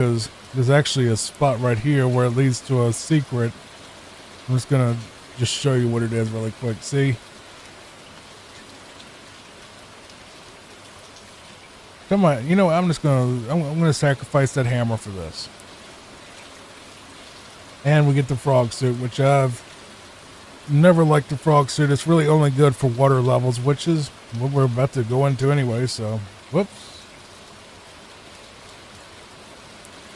because there's actually a spot right here where it leads to a secret. I'm just gonna just show you what it is really quick. See? Come on, you know what? I'm gonna sacrifice that hammer for this. And we get the frog suit, which I've never liked the frog suit. It's really only good for water levels, which is what we're about to go into anyway, so whoops.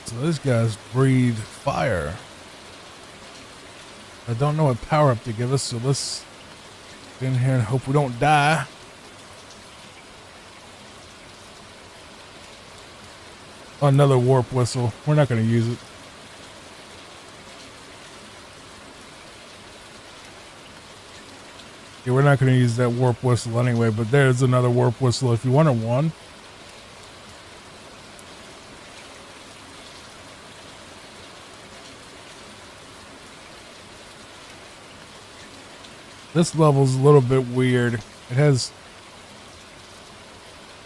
So these guys breathe fire. I don't know what power up to give us, so let's get in here and hope we don't die. Another warp whistle. We're not going to use it. Yeah, we're not going to use that warp whistle anyway, but there's another warp whistle if you wanted one. This level's a little bit weird. It has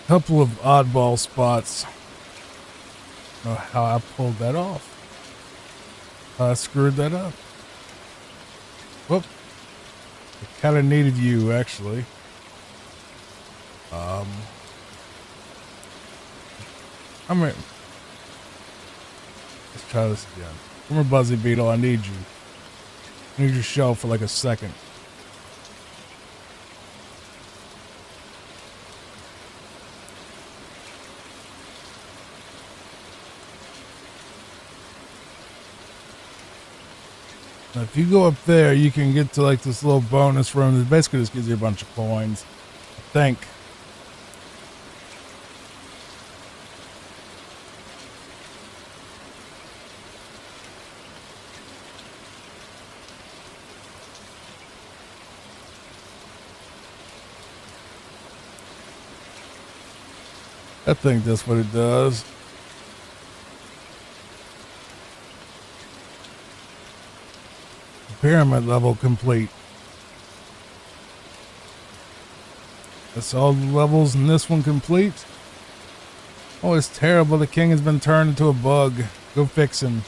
a couple of oddball spots. I don't know how I pulled that off. I screwed that up. Whoop. I kind of needed you, actually. I'm ready. Let's try this again. Come here, Buzzy Beetle. I need you. I need your shell for like a second. Now, if you go up there, you can get to like this little bonus room that basically just gives you a bunch of coins. I think. I think that's what it does. Pyramid level complete. That's all the levels in this one complete. Oh, it's terrible. The king has been turned into a bug. Go fix him.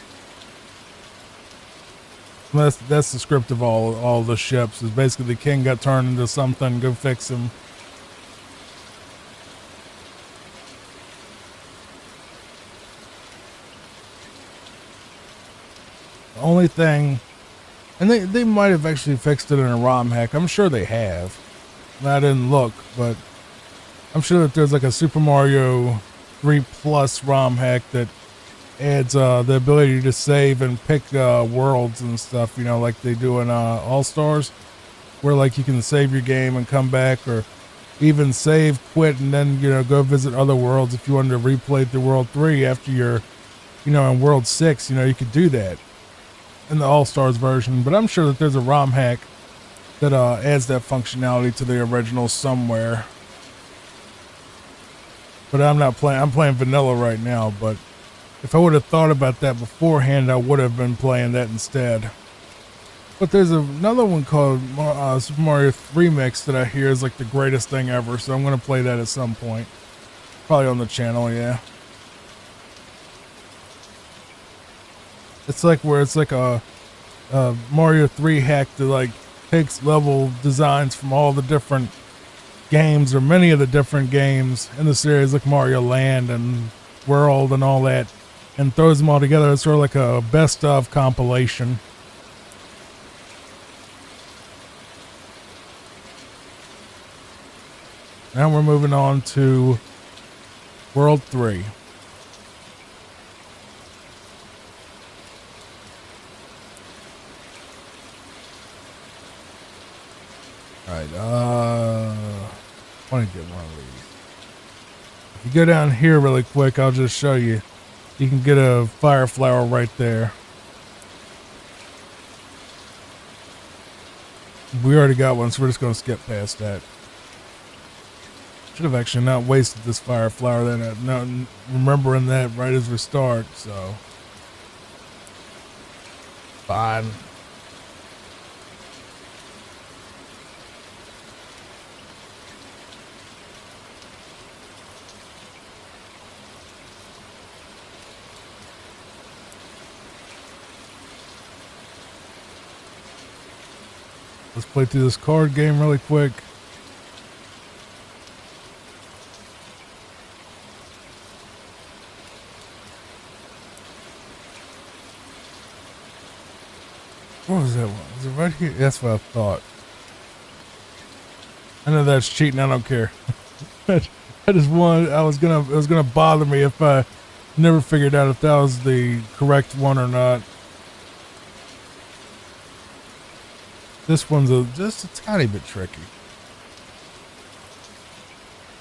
That's the script of all the ships. Is basically the king got turned into something. Go fix him. The only thing. And they might have actually fixed it in a ROM hack. I'm sure they have. I didn't look, but I'm sure that there's like a Super Mario 3 Plus ROM hack that adds the ability to save and pick worlds and stuff, you know, like they do in All-Stars, where like you can save your game and come back, or even save, quit, and then, you know, go visit other worlds if you wanted to replay through World 3 after you're, you know, in World 6, you know, you could do that in the All-Stars version. But I'm sure that there's a ROM hack that adds that functionality to the original somewhere. But I'm not playing. I'm playing vanilla right now. But if I would have thought about that beforehand, I would have been playing that instead. But there's another one called Super Mario 3 Mix that I hear is like the greatest thing ever. So I'm going to play that at some point. Probably on the channel, yeah. It's like where it's like a Mario 3 hack that like takes level designs from all the different games, or many of the different games in the series, like Mario Land and World and all that, and throws them all together. It's sort of like a best of compilation. Now we're moving on to World 3. Alright, I want to get one of these. If you go down here really quick, I'll just show you. You can get a fire flower right there. We already got one, so we're just going to skip past that. Should have actually not wasted this fire flower then, not remembering that right as we start, so. Fine. Let's play through this card game really quick. What was that one? Is it right here? That's what I thought. I know that's cheating. I don't care. I just wanted. It was gonna bother me if I never figured out if that was the correct one or not. This one's just a tiny bit tricky.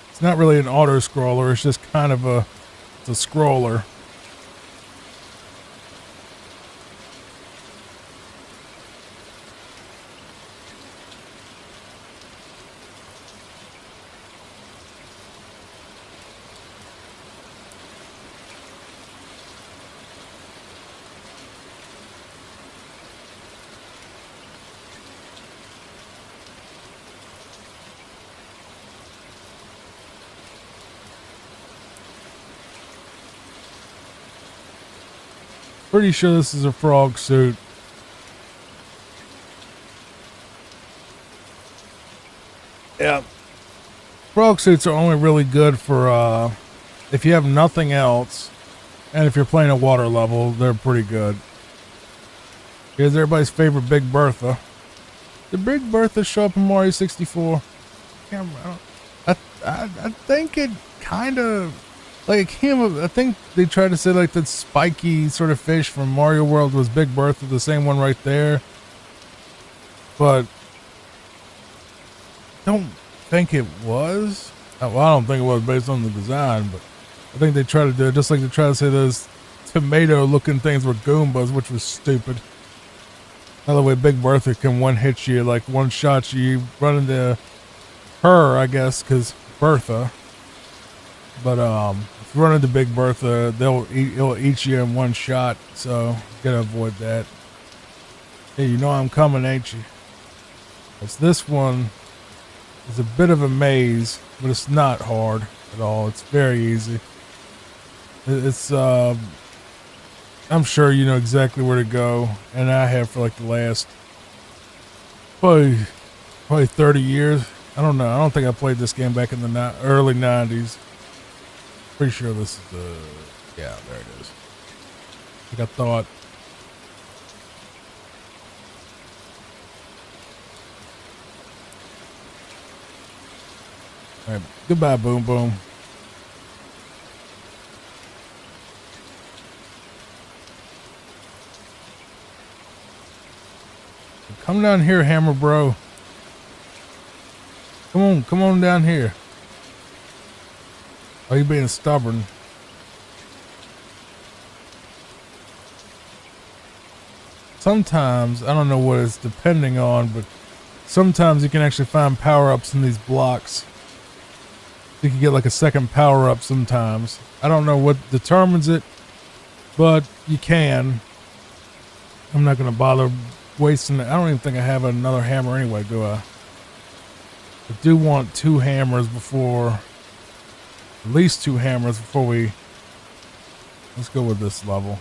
It's not really an auto scroller. It's just kind of it's a scroller. Pretty sure this is a frog suit. Yeah. Frog suits are only really good for if you have nothing else, and if you're playing a water level, they're pretty good. Here's everybody's favorite Big Bertha. Did Big Bertha show up in Mario 64? I think it kind of like it came up. I think they tried to say like that spiky sort of fish from Mario World was Big Bertha, the same one right there. But don't think it was. Well, I don't think it was based on the design, but I think they tried to do it just like they try to say those tomato-looking things were Goombas, which was stupid. Another way Big Bertha can one-hit you, like one-shot you, run into her, I guess, because Bertha. But if you run into Big Bertha, it'll eat you in one shot, so you gotta avoid that. Hey, you know I'm coming, ain't you? It's this one is a bit of a maze, but it's not hard at all. It's very easy. It's I'm sure you know exactly where to go, and I have for like the last probably 30 years. I don't know. I don't think I played this game back in the early 90s. Pretty sure this is the, yeah, there it is. Like I thought. All right, goodbye, Boom Boom. Come down here, Hammer Bro. Come on down here. Oh, you being stubborn. Sometimes, I don't know what it's depending on, but sometimes you can actually find power-ups in these blocks. You can get like a second power-up sometimes. I don't know what determines it, but you can. I'm not going to bother wasting it. I don't even think I have another hammer anyway, do I? I do want two hammers before... At least two hammers before we... Let's go with this level.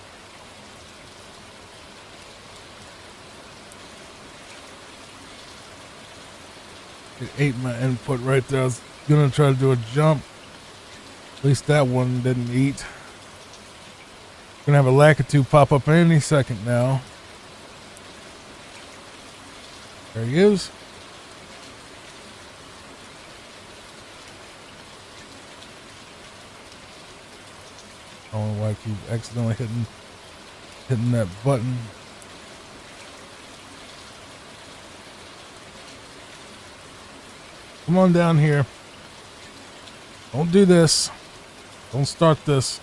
It ate my input right there. I was gonna try to do a jump. At least that one didn't eat. Gonna have a Lakitu pop up any second now. There he is. I don't know why I keep accidentally hitting that button. Come on down here. Don't do this. Don't start this.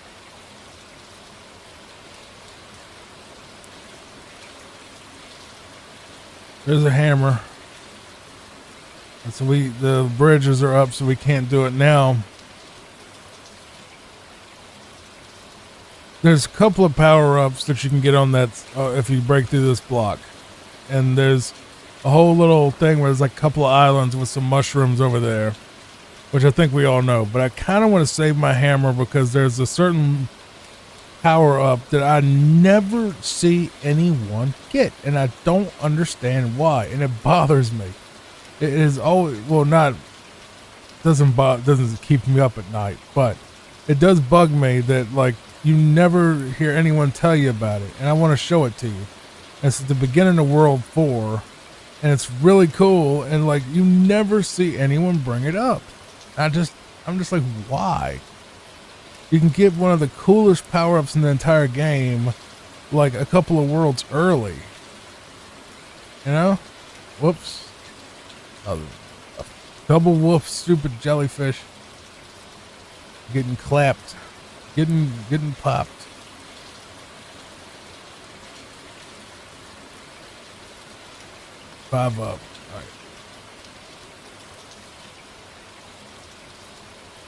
There's a hammer. And so the bridges are up, so we can't do it now. There's a couple of power-ups that you can get on that if you break through this block. And there's a whole little thing where there's like a couple of islands with some mushrooms over there, which I think we all know. But I kind of want to save my hammer because there's a certain power up that I never see anyone get, and I don't understand why, and it bothers me. It is always, well, not doesn't keep me up at night, but it does bug me that like you never hear anyone tell you about it, and I want to show it to you. It's at the beginning of World 4, and it's really cool, and like you never see anyone bring it up. I'm just like, why? You can get one of the coolest power-ups in the entire game like a couple of worlds early. You know? Whoops. Oh, double woof, stupid jellyfish. Getting clapped. Getting popped. Five up. Alright.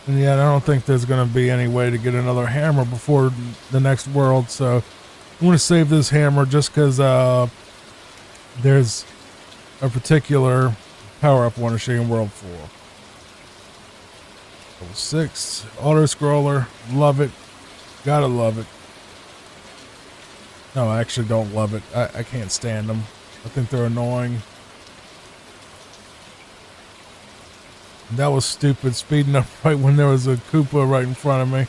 And yeah, I don't think there's going to be any way to get another hammer before the next world, so I'm going to save this hammer just because there's a particular power-up I want to show you in World 4. Level 6, auto-scroller, love it, gotta love it. No, I actually don't love it. I can't stand them. I think they're annoying. That was stupid, speeding up right when there was a Koopa right in front of me.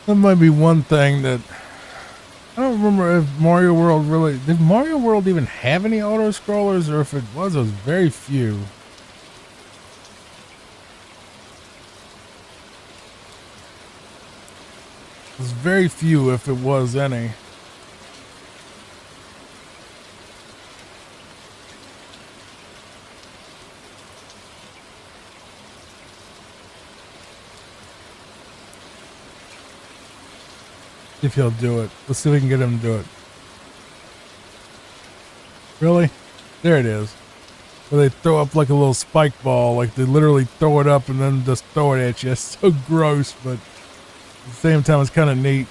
That might be one thing that I don't remember if Mario World really did. Mario World even have any auto scrollers, or if it was very few. It was very few, if it was any. If he'll do it. Let's see if we can get him to do it. Really? There it is. Where they throw up like a little spike ball. Like they literally throw it up and then just throw it at you. It's so gross, but at the same time it's kind of neat.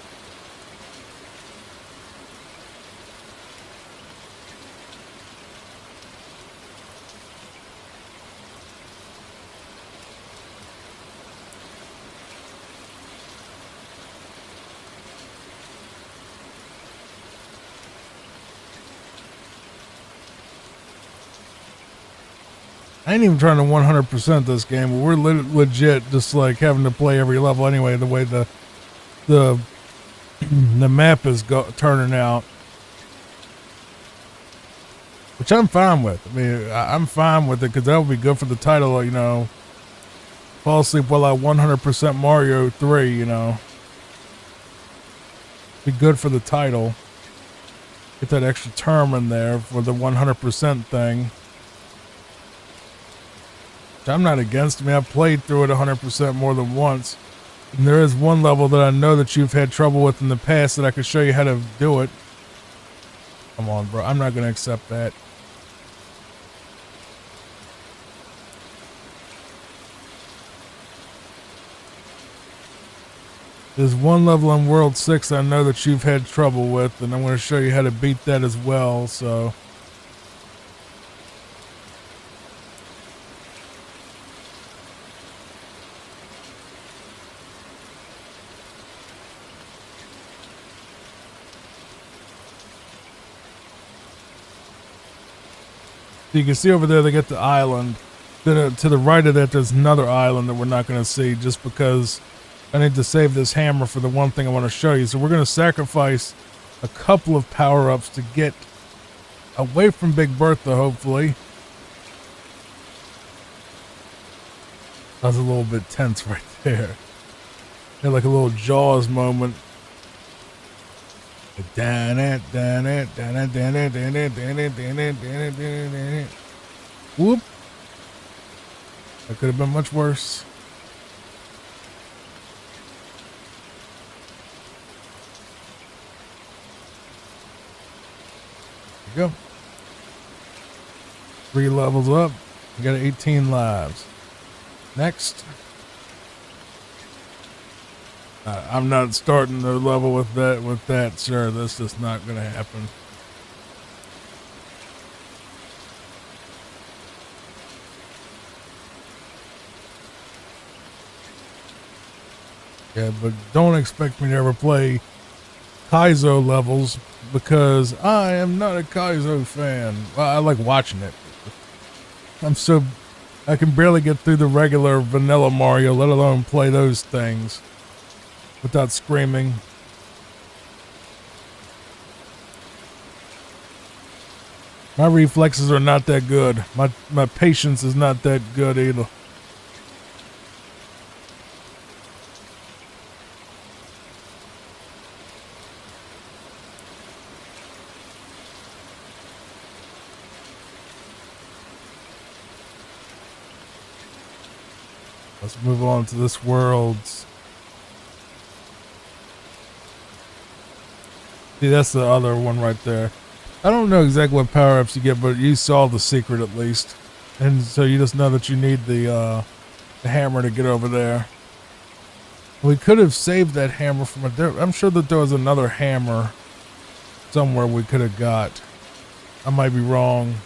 I ain't even trying to 100% this game, but we're legit just like having to play every level anyway, the way the map is turning out. Which I'm fine with. I mean, I'm fine with it because that would be good for the title, you know. Fall asleep while I 100% Mario 3, you know. Be good for the title. Get that extra term in there for the 100% thing. I'm not against me. I've played through it 100% more than once. And there is one level that I know that you've had trouble with in the past that I could show you how to do it. Come on, bro. I'm not going to accept that. There's one level in World 6 I know that you've had trouble with, and I'm going to show you how to beat that as well, so... So you can see over there they get the island. Then to the right of that there's another island that we're not going to see just because I need to save this hammer for the one thing I want to show you. So we're going to sacrifice a couple of power-ups to get away from Big Bertha, hopefully. That was a little bit tense right there. Had like a little Jaws moment. Whoop. That could have been much worse. There you go. 3 levels up. We got 18 lives. Next. I'm not starting the level with that, sir. That's just not going to happen. Yeah, but don't expect me to ever play Kaizo levels because I am not a Kaizo fan. Well, I like watching it. I can barely get through the regular vanilla Mario, let alone play those things without screaming. My reflexes are not that good. My patience is not that good either. Let's move on to this world's. See, that's the other one right there. I don't know exactly what power-ups you get, but you saw the secret at least. And so you just know that you need the hammer to get over there. We could have saved that hammer from I'm sure that there was another hammer somewhere we could have got. I might be wrong.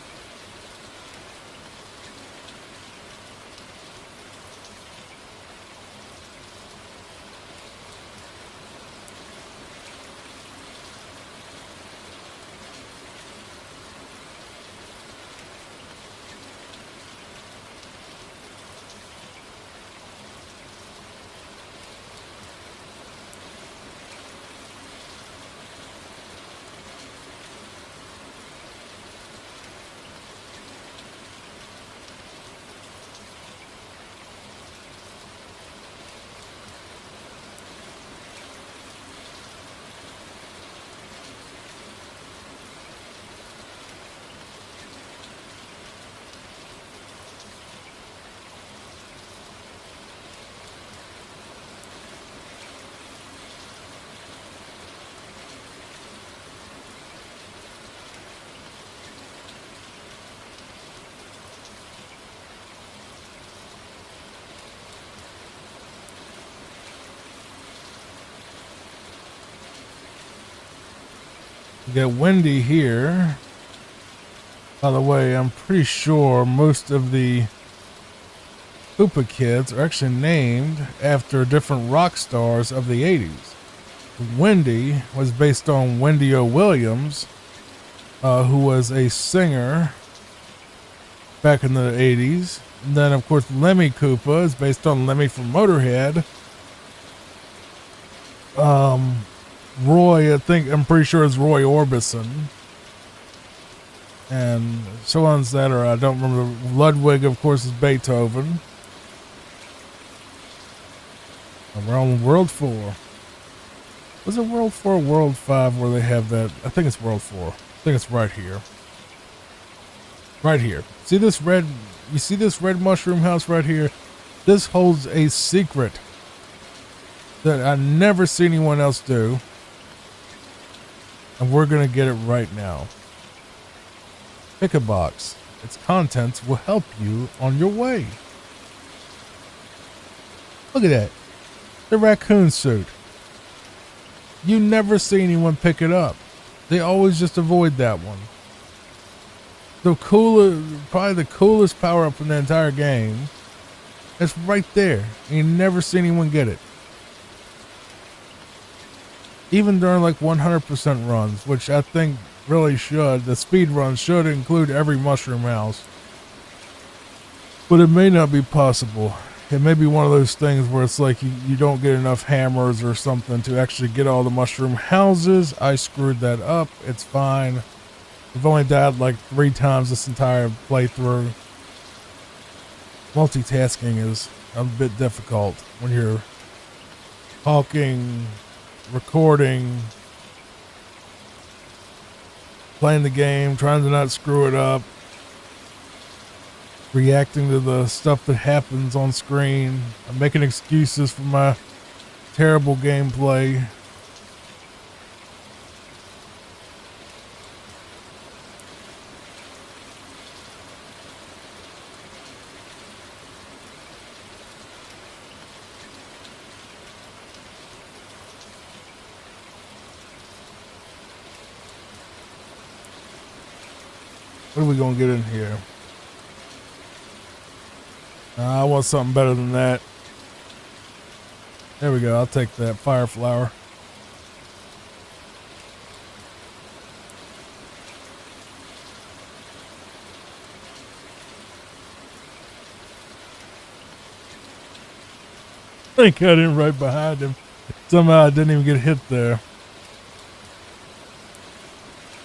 We got Wendy here. By the way, I'm pretty sure most of the Koopa kids are actually named after different rock stars of the 80s. Wendy was based on Wendy O. Williams, who was a singer back in the 80s. And then, of course, Lemmy Koopa is based on Lemmy from Motorhead. Roy, I'm pretty sure is Roy Orbison. And so on, etc. I don't remember. Ludwig, of course, is Beethoven. And we're on World 4. Was it World 4 or World 5 where they have that? I think it's World 4. I think it's right here. Right here. See this red? You see this red mushroom house right here? This holds a secret that I never see anyone else do. And we're going to get it right now. Pick a box. Its contents will help you on your way. Look at that. The raccoon suit. You never see anyone pick it up. They always just avoid that one. Probably the coolest power up in the entire game. It's right there. And you never see anyone get it. Even during like 100% runs, which I think really should. The speed runs should include every mushroom house. But it may not be possible. It may be one of those things where it's like you don't get enough hammers or something to actually get all the mushroom houses. I screwed that up. It's fine. I've only died like 3 times this entire playthrough. Multitasking is a bit difficult when you're talking, recording, playing the game, trying to not screw it up, reacting to the stuff that happens on screen. I'm making excuses for my terrible gameplay. What are we gonna get in here? I want something better than that. There we go. I'll take that fire flower. I got in right behind him. Somehow I didn't even get hit there.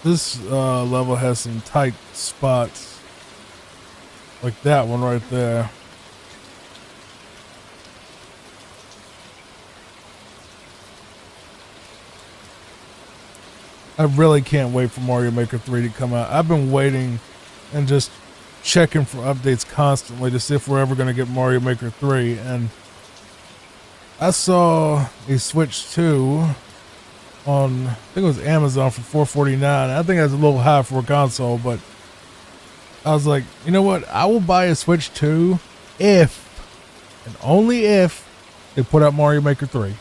This level has some tight spots. Like that one right there. I really can't wait for Mario Maker 3 to come out. I've been waiting and just checking for updates constantly to see if we're ever going to get Mario Maker 3. And I saw a Switch 2 on, I think it was Amazon for $4.49. I think that's a little high for a console, but I was like, you know what? I will buy a Switch 2 if, and only if, they put out Mario Maker 3.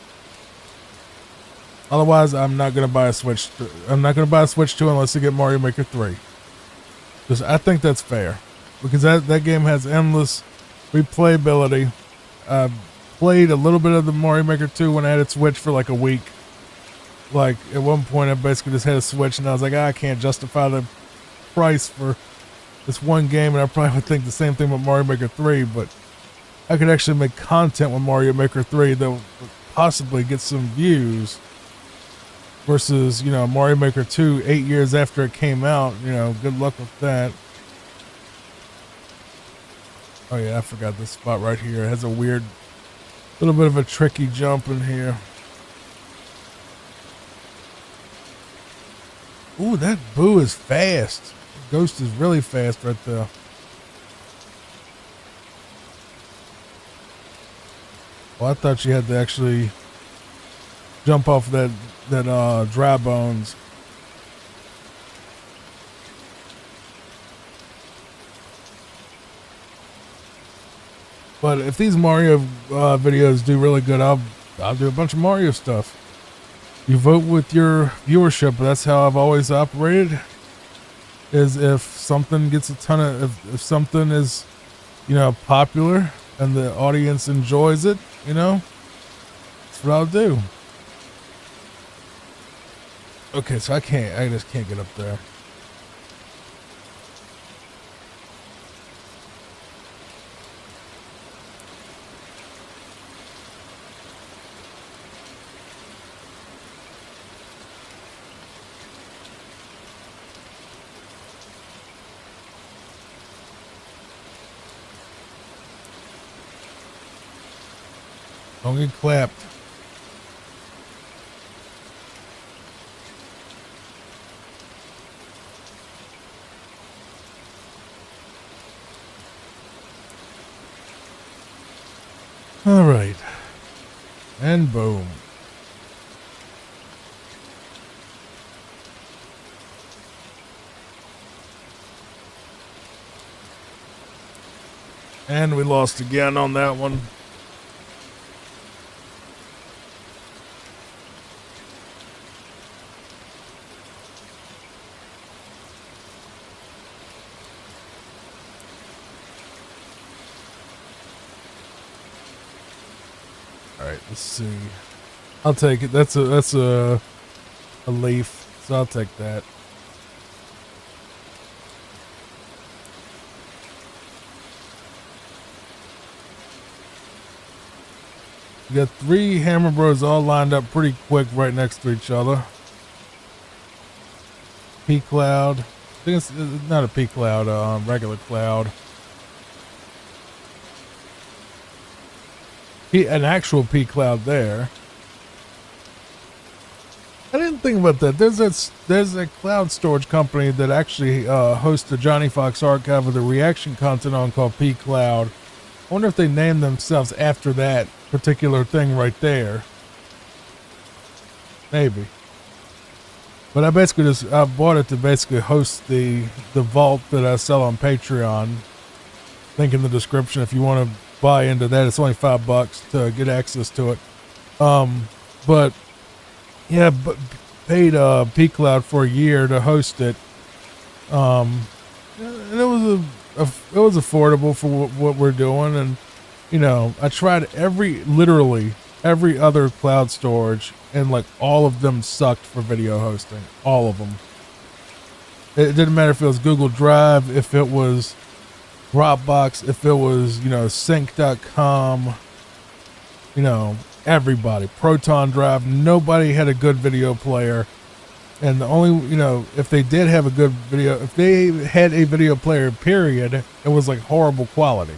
Otherwise, I'm not going to buy a Switch. I'm not going to buy a Switch 2 unless they get Mario Maker 3. Because I think that's fair. Because that game has endless replayability. I played a little bit of the Mario Maker 2 when I had a Switch for like a week. Like, at one point, I basically just had a Switch, and I was like, I can't justify the price for this one game, and I probably would think the same thing with Mario Maker 3, but I could actually make content with Mario Maker 3 that would possibly get some views. Versus, you know, Mario Maker 2, 8 years after it came out, you know, good luck with that. Oh yeah, I forgot this spot right here. It has a weird, little bit of a tricky jump in here. Ooh, that Boo is fast. Ghost is really fast right there. Well, I thought you had to actually jump off that dry bones. But if these Mario videos do really good, I'll do a bunch of Mario stuff. You vote with your viewership. That's how I've always operated. Is if something gets a ton of, if something is, you know, popular and the audience enjoys it, you know, that's what I'll do. Okay, so I just can't get up there. Don't get clapped. All right. And boom. And we lost again on that one. Let's see. I'll take it. That's a leaf, so I'll take that. We got 3 Hammer Bros all lined up pretty quick right next to each other. P-Cloud. I think it's not a P-Cloud, regular Cloud. An actual P-Cloud there. I didn't think about that. There's a cloud storage company that actually hosts the Johnny Fox archive with the reaction content on called P-Cloud. I wonder if they named themselves after that particular thing right there. Maybe. But I bought it to basically host the vault that I sell on Patreon. Link in the description if you want to buy into that. It's only $5 to get access to it. But yeah, but paid P-Cloud for a year to host it. You and it was it was affordable for what we're doing. And I tried literally every other cloud storage, and like all of them sucked for video hosting. All of them. It didn't matter if it was Google Drive, if it was Dropbox, if it was Sync.com. Everybody. Proton Drive. Nobody had a good video player. And the only, if they did have a good video, if they had a video player, period, it was like horrible quality.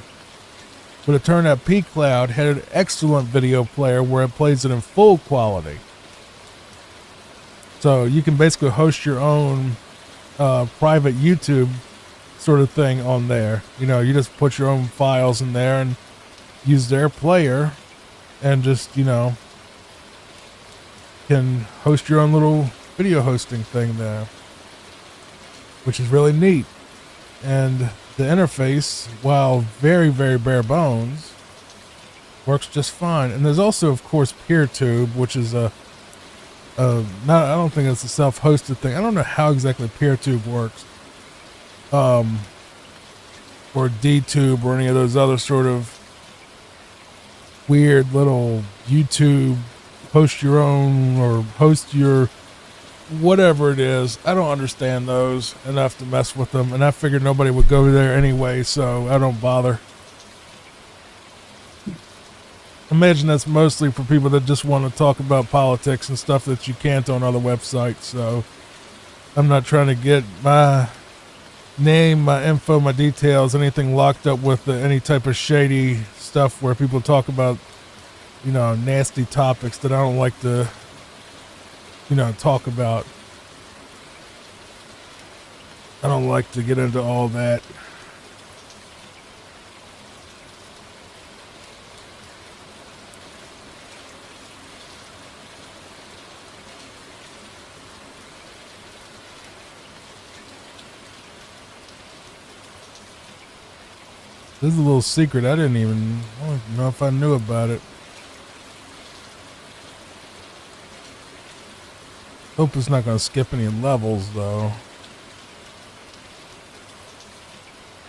But it turned out pCloud had an excellent video player where it plays it in full quality. So you can basically host your own private YouTube sort of thing on there. You just put your own files in there and use their player and just, can host your own little video hosting thing there, which is really neat. And the interface, while very, very bare bones, works just fine. And there's also, of course, PeerTube, which is I don't think it's a self-hosted thing. I don't know how exactly PeerTube works, or DTube or any of those other sort of weird little YouTube host your own or host your whatever it is. I don't understand those enough to mess with them, and I figured nobody would go there anyway, so I don't bother. Imagine that's mostly for people that just want to talk about politics and stuff that you can't on other websites, so I'm not trying to get my name, my info, my details, anything locked up with any type of shady stuff where people talk about, nasty topics that I don't like to talk about. I don't like to get into all that. This is a little secret. I don't even know if I knew about it. Hope it's not going to skip any levels, though.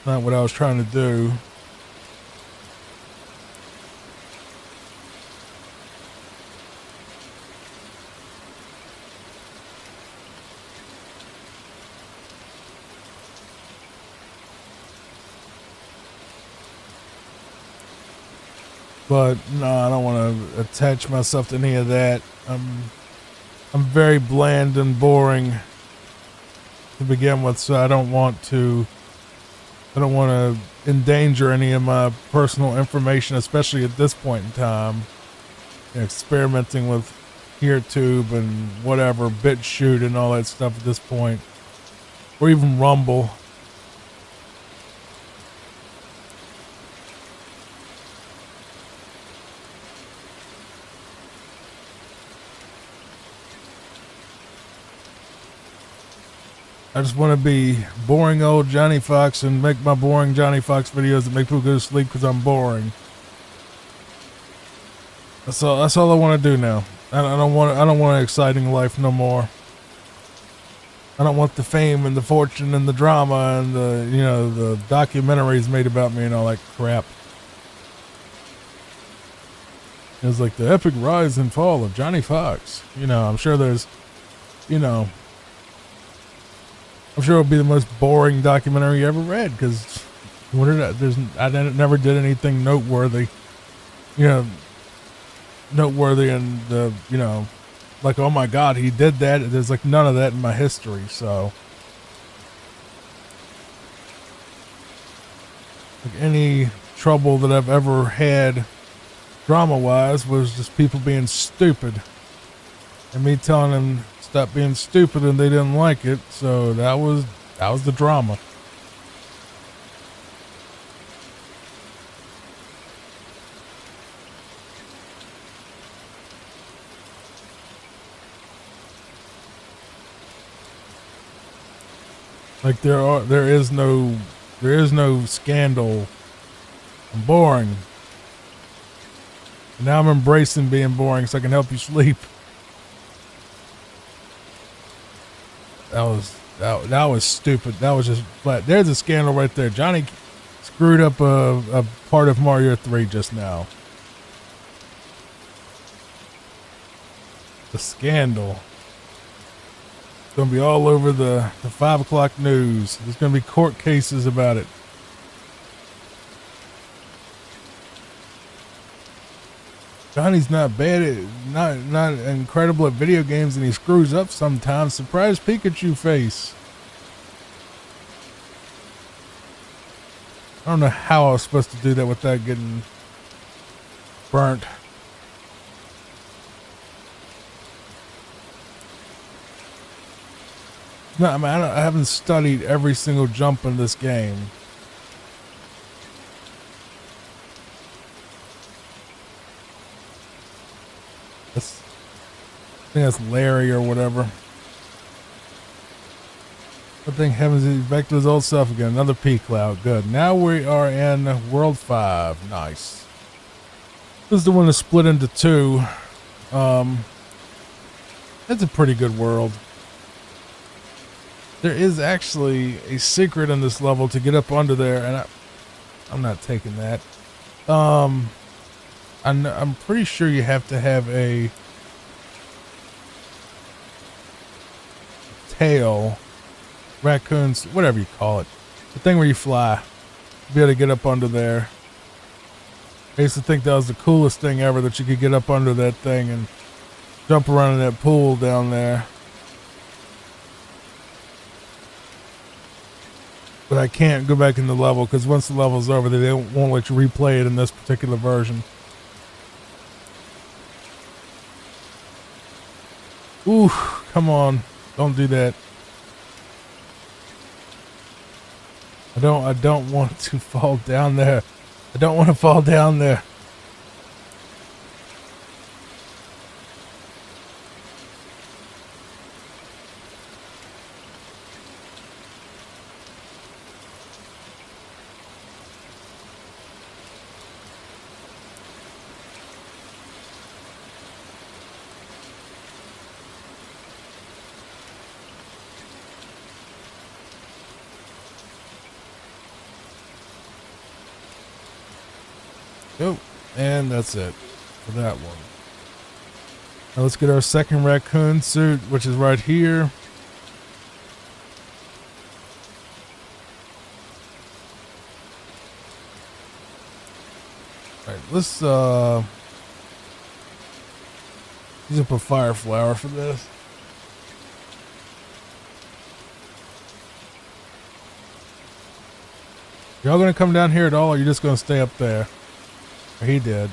Not what I was trying to do. But no, I don't want to attach myself to any of that. I'm very bland and boring to begin with, so I don't want to endanger any of my personal information, especially at this point in time. Experimenting with PeerTube and whatever, BitChute and all that stuff at this point, or even Rumble. I just want to be boring old Johnny Fox and make my boring Johnny Fox videos that make people go to sleep because I'm boring. That's all I want to do now. I don't want an exciting life no more. I don't want the fame and the fortune and the drama and the documentaries made about me and all that crap. It's like the epic rise and fall of Johnny Fox. I'm sure there's, I'm sure it'll be the most boring documentary you ever read, because I never did anything noteworthy, noteworthy and like, oh my God, he did that. There's like none of that in my history. So like any trouble that I've ever had drama wise was just people being stupid and me telling them stop being stupid, and they didn't like it. So that was the drama. Like there is no scandal. I'm boring. And now I'm embracing being boring so I can help you sleep. That was stupid. That was just flat. There's a scandal right there. Johnny screwed up a part of Mario 3 just now. The scandal. It's going to be all over the 5 o'clock news. There's going to be court cases about it. Johnny's not bad at, not incredible at video games, and he screws up sometimes. Surprise Pikachu face. I don't know how I was supposed to do that without getting burnt. No, I mean, I haven't studied every single jump in this game. I think that's Larry or whatever. I think heavens, he's back to his old self again. Another P-Cloud. Good. Now we are in World 5. Nice. This is the one that's split into 2. It's a pretty good world. There is actually a secret in this level to get up under there, and I'm not taking that. I'm pretty sure you have to have a tail, raccoons, whatever you call it, the thing where you fly, to be able to get up under there. I used to think that was the coolest thing ever, that you could get up under that thing and jump around in that pool down there. But I can't go back in the level because once the level's over, they won't let you replay it in this particular version. Ooh, come on. Don't do that. I don't want to fall down there. I don't want to fall down there. Oh, and that's it for that one. Now let's get our second raccoon suit, which is right here. All right, let's use up a fire flower for this. Y'all gonna come down here at all, or you just gonna stay up there? He did.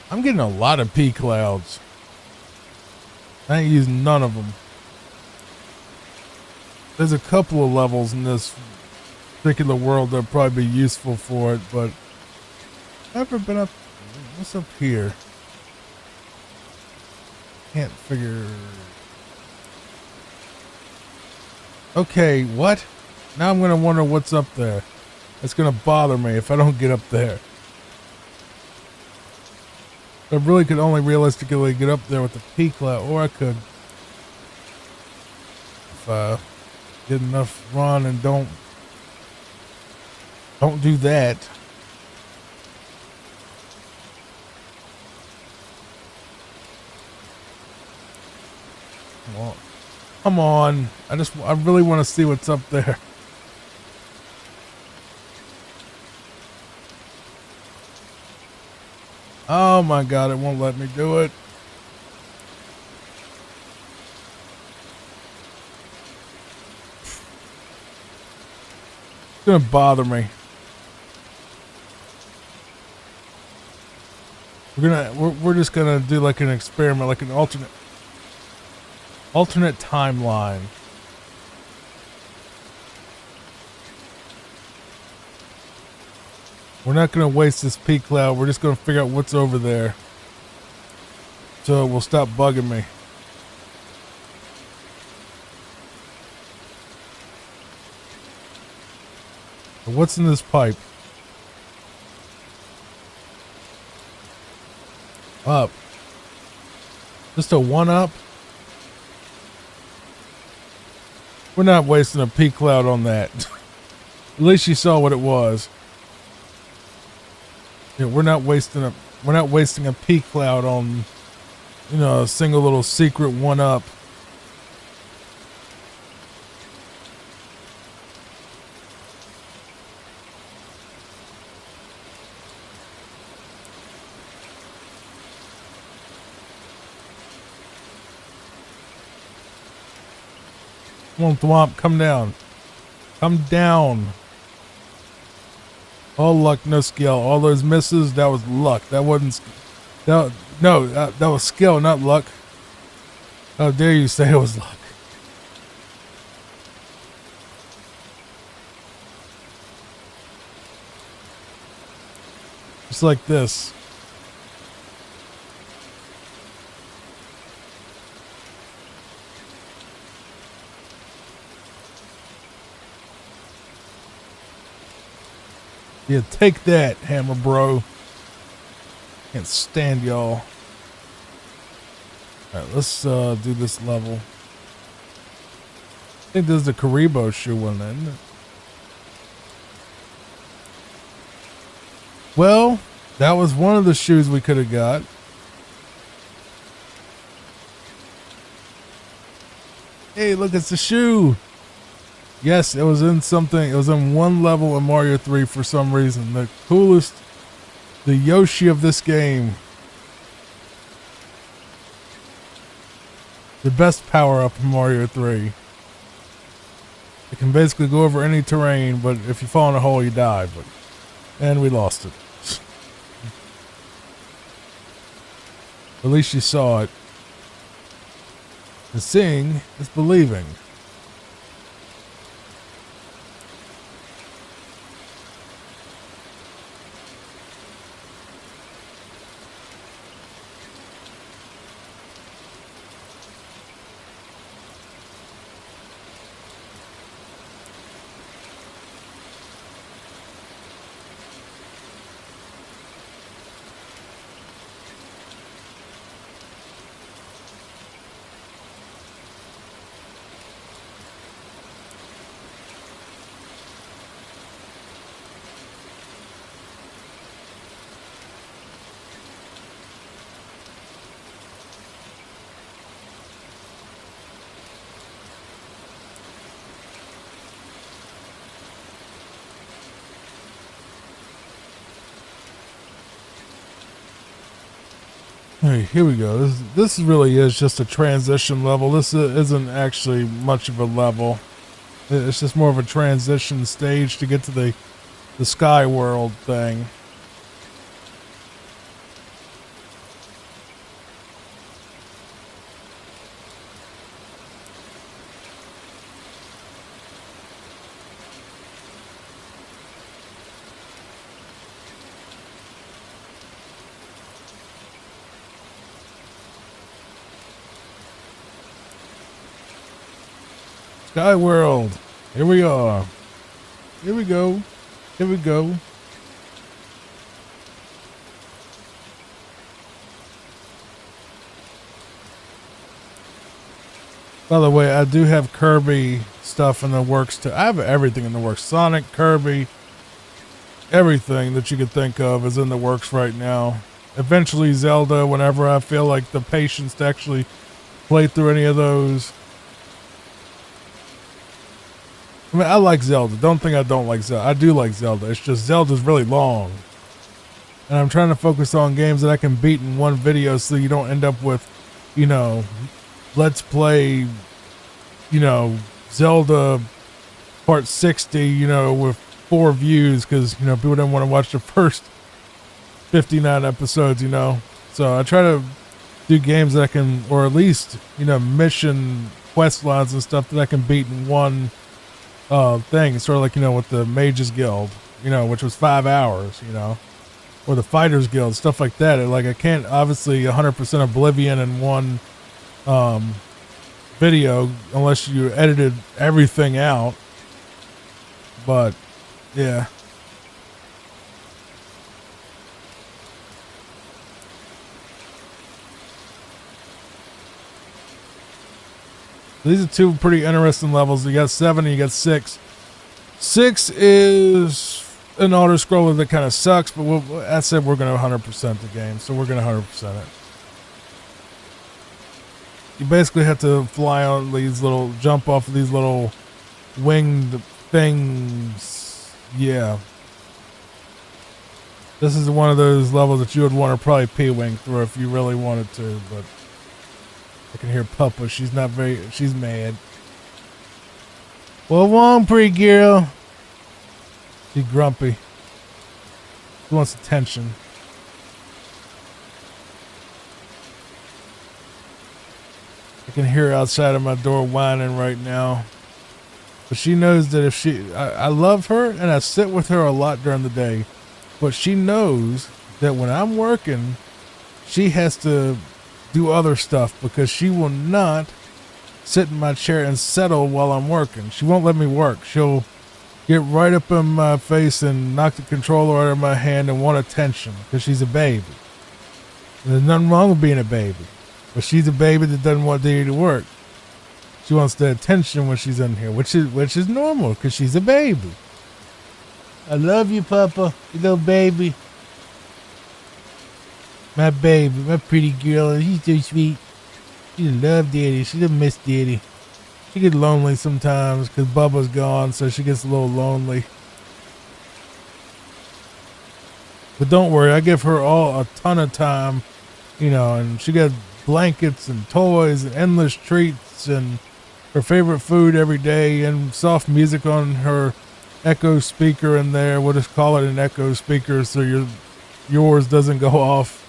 I'm getting a lot of P-Clouds. I ain't using none of them. There's a couple of levels in this particular world that'll probably be useful for it, but I've never been up. What's up here? Can't figure. Okay, what? Now I'm gonna wonder what's up there. It's gonna bother me if I don't get up there. I really could only realistically get up there with the P-Cloud, or I could, if I get enough run and don't do that. Come on. Come on. I really want to see what's up there. Oh my God, it won't let me do it. It's gonna bother me. We're just gonna do like an experiment, like an alternate timeline. We're not going to waste this P-Cloud. We're just going to figure out what's over there, so it will stop bugging me. What's in this pipe? Up. Just a one up. We're not wasting a P cloud on that. At least you saw what it was. Yeah, we're not wasting a P cloud on, you know, a single little secret one up. Come on, Thwomp, come down. Come down. All luck, no skill. All those misses, that was luck. That wasn't... That was skill, not luck. How dare you say it was luck. Just like this. Yeah, take that, Hammer Bro. Can't stand y'all. Alright, let's do this level. I think this is the Karibo shoe one, isn't it? Well, that was one of the shoes we could have got. Hey, look, it's the shoe. Yes, it was in something. It was in one level in Mario 3 for some reason. The coolest, the Yoshi of this game. The best power up in Mario 3. It can basically go over any terrain, but if you fall in a hole, you die. And we lost it. At least you saw it. And seeing is believing. Hey, here we go. This really is just a transition level. This isn't actually much of a level. It's just more of a transition stage to get to the Sky World thing. Sky World. Here we are. Here we go. Here we go. By the way, I do have Kirby stuff in the works too. I have everything in the works. Sonic, Kirby, everything that you could think of is in the works right now. Eventually Zelda, whenever I feel like the patience to actually play through any of those. I mean, I like Zelda. Don't think I don't like Zelda. I do like Zelda. It's just Zelda's really long. And I'm trying to focus on games that I can beat in one video so you don't end up with, you know, let's play, you know, Zelda part 60, you know, with 4 views because, you know, people don't want to watch the first 59 episodes, you know. So I try to do games that I can, or at least, you know, mission quest lines and stuff that I can beat in one thing. Sort of like, you know, with the Mages Guild, you know, which was 5 hours, you know, or the Fighters Guild, stuff like that. Like, I can't obviously 100% Oblivion in one video unless you edited everything out. But yeah. These are two pretty interesting levels. You got 7 and you got 6. 6 is an auto scroller that kind of sucks, but I said we're going to 100% the game, so we're going to 100% it. You basically have to fly on these little, jump off of these little winged things. Yeah. This is one of those levels that you would want to probably P-Wing through if you really wanted to, but I can hear Papa. She's mad. Well, wrong, pretty girl. She's grumpy. She wants attention. I can hear her outside of my door whining right now. But she knows that if I love her and I sit with her a lot during the day. But she knows that when I'm working, she has to do other stuff because she will not sit in my chair and settle while I'm working. She won't let me work. She'll get right up in my face and knock the controller out of my hand and want attention because she's a baby. And there's nothing wrong with being a baby. But she's a baby that doesn't want Diddy to work. She wants the attention when she's in here, which is normal because she's a baby. I love you, Papa, you little baby. My baby, my pretty girl. He's so sweet. She love Daddy. She doesn't miss Daddy. She gets lonely sometimes because Bubba's gone, so she gets a little lonely. But don't worry, I give her a ton of time, and she got blankets and toys and endless treats and her favorite food every day and soft music on her Echo speaker in there. We'll just call it an Echo speaker so yours doesn't go off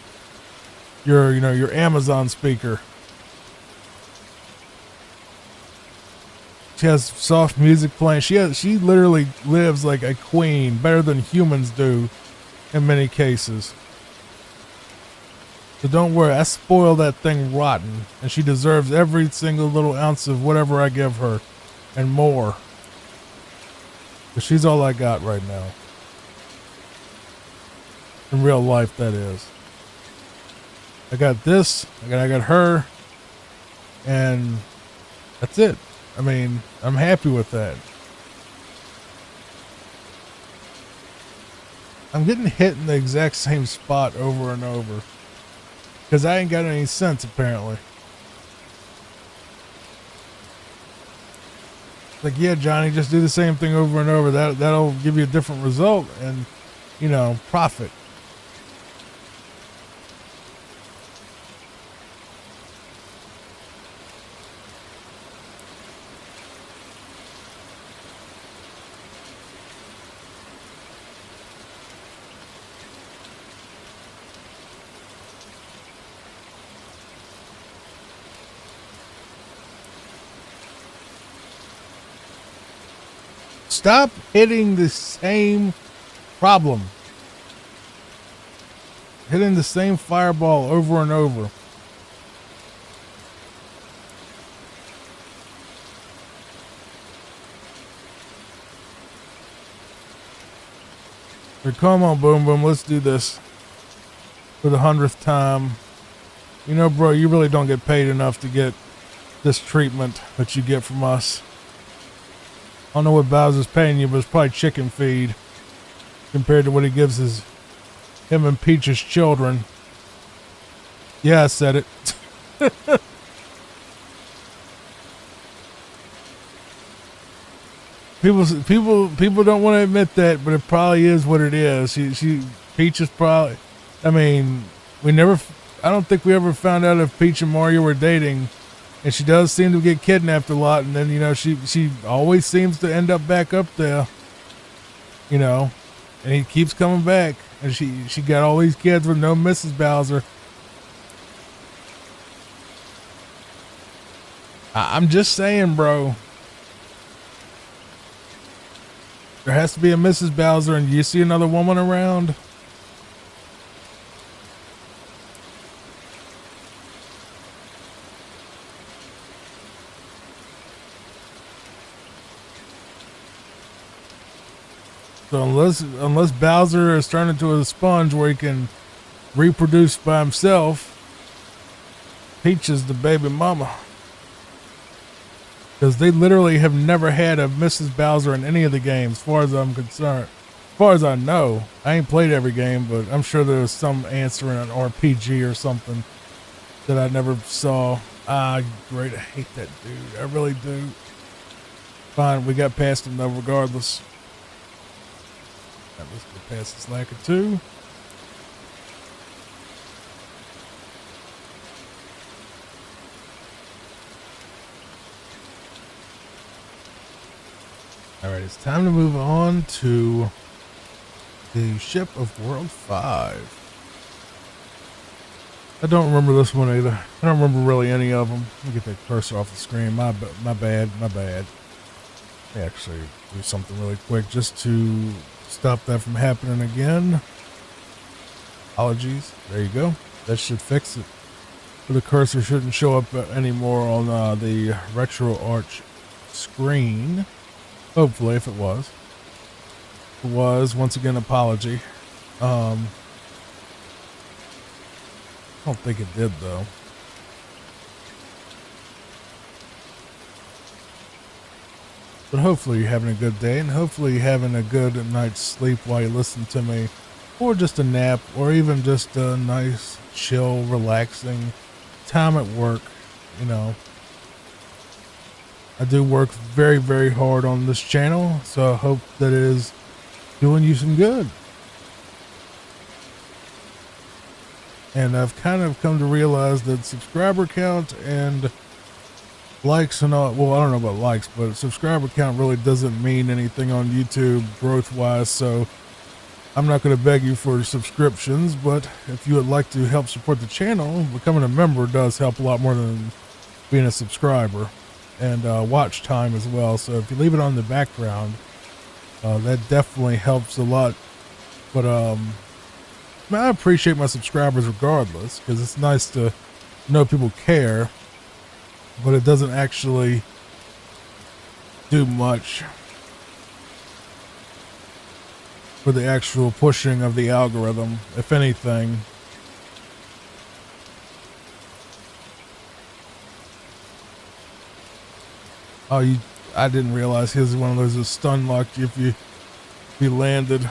your Amazon speaker. She has soft music playing. She literally lives like a queen, better than humans do in many cases. So don't worry, I spoil that thing rotten, and she deserves every single little ounce of whatever I give her and more. But she's all I got right now. In real life, that is. I got this, I got her, and that's it. I mean, I'm happy with that. I'm getting hit in the exact same spot over and over. Because I ain't got any sense, apparently. Like, yeah, Johnny, just do the same thing over and over. That'll give you a different result and, profit. Stop hitting the same problem. Hitting the same fireball over and over. So come on, Boom Boom, let's do this for the 100th time. Bro, you really don't get paid enough to get this treatment that you get from us. I don't know what Bowser's paying you, but it's probably chicken feed compared to what he gives him and Peach's children. Yeah, I said it. People don't want to admit that, but it probably is what it is. Peach is probably. I mean, I don't think we ever found out if Peach and Mario were dating. And she does seem to get kidnapped a lot, and then, she always seems to end up back up there, and he keeps coming back, and she got all these kids with no Mrs. Bowser. I'm just saying, bro. There has to be a Mrs. Bowser, and do you see another woman around? So unless Bowser has turned into a sponge where he can reproduce by himself, Peach is the baby mama. because they literally have never had a Mrs. Bowser in any of the games, as far as I'm concerned. As far as I know, I ain't played every game, but I'm sure there was some answer in an RPG or something that I never saw. Ah, great. I hate that dude. I really do. Fine, we got past him though, regardless. Right, let's get past this lack of two. Alright, it's time to move on to the ship of World 5. I don't remember this one either. I don't remember really any of them. Let me get that cursor off the screen. My bad. Let me actually do something really quick just to stop that from happening again. Apologies. There you go. That should fix it. But the cursor shouldn't show up anymore on the RetroArch screen. Hopefully, if it was. If it was, once again, apology. I don't think it did, though. But hopefully you're having a good day, and hopefully you're having a good night's sleep while you listen to me, or just a nap, or even just a nice, chill, relaxing time at work. You know, I do work very, very hard on this channel, so I hope that it is doing you some good. And I've kind of come to realize that subscriber count and likes and all, well, I don't know about likes, but subscriber count really doesn't mean anything on YouTube growth wise. So I'm not going to beg you for subscriptions, but if you would like to help support the channel, becoming a member does help a lot more than being a subscriber, and watch time as well. So if you leave it on the background, that definitely helps a lot. But I appreciate my subscribers regardless, because it's nice to know people care, but it doesn't actually do much for the actual pushing of the algorithm, if anything. Oh, I didn't realize his one of those is stun locked if you landed.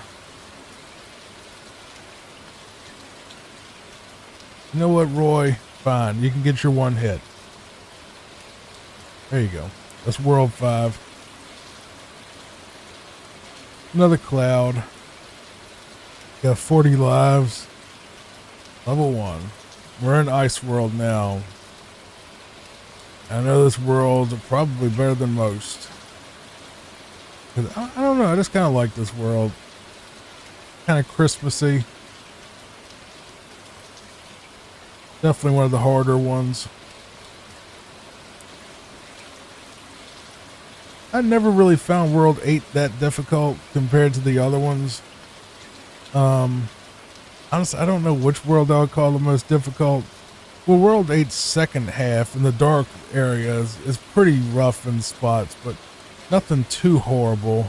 You know what, Roy? Fine, you can get your one hit. There you go. That's World 5. Another cloud. Got 40 lives. Level 1. We're in Ice World now. I know this world is probably better than most. I don't know, I just kind of like this world. Kind of Christmassy. Definitely one of the harder ones. I never really found World 8 that difficult compared to the other ones. Honestly, I don't know which world I would call the most difficult. Well, World 8's second half in the dark areas is pretty rough in spots, but nothing too horrible.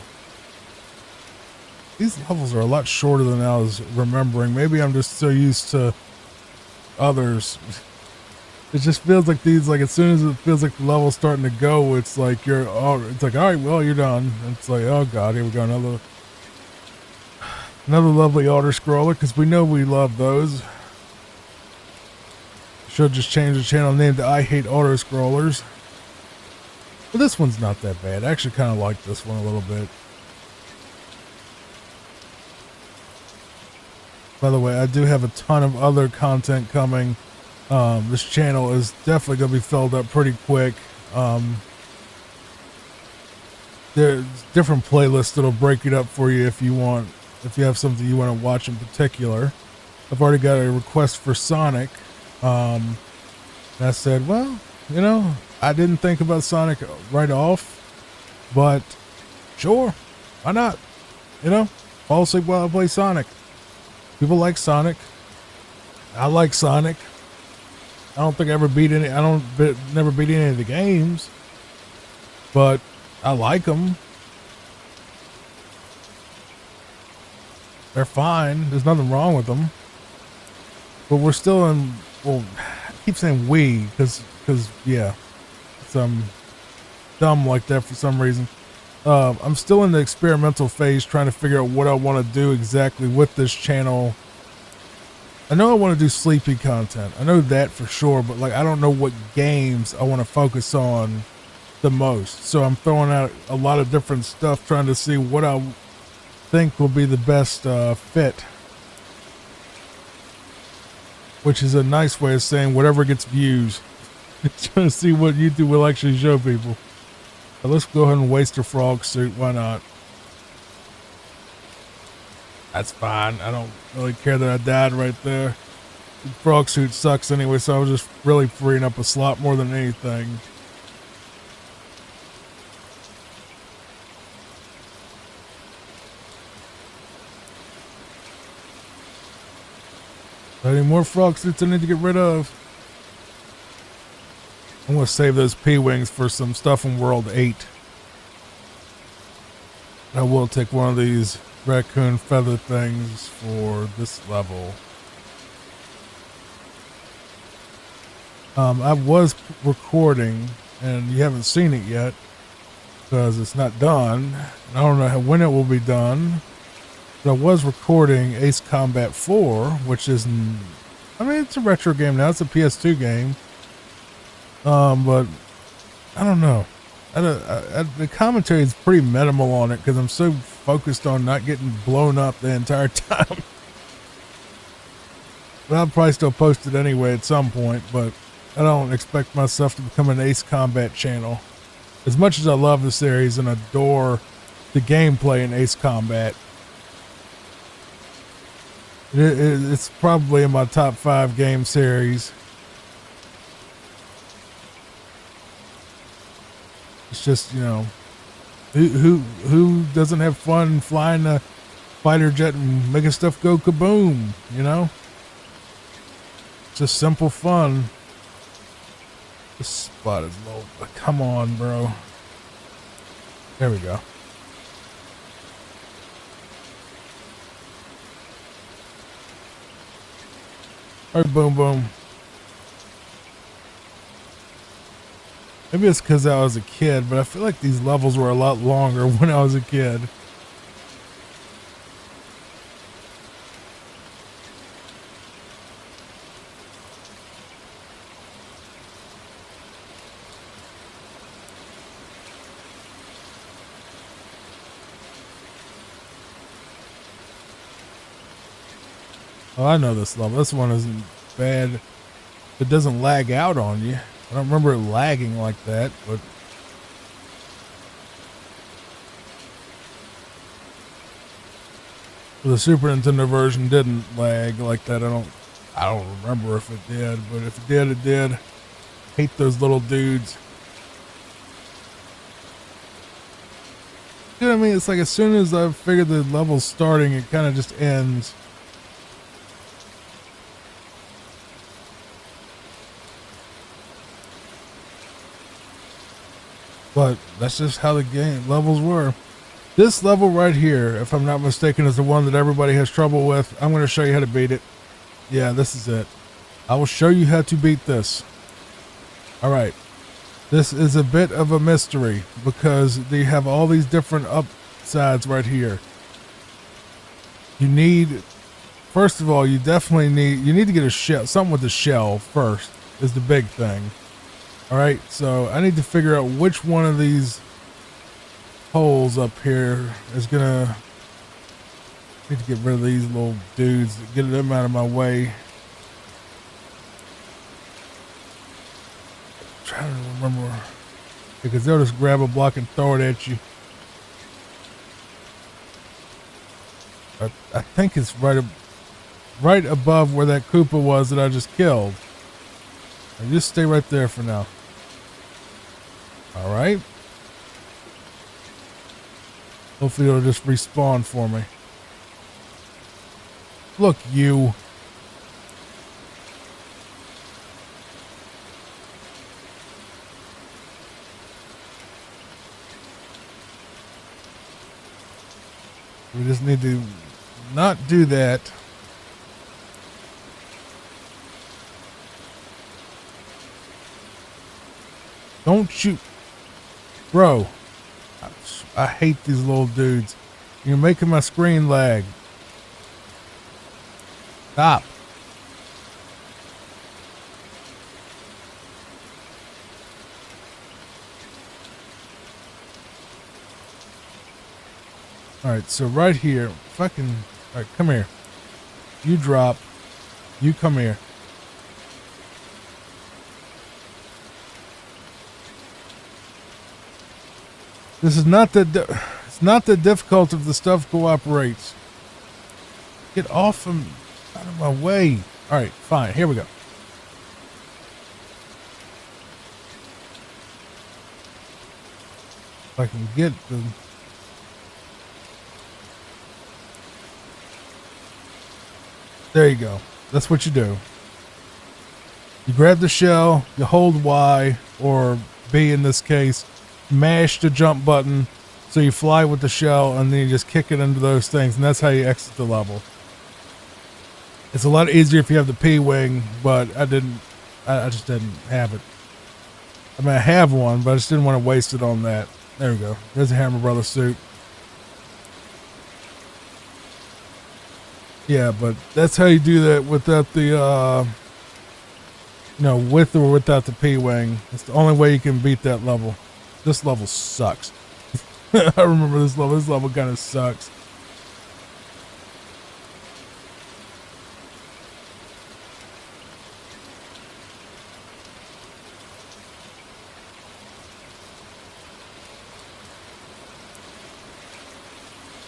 These levels are a lot shorter than I was remembering. Maybe I'm just so used to others. It just feels like these, like as soon as it feels like the level's starting to go, it's like it's like, all right, well, you're done. And it's like, oh god, here we go, another lovely auto scroller, because we know we love those. Should just change the channel name to I Hate Auto Scrollers. But this one's not that bad. I actually kind of like this one a little bit. By the way, I do have a ton of other content coming. This channel is definitely going to be filled up pretty quick. There's different playlists that'll break it up for you if you have something you want to watch in particular. I've already got a request for Sonic. And I said, well, you know, I didn't think about Sonic right off, but sure, why not? You know, fall asleep while I play Sonic. People like Sonic. I like Sonic. I don't think I ever beat any. Never beat any of the games, but I like them. They're fine. There's nothing wrong with them. But we're still in. Well, I keep saying we because yeah, it's dumb like that for some reason. I'm still in the experimental phase trying to figure out what I want to do exactly with this channel. I know I want to do sleepy content. I know that for sure, but like I don't know what games I want to focus on the most. So I'm throwing out a lot of different stuff trying to see what I think will be the best fit. Which is a nice way of saying whatever gets views. Trying to see what YouTube will actually show people. But let's go ahead and waste a frog suit. Why not? That's fine. I don't really care that I died right there. The frog suit sucks anyway, so I was just really freeing up a slot more than anything. Any more frog suits I need to get rid of? I'm going to save those P-Wings for some stuff in World 8. I will take one of these raccoon feather things for this level. I was recording, and you haven't seen it yet, because it's not done. I don't know when it will be done. But I was recording Ace Combat 4, which is, I mean, it's a retro game now. It's a PS2 game. But I don't know. The commentary is pretty minimal on it because I'm so focused on not getting blown up the entire time. But I'll probably still post it anyway at some point, but I don't expect myself to become an Ace Combat channel. As much as I love the series and adore the gameplay in Ace Combat, it's probably in my top 5 game series. It's just, you know, who doesn't have fun flying a fighter jet and making stuff go kaboom, you know? It's just simple fun. This spot is low, but come on, bro. There we go. All right, boom, boom. Maybe it's because I was a kid, but I feel like these levels were a lot longer when I was a kid. Oh, I know this level. This one isn't bad. It doesn't lag out on you. I don't remember it lagging like that, but the Super Nintendo version didn't lag like that. I don't remember if it did, but if it did, it did. Hate those little dudes. You know what I mean? It's like as soon as I figure the level's starting, it kind of just ends. But that's just how the game levels were. This level right here, if I'm not mistaken, is the one that everybody has trouble with. I'm going to show you how to beat it. Yeah, this is it. I will show you how to beat this. All right. This is a bit of a mystery because they have all these different upsides right here. You need, first of all, you definitely need to get a shell, something with the shell first is the big thing. All right, so I need to figure out which one of these holes up here is gonna need to get rid of these little dudes, get them out of my way. I'm trying to remember because they'll just grab a block and throw it at you. I think it's right above where that Koopa was that I just killed. And just stay right there for now. All right. Hopefully it'll just respawn for me. Look, you. We just need to not do that. Don't shoot. Bro, I hate these little dudes. You're making my screen lag. Stop. Alright, so right here, fucking, alright, come here. You drop. You come here. This is not it's not that difficult if the stuff cooperates. Get off of, out of my way. Alright, fine, here we go. If I can get the... There you go. That's what you do. You grab the shell, you hold Y, or B in this case, mash the jump button so you fly with the shell, and then you just kick it into those things, and that's how you exit the level. It's a lot easier if you have the P-Wing, but I just didn't have it. I mean, I have one, but I just didn't want to waste it on that. There we go. There's a Hammer Brothers suit. Yeah, but that's how you do that without the, with or without the P-Wing. It's the only way you can beat that level. This level sucks. I remember this level. This level kind of sucks.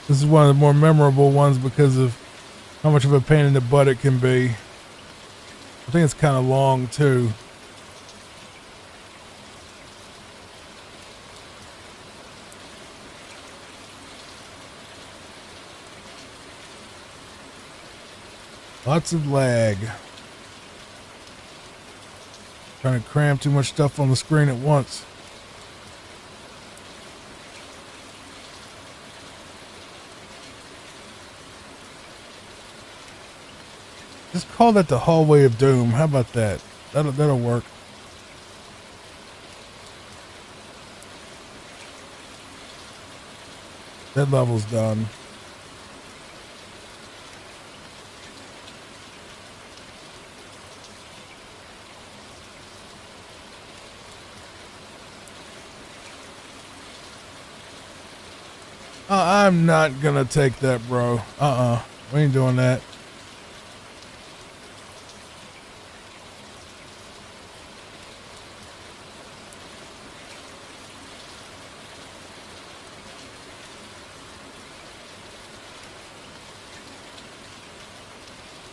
This is one of the more memorable ones because of how much of a pain in the butt it can be. I think it's kind of long too. Lots of lag. Trying to cram too much stuff on the screen at once. Just call that the hallway of doom. How about that? That'll work. That level's done. I'm not gonna take that, bro. We ain't doing that.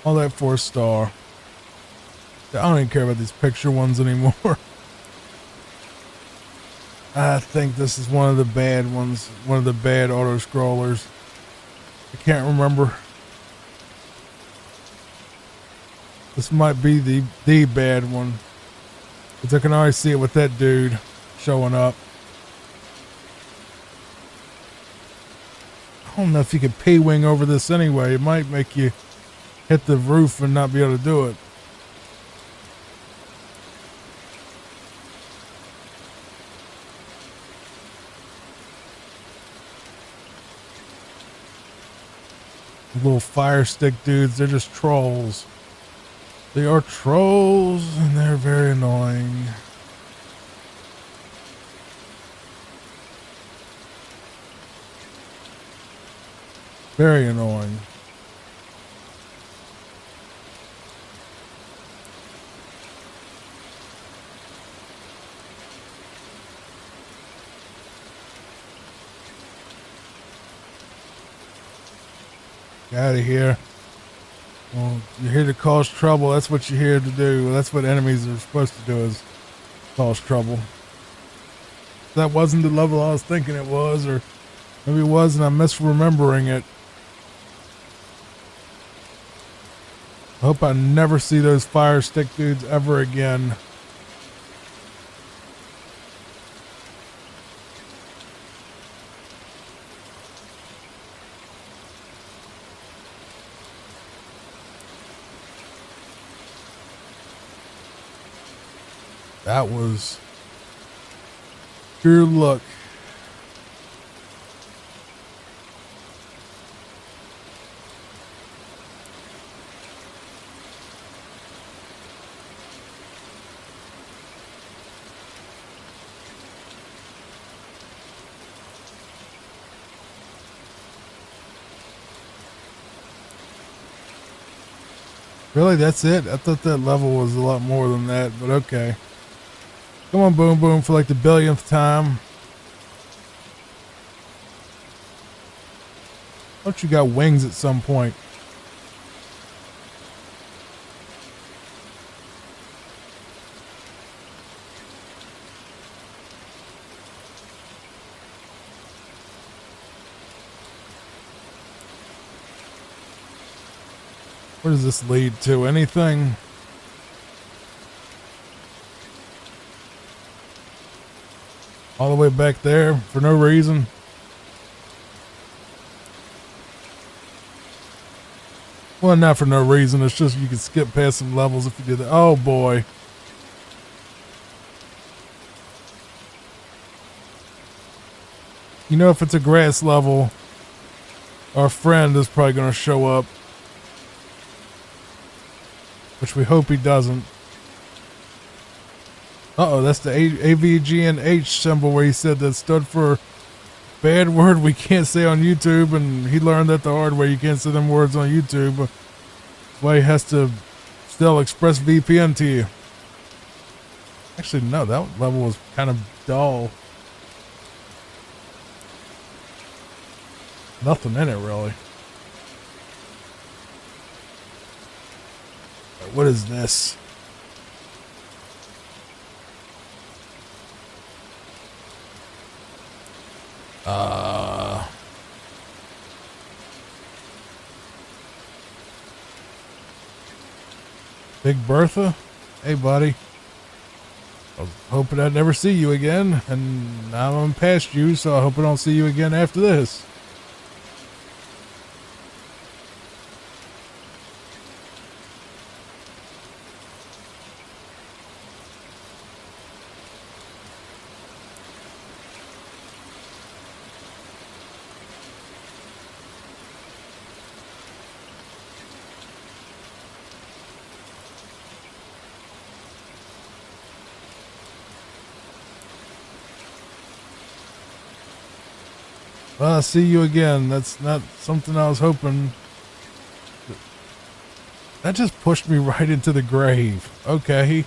All that 4-star. I don't even care about these picture ones anymore. I think this is one of the bad ones. One of the bad auto-scrollers. I can't remember. This might be the bad one. Because I can already see it with that dude showing up. I don't know if you could P-Wing over this anyway. It might make you hit the roof and not be able to do it. Little fire stick dudes, they're just trolls. They are trolls and they're very annoying. Very annoying. Get out of here. Well, you're here to cause trouble. That's what you're here to do. That's what enemies are supposed to do, is cause trouble. That wasn't the level I was thinking it was, or maybe it was and I'm misremembering it. I hope I never see those fire stick dudes ever again. That was pure luck. Really, that's it? I thought that level was a lot more than that, but okay. Come on, Boom Boom, for like the billionth time. Don't you got wings at some point? Where does this lead to? Anything? All the way back there for no reason? Well, not for no reason. It's just you can skip past some levels if you did that. Oh, boy. You know, if it's a grass level, our friend is probably going to show up. Which we hope he doesn't. Uh-oh, that's the AVGNH symbol where he said that stood for bad word we can't say on YouTube, and he learned that the hard way. You can't say them words on YouTube. That's why he has to still express VPN to you. Actually, no, that level was kind of dull. Nothing in it, really. What is this? Big Bertha? Hey, buddy. I was hoping I'd never see you again, and now I'm past you, so I hope I don't see you again after this. Well, I'll see you again. That's not something I was hoping. That just pushed me right into the grave. Okay.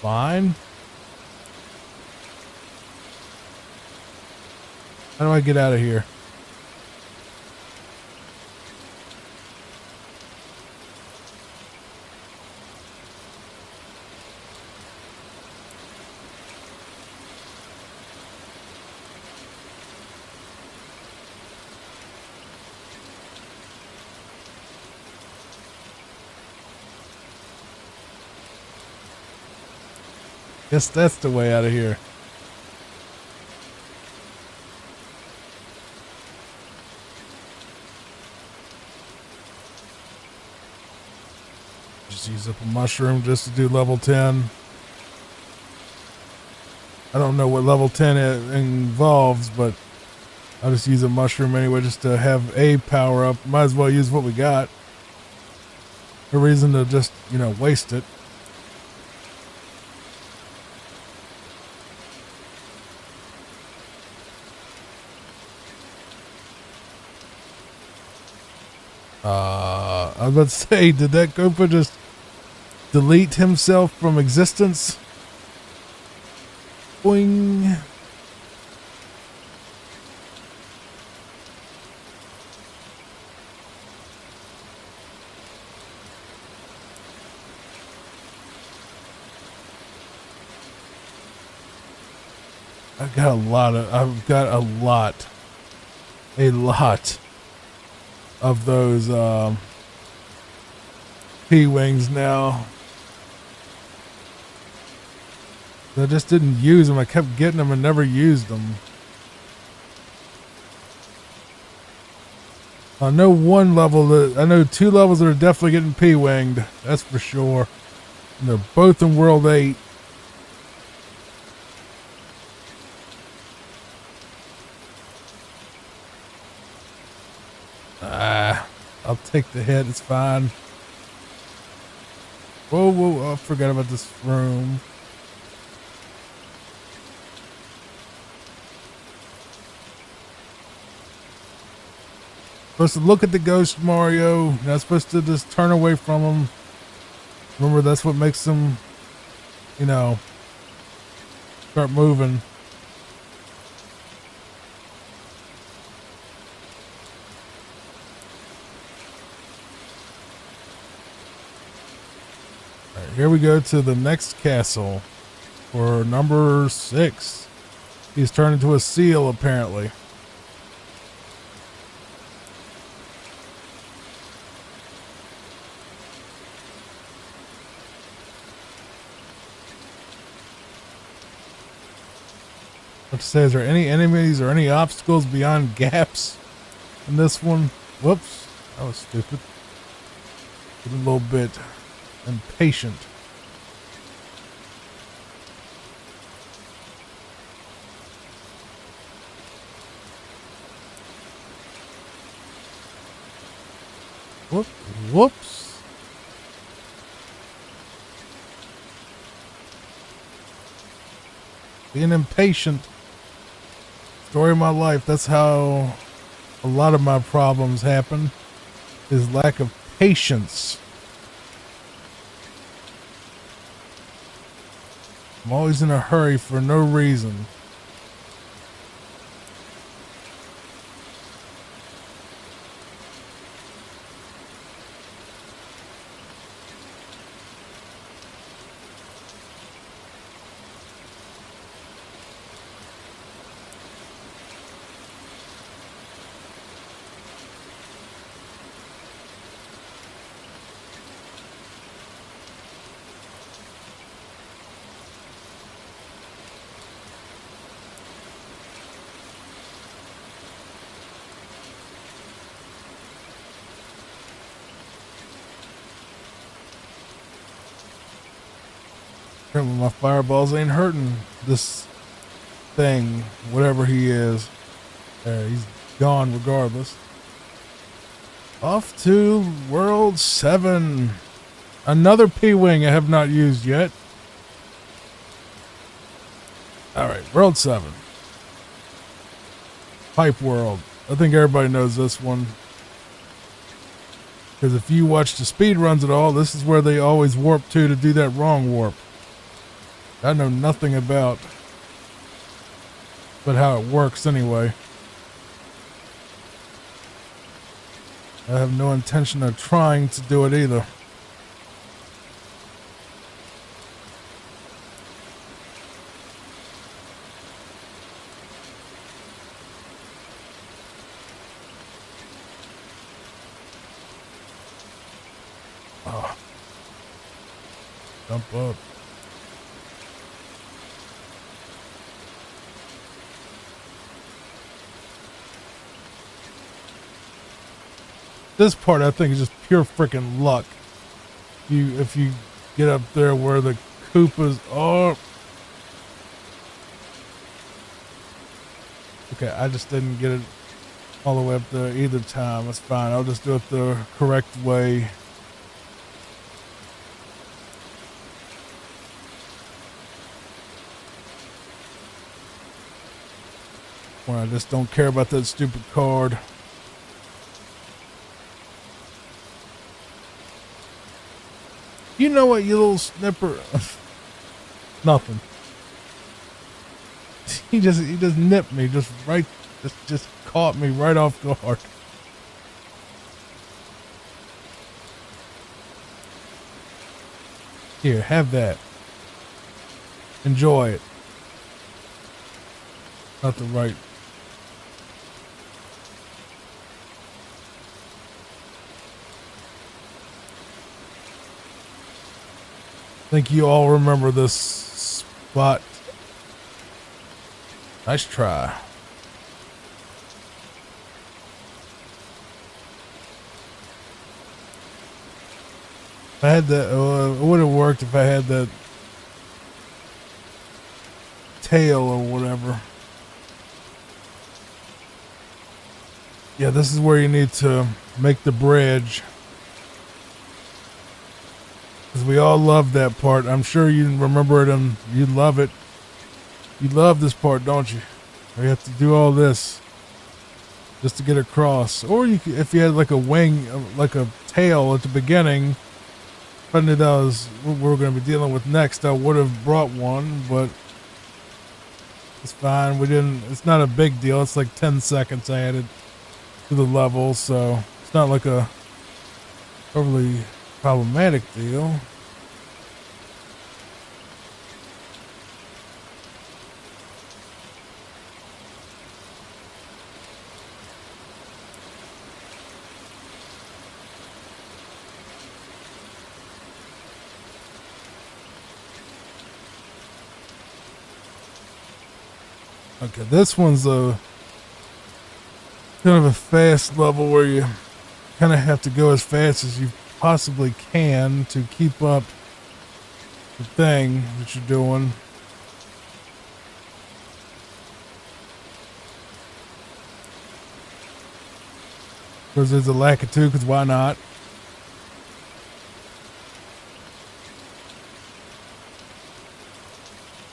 Fine. How do I get out of here? Guess that's the way out of here. Just use up a mushroom just to do level 10. I don't know what level 10 involves, but I'll just use a mushroom anyway just to have a power up. Might as well use what we got. No reason to just, waste it. I was about to say, did that Koopa just delete himself from existence? Boing. I've got a lot of those P-Wings now. I just didn't use them. I kept getting them and never used them. I know I know 2 levels that are definitely getting P-Winged. That's for sure. And they're both in World 8. I'll take the hit. It's fine. Whoa, I forgot about this room. Supposed to look at the ghost, Mario. Not supposed to just turn away from him. Remember, that's what makes them, you know, start moving. All right, here we go to the next castle for number 6. He's turned into a seal, apparently. What to say, is there any enemies or any obstacles beyond gaps in this one? Whoops, that was stupid. Get a little bit impatient. Whoops. Being impatient. Story of my life. That's how a lot of my problems happen. Is lack of patience. I'm always in a hurry for no reason. Apparently my fireballs ain't hurting this thing, whatever he is. There, he's gone regardless. Off to World 7. Another P-Wing I have not used yet. Alright, World 7. Pipe World. I think everybody knows this one. Because if you watch the speed runs at all, this is where they always warp to do that wrong warp. I know nothing about but how it works anyway. I have no intention of trying to do it either. Oh. Jump up. This part I think is just pure freaking luck. If you get up there where the Koopas are. Okay, I just didn't get it all the way up there either time. That's fine. I'll just do it the correct way. When I just don't care about that stupid card. You know what, you little snipper? Nothing. He just nipped me, just caught me right off guard. Here, have that. Enjoy it. Not the right. I think you all remember this spot. Nice try. If I had that, it would have worked if I had that tail or whatever. Yeah, this is where you need to make the bridge. Because we all love that part. I'm sure you remember it and you love it. You love this part, don't you? We have to do all this just to get across. Or you could, if you had like a wing, like a tail at the beginning, If I knew that was what we were going to be dealing with next, I would have brought one, but it's fine. We didn't, it's not a big deal. It's like 10 seconds added to the level, so it's not like a overly problematic deal. Okay, this one's a kind of a fast level where you kind of have to go as fast as you possibly can to keep up the thing that you're doing. Because there's a lack of two, because why not?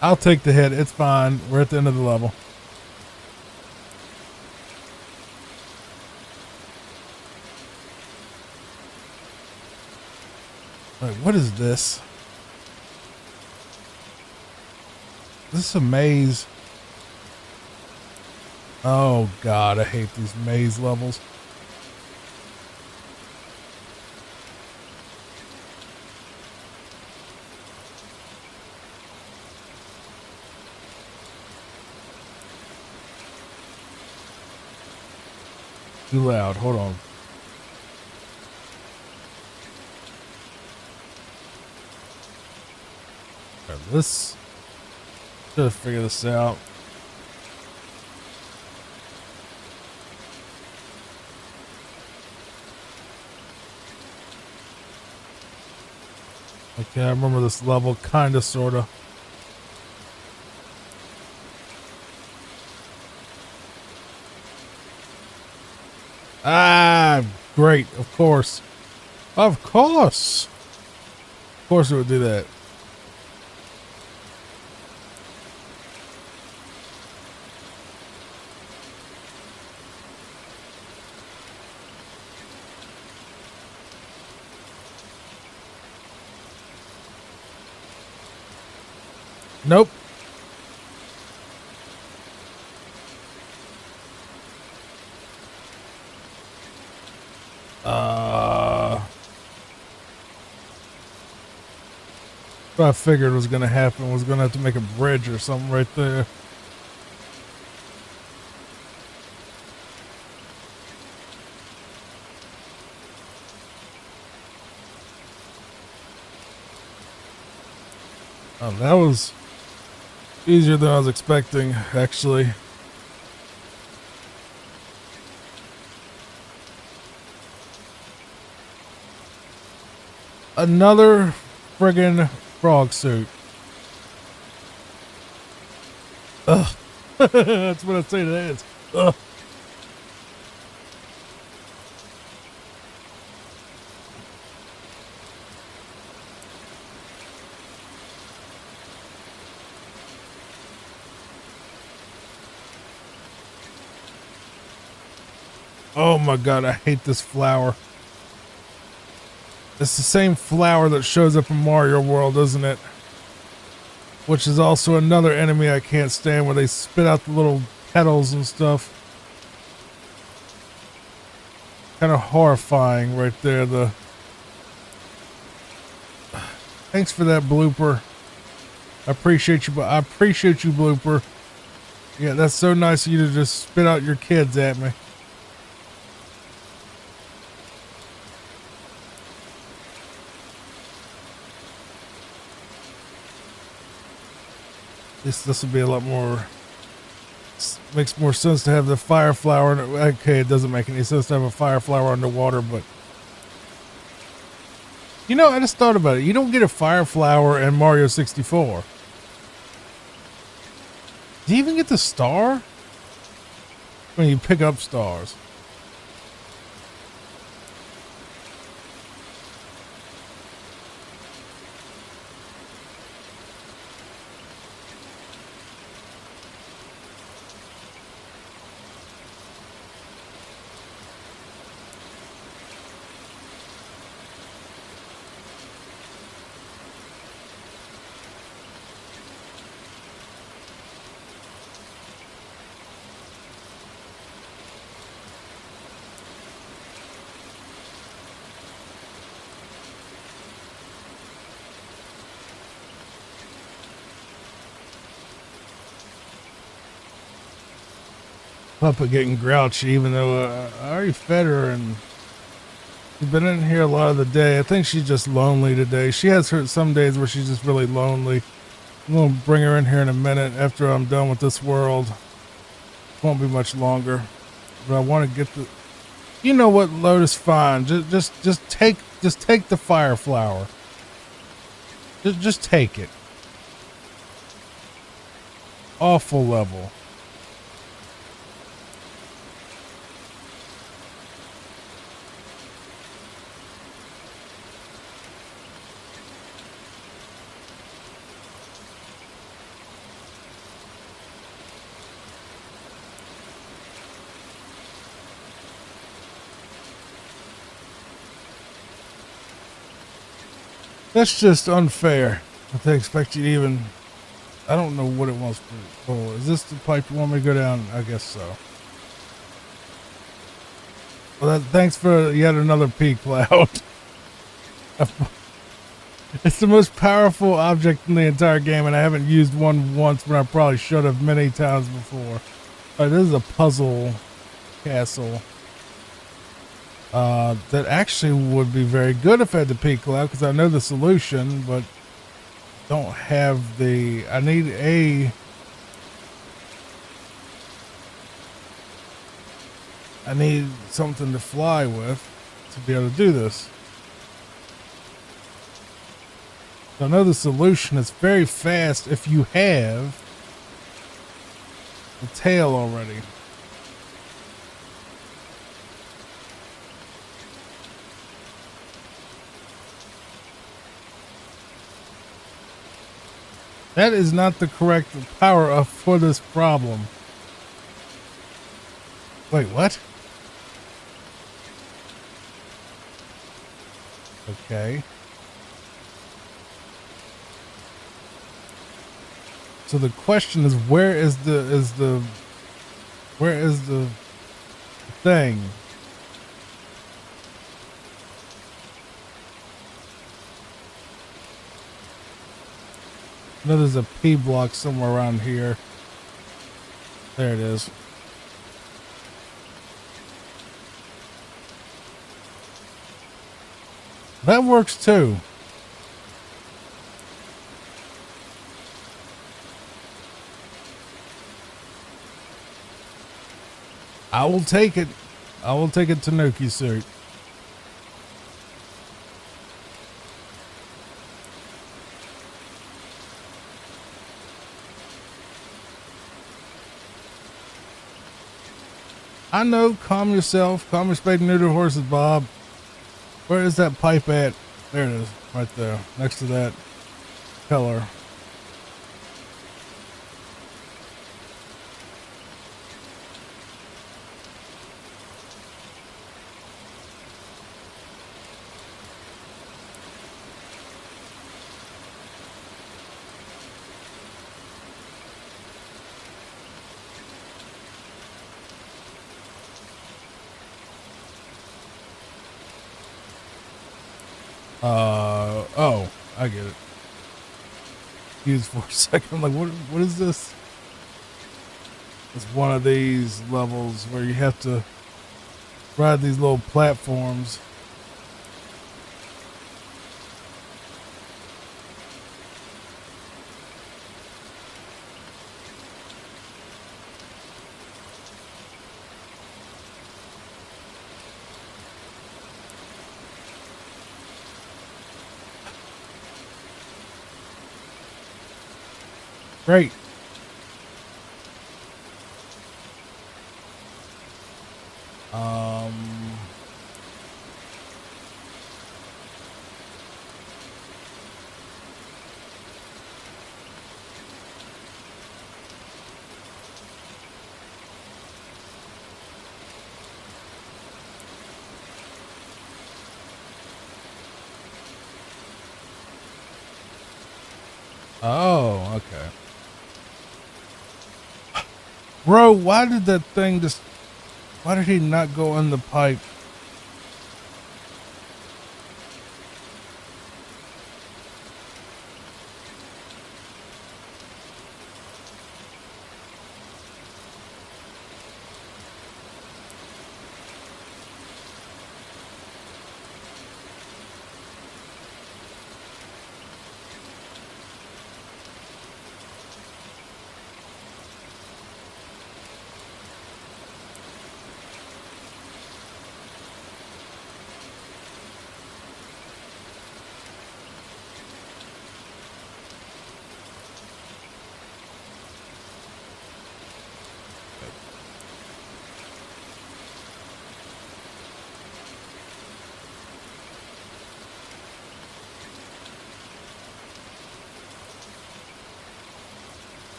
I'll take the hit. It's fine. We're at the end of the level. Wait, what is this? This is a maze. Oh God, I hate these maze levels. Too loud. Hold on. Okay, this should have figured this out. Okay, I remember this level, kinda, sorta. Ah, great. Of course. Of course. Of course it would do that. Nope. What I figured was going to happen was going to have to make a bridge or something right there. Oh, that was easier than I was expecting, actually. Another friggin' frog suit. Ugh. That's what I say to that. Ugh. Oh my God, I hate this flower. It's the same flower that shows up in Mario World, isn't it? Which is also another enemy I can't stand, where they spit out the little petals and stuff. Kind of horrifying right there. Thanks for that blooper. I appreciate you, but I appreciate you, blooper. Yeah, that's so nice of you to just spit out your kids at me. This will be a lot more. Makes more sense to have the fire flower. Okay, it doesn't make any sense to have a fire flower underwater, but you know, I just thought about it. You don't get a fire flower in Mario 64. Do you even get the star when you pick up stars? puppet getting grouchy, even though I already fed her and she's been in here a lot of the day. I think she's just lonely today. She has her some days where she's just really lonely. I'm gonna bring her in here in a minute after I'm done with this world. Won't be much longer, but I want to get the. You know what, Lotus? Fine. Just take the fire flower. Just take it. Awful level. That's just unfair. If they expect you to even. I don't know what it wants to. Oh, is this the pipe you want me to go down? I guess so. Well, thanks for yet another P cloud. It's the most powerful object in the entire game, and I haven't used one once when I probably should have many times before. All right, this is a puzzle castle. That actually would be very good if I had the P cloud, because I know the solution, but don't have the. I need something to fly with to be able to do this. I know the solution is very fast if you have the tail already. That is not the correct power up for this problem. Wait, what? Okay. So the question is, where is the thing? I know there's a P block somewhere around here. There it is. That works too. I will take it. I will take it to Tanuki suit. I know. Calm yourself. Calm your spade and neuter horses, Bob. Where is that pipe at? There it is. Right there. Next to that pillar. Oh, I get it. Used for a second. I'm like, what is this? It's one of these levels where you have to ride these little platforms. Great. Oh, okay. Bro, why did that thing just... Why did he not go in the pipe?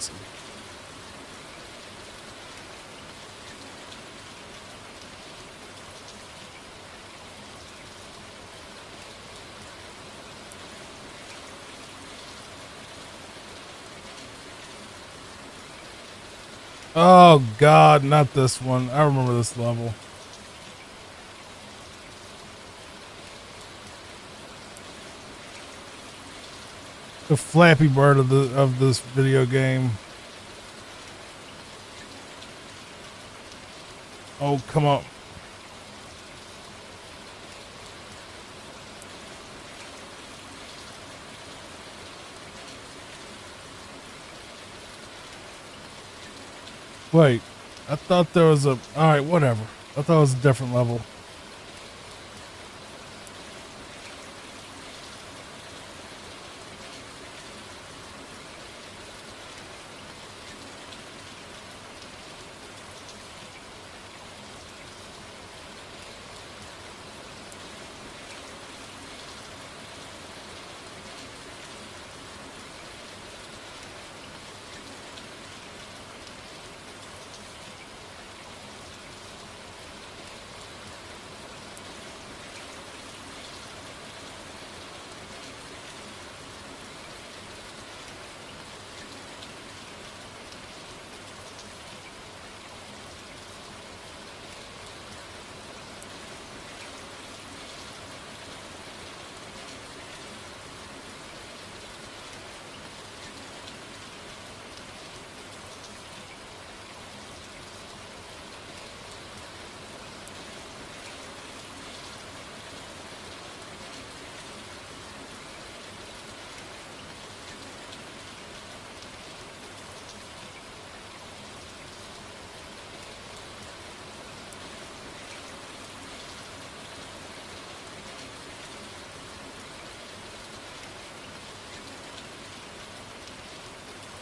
see. Oh God, not this one. I remember this level. The Flappy Bird of this video game. Oh, come on. Wait, I thought there was a... Alright, whatever. I thought it was a different level.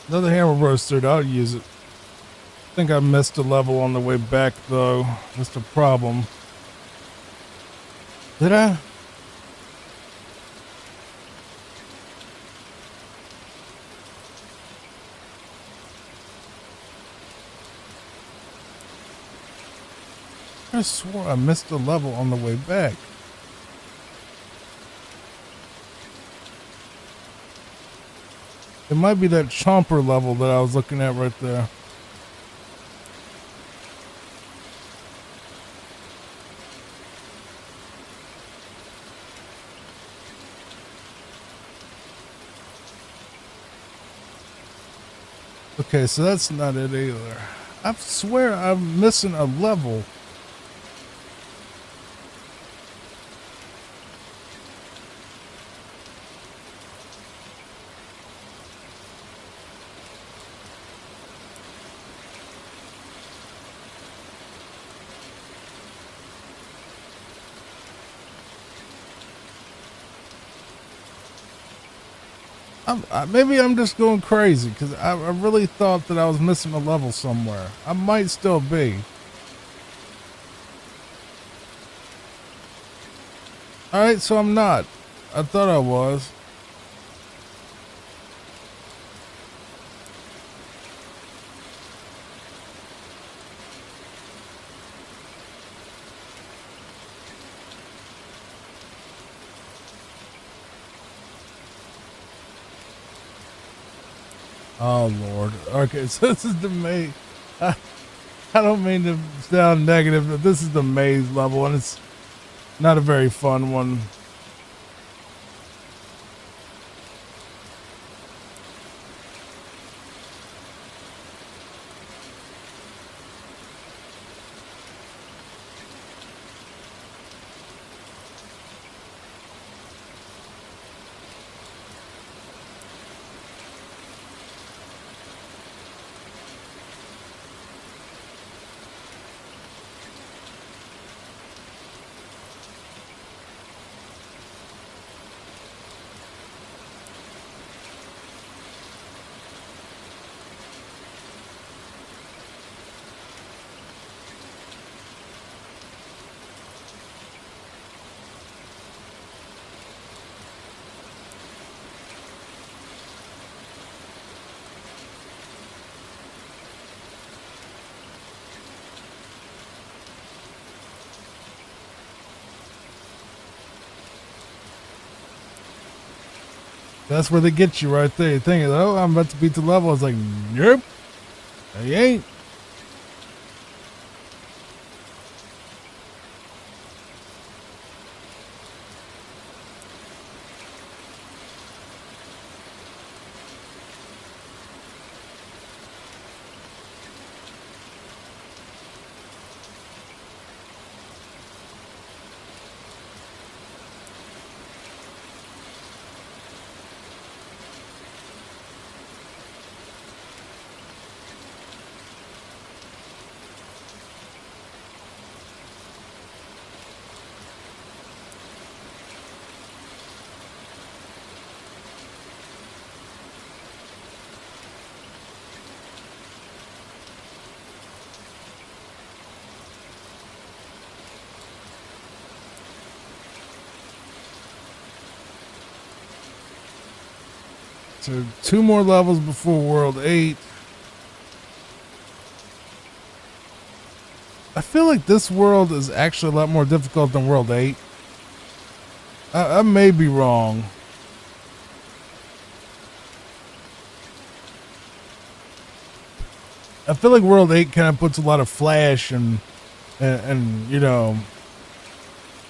Another hammer roasted. I'll use it. I think I missed a level on the way back, though. That's the problem. Did I? I swore I missed a level on the way back. It might be that chomper level that I was looking at right there. Okay, so that's not it either. I swear I'm missing a level. Maybe I'm just going crazy because I really thought that I was missing a level somewhere. I might still be. Alright, so I'm not. I thought I was. Oh Lord. Okay, so this is the maze. I don't mean to sound negative, but this is the maze level and it's not a very fun one. That's where they get you right there. You think, oh, I'm about to beat the level. It's like, nope, they ain't. So 2 more levels before World 8. I feel like this world is actually a lot more difficult than World 8. I may be wrong. I feel like World 8 kind of puts a lot of flash and you know,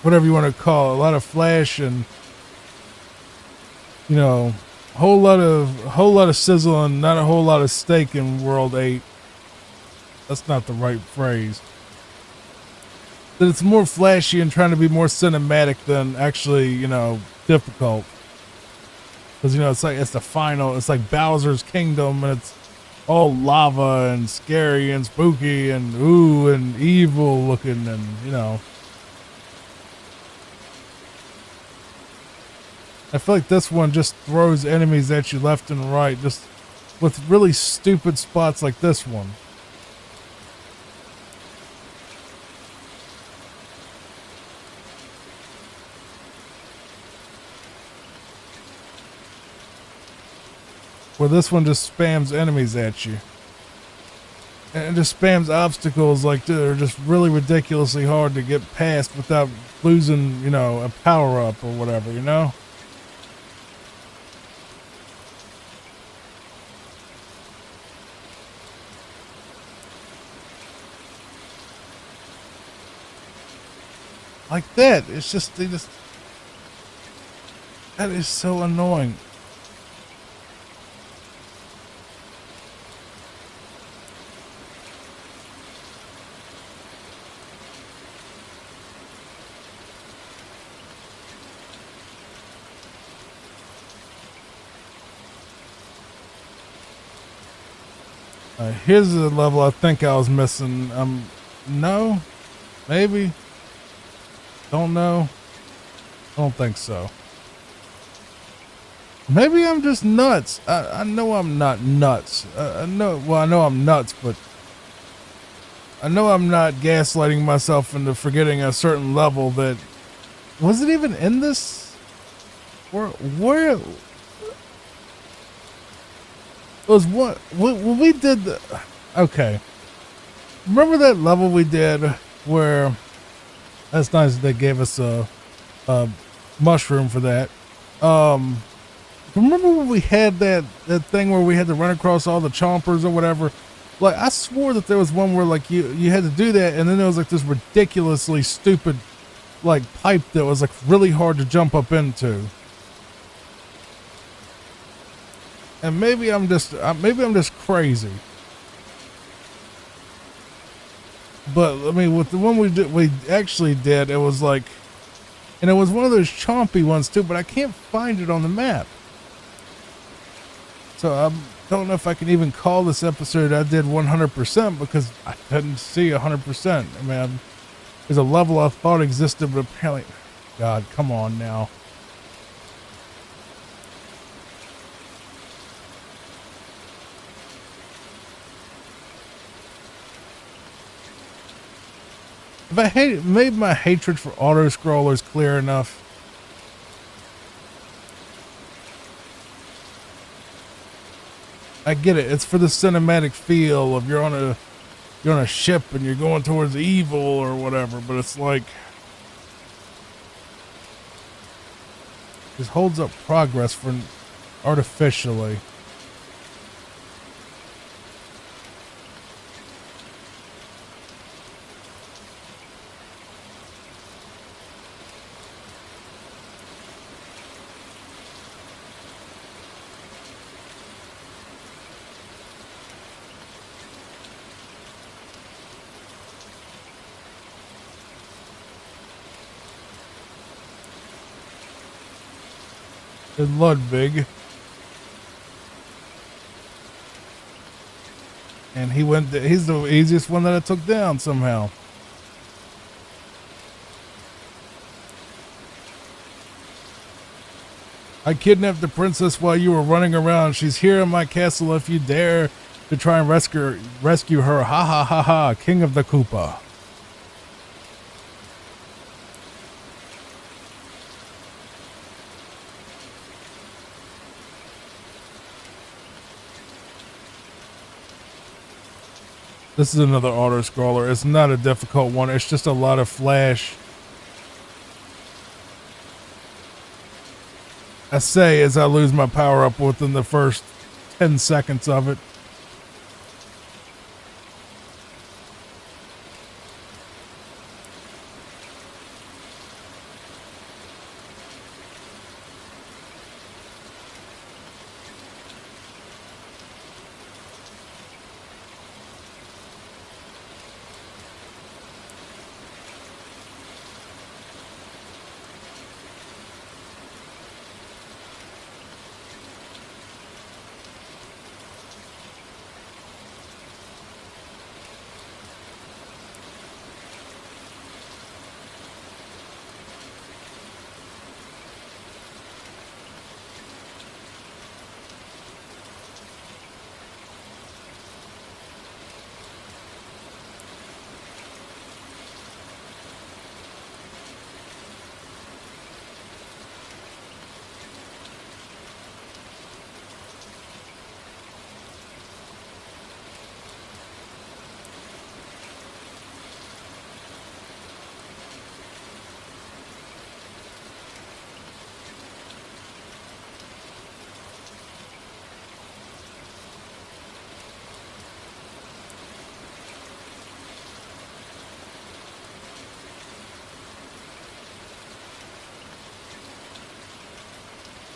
whatever you want to call it, a lot of flash and, you know, whole lot of sizzle and not a whole lot of steak in World 8. That's not the right phrase. That it's more flashy and trying to be more cinematic than actually, you know, difficult. Because, you know, it's the final, it's like Bowser's Kingdom, and it's all lava and scary and spooky and ooh and evil looking, and, you know. I feel like this one just throws enemies at you left and right, just with really stupid spots like this one. Where this one just spams enemies at you. And it just spams obstacles like that are just really ridiculously hard to get past without losing, you know, a power up or whatever, you know? Like that. It's just, that is so annoying. Here's the level I think I was missing. No, maybe, don't know, don't think so. Maybe I'm just nuts. I know I'm not nuts. I know I'm nuts, but I know I'm not gaslighting myself into forgetting a certain level that was it even in this? Where was what when we did the okay. Remember that level we did where that's nice that they gave us a mushroom for that. Remember when we had that thing where we had to run across all the chompers or whatever? Like I swore that there was one where like you had to do that, and then there was like this ridiculously stupid like pipe that was like really hard to jump up into. And maybe I'm just crazy. But I mean, with the one we actually did, it was like, and it was one of those chompy ones too. But I can't find it on the map, so I don't know if I can even call this episode I did 100% because I didn't see 100%. I mean, there's a level I thought existed, but apparently, God, come on now. If I made my hatred for auto scrollers clear enough. I get it. It's for the cinematic feel of you're on a ship and you're going towards evil or whatever, but it's like this holds up progress for artificially. In Ludwig. And he's the easiest one that I took down somehow. I kidnapped the princess while you were running around. She's here in my castle if you dare to try and rescue her. Ha ha ha ha, King of the Koopa. This is another auto-scroller. It's not a difficult one. It's just a lot of flash. I say as I lose my power-up within the first 10 seconds of it.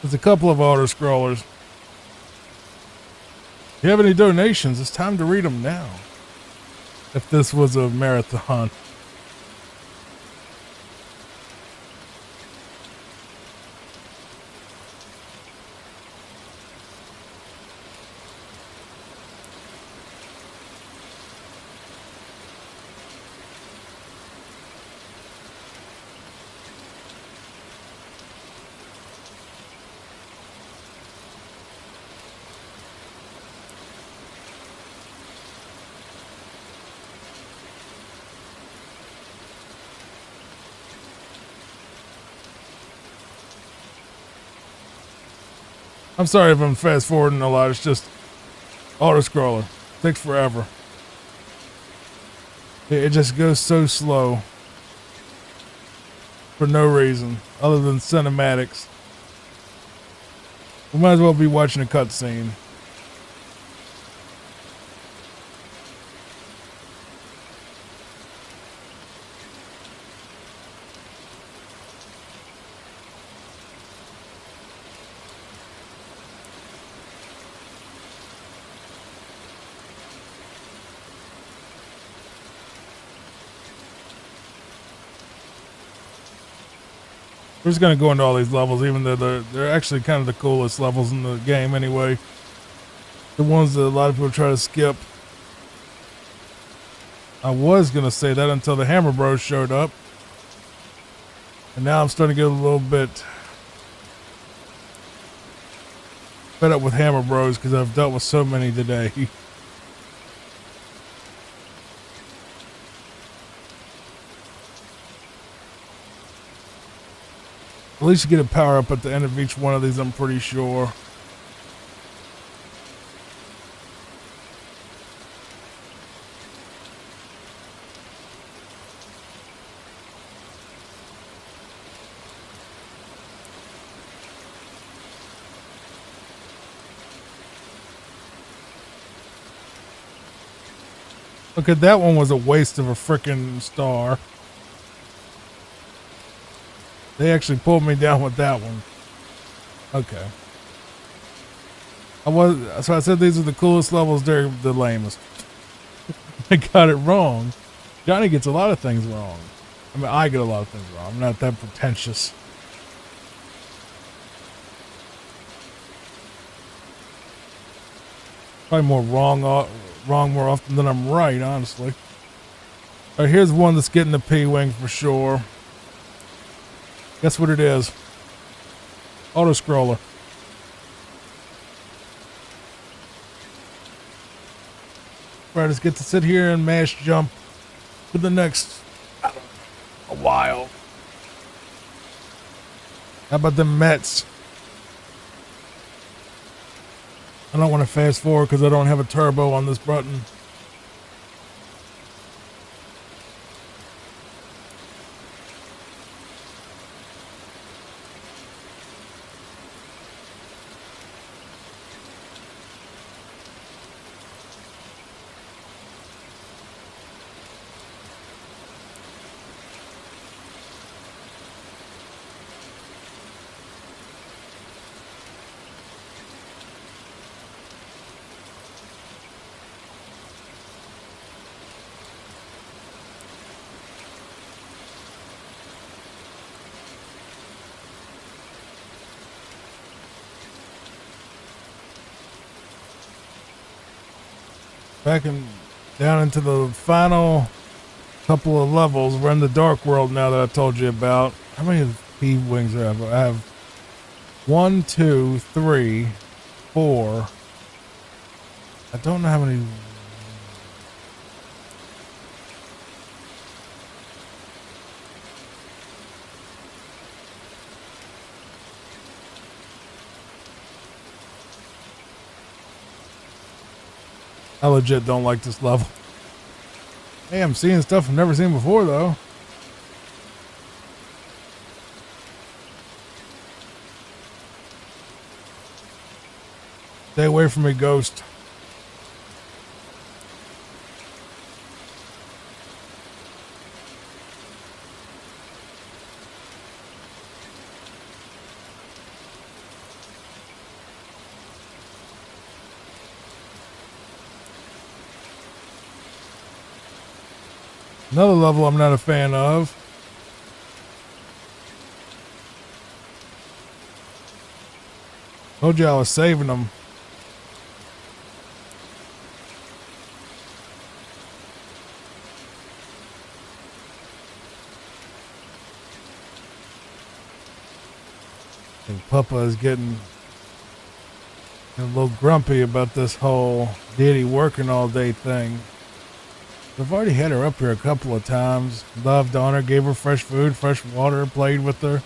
There's a couple of auto-scrollers. If you have any donations, it's time to read them now. If this was a marathon. I'm sorry if I'm fast forwarding a lot. It's just auto-scroller. Takes forever. It just goes so slow. For no reason other than cinematics. We might as well be watching a cutscene. We're just gonna go into all these levels, even though they're actually kind of the coolest levels in the game anyway. The ones that a lot of people try to skip. I was gonna say that until the Hammer Bros showed up. And now I'm starting to get a little bit fed up with Hammer Bros because I've dealt with so many today. At least you get a power up at the end of each one of these, I'm pretty sure. Look at that one, was a waste of a frickin' star. They actually pulled me down with that one. Okay. So I said these are the coolest levels, they're the lamest. I got it wrong. Johnny gets a lot of things wrong. I mean, I get a lot of things wrong. I'm not that pretentious. Probably more wrong more often than I'm right, honestly. All right, here's one that's getting the P-Wing for sure. Guess what it is? Auto-scroller. Right, let's get to sit here and mash jump for the next, I don't know, a while. How about the Mets? I don't want to fast forward because I don't have a turbo on this button. Down into the final couple of levels. We're in the Dark World now that I told you about. How many P-Wings do I have? I have 1, 2, 3, 4. I don't know how many. I legit don't like this level. Hey, I'm seeing stuff I've never seen before, though. Stay away from me, ghost. Another level I'm not a fan of. Told you I was saving them. I think Papa is getting a little grumpy about this whole Diddy working all day thing. I've already had her up here a couple of times. Loved on her, gave her fresh food, fresh water, played with her.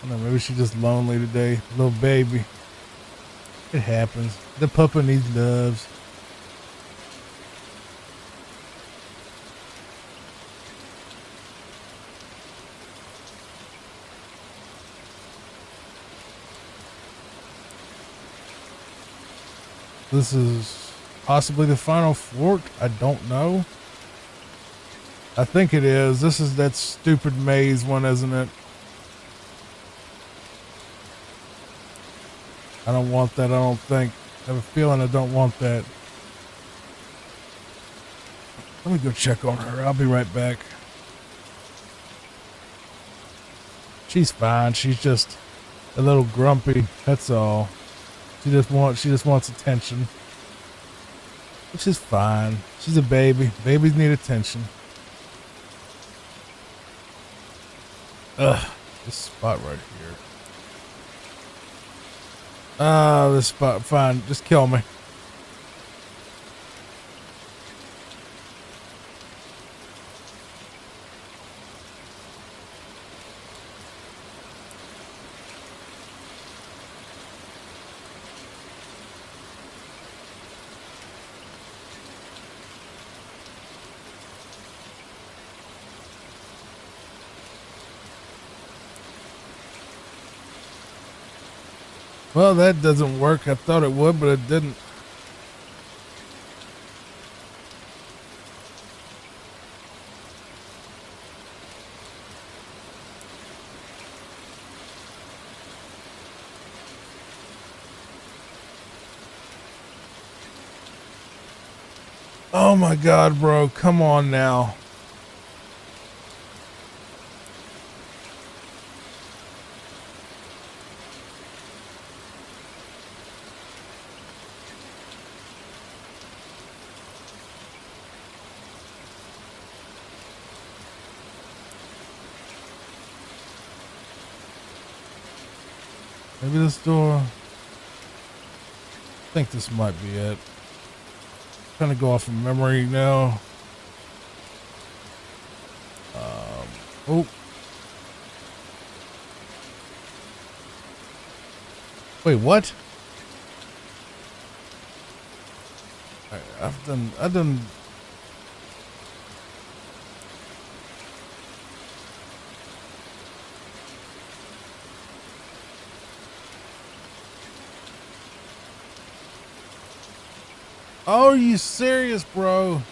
I don't know, maybe she's just lonely today. Little baby. It happens. The puppy needs loves. This is possibly the final fort. I don't know. I think it is. This is that stupid maze one, isn't it? I don't want that, I don't think. I have a feeling I don't want that. Let me go check on her. I'll be right back. She's fine. She's just a little grumpy. That's all. She just wants attention. Which is fine. She's a baby. Babies need attention. Ugh. This spot right here. Ah, this spot. Fine. Just kill me. Well, that doesn't work. I thought it would, but it didn't. Oh my god, bro. Come on now. Maybe this door. I think this might be it. Trying to go off of memory now. Oh. Wait, what? I've done. Oh, are you serious, bro?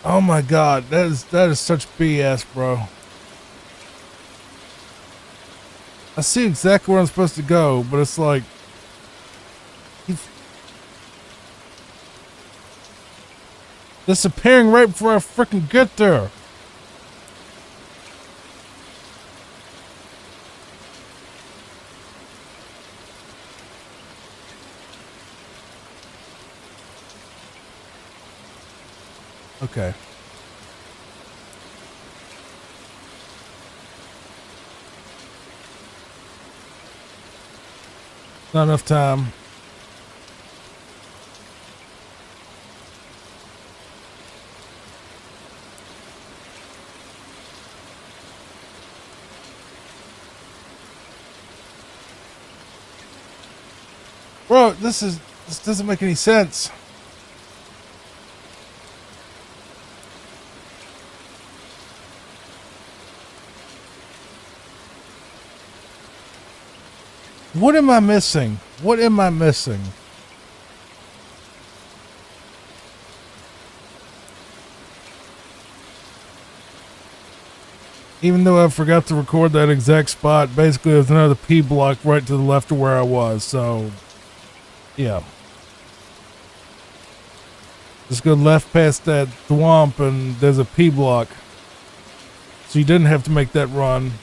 Oh my god, that is such BS, bro. I see exactly where I'm supposed to go, but it's like he's disappearing right before I freaking get there. Okay. Not enough time. Bro, this doesn't make any sense. What am I missing? What am I missing? Even though I forgot to record that exact spot, basically there's another P block right to the left of where I was, so yeah. Just go left past that thwomp and there's a P block. So you didn't have to make that run.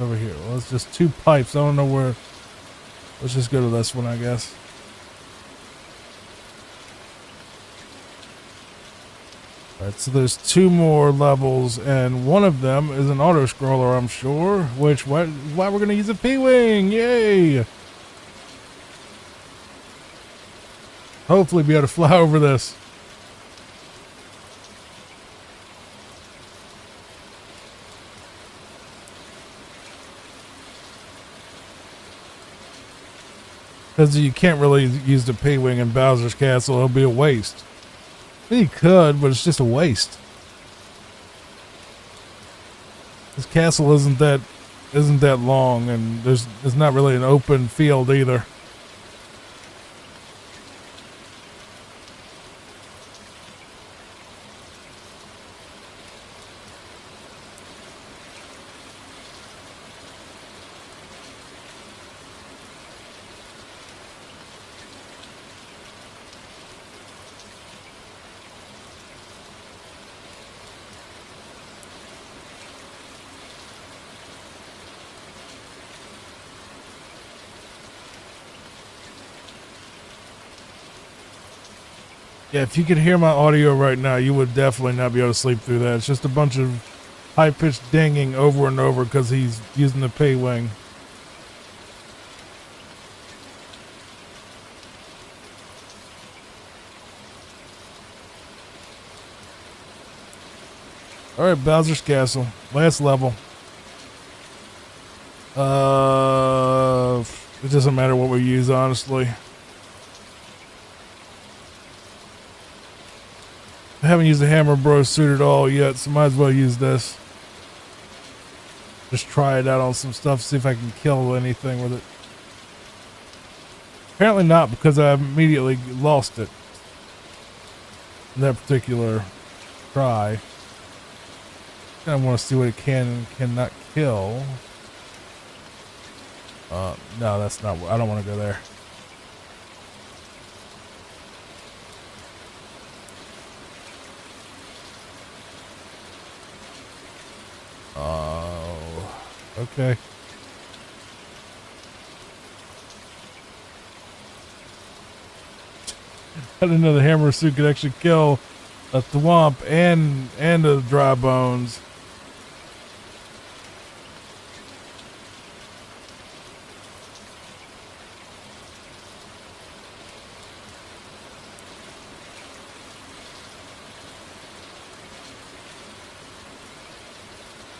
Over here. Well, it's just two pipes. I don't know where. Let's just go to this one, I guess. Alright, so there's two more levels, and one of them is an auto-scroller, I'm sure. Which, why we're going to use a P-Wing! Yay! Hopefully be able to fly over this. Because you can't really use the P-Wing in Bowser's Castle. It'll be a waste. You could, but it's just a waste. This castle isn't that long, and there's not really an open field either. Yeah, if you could hear my audio right now, you would definitely not be able to sleep through that. It's just a bunch of high-pitched dinging over and over because he's using the P-Wing. Alright, Bowser's Castle. Last level. It doesn't matter what we use, honestly. I haven't used the Hammer Bros suit at all yet, so might as well use this. Just try it out on some stuff, see if I can kill anything with it. Apparently not, because I immediately lost it in that particular try. I want to see what it can and cannot kill. No, that's not. I don't want to go there. Oh, okay. I didn't know the hammer suit could actually kill a thwomp and the dry bones.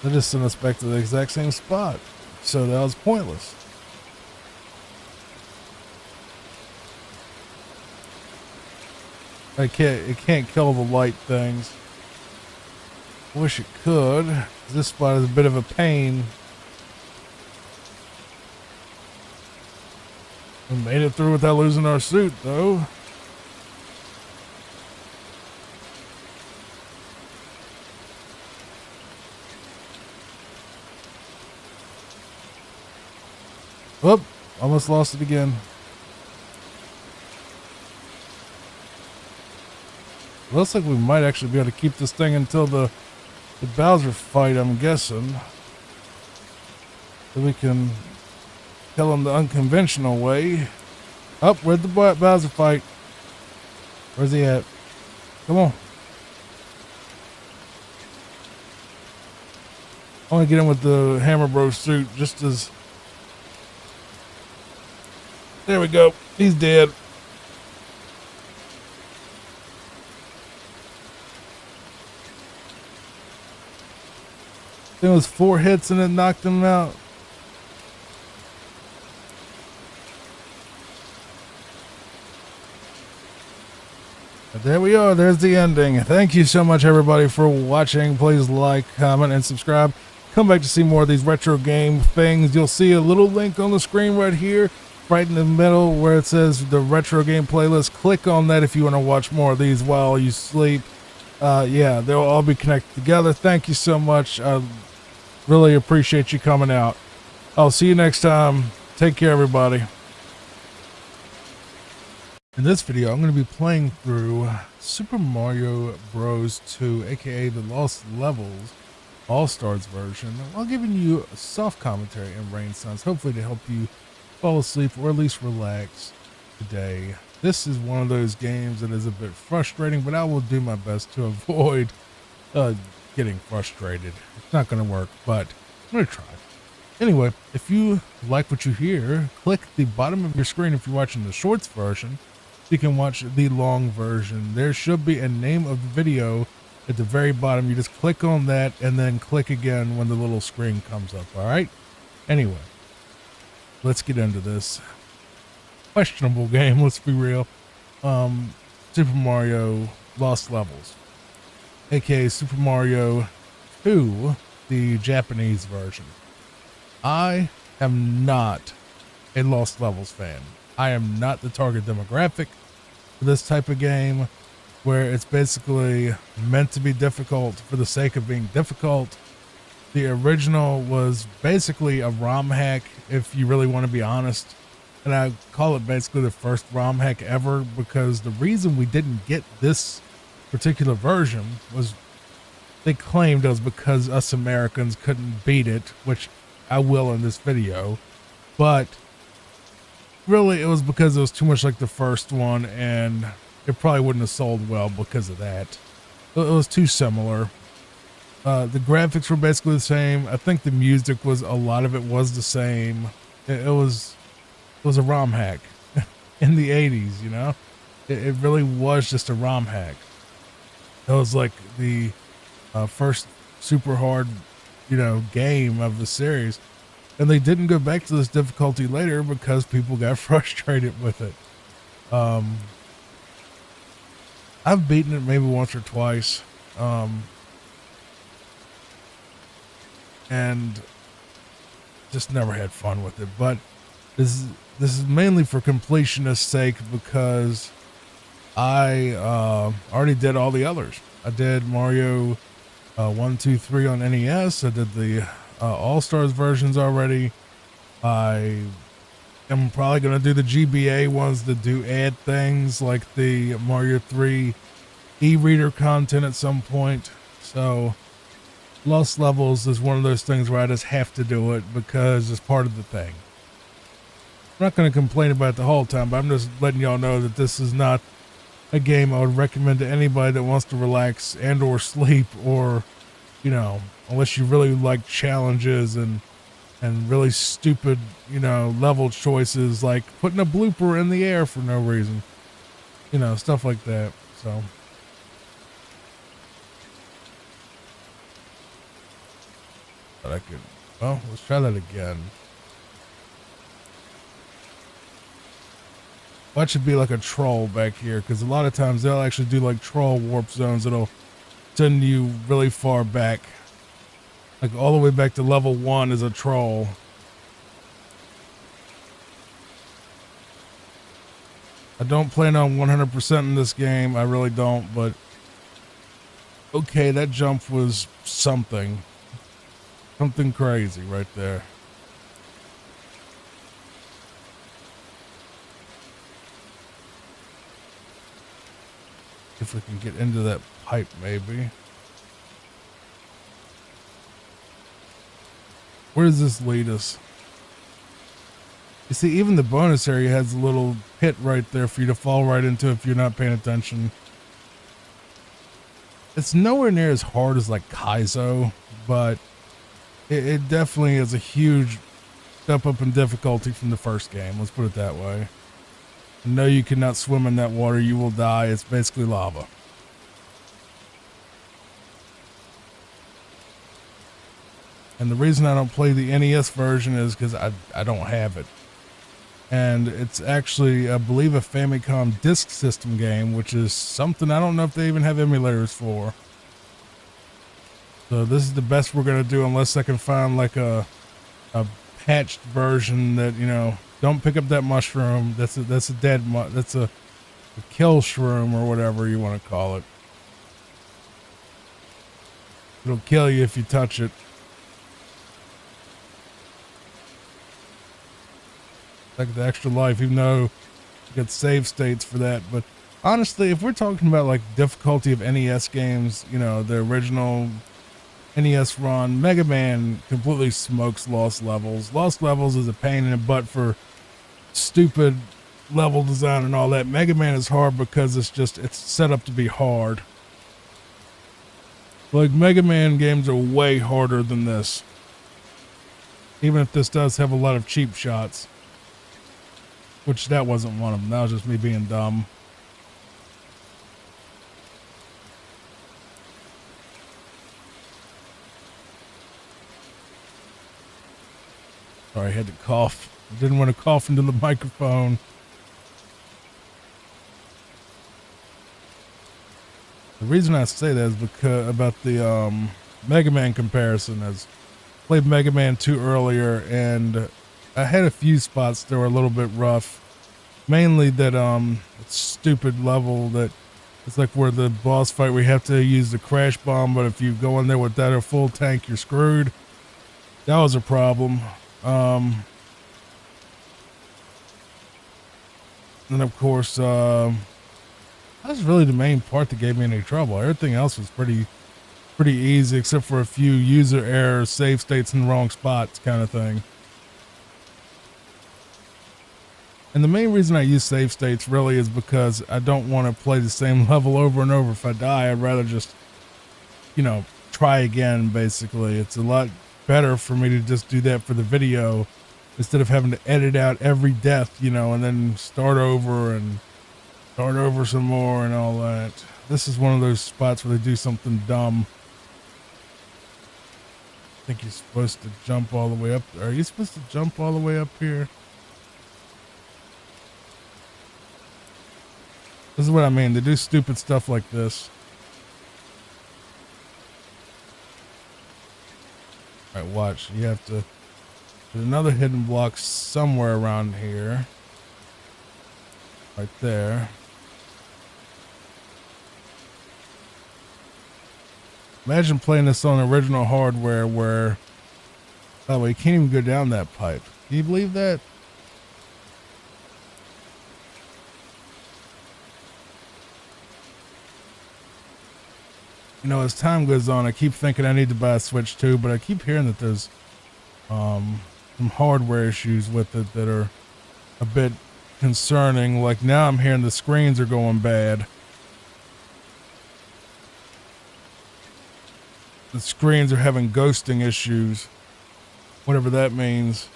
They just sent us back to the exact same spot, so that was pointless. It can't kill the light things. Wish it could. This spot is a bit of a pain. We made it through without losing our suit, though. Whoop! Almost lost it again. Looks like we might actually be able to keep this thing until the Bowser fight, I'm guessing. So we can kill him the unconventional way. Oh, where'd the Bowser fight? Where's he at? Come on. I want to get him with the Hammer Bros suit just as... There we go. He's dead. There was 4 hits and it knocked him out. But there we are. There's the ending. Thank you so much, everybody, for watching. Please like, comment, and subscribe. Come back to see more of these retro game things. You'll see a little link on the screen right here, right in the middle where it says the retro game playlist. Click on that if you want to watch more of these while you sleep. Yeah, they'll all be connected together. Thank you so much. Really appreciate you coming out. I'll see you next time. Take care, everybody. In this video, I'm going to be playing through Super Mario Bros. 2, aka the Lost Levels All-Stars version, while giving you a soft commentary and rain sounds, hopefully to help you fall asleep or at least relax today. This is one of those games that is a bit frustrating, but I will do my best to avoid getting frustrated. It's not going to work, but I'm going to try. Anyway, if you like what you hear, click the bottom of your screen if you're watching the shorts version. You can watch the long version. There should be a name of the video at the very bottom. You just click on that and then click again when the little screen comes up. All right. Anyway, let's get into this questionable game. Let's be real. Super Mario Lost Levels, aka Super Mario 2, the Japanese version. I am not a Lost Levels fan. I am not the target demographic for this type of game, where it's basically meant to be difficult for the sake of being difficult. The original was basically a ROM hack, if you really want to be honest. And I call it basically the first ROM hack ever, because the reason we didn't get this particular version was they claimed it was because us Americans couldn't beat it, which I will in this video. But really, it was because it was too much like the first one, and it probably wouldn't have sold well because of that. It was too similar. The graphics were basically the same. I think the music was, a lot of it was the same. It was a ROM hack in the 80s, you know? It really was just a ROM hack. It was like the first super hard, game of the series. And they didn't go back to this difficulty later because people got frustrated with it. I've beaten it maybe once or twice. And just never had fun with it. But This is this is mainly for completionist's sake because I already did all the others. I did Mario 1, 2, 3 on NES. I did the All Stars versions already. I am probably gonna do the GBA ones that do add things like the Mario 3 e-reader content at some point. So Lost Levels is one of those things where I just have to do it because it's part of the thing. I'm not going to complain about it the whole time, but I'm just letting y'all know that this is not a game I would recommend to anybody that wants to relax and or sleep, or, you know, unless you really like challenges and really stupid, you know, level choices like putting a blooper in the air for no reason. You know, stuff like that. So but I could, well, let's try that again. That should be like a troll back here, because a lot of times they'll actually do like troll warp zones that'll send you really far back. Like all the way back to level 1 is a troll. I don't plan on 100% in this game. I really don't, but okay, that jump was something. Something crazy right there. If we can get into that pipe, maybe. Where does this lead us? You see, even the bonus area has a little pit right there for you to fall right into if you're not paying attention. It's nowhere near as hard as like Kaizo, but it definitely is a huge step up in difficulty from the first game. Let's put it that way. No, you cannot swim in that water. You will die. It's basically lava. And the reason I don't play the NES version is because I don't have it. And it's actually, I believe, a Famicom Disk System game, which is something I don't know if they even have emulators for. So this is the best we're going to do unless I can find like a patched version that, you know, don't pick up that mushroom. That's a dead that's a kill shroom or whatever you want to call it. It'll kill you if you touch it. Like the extra life, even though you get save states for that. But honestly, if we're talking about like difficulty of NES games, you know, the original NES run, Mega Man completely smokes Lost Levels. Lost Levels is a pain in the butt for stupid level design and all that. Mega Man is hard because it's set up to be hard. Like Mega Man games are way harder than this. Even if this does have a lot of cheap shots. Which that wasn't one of them. That was just me being dumb. Sorry, I had to cough. I didn't want to cough into the microphone. The reason I say that is because about the Mega Man comparison. As I played Mega Man 2 earlier, and I had a few spots that were a little bit rough. Mainly that stupid level that it's like where the boss fight we have to use the crash bomb, but if you go in there with that or full tank, you're screwed. That was a problem. And of course, that was really the main part that gave me any trouble. Everything else was pretty easy, except for a few user errors, save states in the wrong spots kind of thing. And the main reason I use save states really is because I don't want to play the same level over and over. If I die, I'd rather just, you know, try again, basically. It's a lot better for me to just do that for the video instead of having to edit out every death, you know, and then start over and start over some more and all that. This is one of those spots where they do something dumb. I think you're supposed to jump all the way up. Are you supposed to jump all the way up here? This is what I mean. They do stupid stuff like this. All right, watch. You have to There's another hidden block somewhere around here. Right there. Imagine playing this on original hardware where, oh, you can't even go down that pipe. Can you believe that? You know, as time goes on, I keep thinking I need to buy a Switch 2, but I keep hearing that there's some hardware issues with it that are a bit concerning. Like now I'm hearing the screens are going bad. The screens are having ghosting issues, whatever that means.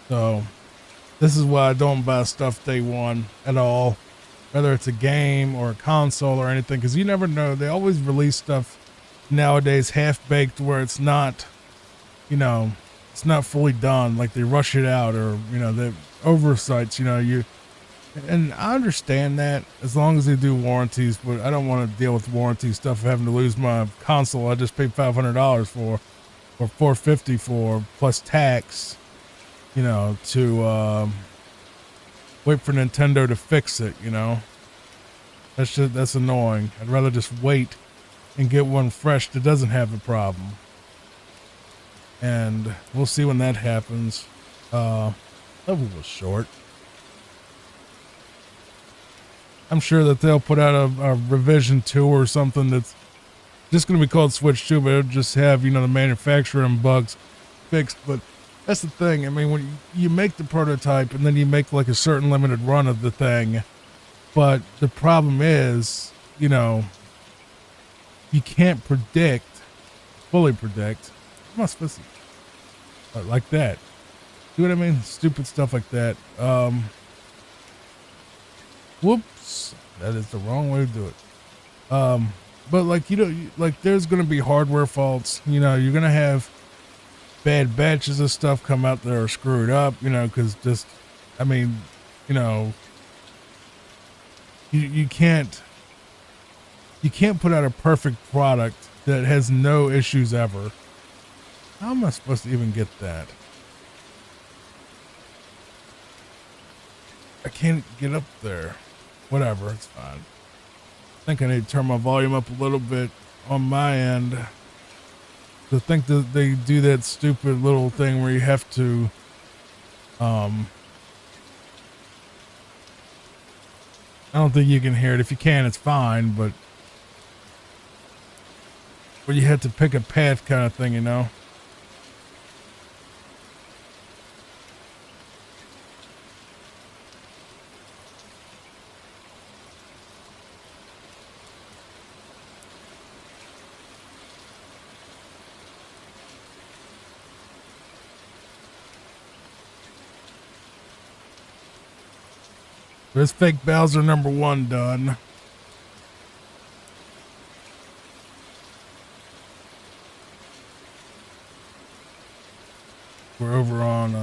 So this is why I don't buy stuff day one at all, whether it's a game or a console or anything, because you never know. They always release stuff nowadays half-baked where it's not, you know, it's not fully done. Like they rush it out, or, you know, the oversights, you know, and I understand that as long as they do warranties, but I don't want to deal with warranty stuff of having to lose my console I just paid $500 for, or $450 for, plus tax, you know, to wait for Nintendo to fix it, you know. That's annoying. I'd rather just wait and get one fresh that doesn't have the problem. And we'll see when that happens. Level was short. I'm sure that they'll put out a revision 2 or something that's just going to be called Switch 2, but it'll just have, you know, the manufacturing bugs fixed. But that's the thing. I mean, when you make the prototype and then you make like a certain limited run of the thing, but the problem is, you know, you can't fully predict. How am I supposed to, like that? See what I mean? Stupid stuff like that. Whoops, that is the wrong way to do it. But like, you know, like there's going to be hardware faults, you know, you're going to have bad batches of stuff come out that are screwed up, you know, cause just, I mean, you know, you can't put out a perfect product that has no issues ever. How am I supposed to even get that? I can't get up there. Whatever, it's fine. I think I need to turn my volume up a little bit on my end. I think that they do that stupid little thing where you have to, I don't think you can hear it. If you can, it's fine, but where you have to pick a path kind of thing, you know? There's fake Bowser #1 done. We're over on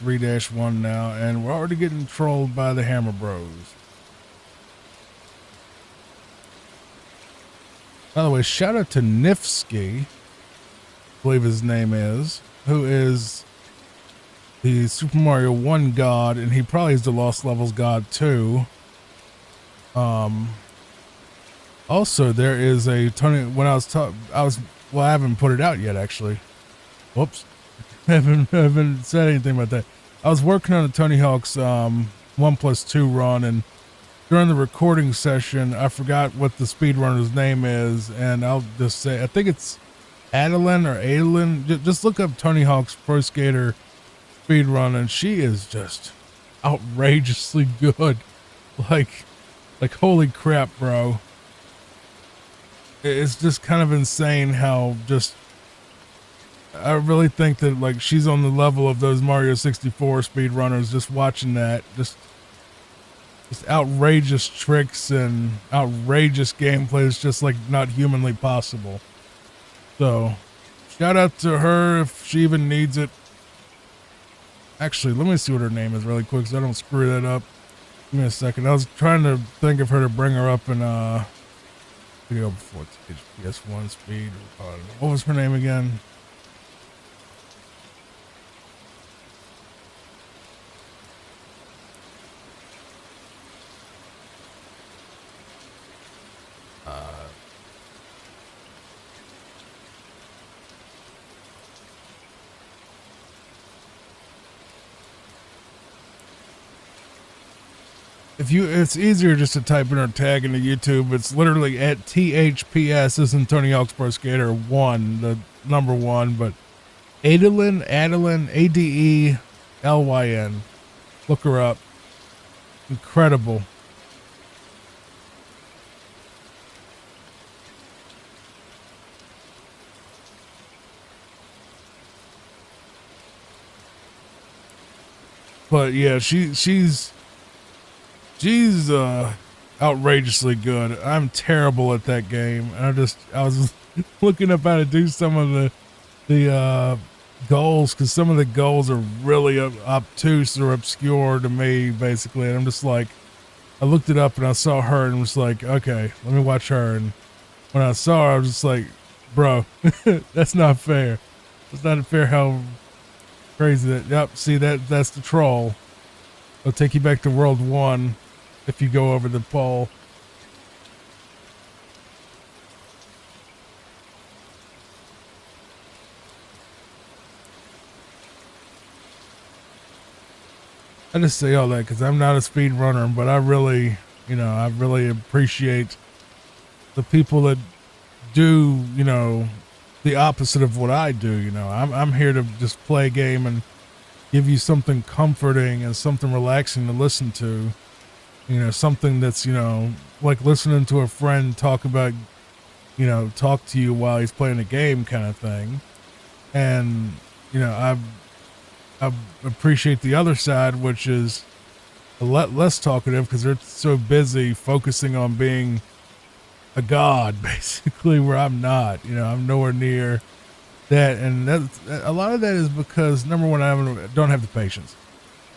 3-1 now, and we're already getting trolled by the Hammer Bros. By the way, shout out to Nifsky, I believe his name is, who is the Super Mario 1 god, and he probably is the Lost Levels god too. Also there is a Tony, when I haven't put it out yet actually. Whoops. I haven't said anything about that. I was working on a Tony Hawk's 1+2 run, and during the recording session I forgot what the speedrunner's name is, and I'll just say I think it's Adeline. Just look up Tony Hawk's Pro Skater speedrun, and she is just outrageously good. Like holy crap, bro. It's just kind of insane how just, I really think that like she's on the level of those Mario 64 speedrunners. Just watching that, just outrageous tricks and outrageous gameplay is just like not humanly possible. So shout out to her if she even needs it. Actually, let me see what her name is really quick so I don't screw that up. Give me a second. I was trying to think of her to bring her up in video before it's PS1 speed. What was her name again? It's easier just to type in our tag into YouTube. It's literally at THPS. This is Tony Hawk's Pro Skater 1, the number 1, but Adelyn, Adelyn. Look her up. Incredible. But yeah, she's outrageously good. I'm terrible at that game. And I was looking up how to do some of the goals, because some of the goals are really obtuse or obscure to me, basically. And I'm just like, I looked it up and I saw her and was like, okay, let me watch her. And when I saw her, I was just like, bro, that's not fair. It's not fair how crazy that. Yep, see that's the troll. It'll take you back to World 1 if you go over the pole. I just say all that because I'm not a speed runner, but I really appreciate the people that do, the opposite of what I do. I'm here to just play a game and give you something comforting and something relaxing to listen to. Something that's, like listening to a friend talk about, talk to you while he's playing a game kind of thing. And, I appreciate the other side, which is a lot less talkative because they're so busy focusing on being a god, basically, where I'm not. I'm nowhere near that. And a lot of that is because, number one, I don't have the patience.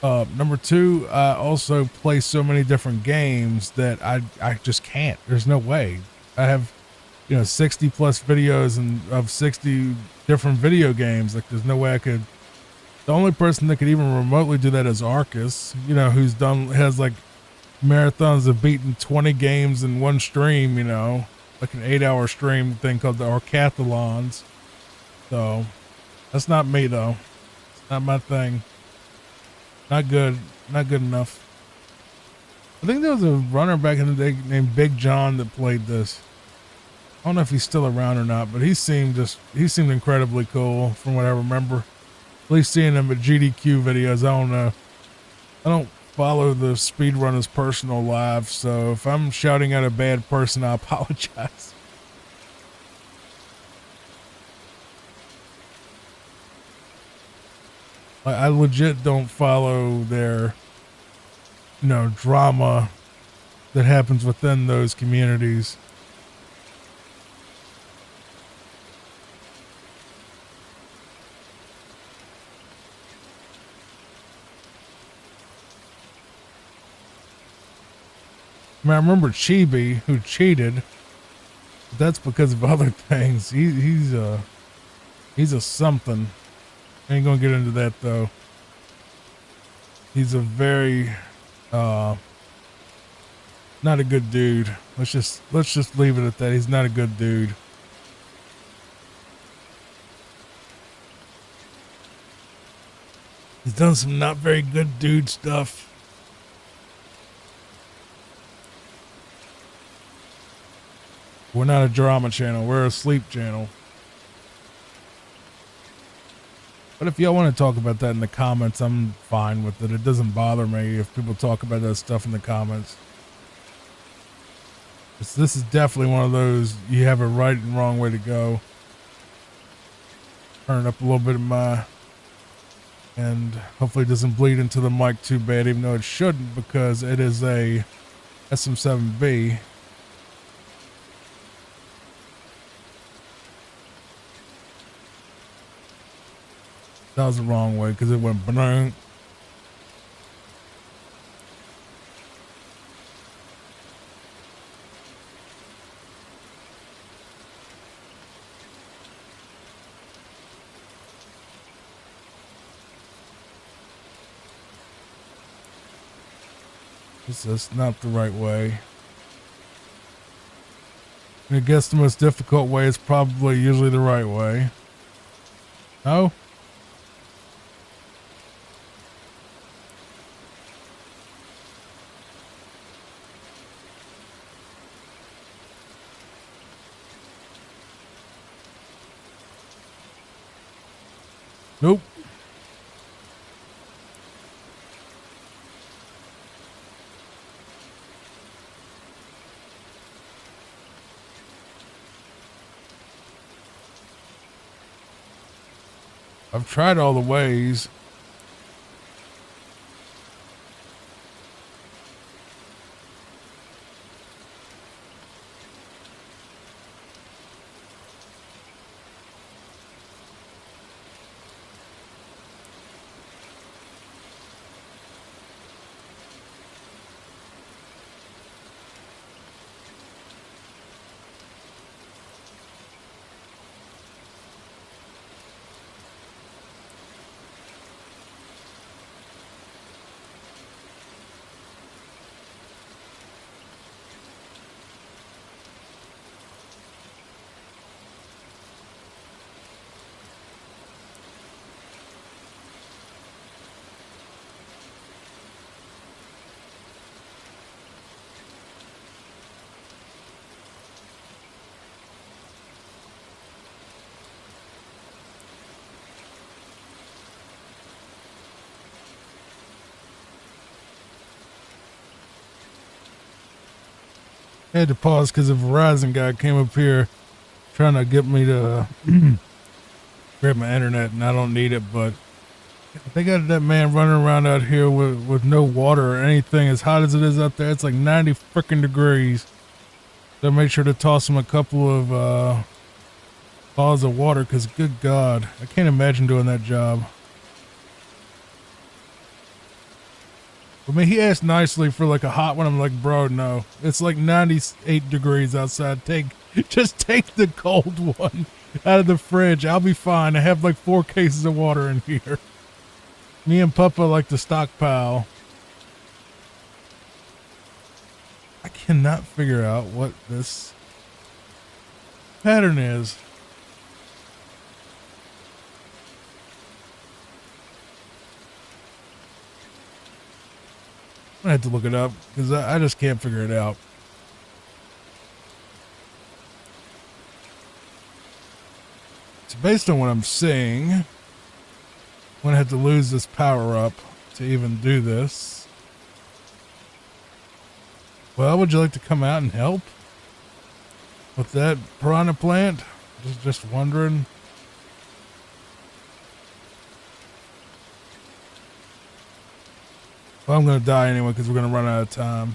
Number two, I also play so many different games that I just can't. There's no way. I have 60 plus videos of 60 different video games. Like, there's no way I could. The only person that could even remotely do that is Arcus, has like marathons of beating 20 games in one stream, like an 8-hour stream thing called the Arcathlons. So that's not me though. It's not my thing. Not good. Not good enough. I think there was a runner back in the day named Big John that played this. I don't know if he's still around or not, but he seemed incredibly cool from what I remember. At least seeing him at GDQ videos. I don't know. I don't follow the speedrunners' personal lives, so if I'm shouting at a bad person, I apologize. I legit don't follow their, drama that happens within those communities. I remember Chibi, who cheated, but that's because of other things. He's a something. I ain't gonna get into that though. He's a very not a good dude. Let's just leave it at that. He's not a good dude. He's done some not very good dude stuff. We're not a drama channel. We're a sleep channel. But if y'all want to talk about that in the comments, I'm fine with it. It doesn't bother me if people talk about that stuff in the comments. This is definitely one of those, you have a right and wrong way to go. Turn up a little bit of and hopefully it doesn't bleed into the mic too bad, even though it shouldn't, because it is a SM7B. That was the wrong way because it went banana. This is not the right way. I guess the most difficult way is probably usually the right way. No? Nope. I've tried all the ways. I had to pause because a Verizon guy came up here trying to get me to grab my internet, and I don't need it, but they got that man running around out here with no water or anything. As hot as it is out there, it's like 90 freaking degrees. So make sure to toss him a couple of bottles of water, because good God, I can't imagine doing that job. I mean, he asked nicely for like a hot one. I'm like, bro, no. It's like 98 degrees outside. Just take the cold one out of the fridge. I'll be fine. I have like 4 cases of water in here. Me and Papa like to stockpile. I cannot figure out what this pattern is. I have to look it up because I just can't figure it out. So based on what I'm seeing, I'm gonna have to lose this power up to even do this. Well, would you like to come out and help with that piranha plant? Just wondering. Well, I'm going to die anyway because we're going to run out of time.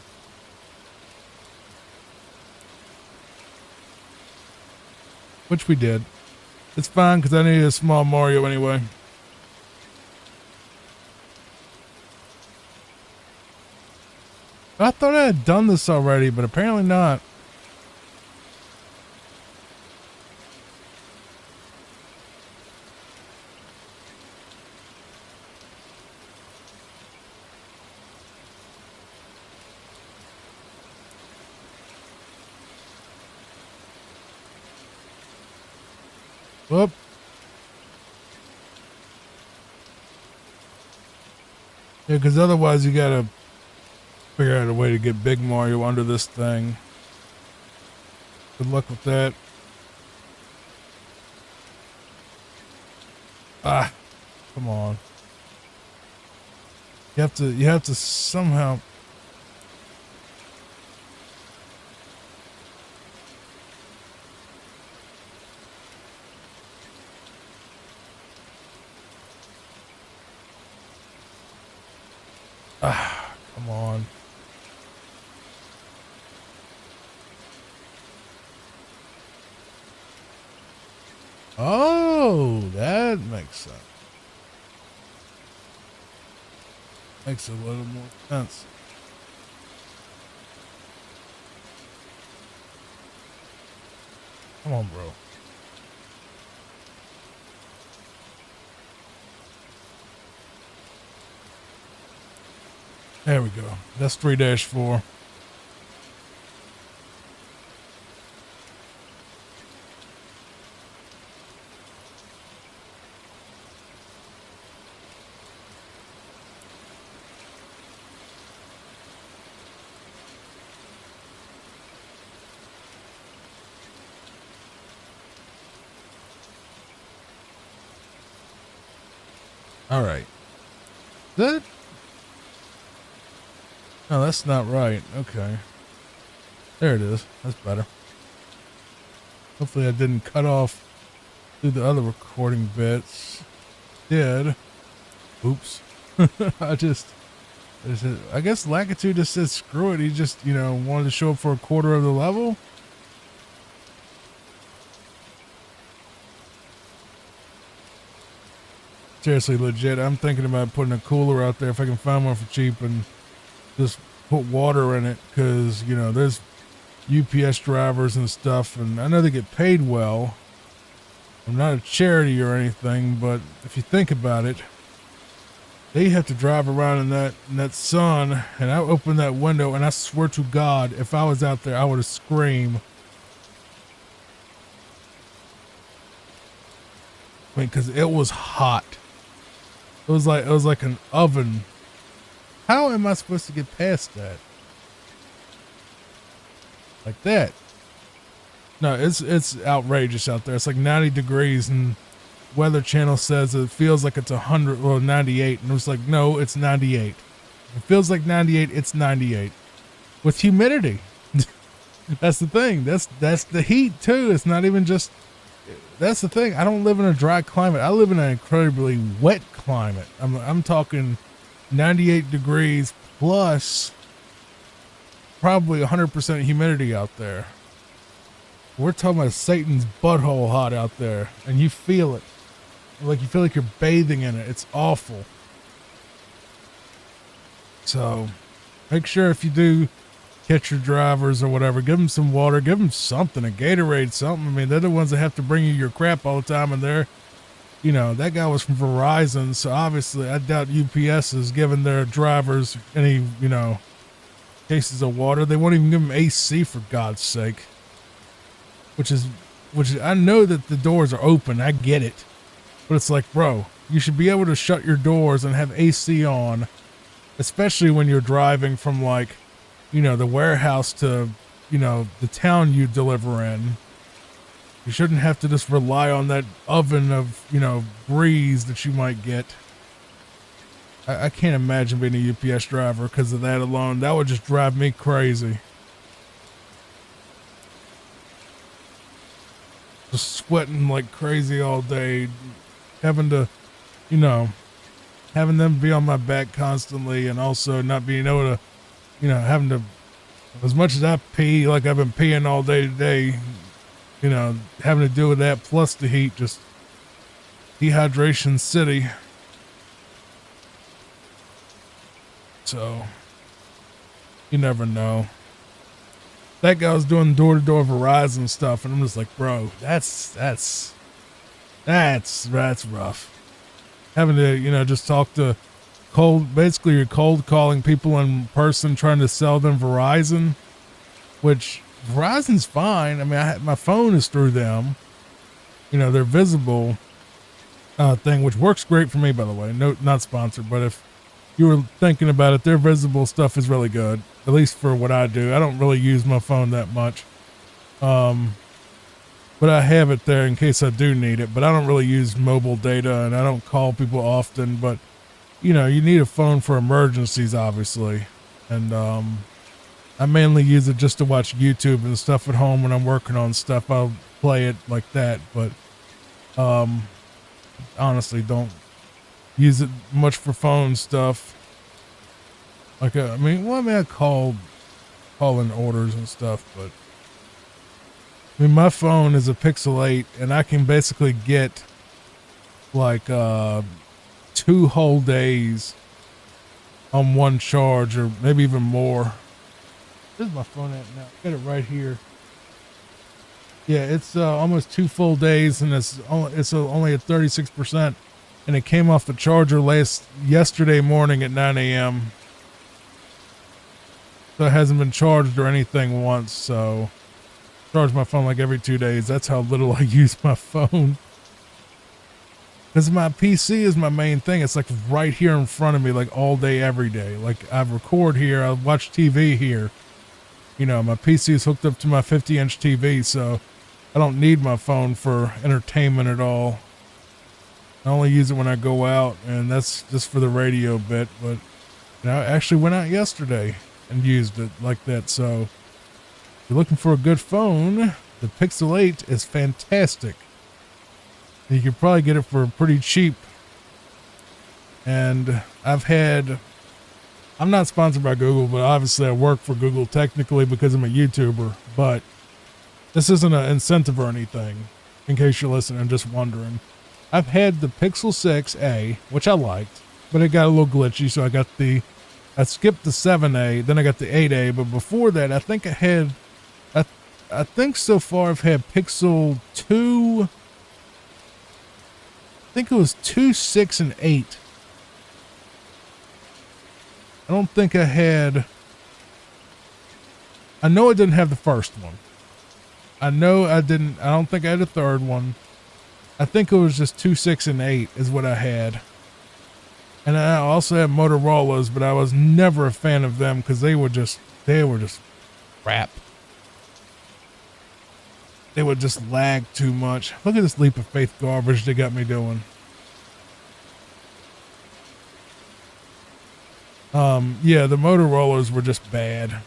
Which we did. It's fine because I need a small Mario anyway. I thought I had done this already, but apparently not. Whoop. Yeah, because otherwise you gotta figure out a way to get Big Mario under this thing. Good luck with that. Ah, come on. You have to somehow. Ah, come on. Oh, that makes sense. Makes a little more sense. Come on, bro. There we go. That's 3-4. All right. That? No, that's not right. Okay. There it is. That's better. Hopefully I didn't cut off through the other recording bits. Did. Oops. I guess Lakitu just said screw it. He just, wanted to show up for a quarter of the level. Seriously, legit, I'm thinking about putting a cooler out there if I can find one for cheap and just put water in it, because, there's UPS drivers and stuff, and I know they get paid well. I'm not a charity or anything, but if you think about it, they have to drive around in that sun, and I opened that window, and I swear to God, if I was out there, I would have screamed. I mean, because it was hot. It was like an oven. How am I supposed to get past that? Like that? No, it's outrageous out there. It's like 90 degrees, and Weather Channel says it feels like it's 100 or 98, and it was like, no, it's 98. It feels like 98. It's 98 with humidity. That's the thing. That's the heat too. It's not even just. That's the thing. I don't live in a dry climate. I live in an incredibly wet climate. I'm talking 98 degrees plus probably 100% humidity out there. We're talking about Satan's butthole hot out there, and you feel it. Like you feel like you're bathing in it. It's awful. So make sure if you do catch your drivers or whatever, give them some water, give them something, a Gatorade, something. I mean, they're the ones that have to bring you your crap all the time, and they're, that guy was from Verizon, so obviously I doubt UPS is giving their drivers any, cases of water. They won't even give them AC, for God's sake. Which is, I know that the doors are open, I get it, but it's like, bro, you should be able to shut your doors and have AC on, especially when you're driving from the warehouse to, the town you deliver in. You shouldn't have to just rely on that oven of, breeze that you might get. I can't imagine being a UPS driver because of that alone. That would just drive me crazy. Just sweating like crazy all day, having to, having them be on my back constantly, and also not being able to, having to, as much as I pee, like I've been peeing all day today, having to deal with that plus the heat, just dehydration city. So, you never know. That guy was doing door-to-door Verizon stuff, and I'm just like, bro, that's rough. Having to, just talk to basically you're cold calling people in person trying to sell them Verizon, which Verizon's fine. I mean, my phone is through them, their Visible thing, which works great for me, by the way. No, not sponsored, but if you were thinking about it, their Visible stuff is really good, at least for what I do. I don't really use my phone that much. But I have it there in case I do need it, but I don't really use mobile data, and I don't call people often, but you need a phone for emergencies, obviously. And, I mainly use it just to watch YouTube and stuff at home when I'm working on stuff. I'll play it like that, but, honestly, don't use it much for phone stuff. I call in orders and stuff, but my phone is a Pixel 8, and I can basically get 2 whole days on one charge, or maybe even more. Where's my phone at now? Got it right here. Yeah, it's almost 2 full days, and it's only at 36%, and it came off the charger yesterday morning at 9 a.m. So it hasn't been charged or anything once. So I charge my phone like every 2 days. That's how little I use my phone. Because my PC is my main thing. It's like right here in front of me, like all day, every day. Like I record here, I watch TV here. My PC is hooked up to my 50-inch TV, so I don't need my phone for entertainment at all. I only use it when I go out, and that's just for the radio bit. But I actually went out yesterday and used it like that. So if you're looking for a good phone, the Pixel 8 is fantastic. You could probably get it for pretty cheap. And I'm not sponsored by Google, but obviously I work for Google technically because I'm a YouTuber. But this isn't an incentive or anything, in case you're listening and just wondering. I've had the Pixel 6a, which I liked, but it got a little glitchy, so I skipped the 7a, then I got the 8a, but before that, I think I think so far I've had Pixel 2, I think it was 2, 6, and 8. I don't think I know I didn't have the first one. I don't think I had a third one. I think it was just 2, 6, and 8 is what I had. And I also had Motorola's, but I was never a fan of them because they were just crap. They would just lag too much. Look at this leap of faith garbage they got me doing. Yeah, the Motorola's were just bad.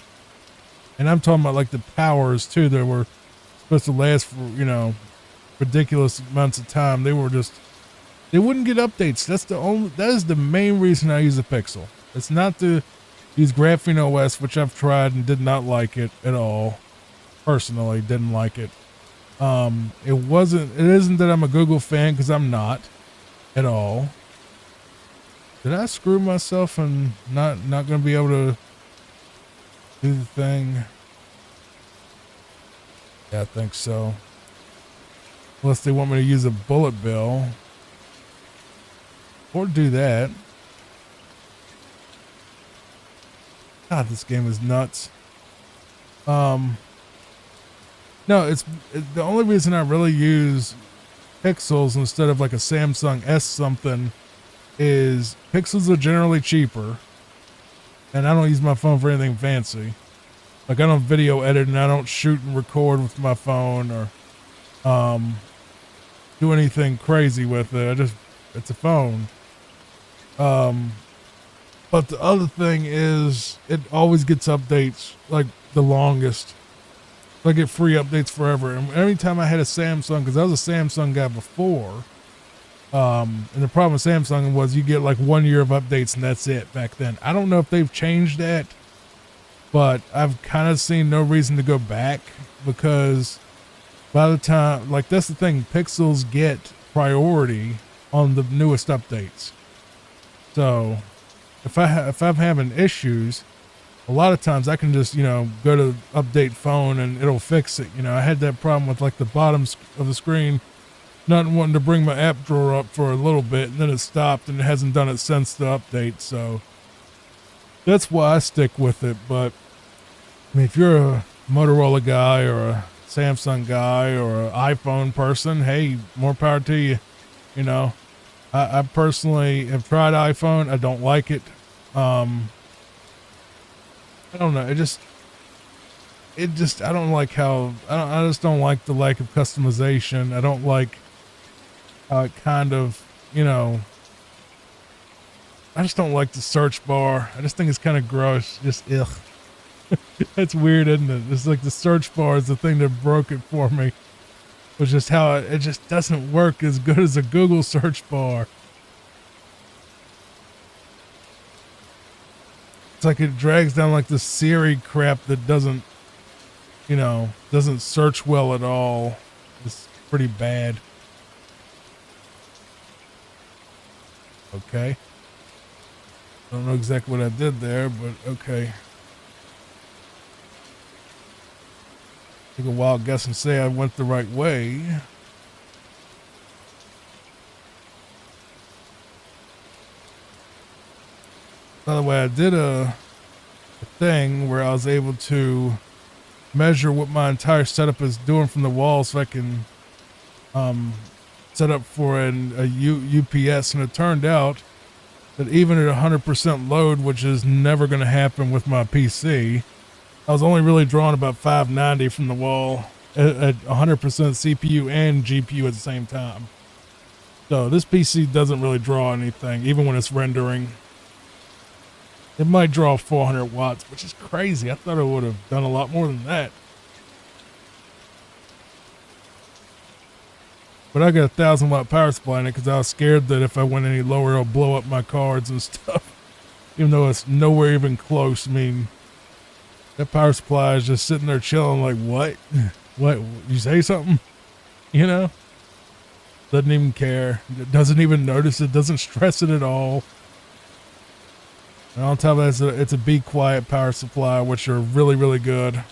And I'm talking about like the powers too. They were supposed to last for, ridiculous amounts of time. They wouldn't get updates. That is the main reason I use a Pixel. It's not to use Graphene OS, which I've tried and did not like it at all. Personally, didn't like it. It isn't that I'm a Google fan, because I'm not at all. Did I screw myself and not going to be able to do the thing? Yeah, I think so. Unless they want me to use a bullet bill. Or do that. God, this game is nuts. No, it's the only reason I really use Pixels instead of like a Samsung S something is Pixels are generally cheaper. And I don't use my phone for anything fancy. Like I don't video edit and I don't shoot and record with my phone or do anything crazy with it. It's a phone. But the other thing is it always gets updates like the longest. I get free updates forever. And every time I had a Samsung, because I was a Samsung guy before, and the problem with Samsung was you get like 1 year of updates and that's it back then. I don't know if they've changed that, but I've kind of seen no reason to go back because by the time, like that's the thing, Pixels get priority on the newest updates. So if I'm having issues, a lot of times I can just, go to update phone and it'll fix it. I had that problem with like the bottom of the screen, not wanting to bring my app drawer up for a little bit and then it stopped and it hasn't done it since the update. So that's why I stick with it. But I mean, if you're a Motorola guy or a Samsung guy or an iPhone person, hey, more power to you. I personally have tried iPhone. I don't like it. I don't know. I don't like I just don't like the lack of customization. I don't like how it kind of, I just don't like the search bar. I just think it's kind of gross. Just, ugh. That's weird, isn't it? It's like the search bar is the thing that broke it for me. Which is how it just doesn't work as good as a Google search bar. It's like it drags down like the Siri crap that doesn't search well at all. It's pretty bad. Okay. I don't know exactly what I did there, but okay. Take a wild guess and say I went the right way. By the way, I did a thing where I was able to measure what my entire setup is doing from the wall so I can set up for a UPS, and it turned out that even at 100% load, which is never going to happen with my PC, I was only really drawing about 590 from the wall at 100% CPU and GPU at the same time. So this PC doesn't really draw anything, even when it's rendering. It might draw 400 watts, which is crazy. I thought it would have done a lot more than that. But I got a 1,000-watt power supply in it because I was scared that if I went any lower, it'll blow up my cards and stuff. Even though it's nowhere even close. I mean, that power supply is just sitting there chilling like, what? What? You say something? You know? Doesn't even care. Doesn't even notice it. Doesn't stress it at all. And on top of that, it's a Be Quiet power supply, which are really, really good.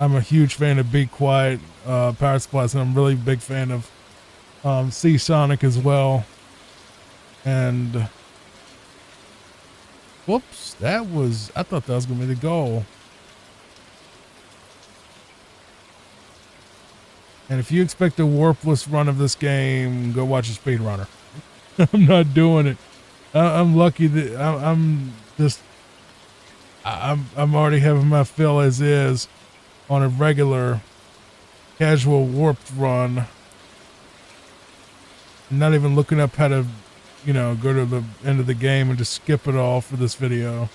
I'm a huge fan of Be Quiet power supplies, and I'm really a big fan of Seasonic as well. And whoops, I thought that was going to be the goal. And if you expect a warpless run of this game, go watch a speedrunner. I'm not doing it. I'm lucky that I'm already having my fill as is on a regular casual warped run. I'm not even looking up how to, go to the end of the game and just skip it all for this video.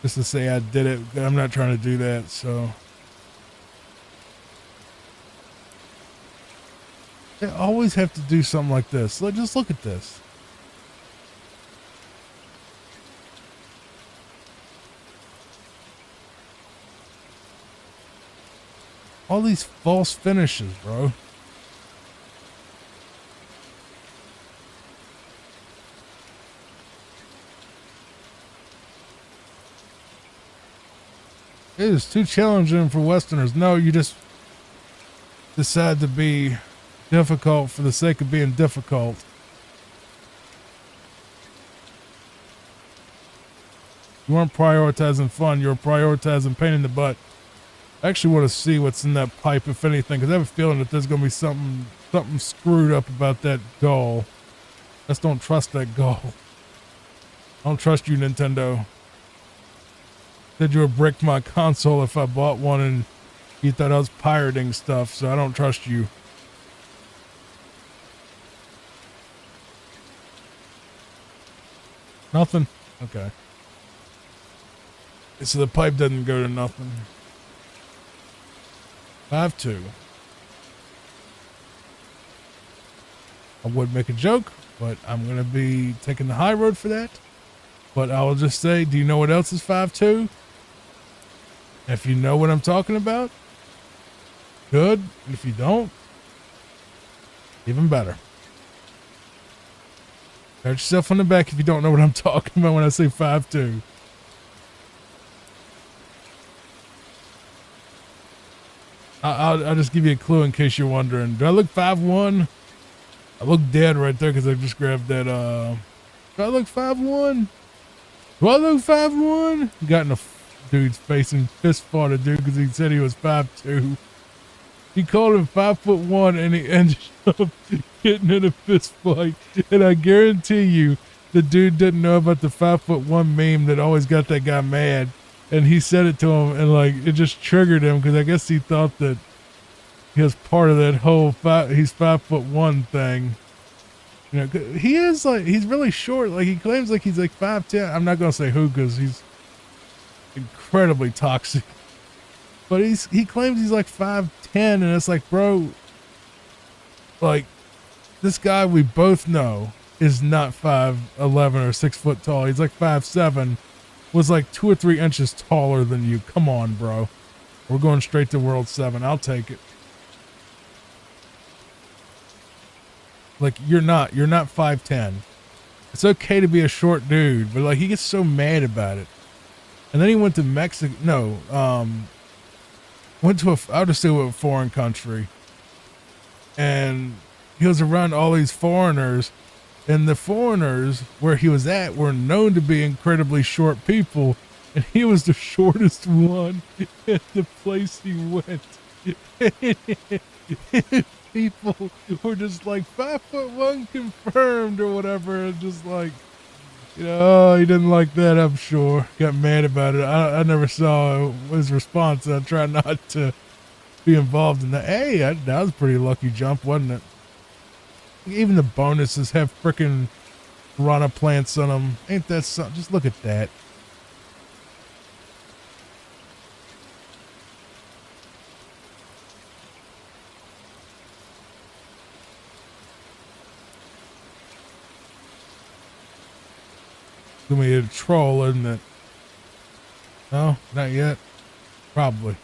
Just to say I did it. I'm not trying to do that, so. They always have to do something like this. Just look at this. All these false finishes, bro. It is too challenging for Westerners. No, you just decide to be difficult for the sake of being difficult. You weren't prioritizing fun. You were prioritizing pain in the butt. I actually want to see what's in that pipe, if anything, because I have a feeling that there's going to be something screwed up about that goal. Just don't trust that goal. I don't trust you, Nintendo. Said you would brick my console if I bought one, and you thought I was pirating stuff, so I don't trust you. Nothing? Okay. So the pipe doesn't go to nothing. 5-2. I would make a joke, but I'm going to be taking the high road for that. But I will just say, do you know what else is 5-2? If you know what I'm talking about, good. And if you don't, even better. Pat yourself on the back if you don't know what I'm talking about when I say 5-2. I'll just give you a clue in case you're wondering. Do I look 5'1"? I look dead right there because I just grabbed that. Do I look 5'1"? Do I look 5'1"? Got in a dude's face and fist fought a dude because he said he was 5'2". He called him 5'1" and he ended up getting in a fist fight. And I guarantee you, the dude didn't know about the 5'1" meme that always got that guy mad. And he said it to him, and like it just triggered him because I guess he thought that he was part of that whole he's 5'1" thing. He is like, he's really short. Like he claims like he's like 5'10". I'm not gonna say who because he's incredibly toxic. But he claims he's like 5'10", and it's like, bro, like this guy we both know is not 5'11" or 6 foot tall. He's like 5'7". Was like 2 or 3 inches taller than you. Come on, bro. We're going straight to World 7. I'll take it. Like, you're not 5'10". It's okay to be a short dude, but like he gets so mad about it. And then he went to Mexico. No, went to I'll just say a foreign country. And he was around all these foreigners. And the foreigners where he was at were known to be incredibly short people. And he was the shortest one at the place he went. People were just like 5'1" confirmed or whatever. And just like, oh, he didn't like that, I'm sure. Got mad about it. I never saw his response. I try not to be involved in that. Hey, that was a pretty lucky jump, wasn't it? Even the bonuses have frickin' piranha plants on them. Ain't that something? Just look at that. Gonna be a troll, isn't it? No, not yet. Probably.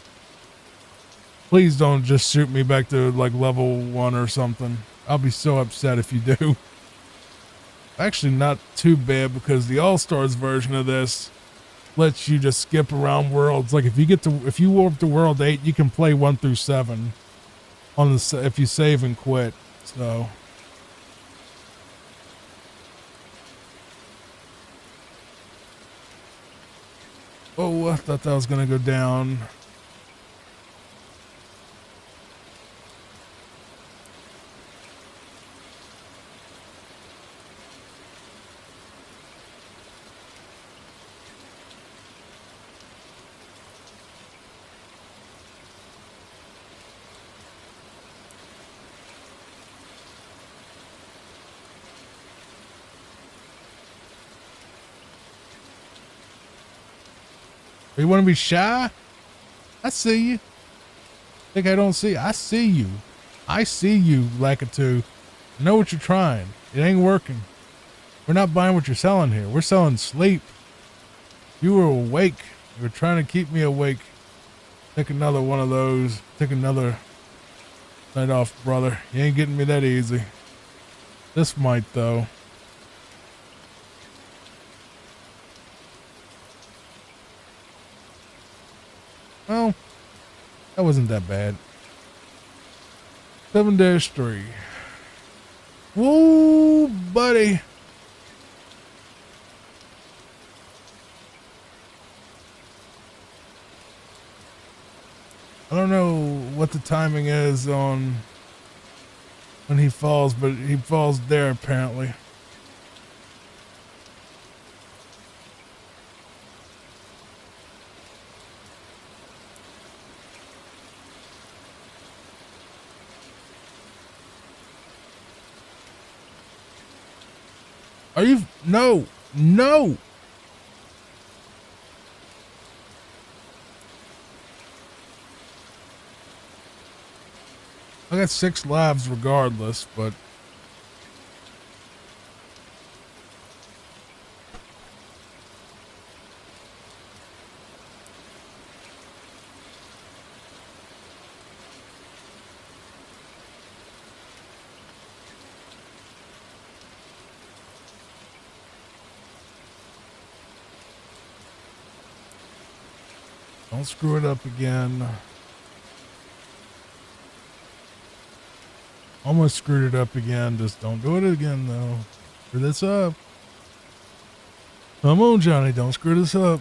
Please don't just shoot me back to like level 1 or something. I'll be so upset if you do. Actually, not too bad because the All-Stars version of this lets you just skip around worlds. Like if you warp to world 8, you can play 1 through 7 on the if you save and quit. So oh, I thought that was gonna go down. You want to be shy? I see you. Think I don't see? I see you. I see you, Lakitu. I know what you're trying. It ain't working. We're not buying what you're selling here. We're selling sleep. You were awake. You were trying to keep me awake. Take another one of those. Take another night off, brother. You ain't getting me that easy. This might, though. Well, that wasn't that bad. 7-3. Whoa, buddy. I don't know what the timing is on when he falls, but he falls there apparently. Are you? No, no. I got 6 lives regardless, but don't screw it up again. Almost screwed it up again. Just don't do it again, though. Screw this up. Come on, Johnny. Don't screw this up.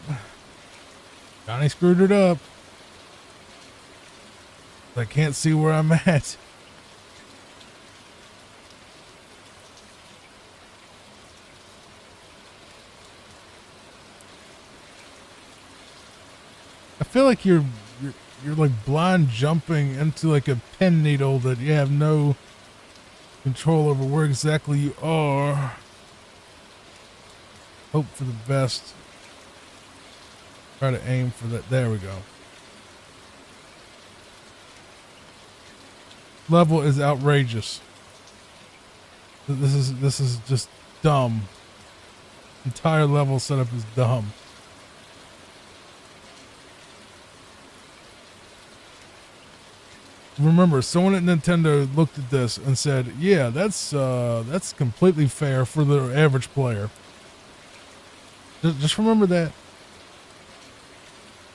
Johnny screwed it up. I can't see where I'm at. I feel like you're like blind jumping into like a pin needle that you have no control over where exactly you are. Hope for the best. Try to aim for that. There we go. Level is outrageous. This is just dumb. Entire level setup is dumb. Remember, someone at Nintendo looked at this and said, "Yeah, that's completely fair for the average player." Just remember that.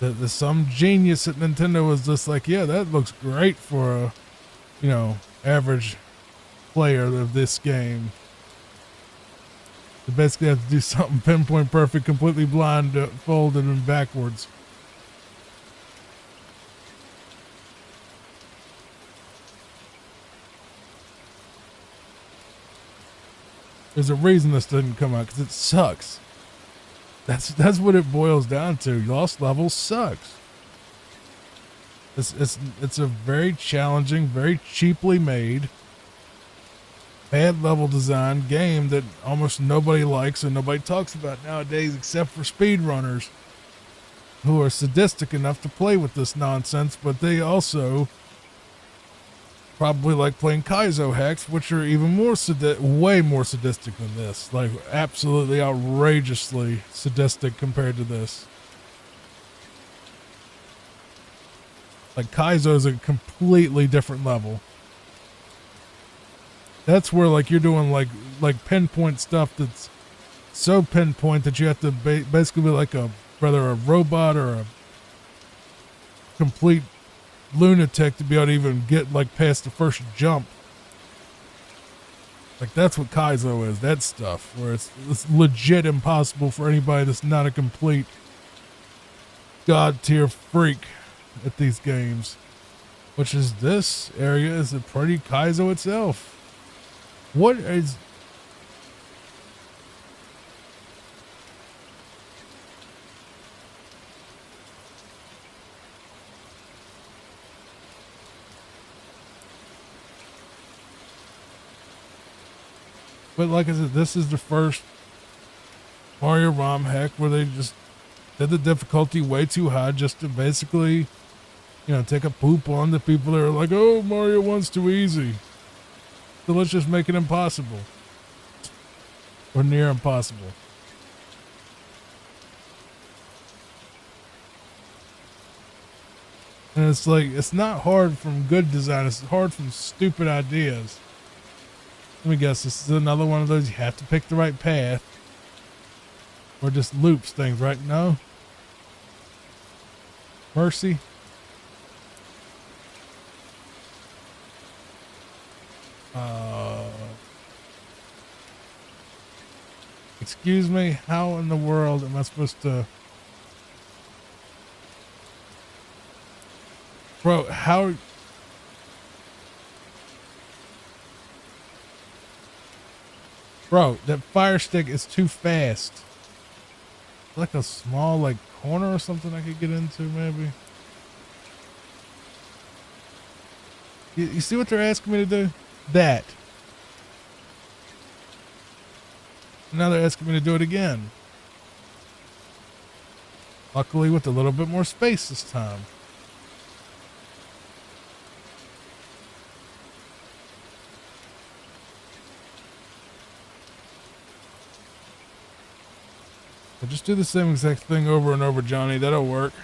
That some genius at Nintendo was just like, "Yeah, that looks great for a, average player of this game." They basically have to do something pinpoint perfect, completely blind, folded and backwards. There's a reason this didn't come out, because it sucks. That's what it boils down to. Lost Levels sucks. It's a very challenging, very cheaply made bad level design game that almost nobody likes and nobody talks about nowadays except for speedrunners who are sadistic enough to play with this nonsense, but they also probably like playing Kaizo hacks, which are even more way more sadistic than this. Like absolutely outrageously sadistic compared to this. Like Kaizo is a completely different level. That's where like you're doing like pinpoint stuff that's so pinpoint that you have to basically be like whether a robot or a complete lunatic to be able to even get like past the first jump. Like that's what Kaizo is. That stuff where it's legit impossible for anybody that's not a complete god tier freak at these games. Which is this area is a pretty Kaizo itself. What is... But like I said, this is the first Mario ROM hack where they just did the difficulty way too high just to basically, you know, take a poop on the people that are like, oh, Mario 1's too easy. So let's just make it impossible. Or near impossible. And it's like, it's not hard from good design, it's hard from stupid ideas. Let me guess, this is another one of those you have to pick the right path. Or just loops things, right? No? Mercy? Excuse me, how in the world am I supposed to... Bro, how... Bro, that fire stick is too fast. Like a small, like, corner or something I could get into, maybe? You see what they're asking me to do? That. Now they're asking me to do it again. Luckily with a little bit more space this time. I'll just do the same exact thing over and over, Johnny. That'll work.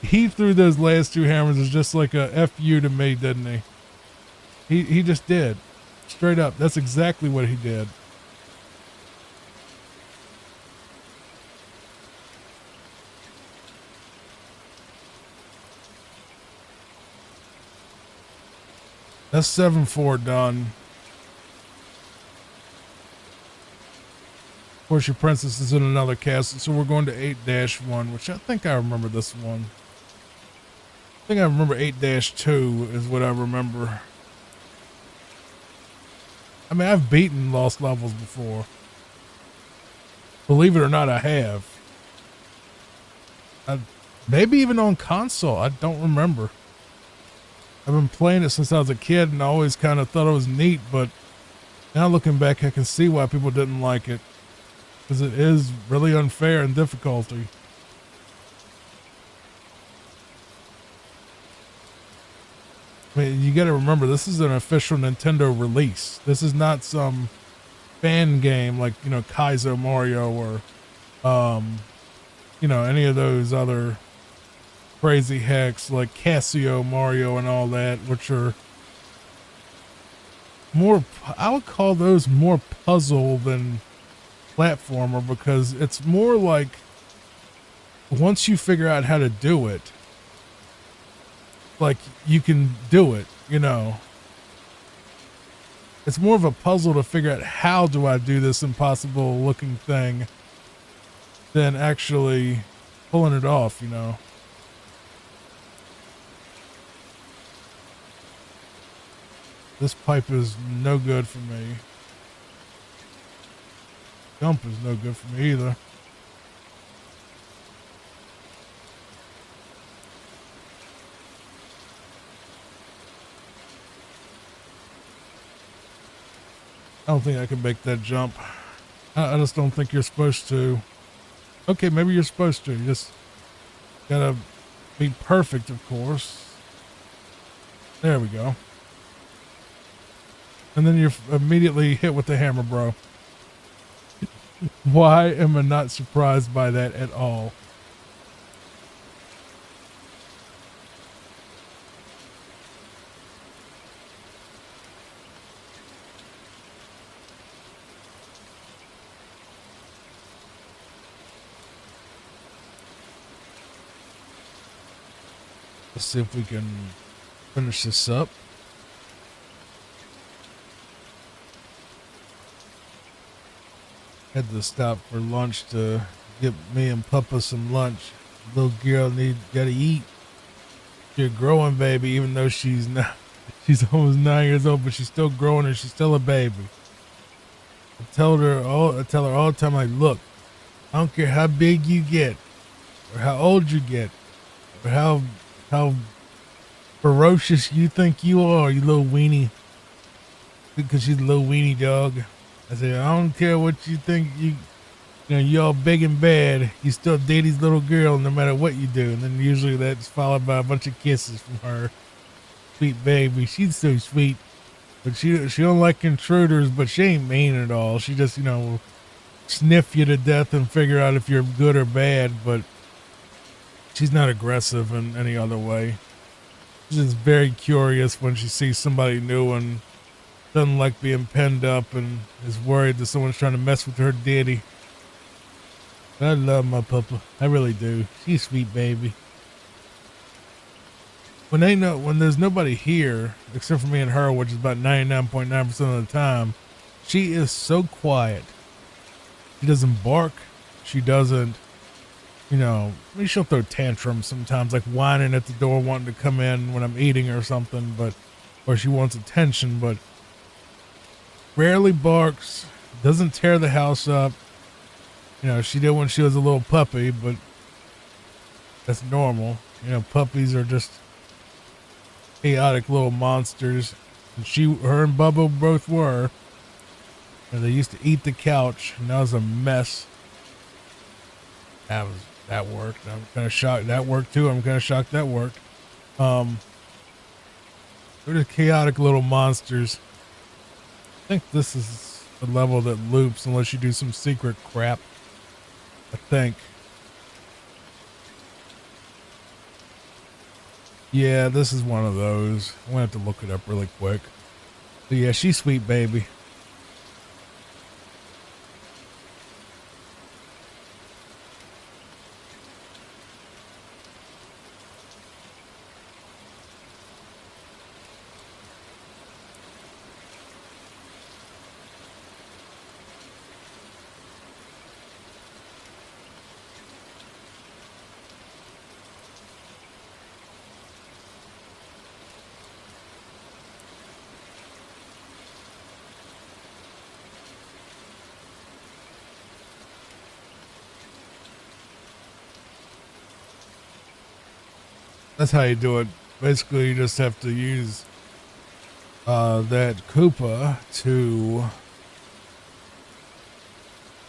He threw those last two hammers as just like a F you to me, didn't he? He just did. Straight up. That's exactly what he did. That's 7-4 done. Of course, your princess is in another castle, so we're going to 8-1, which I think I remember this one. I think I remember 8-2 is what I remember. I mean, I've beaten Lost Levels before. Believe it or not, I have. Maybe even on console. I don't remember. I've been playing it since I was a kid and I always kind of thought it was neat, but now looking back, I can see why people didn't like it. Because it is really unfair in difficulty. I mean, you got to remember, this is an official Nintendo release. This is not some fan game like, you know, Kaizo Mario or, you know, any of those other crazy hacks like Casio Mario and all that, which are more, I would call those more puzzle than platformer, because it's more like once you figure out how to do it, like you can do it, you know. It's more of a puzzle to figure out how do I do this impossible looking thing than actually pulling it off, you know. This pipe is no good for me. Jump is no good for me either. I don't think I can make that jump. I just don't think you're supposed to. Okay, maybe you're supposed to. You just gotta be perfect, of course. There we go. And then you're immediately hit with the hammer, bro. Why am I not surprised by that at all? Let's see if we can finish this up. Had to stop for lunch to get me and Papa some lunch. Little girl gotta eat. She's a growing baby, even though she's not. She's almost 9 years old, but she's still growing and she's still a baby. I tell her all the time, like, look, I don't care how big you get, or how old you get, or how ferocious you think you are, you little weenie. Because she's a little weenie dog. I said, I don't care what you think. You know, you're all big and bad. You still daddy's little girl, no matter what you do. And then usually that's followed by a bunch of kisses from her. Sweet baby, she's so sweet. But she don't like intruders, but she ain't mean at all. She just, you know, will sniff you to death and figure out if you're good or bad. But she's not aggressive in any other way. She's just very curious when she sees somebody new and doesn't like being penned up and is worried that someone's trying to mess with her daddy. I love my papa. I really do. She's a sweet baby. When there's nobody here, except for me and her, which is about 99.9% of the time, she is so quiet. She doesn't bark. She doesn't, you know, I mean, she'll throw tantrums sometimes, like whining at the door, wanting to come in when I'm eating or something, or she wants attention, but rarely barks, doesn't tear the house up. You know, she did when she was a little puppy, but that's normal. You know, puppies are just chaotic little monsters. And her and Bubba both were. And they used to eat the couch, and that was a mess. That worked. I'm kind of shocked that worked too. I'm kind of shocked that worked. They're just chaotic little monsters. I think this is a level that loops unless you do some secret crap. I think. Yeah, this is one of those. I'm gonna have to look it up really quick. But yeah, she's sweet baby. That's how you do it. Basically, you just have to use that Koopa to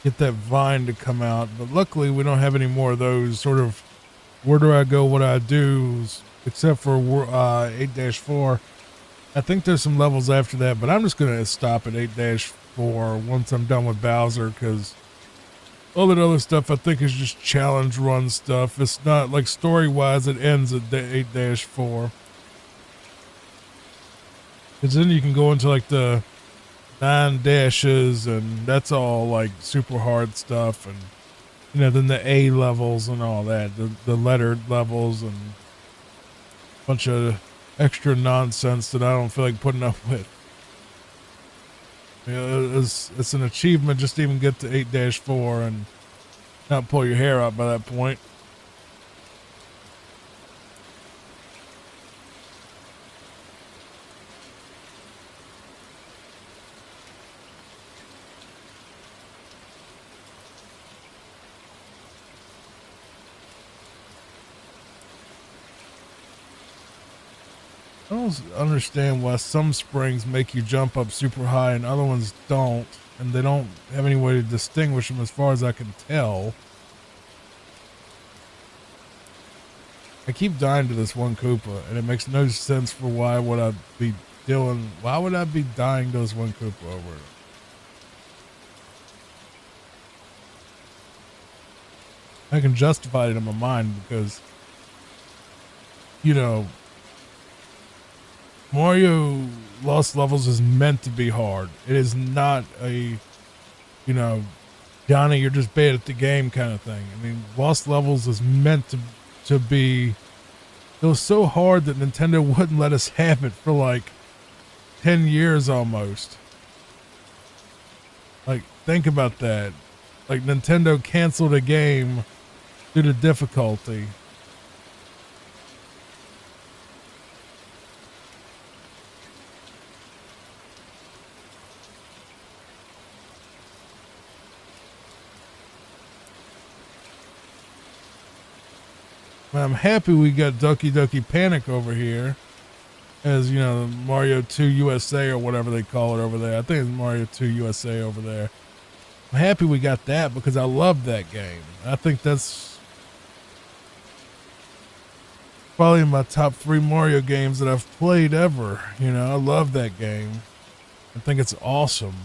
get that vine to come out. But luckily, we don't have any more of those sort of where do I go, what I do, except for 8-4. I think there's some levels after that, but I'm just going to stop at 8-4 once I'm done with Bowser, because all that other stuff I think is just challenge run stuff. It's not like story-wise, it ends at 8-4. Because then you can go into like the 9 dashes, and that's all like super hard stuff, and you know, then the A levels and all that, the lettered levels, and a bunch of extra nonsense that I don't feel like putting up with. You know, it's an achievement just to even get to 8-4 and not pull your hair out by that point. I don't understand why some springs make you jump up super high and other ones don't, and they don't have any way to distinguish them as far as I can tell. I keep dying to this one Koopa, and it makes no sense for why would I be dying to this one Koopa over it. I can justify it in my mind because, you know, Mario Lost Levels is meant to be hard. It is not a, you know, Johnny, you're just bad at the game kind of thing. I mean, Lost Levels is meant to be. It was so hard that Nintendo wouldn't let us have it for like 10 years almost. Like, think about that. Like, Nintendo canceled a game due to difficulty. I'm happy we got Doki Doki Panic over here. As, you know, Mario 2 USA or whatever they call it over there. I think it's Mario 2 USA over there. I'm happy we got that because I love that game. I think that's probably in my top 3 Mario games that I've played ever. You know, I love that game. I think it's awesome.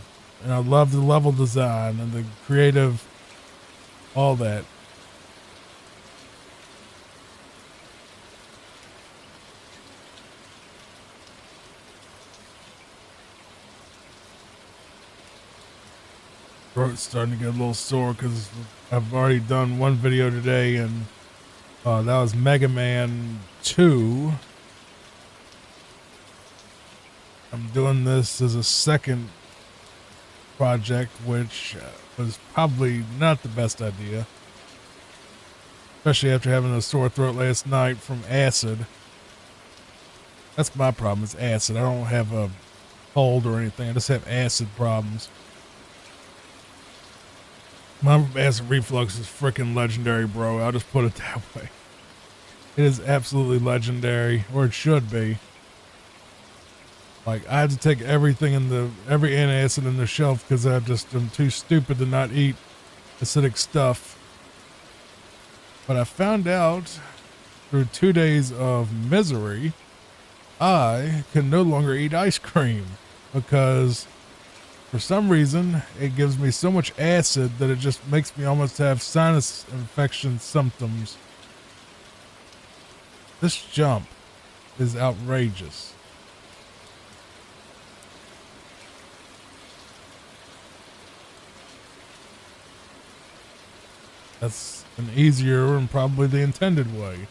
And I love the level design and the creative, all that. Throat's starting to get a little sore because I've already done one video today, and that was Mega Man 2. I'm doing this as a second project, which was probably not the best idea, especially after having a sore throat last night from acid. That's my problem, it's acid. I don't have a cold or anything, I just have acid problems. My acid reflux is freaking legendary, bro. I'll just put it that way. It is absolutely legendary, or it should be. Like, I had to take every antacid in the shelf because I just am too stupid to not eat acidic stuff. But I found out through 2 days of misery, I can no longer eat ice cream because for some reason, it gives me so much acid that it just makes me almost have sinus infection symptoms. This jump is outrageous. That's an easier and probably the intended way.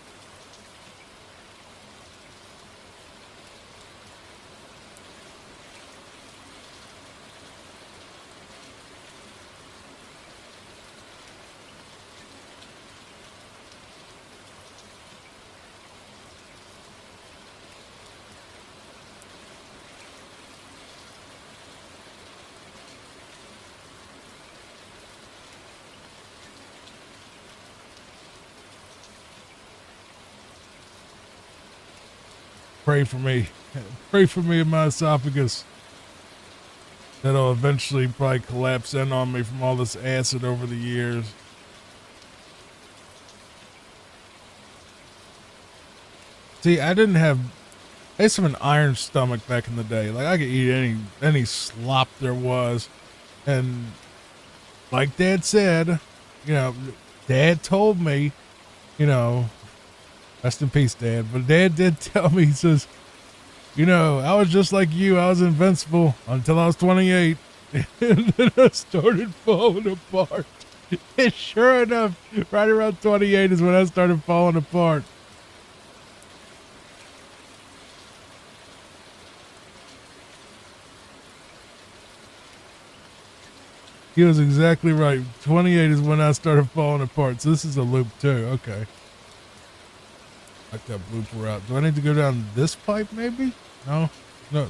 Pray for me. Pray for me in my esophagus. That'll eventually probably collapse in on me from all this acid over the years. See, I used to have an iron stomach back in the day. Like, I could eat any slop there was. And like Dad said, you know, Dad told me, you know, rest in peace, Dad. But Dad did tell me, he says, you know, I was just like you. I was invincible until I was 28. And then I started falling apart. And sure enough, right around 28 is when I started falling apart. He was exactly right. 28 is when I started falling apart. So this is a loop too. Okay. Knock that blooper out. Do I need to go down this pipe maybe? No? No, it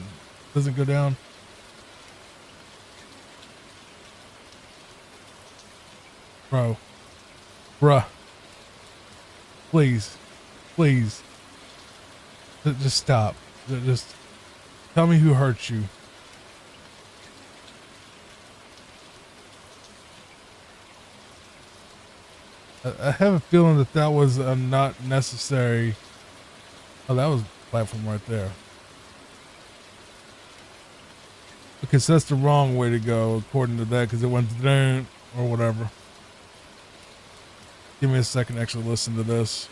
doesn't go down. Bro. Bruh. Please. Please. Just stop. Just tell me who hurt you. I have a feeling that that was a not necessary. Oh, that was platform right there. Because that's the wrong way to go, according to that, because it went down or whatever. Give me a second to actually listen to this.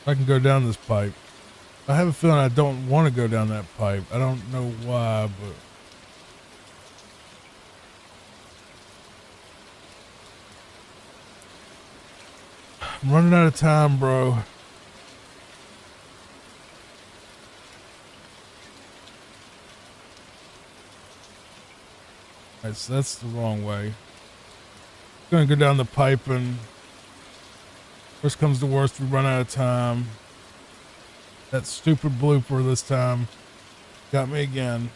I can go down this pipe. I have a feeling I don't want to go down that pipe. I don't know why, but I'm running out of time, bro. Alright, so that's the wrong way. Gonna go down the pipe, and worst comes to worst, we run out of time. That stupid blooper this time got me again.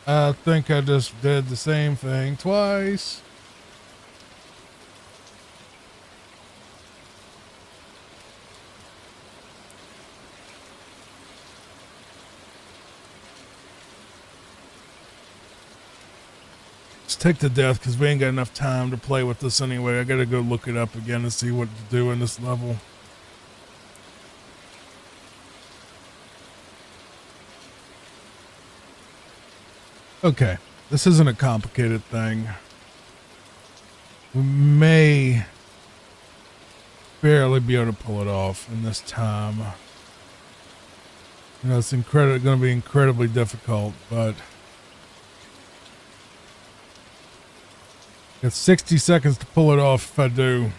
I think I just did the same thing twice. Let's take the death because we ain't got enough time to play with this anyway. I gotta go look it up again and see what to do in this level. Okay, this isn't a complicated thing. We may barely be able to pull it off in this time. You know, it's going to be incredibly difficult, but got 60 seconds to pull it off if I do.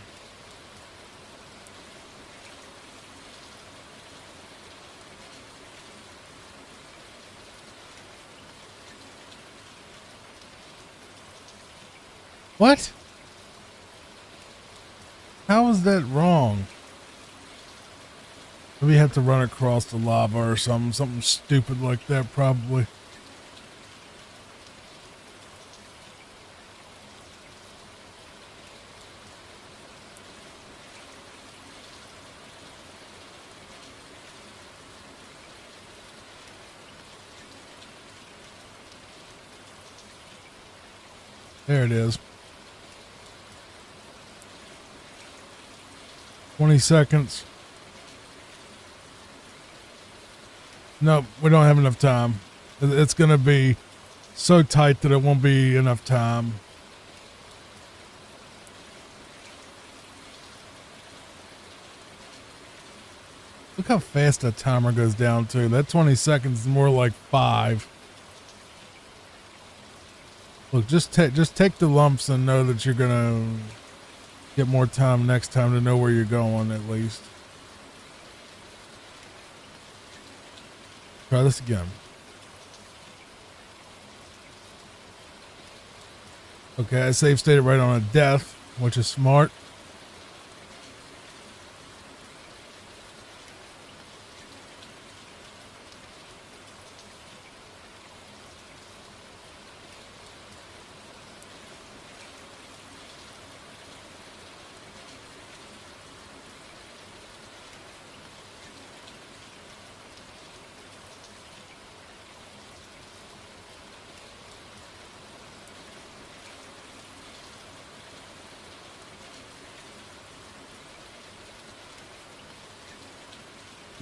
What? How is that wrong? Maybe have to run across the lava or something stupid like that, probably. There it is. 20 seconds. Nope, we don't have enough time. It's going to be so tight that it won't be enough time. Look how fast that timer goes down to. That 20 seconds is more like 5. Look, just take the lumps and know that you're going to get more time next time to know where you're going at least. Try this again. Okay, I save stated right on a death, which is smart.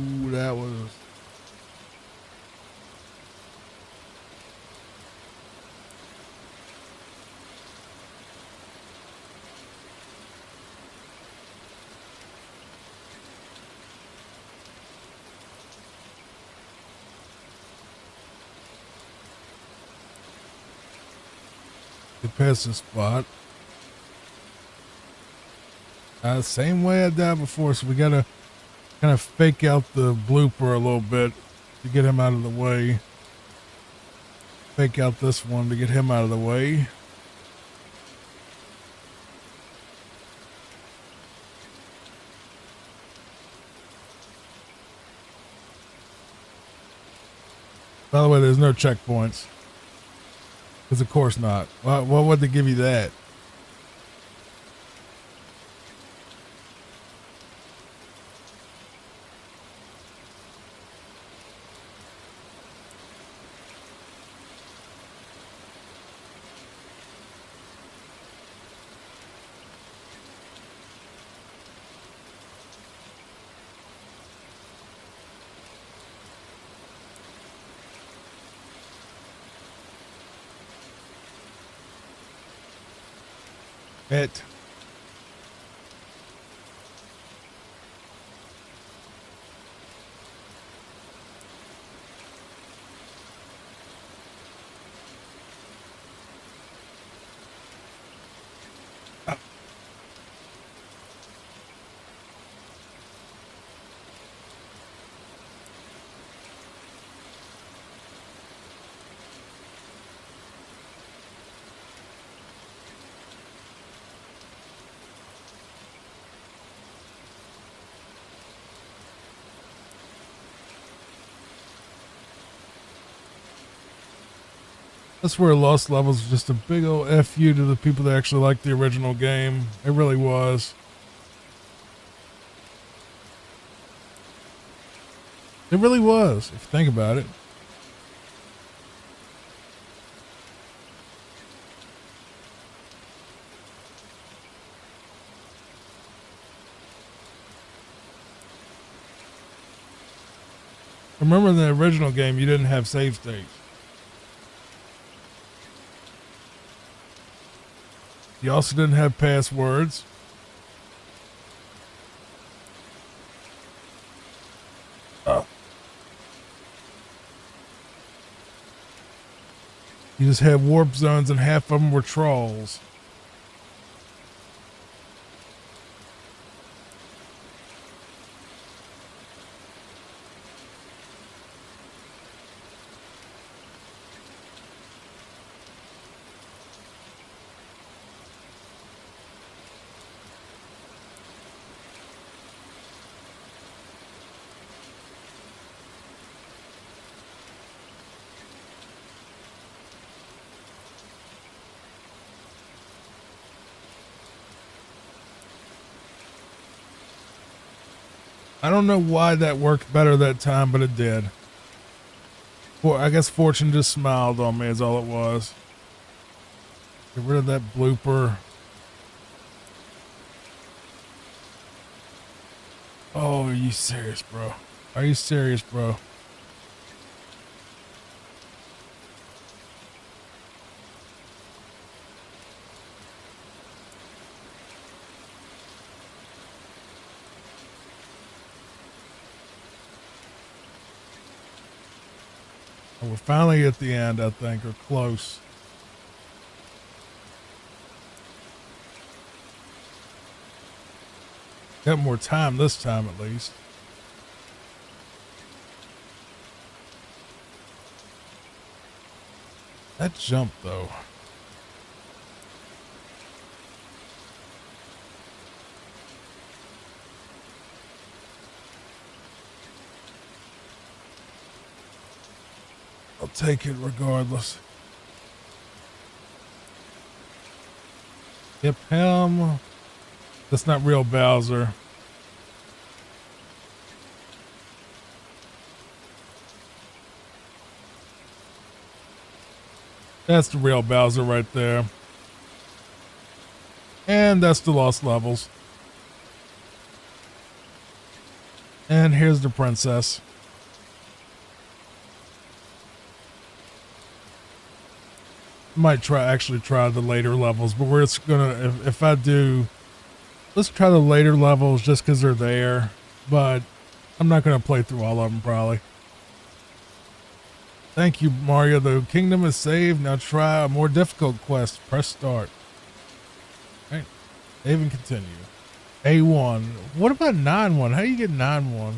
Ooh, that was... Get past this spot. Same way I died before, so we gotta kind of fake out the blooper a little bit to get him out of the way. Fake out this one to get him out of the way. By the way, there's no checkpoints. Because of course not. Why would they give you that? It. That's where Lost Levels was just a big old FU to the people that actually liked the original game. It really was. It really was, if you think about it. Remember in the original game, you didn't have save states. You also didn't have passwords. You just had warp zones and half of them were trolls. I don't know why that worked better that time, but it did. Well, I guess fortune just smiled on me is all it was. Get rid of that blooper. Oh, are you serious, bro? Are you serious, bro? We're finally at the end, I think, or close. Got more time this time, at least. That jump, though. I'll take it regardless. Yep, him. That's not real Bowser. That's the real Bowser right there. And that's the Lost Levels. And here's the princess. Might actually try the later levels, but we're just gonna, if I do, let's try the later levels just because they're there, but I'm not gonna play through all of them probably. Thank you, Mario. The kingdom is saved. Now try a more difficult quest. Press start. All right, save and continue. A1. What about 9-1? How do you get 9-1?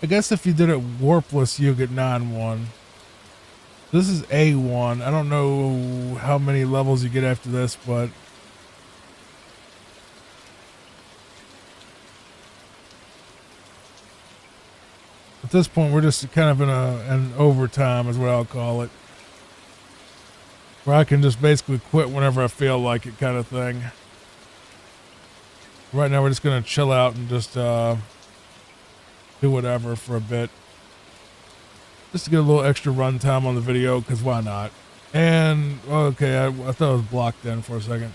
I guess if you did it warpless, you'll get 9-1. This is A1. I don't know how many levels you get after this, but at this point, we're just kind of in an overtime is what I'll call it. Where I can just basically quit whenever I feel like it kind of thing. Right now, we're just going to chill out and just do whatever for a bit. Just to get a little extra run time on the video, because why not? And, okay, I thought it was blocked in for a second.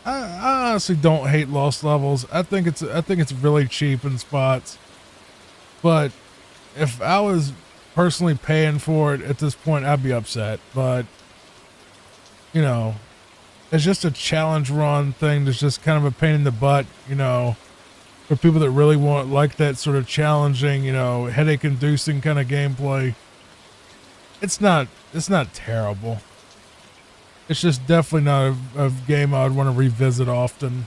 I honestly don't hate Lost Levels. I think it's really cheap in spots. But if I was personally paying for it at this point, I'd be upset. But, you know, it's just a challenge run thing that's just kind of a pain in the butt, you know, for people that really like that sort of challenging, you know, headache inducing kind of gameplay. It's not terrible. It's just definitely not a game I would want to revisit often.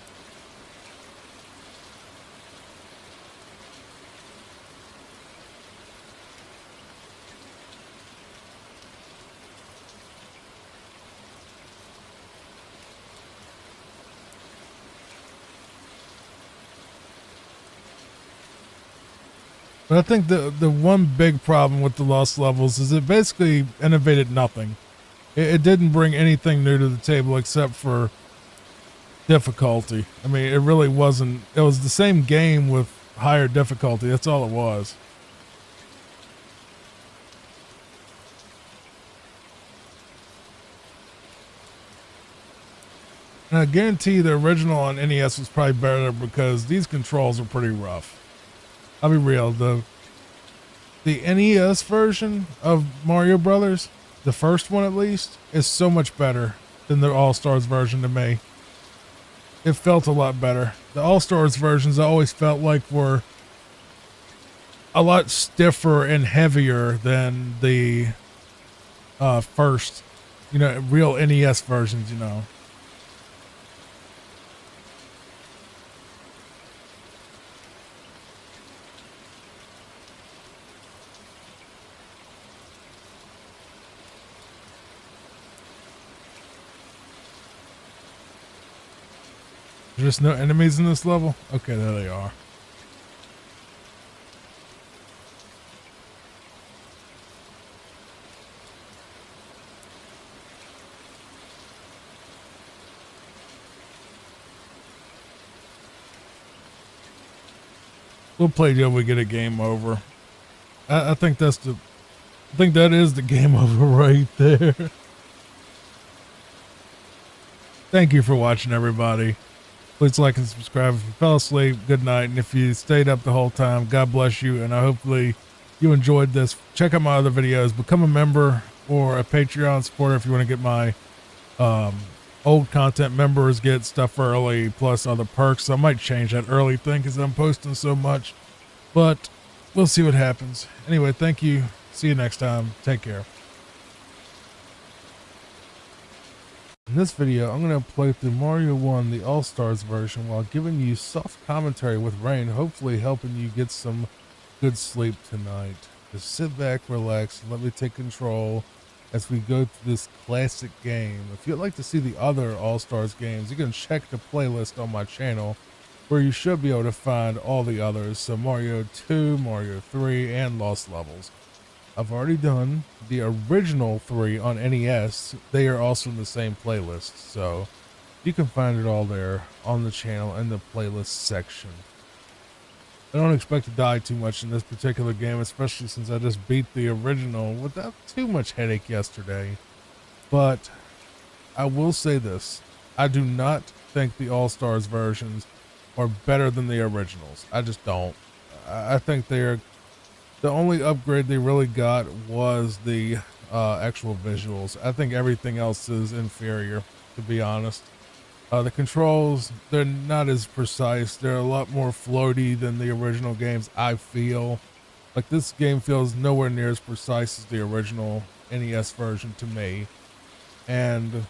But I think the one big problem with the Lost Levels is it basically innovated nothing. It didn't bring anything new to the table except for difficulty. I mean, it really wasn't. It was the same game with higher difficulty. That's all it was. And I guarantee you the original on NES was probably better because these controls are pretty rough. I'll be real. The NES version of Mario Brothers, the first one at least, is so much better than the All-Stars version to me. It felt a lot better. The All-Stars versions I always felt like were a lot stiffer and heavier than the first, you know, real NES versions, you know. There's no enemies in this level? Okay, there they are. We'll play till we get a game over. I think that is the game over right there. Thank you for watching, everybody. Please like and subscribe. If you fell asleep, good night. And if you stayed up the whole time, God bless you. And hopefully you enjoyed this. Check out my other videos. Become a member or a Patreon supporter if you want to get my old content. Members get stuff early, plus other perks. I might change that early thing because I'm posting so much. But we'll see what happens. Anyway, thank you. See you next time. Take care. In this video, I'm going to play through Mario 1, the All-Stars version, while giving you soft commentary with rain, hopefully helping you get some good sleep tonight. Just sit back, relax, and let me take control as we go through this classic game. If you'd like to see the other All-Stars games, you can check the playlist on my channel, where you should be able to find all the others, so Mario 2, Mario 3, and Lost Levels. I've already done the original 3 on NES. They are also in the same playlist, so you can find it all there on the channel in the playlist section. I don't expect to die too much in this particular game, especially since I just beat the original without too much headache yesterday. But I will say this. I do not think the All-Stars versions are better than the originals. I just don't. I think they're... The only upgrade they really got was the actual visuals. I think everything else is inferior, to be honest. The controls, they're not as precise. They're a lot more floaty than the original games, I feel. Like, this game feels nowhere near as precise as the original NES version to me. And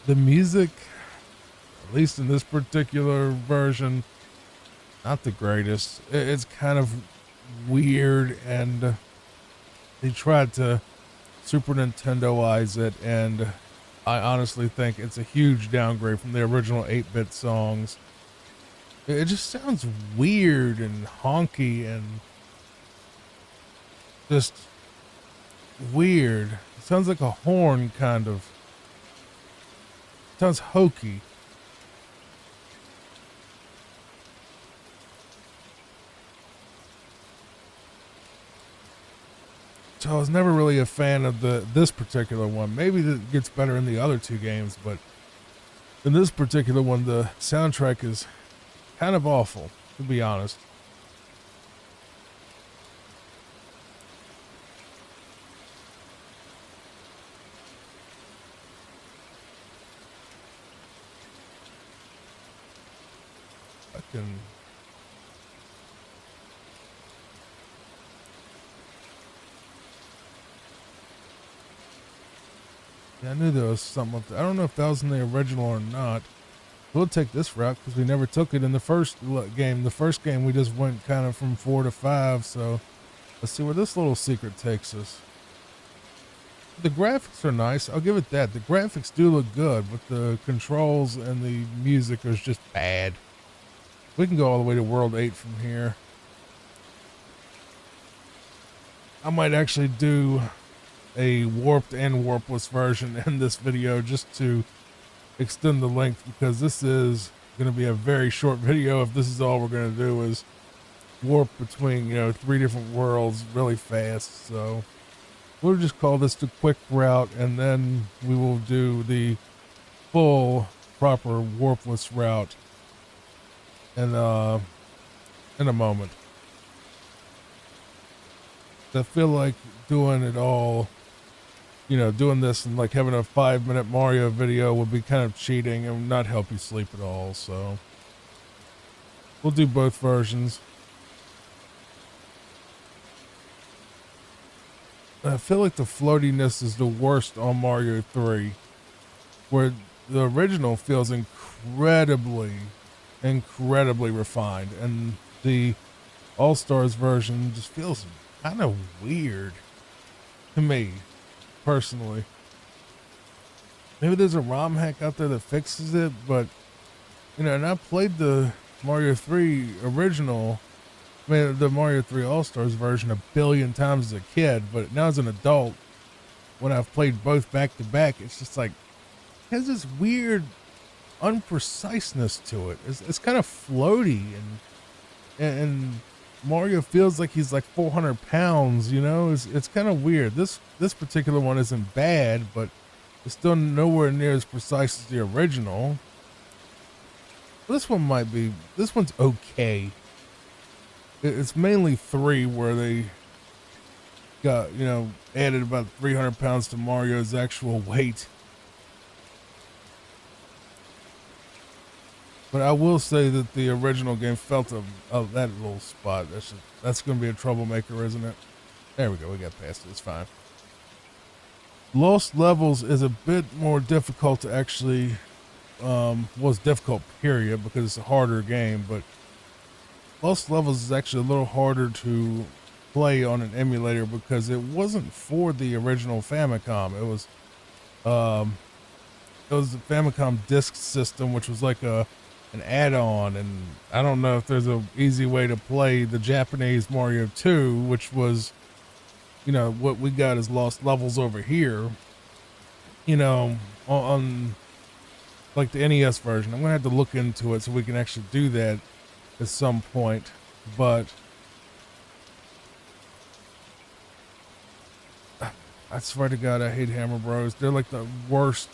the music, at least in this particular version, not the greatest. It's kind of weird, and they tried to Super Nintendoize it, and I honestly think it's a huge downgrade from the original 8-bit songs. It just sounds weird and honky and just weird. It sounds like a horn, kind of. It sounds hokey. So I was never really a fan of this particular one. Maybe it gets better in the other two games, but in this particular one, the soundtrack is kind of awful, to be honest. I can. Yeah, I knew there was something up there. I don't know if that was in the original or not. We'll take this route because we never took it in the first game. The first game we just went kind of from 4 to 5. So let's see where this little secret takes us. The graphics are nice. I'll give it that. The graphics do look good, but the controls and the music is just bad. We can go all the way to World 8 from here. I might actually do a warped and warpless version in this video just to extend the length, because this is going to be a very short video if this is all we're going to do is warp between 3 different worlds really fast. So we'll just call this the quick route, and then we will do the full proper warpless route in a moment. I feel like doing it all, doing this and like having a 5-minute Mario video would be kind of cheating and not help you sleep at all. So we'll do both versions. I feel like the floatiness is the worst on Mario 3, where the original feels incredibly refined, and the All-Stars version just feels kind of weird to me, personally. Maybe there's a ROM hack out there that fixes it, but and I played the Mario 3 original, the Mario 3 All-Stars version a billion times as a kid, but now as an adult, when I've played both back to back, it's just like, it has this weird unpreciseness to it. It's kind of floaty, and Mario feels like he's like 400 pounds, it's kind of weird. This particular one isn't bad, but it's still nowhere near as precise as the original. This one's okay. It's mainly 3 where they got, added about 300 pounds to Mario's actual weight. But I will say that the original game felt of that little spot. That's going to be a troublemaker, isn't it? There we go. We got past it. It's fine. Lost Levels is a bit more difficult to actually, was difficult, period, because it's a harder game. But Lost Levels is actually a little harder to play on an emulator because it wasn't for the original Famicom. It was the Famicom Disk System, which was like an add-on, and I don't know if there's an easy way to play the Japanese Mario 2, which was, what we got as Lost Levels over here, on like the NES version. I'm gonna have to look into it so we can actually do that at some point, but I swear to God, I hate Hammer Bros. They're like the worst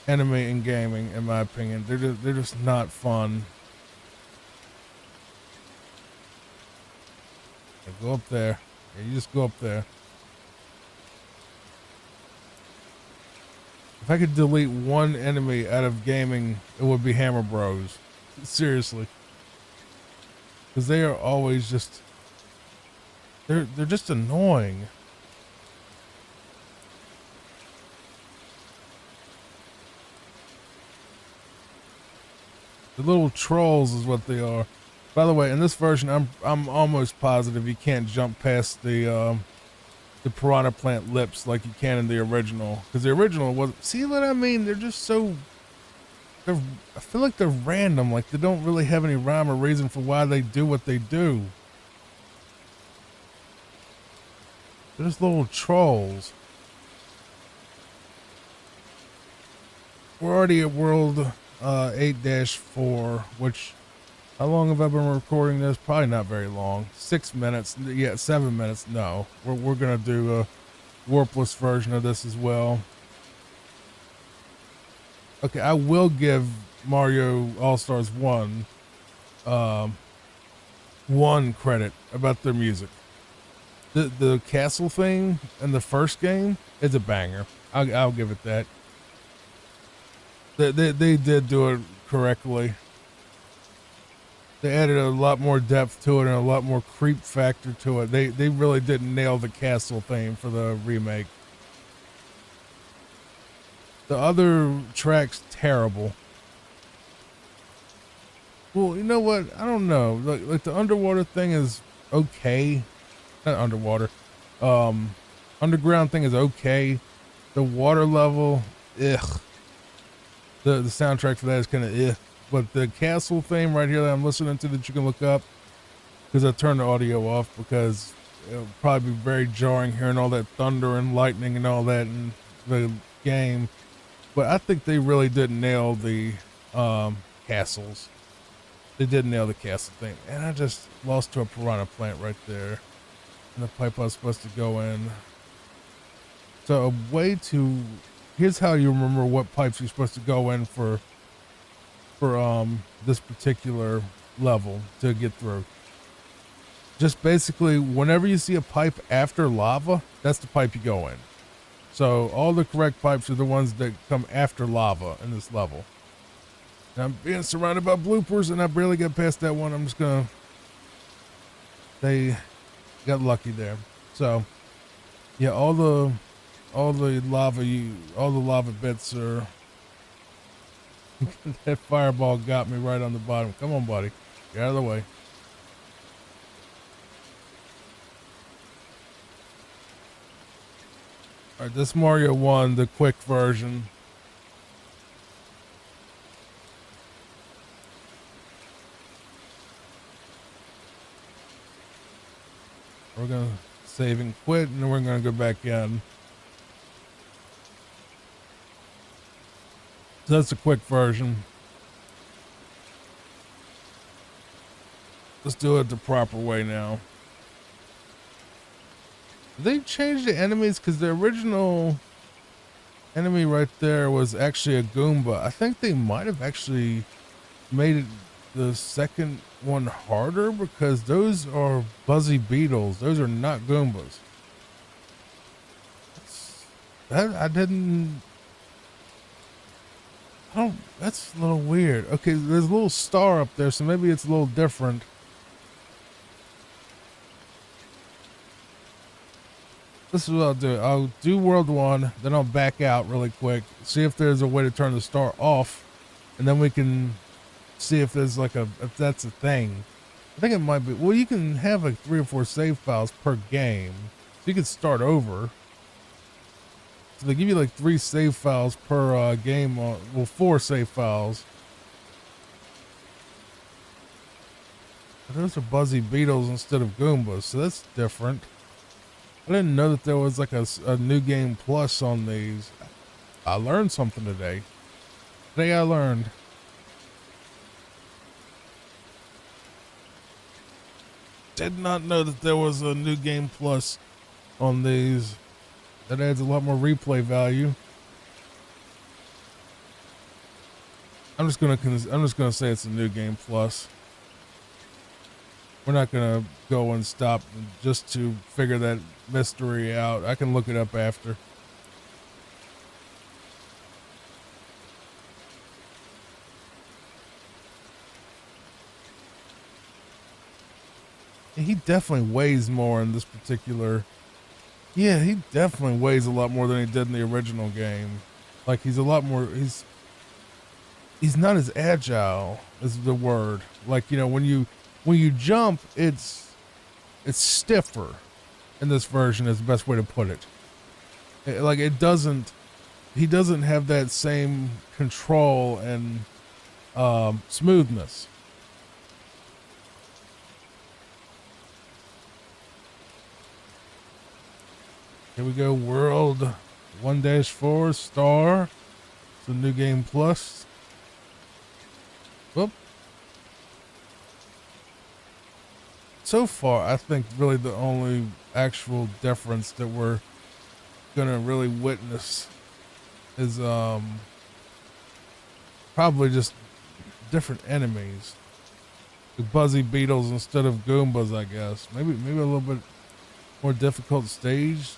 enemy in gaming, in my opinion. They're just not fun. Yeah, go up there. Yeah, you just go up there. If I could delete one enemy out of gaming, it would be Hammer Bros. Seriously. Because they are always just... They're just annoying. The little trolls is what they are. By the way, in this version, I'm almost positive you can't jump past the piranha plant lips like you can in the original, because the original was, see what I mean, they're just so, I feel like they're random, like they don't really have any rhyme or reason for why they do what they do. They're just little trolls. We're already at world 8-4, which, how long have I been recording this? Probably not very long. 6 minutes. Yeah, 7 minutes. No, we're gonna do a warpless version of this as well. Okay, I will give Mario All-Stars 1 one credit about their music. The castle thing in the first game is a banger. I'll give it that. They did do it correctly. They added a lot more depth to it and a lot more creep factor to it. They really didn't nail the castle theme for the remake. The other track's terrible. Well, you know what? I don't know. Like the underwater thing is okay. Not underwater. Underground thing is okay. The water level, ugh. The soundtrack for that is kind of ugh. But the castle theme right here that I'm listening to that you can look up, because I turned the audio off because it'll probably be very jarring hearing all that thunder and lightning and all that in the game. But I think they really did nail the castles. They did nail the castle thing. And I just lost to a piranha plant right there. And the pipe I was supposed to go in. So a way to, here's how you remember what pipes you're supposed to go in for this particular level to get through. Just basically, whenever you see a pipe after lava, that's the pipe you go in. So all the correct pipes are the ones that come after lava in this level. And I'm being surrounded by bloopers and I barely got past that one. I'm just gonna, they got lucky there. So yeah, all the lava bits are that fireball got me right on the bottom. Come on, buddy. Get out of the way. All right, this Mario 1, the quick version. We're going to save and quit, and then we're going to go back in. So that's a quick version. Let's do it the proper way now. They changed the enemies because the original enemy right there was actually a Goomba. I think they might have actually made it the second one harder because those are Buzzy Beetles. Those are not Goombas. That's a little weird. Okay, there's a little star up there, so maybe it's a little different. This is what I'll do. I'll do World 1, then I'll back out really quick, see if there's a way to turn the star off, and then we can see if there's like if that's a thing. I think it might be. Well, you can have like 3 or 4 save files per game, so you can start over. So they give you like 3 save files per game. Well, 4 save files. But those are Buzzy Beetles instead of Goombas, so that's different. I didn't know that there was like a new game plus on these. I learned something today. Today I learned. Did not know that there was a new game plus on these. That adds a lot more replay value. I'm just gonna say it's a new game plus. We're not gonna go and stop just to figure that mystery out. I can look it up after. He definitely weighs more in this particular. Yeah, he definitely weighs a lot more than he did in the original game. Like he's a lot more. he's not as agile is the word. Like, when you jump, it's stiffer in this version is the best way to put it. Like it doesn't he doesn't have that same control and smoothness. Here we go, World 1-4 Star. It's a new game plus. Whoop. So far, I think really the only actual difference that we're gonna really witness is probably just different enemies. The Buzzy Beetles instead of Goombas, I guess. Maybe a little bit more difficult stage.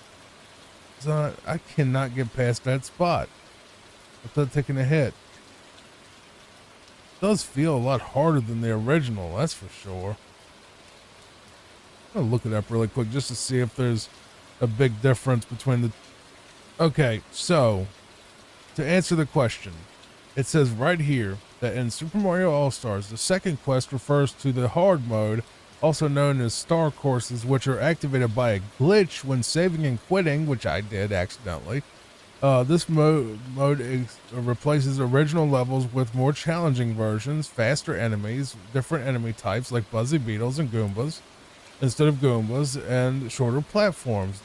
So I cannot get past that spot without taking a hit. It does feel a lot harder than the original, that's for sure. I'm gonna look it up really quick just to see if there's a big difference between the... Okay, so to answer the question, it says right here that in Super Mario All-Stars, the second quest refers to the hard mode, also known as star courses, which are activated by a glitch when saving and quitting, which I did accidentally. This mode replaces original levels with more challenging versions, faster enemies, different enemy types like Buzzy Beetles and Goombas instead of Goombas, and shorter platforms.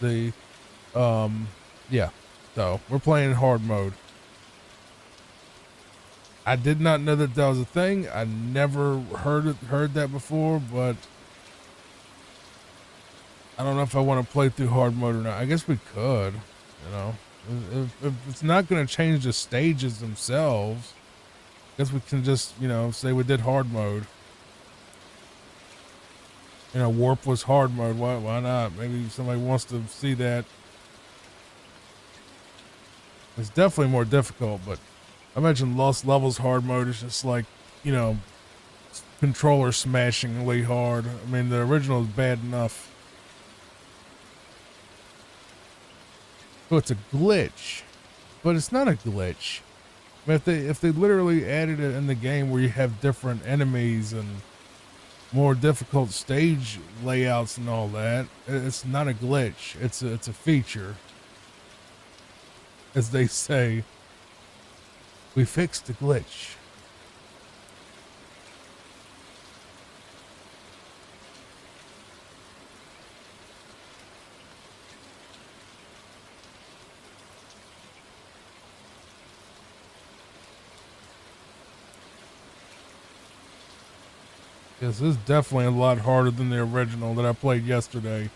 Yeah, so we're playing hard mode. I did not know that that was a thing. I never heard that before, but I don't know if I want to play through hard mode or not. I guess we could, if it's not going to change the stages themselves, I guess we can just, say we did hard mode. Warp was hard mode. Why not? Maybe somebody wants to see that. It's definitely more difficult, but I imagine Lost Levels hard mode is just like, controller smashing really hard. I mean, the original is bad enough. Oh, it's a glitch, but it's not a glitch. I mean, if they literally added it in the game where you have different enemies and more difficult stage layouts and all that, it's not a glitch. It's a feature. As they say, we fixed the glitch. Yes, this is definitely a lot harder than the original that I played yesterday.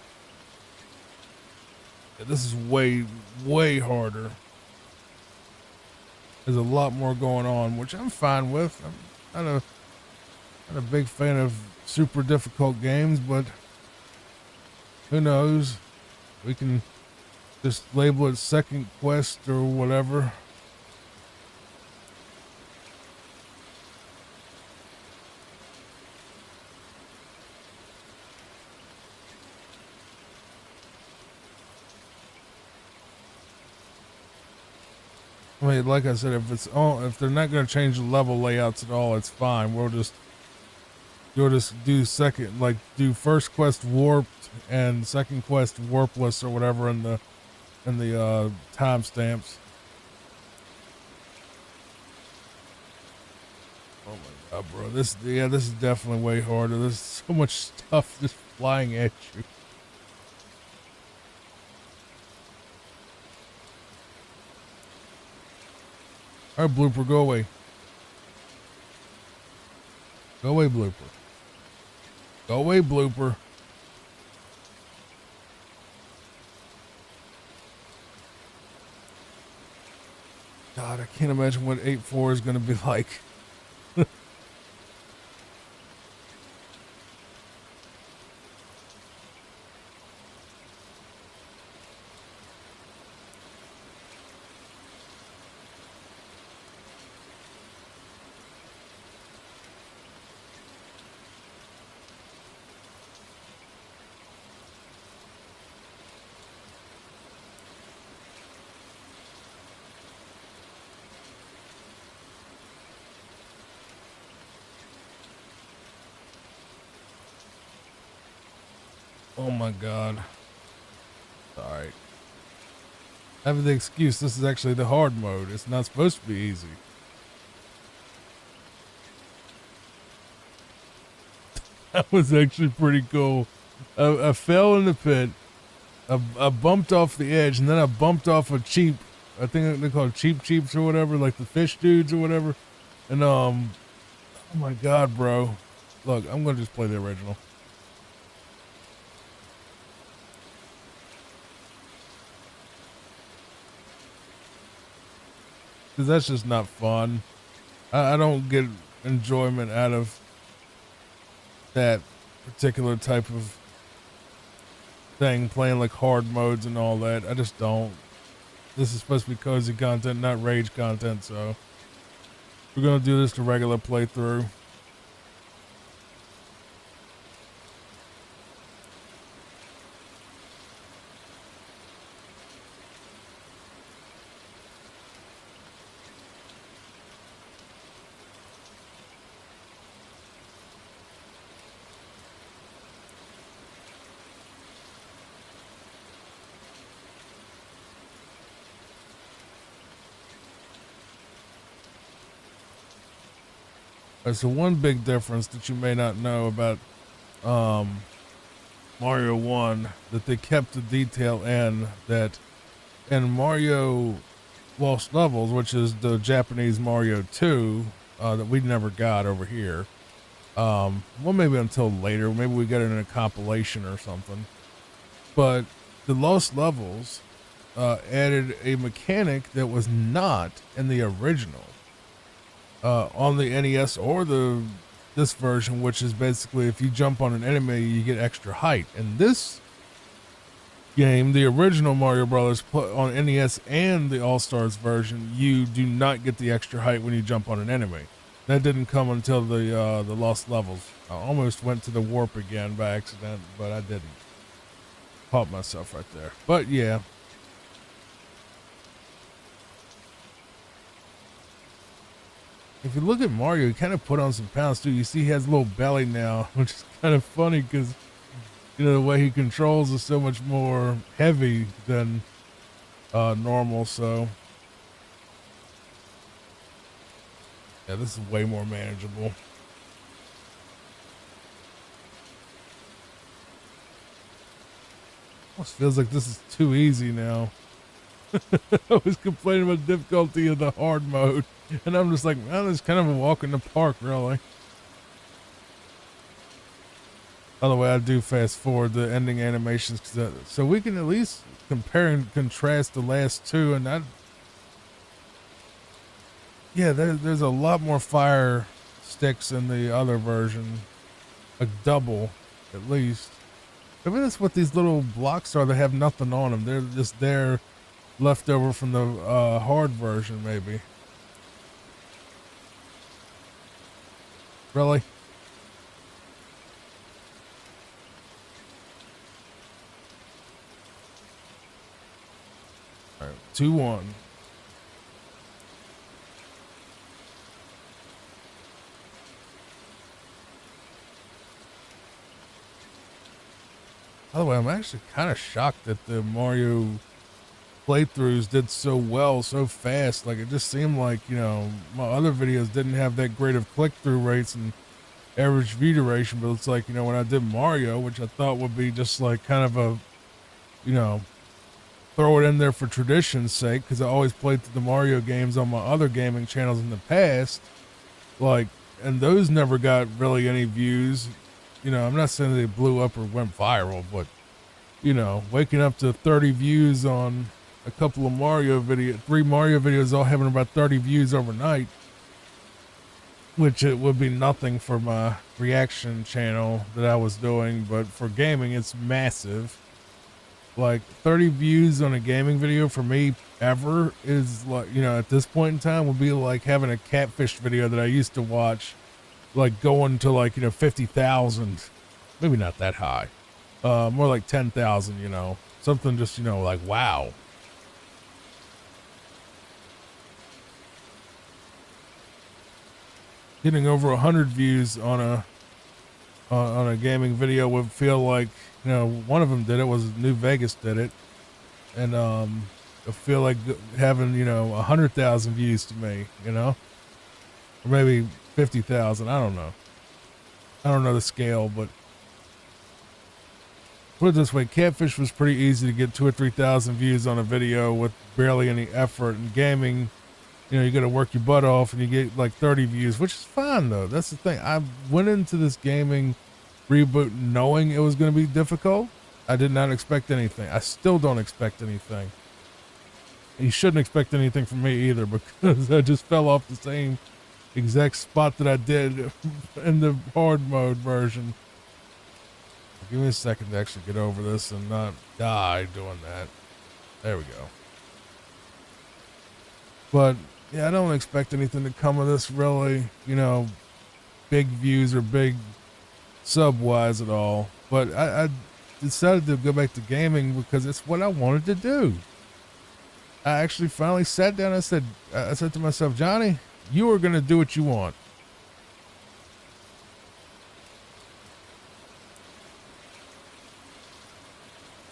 Yeah, this is way, way harder. There's a lot more going on, which I'm fine with. I'm not a big fan of super difficult games, but who knows? We can just label it second quest or whatever. I mean, like I said, if they're not going to change the level layouts at all, it's fine. You'll just do first quest warped and second quest warpless or whatever in the timestamps. Oh my god, bro! This is definitely way harder. There's so much stuff just flying at you. All right, Blooper, go away. Go away, Blooper. Go away, Blooper. God, I can't imagine what 8-4 is going to be like. Oh my god. Alright. I have the excuse this is actually the hard mode. It's not supposed to be easy. That was actually pretty cool. I fell in the pit. I bumped off the edge, and then I bumped off a cheap. I think they call it cheeps or whatever, like the fish dudes or whatever. And oh my god, bro! Look, I'm gonna just play the original. Because that's just not fun. I don't get enjoyment out of that particular type of thing, playing like hard modes and all that. I just don't. This is supposed to be cozy content, not rage content, so we're gonna do this the regular playthrough. So one big difference that you may not know about Mario 1 that they kept the detail in that in Mario Lost Levels, which is the Japanese Mario 2 that we never got over here. Well, maybe until later. Maybe we got it in a compilation or something. But the Lost Levels added a mechanic that was not in the original. On the NES or this version, which is basically if you jump on an enemy, you get extra height. In this game, the original Mario Brothers on NES and the All Stars version, you do not get the extra height when you jump on an enemy. That didn't come until the Lost Levels. I almost went to the warp again by accident, but I didn't. Caught myself right there. But yeah. If you look at Mario, he kind of put on some pounds too. You see he has a little belly now, which is kind of funny because, you know, the way he controls is so much more heavy than normal. So, yeah, this is way more manageable. Almost feels like this is too easy now. I was complaining about the difficulty of the hard mode, and I'm just like, well, it's kind of a walk in the park, really. By the way, I do fast forward the ending animations so we can at least compare and contrast the last two, and yeah, there's a lot more fire sticks in the other version, a double at least. Maybe that's what these little blocks are. They have nothing on them. They're just there. Left over from the hard version, maybe. Really? All right, 2-1. By the way, I'm actually kind of shocked that the Mario playthroughs did so well so fast. Like, it just seemed like, you know, my other videos didn't have that great of click-through rates and average view duration, but it's like, you know, when I did Mario, which I thought would be just like kind of a, you know, throw it in there for tradition's sake, because I always played through the Mario games on my other gaming channels in the past, like, and those never got really any views. You know, I'm not saying they blew up or went viral, but, you know, waking up to 30 views on a couple of three Mario videos all having about 30 views overnight, which it would be nothing for my reaction channel that I was doing, but for gaming, it's massive. Like 30 views on a gaming video for me ever is like, you know, at this point in time would be like having a catfish video that I used to watch, like going to like, you know, 50,000, maybe not that high, more like 10,000, you know, something just, you know, like, wow. Getting over 100 views on a on a gaming video would feel like, one of them did it, was New Vegas did it. And, I feel like having, 100,000 views to me, or maybe 50,000. I don't know. I don't know the scale, but put it this way, Catfish was pretty easy to get 2 or 3,000 views on a video with barely any effort. In gaming, you got to work your butt off and you get like 30 views, which is fine though. That's the thing. I went into this gaming reboot knowing it was going to be difficult. I did not expect anything. I still don't expect anything. You shouldn't expect anything from me either, because I just fell off the same exact spot that I did in the hard mode version. Give me a second to actually get over this and not die doing that. There we go. But yeah, I don't expect anything to come of this really, big views or big sub wise at all. But I decided to go back to gaming because it's what I wanted to do. I actually finally sat down and I said to myself, Johnny, you are going to do what you want.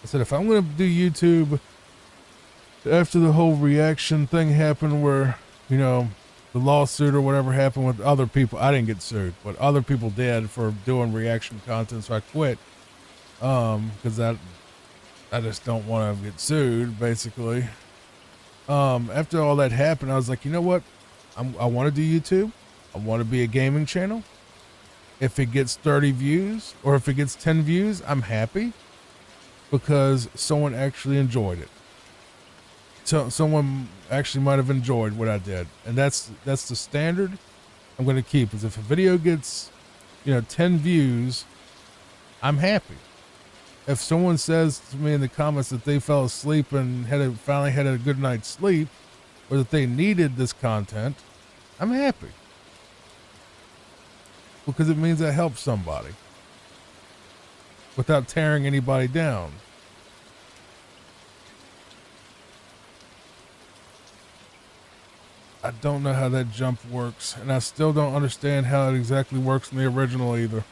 I said, if I'm going to do YouTube after the whole reaction thing happened where, the lawsuit or whatever happened with other people, I didn't get sued, but other people did for doing reaction content. So I quit. Cause I just don't want to get sued basically. After all that happened, I was like, you know what? I want to do YouTube. I want to be a gaming channel. If it gets 30 views or if it gets 10 views, I'm happy because someone actually enjoyed it. So someone actually might have enjoyed what I did. And that's the standard I'm going to keep, is if a video gets, 10 views, I'm happy. If someone says to me in the comments that they fell asleep and finally had a good night's sleep, or that they needed this content, I'm happy. Because it means I helped somebody without tearing anybody down. I don't know how that jump works, and I still don't understand how it exactly works in the original either.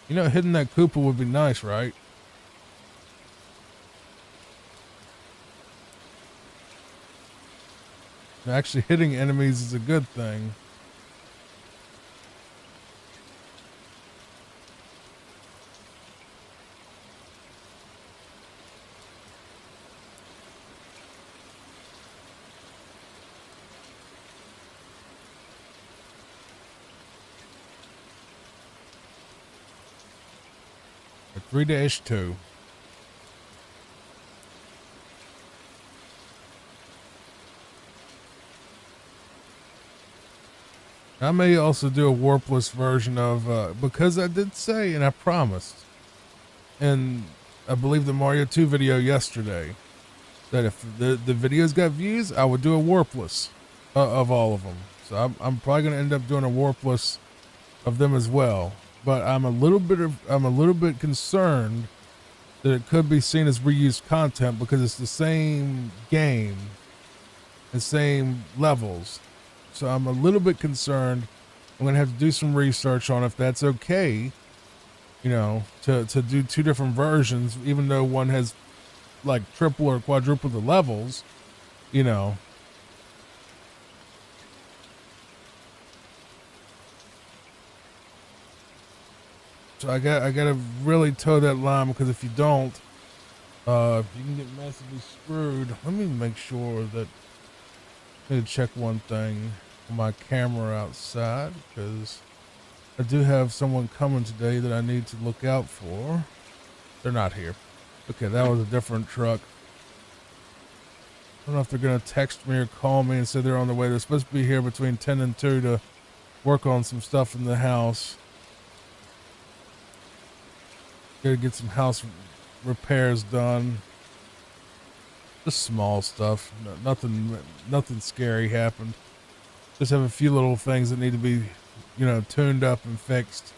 Hitting that Koopa would be nice, right? Actually, hitting enemies is a good thing. At 3-2. I may also do a warpless version of, because I did say, and I promised, and I believe the Mario 2 video yesterday, that if the videos got views, I would do a warpless of all of them. So I'm probably going to end up doing a warpless of them as well. But I'm a little bit concerned that it could be seen as reused content because it's the same game and same levels. So I'm a little bit concerned. I'm going to have to do some research on if that's okay, to do 2 different versions, even though one has like triple or quadruple the levels, So I gotta really toe that line, because if you don't, you can get massively screwed. Let me make sure that, I need to check one thing on my camera outside, because I do have someone coming today that I need to look out for. They're not here. Okay, that was a different truck. I don't know if they're going to text me or call me and say they're on the way. They're supposed to be here between 10 and 2 to work on some stuff in the house. Gotta get some house repairs done. Just small stuff. Nothing scary happened. Just have a few little things that need to be, tuned up and fixed.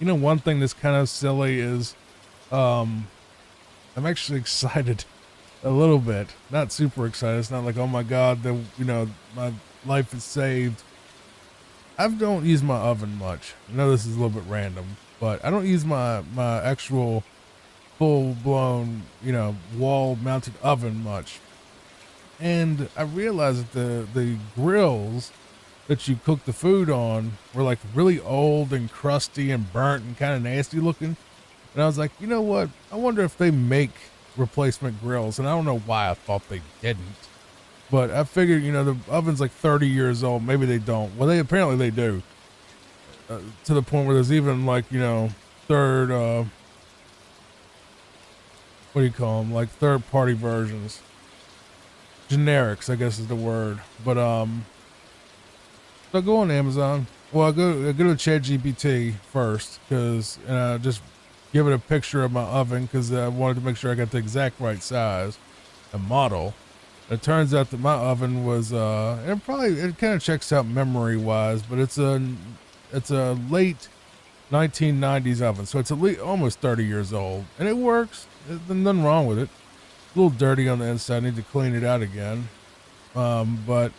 One thing that's kind of silly is Um, I'm actually excited a little bit, not super excited. It's not like, oh my God, my life is saved. I don't use my oven much. I know this is a little bit random, but I don't use my actual full blown, wall mounted oven much. And I realized that the grills that you cook the food on were like really old and crusty and burnt and kind of nasty looking. And I was like, you know what? I wonder if they make replacement grills. And I don't know why I thought they didn't. But I figured, the oven's like 30 years old. Maybe they don't. Well, apparently they do. To the point where there's even like, third, what do you call them? Like third party versions. Generics, I guess is the word. But, so I go on Amazon. Well, I go to ChatGPT first because just give it a picture of my oven because I wanted to make sure I got the exact right size and model. It turns out that my oven was it kind of checks out memory wise, but it's a late 1990s oven, so it's almost 30 years old, and it works. There's nothing wrong with it. A little dirty on the inside. I need to clean it out again. But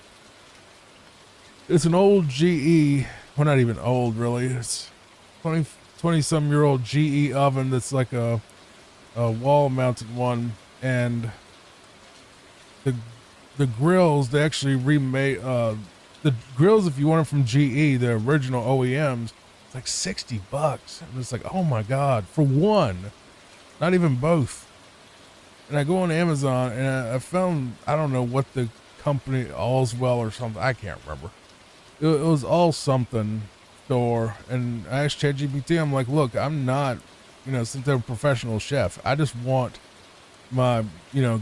it's an old GE. Well, not even old, really. It's 20 some year old GE oven that's like a wall mounted one, and the grills, they actually remade the grills. If you want them from GE, the original OEMs, it's like $60, and it's like, oh my God, for one, not even both. And I go on Amazon and I found, I don't know what the company, Allswell or something, I can't remember. It was all something store, and I asked ChatGPT, I'm like, look, I'm not, since they're a professional chef, I just want my,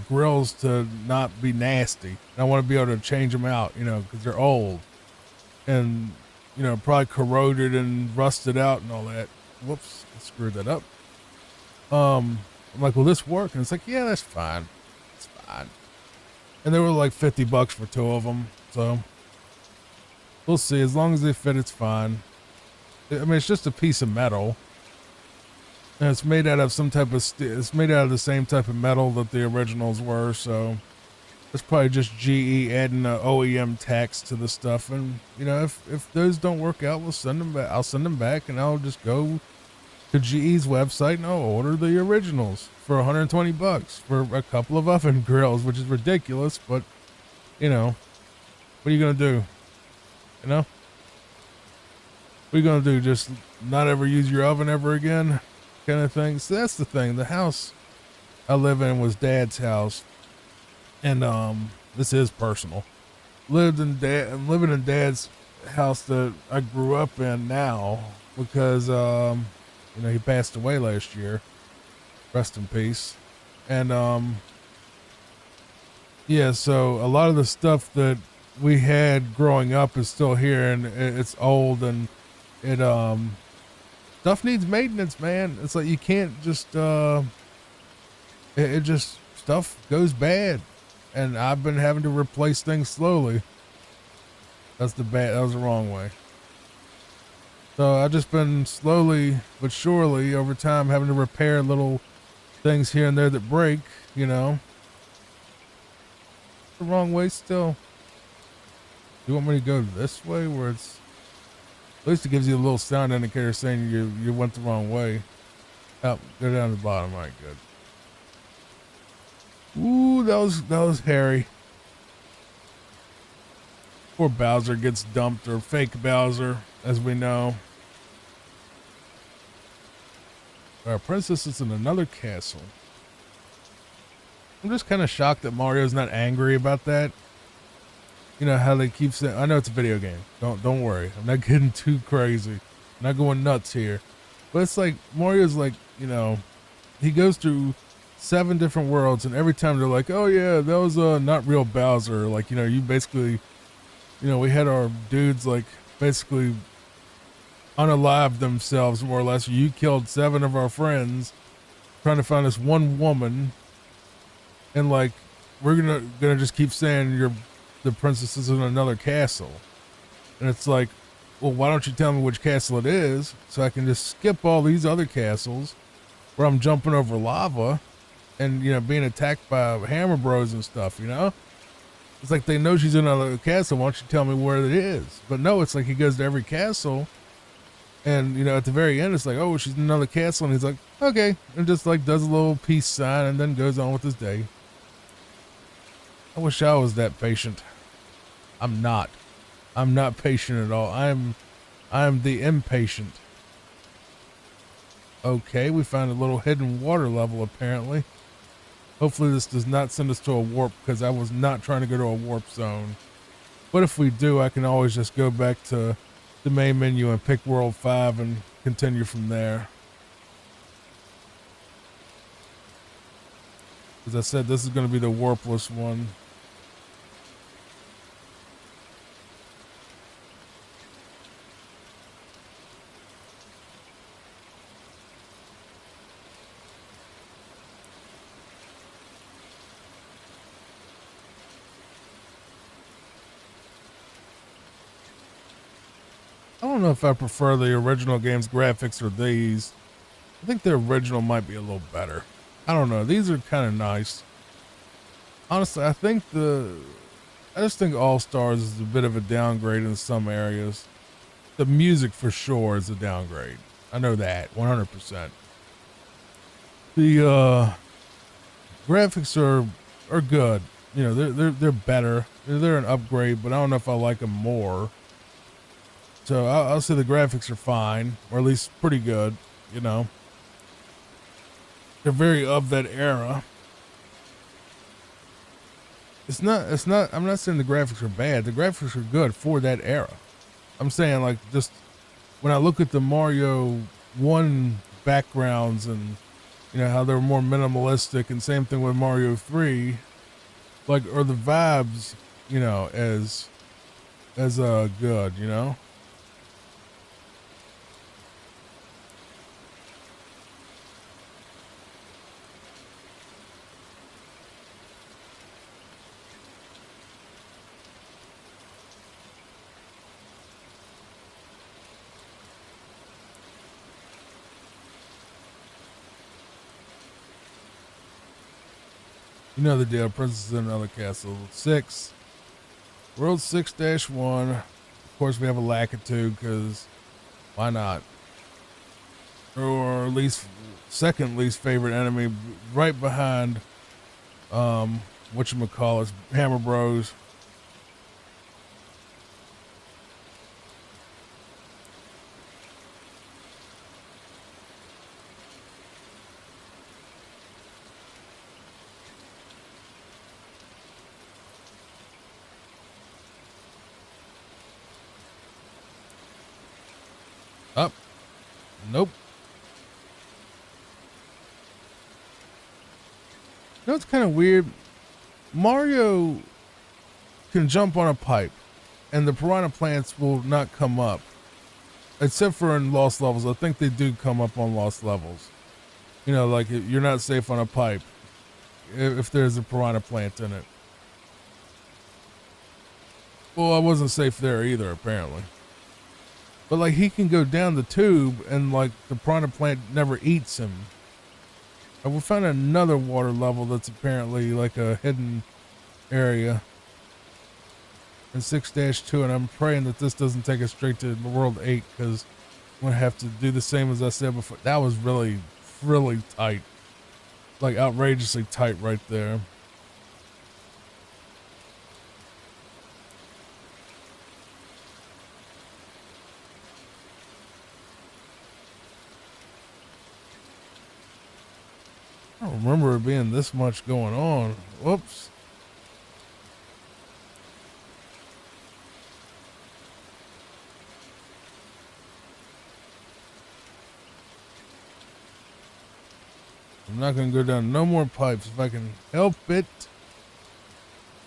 grills to not be nasty. I want to be able to change them out, because they're old and, probably corroded and rusted out and all that. Whoops, I screwed that up. I'm like, will this work? And it's like, yeah, that's fine. It's fine. And they were like $50 for two of them. So we'll see. As long as they fit, it's fine. I mean, it's just a piece of metal. And it's made out of some type of it's made out of the same type of metal that the originals were, so it's probably just GE adding a OEM tax to the stuff. And if those don't work out, we'll send them back. I'll send them back, and I'll just go to GE's website and I'll order the originals for $120 for a couple of oven grills, which is ridiculous. But what are you gonna do? What are you gonna do? Just not ever use your oven ever again? Kind of thing. So that's the thing. The house I live in was Dad's house, and this is personal. I'm living in Dad's house that I grew up in now because he passed away last year. Rest in peace. And yeah, so a lot of the stuff that we had growing up is still here, and it's old, and it stuff needs maintenance, man. It's like you can't just it just stuff goes bad, and I've been having to replace things slowly. That was the wrong way. So I've just been slowly but surely over time having to repair little things here and there that break, the wrong way still. You want me to go this way where it's, at least it gives you a little sound indicator saying you went the wrong way. Oh, go down to the bottom. All right, good. Ooh, that was hairy. Poor Bowser gets dumped, or fake Bowser, as we know. Our princess is in another castle. I'm just kind of shocked that Mario's not angry about that. How they keep saying, I know it's a video game. Don't worry. I'm not getting too crazy. I'm not going nuts here. But it's like Mario's like, he goes through 7 different worlds, and every time they're like, oh yeah, that was not real Bowser. Like, you basically, we had our dudes like basically unalive themselves more or less. You killed 7 of our friends trying to find this one woman, and like we're gonna just keep saying the princess is in another castle. And it's like, well, why don't you tell me which castle it is so I can just skip all these other castles where I'm jumping over lava and, being attacked by Hammer Bros and stuff, It's like they know she's in another castle. Why don't you tell me where it is? But no, it's like he goes to every castle. And, at the very end, it's like, oh, she's in another castle. And he's like, okay. And just like does a little peace sign and then goes on with his day. I wish I was that patient. I'm not. I'm not patient at all. I am the impatient. Okay, we found a little hidden water level apparently. Hopefully this does not send us to a warp, because I was not trying to go to a warp zone. But if we do, I can always just go back to the main menu and pick World 5 and continue from there. As I said, this is going to be the warpless one. I don't know if I prefer the original game's graphics or these. I think the original might be a little better. I don't know. These are kind of nice. Honestly, I just think All Stars is a bit of a downgrade in some areas. The music for sure is a downgrade. I know that 100%. The graphics are good. They're better. They're an upgrade, but I don't know if I like them more. So I'll say the graphics are fine, or at least pretty good. They're very of that era. It's not, I'm not saying the graphics are bad. The graphics are good for that era. I'm saying, like, just when I look at the Mario 1 backgrounds and, how they're more minimalistic, and same thing with Mario 3, like, or the vibes, as good, You know the deal. Princess in another castle. 6. World 6-1. Of course, we have a Lakitu, because why not? Or at least second least favorite enemy, right behind, whatchamacallit, Hammer Bros. Up. Nope. It's kind of weird. Mario can jump on a pipe, and the piranha plants will not come up. Except for in Lost Levels. I think they do come up on Lost Levels. Like, you're not safe on a pipe if there's a piranha plant in it. Well, I wasn't safe there either, apparently. But, like, he can go down the tube, and, like, the piranha plant never eats him. And we'll find another water level that's apparently, like, a hidden area in 6-2, and I'm praying that this doesn't take us straight to World 8, because I'm going to have to do the same as I said before. That was really, really tight. Like, outrageously tight right there. I don't remember it being this much going on. Whoops. I'm not going to go down no more pipes if I can help it.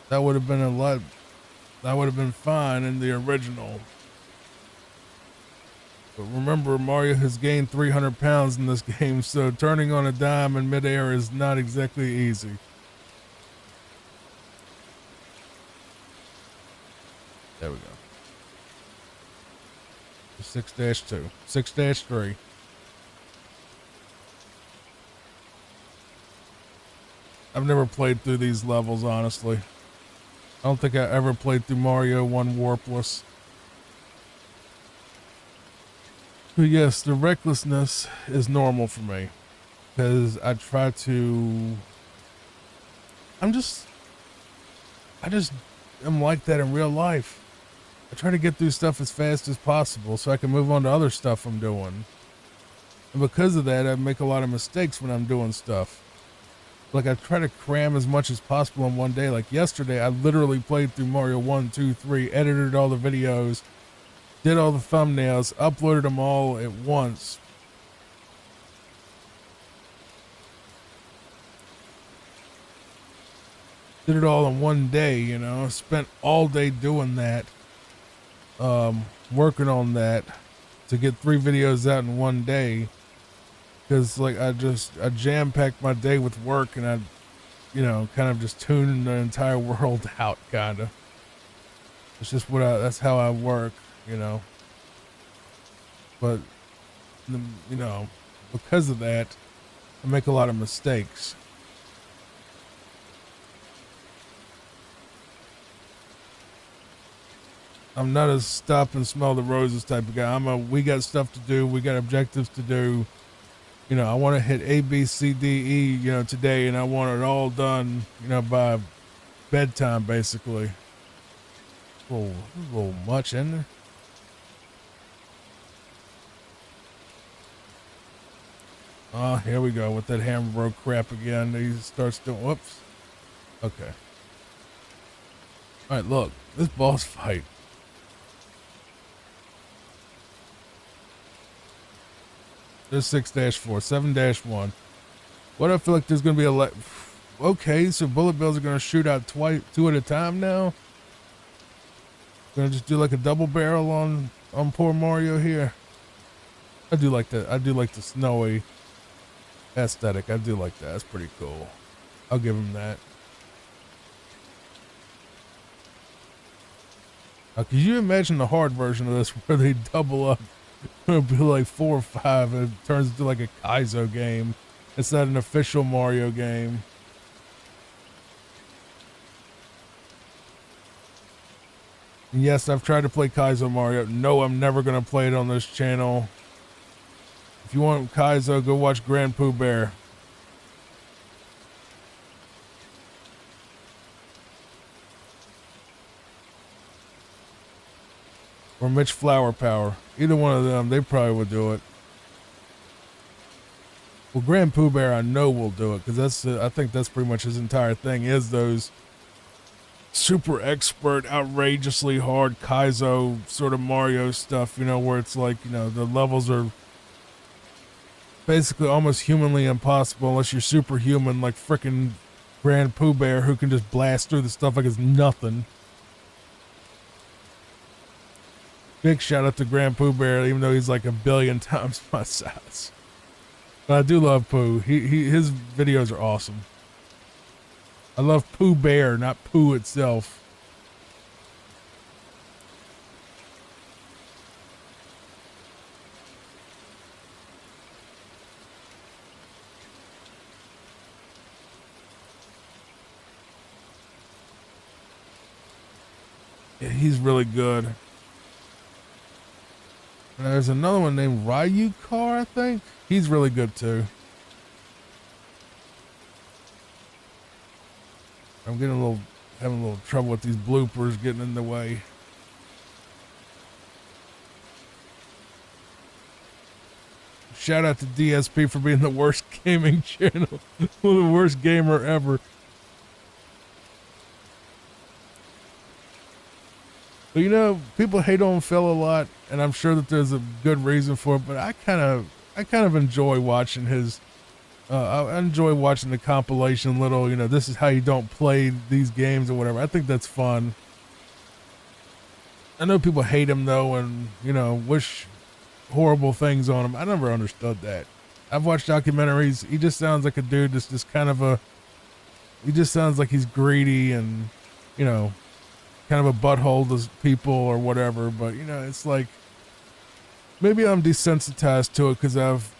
That would have been that would have been fine in the original. But remember, Mario has gained 300 pounds in this game, so turning on a dime in midair is not exactly easy. There we go. 6-2. 6-3. I've never played through these levels, honestly. I don't think I ever played through Mario 1 Warpless. But yes, the recklessness is normal for me. Because I try to... I just am like that in real life. I try to get through stuff as fast as possible so I can move on to other stuff I'm doing. And because of that, I make a lot of mistakes when I'm doing stuff. Like, I try to cram as much as possible in one day. Like yesterday, I literally played through Mario 1, 2, 3, edited all the videos, did all the thumbnails, uploaded them all at once. Did it all in one day, you know. Spent all day doing that. Working on that to get 3 videos out in one day. Because, like, I jam-packed my day with work, and I, you know, kind of just tuned the entire world out, kind of. It's just that's how I work, you know. But, you know, because of that, I make a lot of mistakes. I'm not a stop and smell the roses type of guy. We got stuff to do. We got objectives to do. You know, I want to hit A, B, C, D, E, you know, today, and I want it all done, you know, by bedtime, basically. A little much, isn't there? Oh, here we go with that hammer bro crap again. He starts doing, whoops. Okay. All right, look, this boss fight. There's 6-4, 7-1. What I feel like there's going to be okay, so bullet bills are going to shoot out 2 at a time now. Going to just do like a double barrel on poor Mario here. I do like that. I do like the snowy aesthetic. I do like that. That's pretty cool. I'll give him that. Now, could you imagine the hard version of this where they double up? It'll be like 4 or 5 and it turns into like a Kaizo game. It's not an official Mario game. And yes, I've tried to play Kaizo Mario. No, I'm never going to play it on this channel. If you want Kaizo, go watch Grand Pooh Bear. Or Mitch Flower Power. Either one of them, they probably would do it. Well, Grand Pooh Bear, I know will do it because I think that's pretty much his entire thing is those super expert, outrageously hard Kaizo sort of Mario stuff, you know, where it's like, you know, the levels are basically almost humanly impossible unless you're superhuman like frickin' Grand Pooh Bear who can just blast through the stuff like it's nothing. Big shout out to Grand Pooh Bear, even though he's like 1 billion times my size. But I do love Pooh. His videos are awesome. I love Pooh Bear, not Pooh itself. Yeah, he's really good. And there's another one named Ryu Car, I think. He's really good too. I'm having a little trouble with these bloopers getting in the way. Shout out to DSP for being the worst gaming channel. The worst gamer ever. But you know, people hate on Phil a lot, and I'm sure that there's a good reason for it, but I kind of enjoy watching his, I enjoy watching the compilation little, you know, this is how you don't play these games or whatever. I think that's fun. I know people hate him though, and, you know, wish horrible things on him. I never understood that. I've watched documentaries. He just sounds like a dude that's just kind of he just sounds like he's greedy and, you know, kind of a butthole to people or whatever, but you know, it's like maybe I'm desensitized to it because I've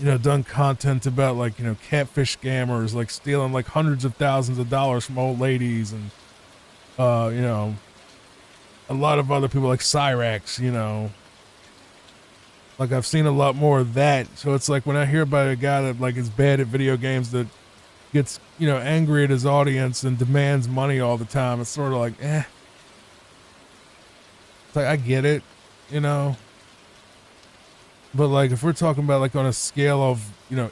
done content about like, catfish scammers, like stealing like hundreds of thousands of dollars from old ladies and, a lot of other people like Cyrax, like I've seen a lot more of that. So it's like when I hear about a guy that like is bad at video games that gets, angry at his audience and demands money all the time, it's sort of like, It's like, I get it, but like if we're talking about like on a scale of,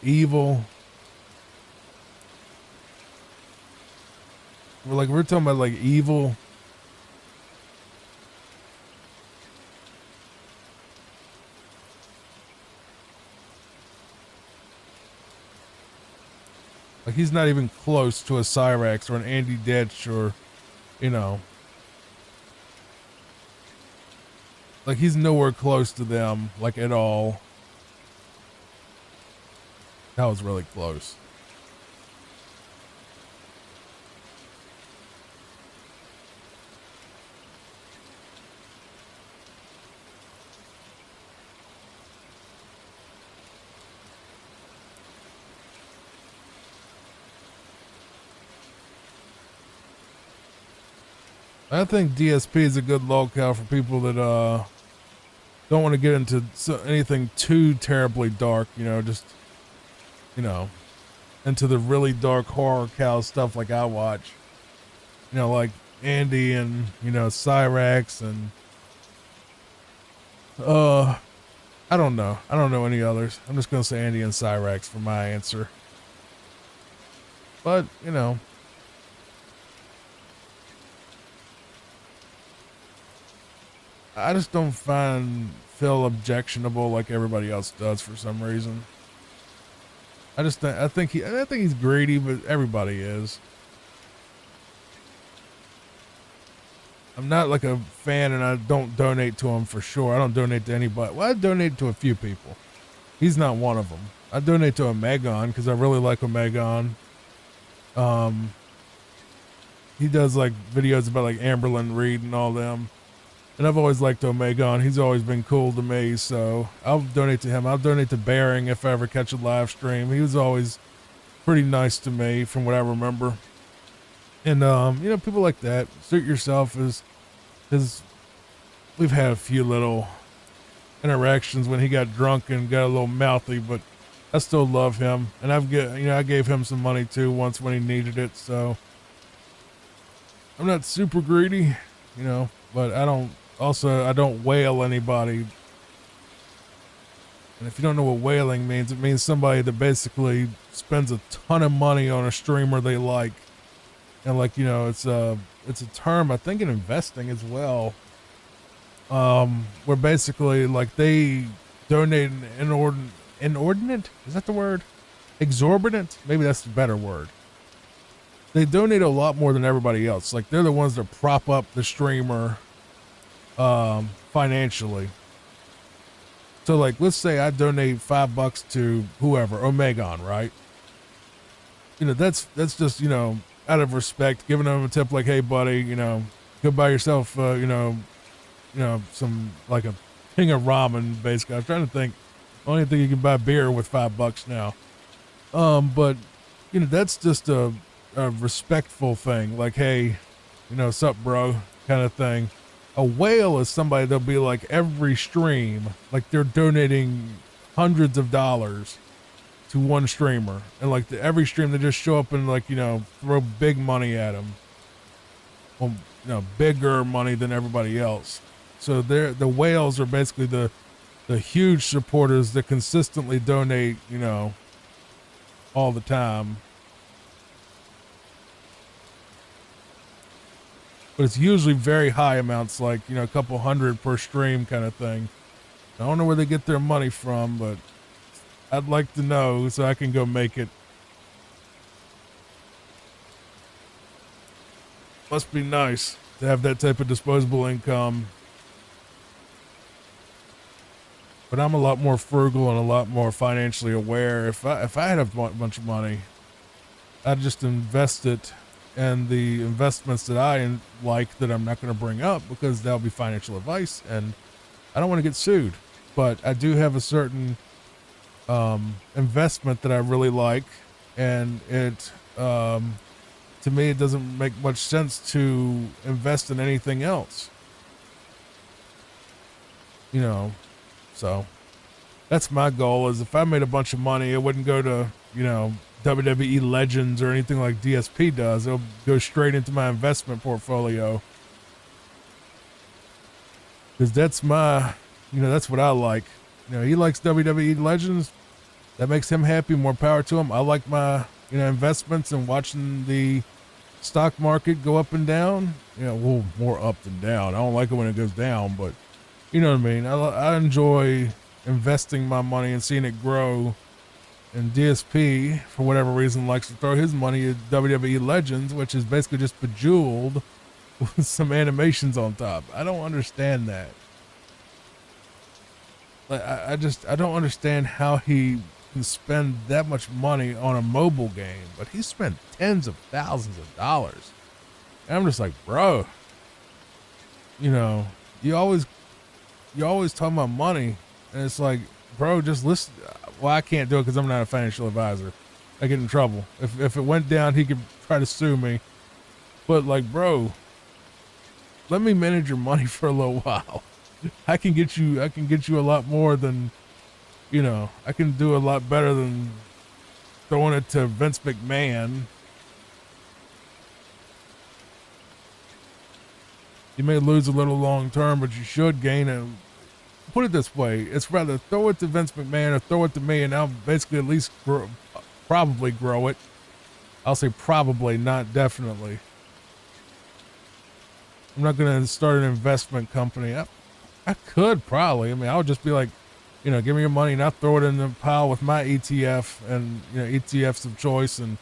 evil, we're talking about like evil. Like he's not even close to a Cyrax or an Andy Ditch or, like he's nowhere close to them, like at all. That was really close. I think DSP is a good locale for people that don't want to get into anything too terribly dark, just into the really dark horror cal stuff like I watch, like Andy and Cyrax and I don't know any others. I'm just gonna say Andy and Cyrax for my answer, but I just don't find Phil objectionable like everybody else does for some reason. I think he's greedy, but everybody is. I'm not like a fan, and I don't donate to him for sure. I don't donate to anybody. Well, I donate to a few people. He's not one of them. I donate to Omegon because I really like Omegon. He does like videos about like Amberlyn Reed and all them. And I've always liked Omegon. He's always been cool to me, so I'll donate to him. I'll donate to Bearing if I ever catch a live stream. He was always pretty nice to me from what I remember. And, people like that. Suit Yourself is we've had a few little interactions when he got drunk and got a little mouthy, but I still love him. And I gave him some money too once when he needed it, so I'm not super greedy, but I don't whale anybody. And if you don't know what whaling means, it means somebody that basically spends a ton of money on a streamer they like. And like, it's a term, I think, in investing as well. Where basically like they donate an inordinate, is that the word? Exorbitant? Maybe that's the better word. They donate a lot more than everybody else. Like they're the ones that prop up the streamer financially. So like let's say I donate $5 to whoever, Omegon, right? That's just out of respect, giving them a tip like, hey buddy, go buy yourself some like a king of ramen. Basically I was trying to think, I don't even think you can buy beer with $5 now. But that's just a respectful thing, like, hey, sup bro, kind of thing. A whale is somebody that'll be like every stream, like they're donating hundreds of dollars to one streamer, and like every stream they just show up and like throw big money at him. Well, bigger money than everybody else. So the whales are basically the huge supporters that consistently donate, all the time. But it's usually very high amounts, like, a couple hundred per stream kind of thing. I don't know where they get their money from, but I'd like to know so I can go make it. Must be nice to have that type of disposable income. But I'm a lot more frugal and a lot more financially aware. If I had a bunch of money, I'd just invest it in the investments that I like that I'm not going to bring up because that'll be financial advice and I don't want to get sued. But I do have a certain investment that I really like, and it to me it doesn't make much sense to invest in anything else. You know, so that's my goal. Is if I made a bunch of money, it wouldn't go to WWE Legends or anything like DSP does. It'll go straight into my investment portfolio, because that's my, that's what I like. He likes WWE Legends. That makes him happy. More power to him. I like my, investments and watching the stock market go up and down. Well, more up than down. I don't like it when it goes down, but you know what I mean. I enjoy investing my money and seeing it grow. And DSP, for whatever reason, likes to throw his money at WWE Legends, which is basically just Bejeweled with some animations on top. I don't understand that. Like, I don't understand how he can spend that much money on a mobile game, but he spent tens of thousands of dollars. And I'm just like, bro, you always talk about money, and it's like, bro, just listen. Well, I can't do it because I'm not a financial advisor. I get in trouble. If it went down, he could try to sue me. But like, bro, let me manage your money for a little while. I can get you a lot more than, I can do a lot better than throwing it to Vince McMahon. You may lose a little long term, but you should gain it. Put it this way, it's rather throw it to Vince McMahon or throw it to me, and I'll basically at least probably grow it. I'll say probably, not definitely. I'm not going to start an investment company. I could probably. I mean, I would just be like, give me your money and I'll throw it in the pile with my ETF and, ETFs of choice. And,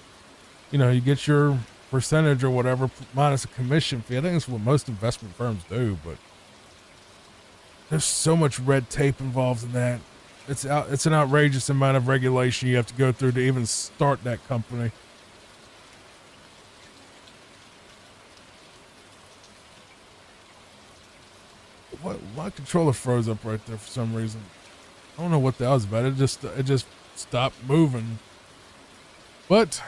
you get your percentage or whatever minus a commission fee. I think that's what most investment firms do, but there's so much red tape involved in that. It's an outrageous amount of regulation you have to go through to even start that company. What? My controller froze up right there for some reason. I don't know what that was about. It just stopped moving. But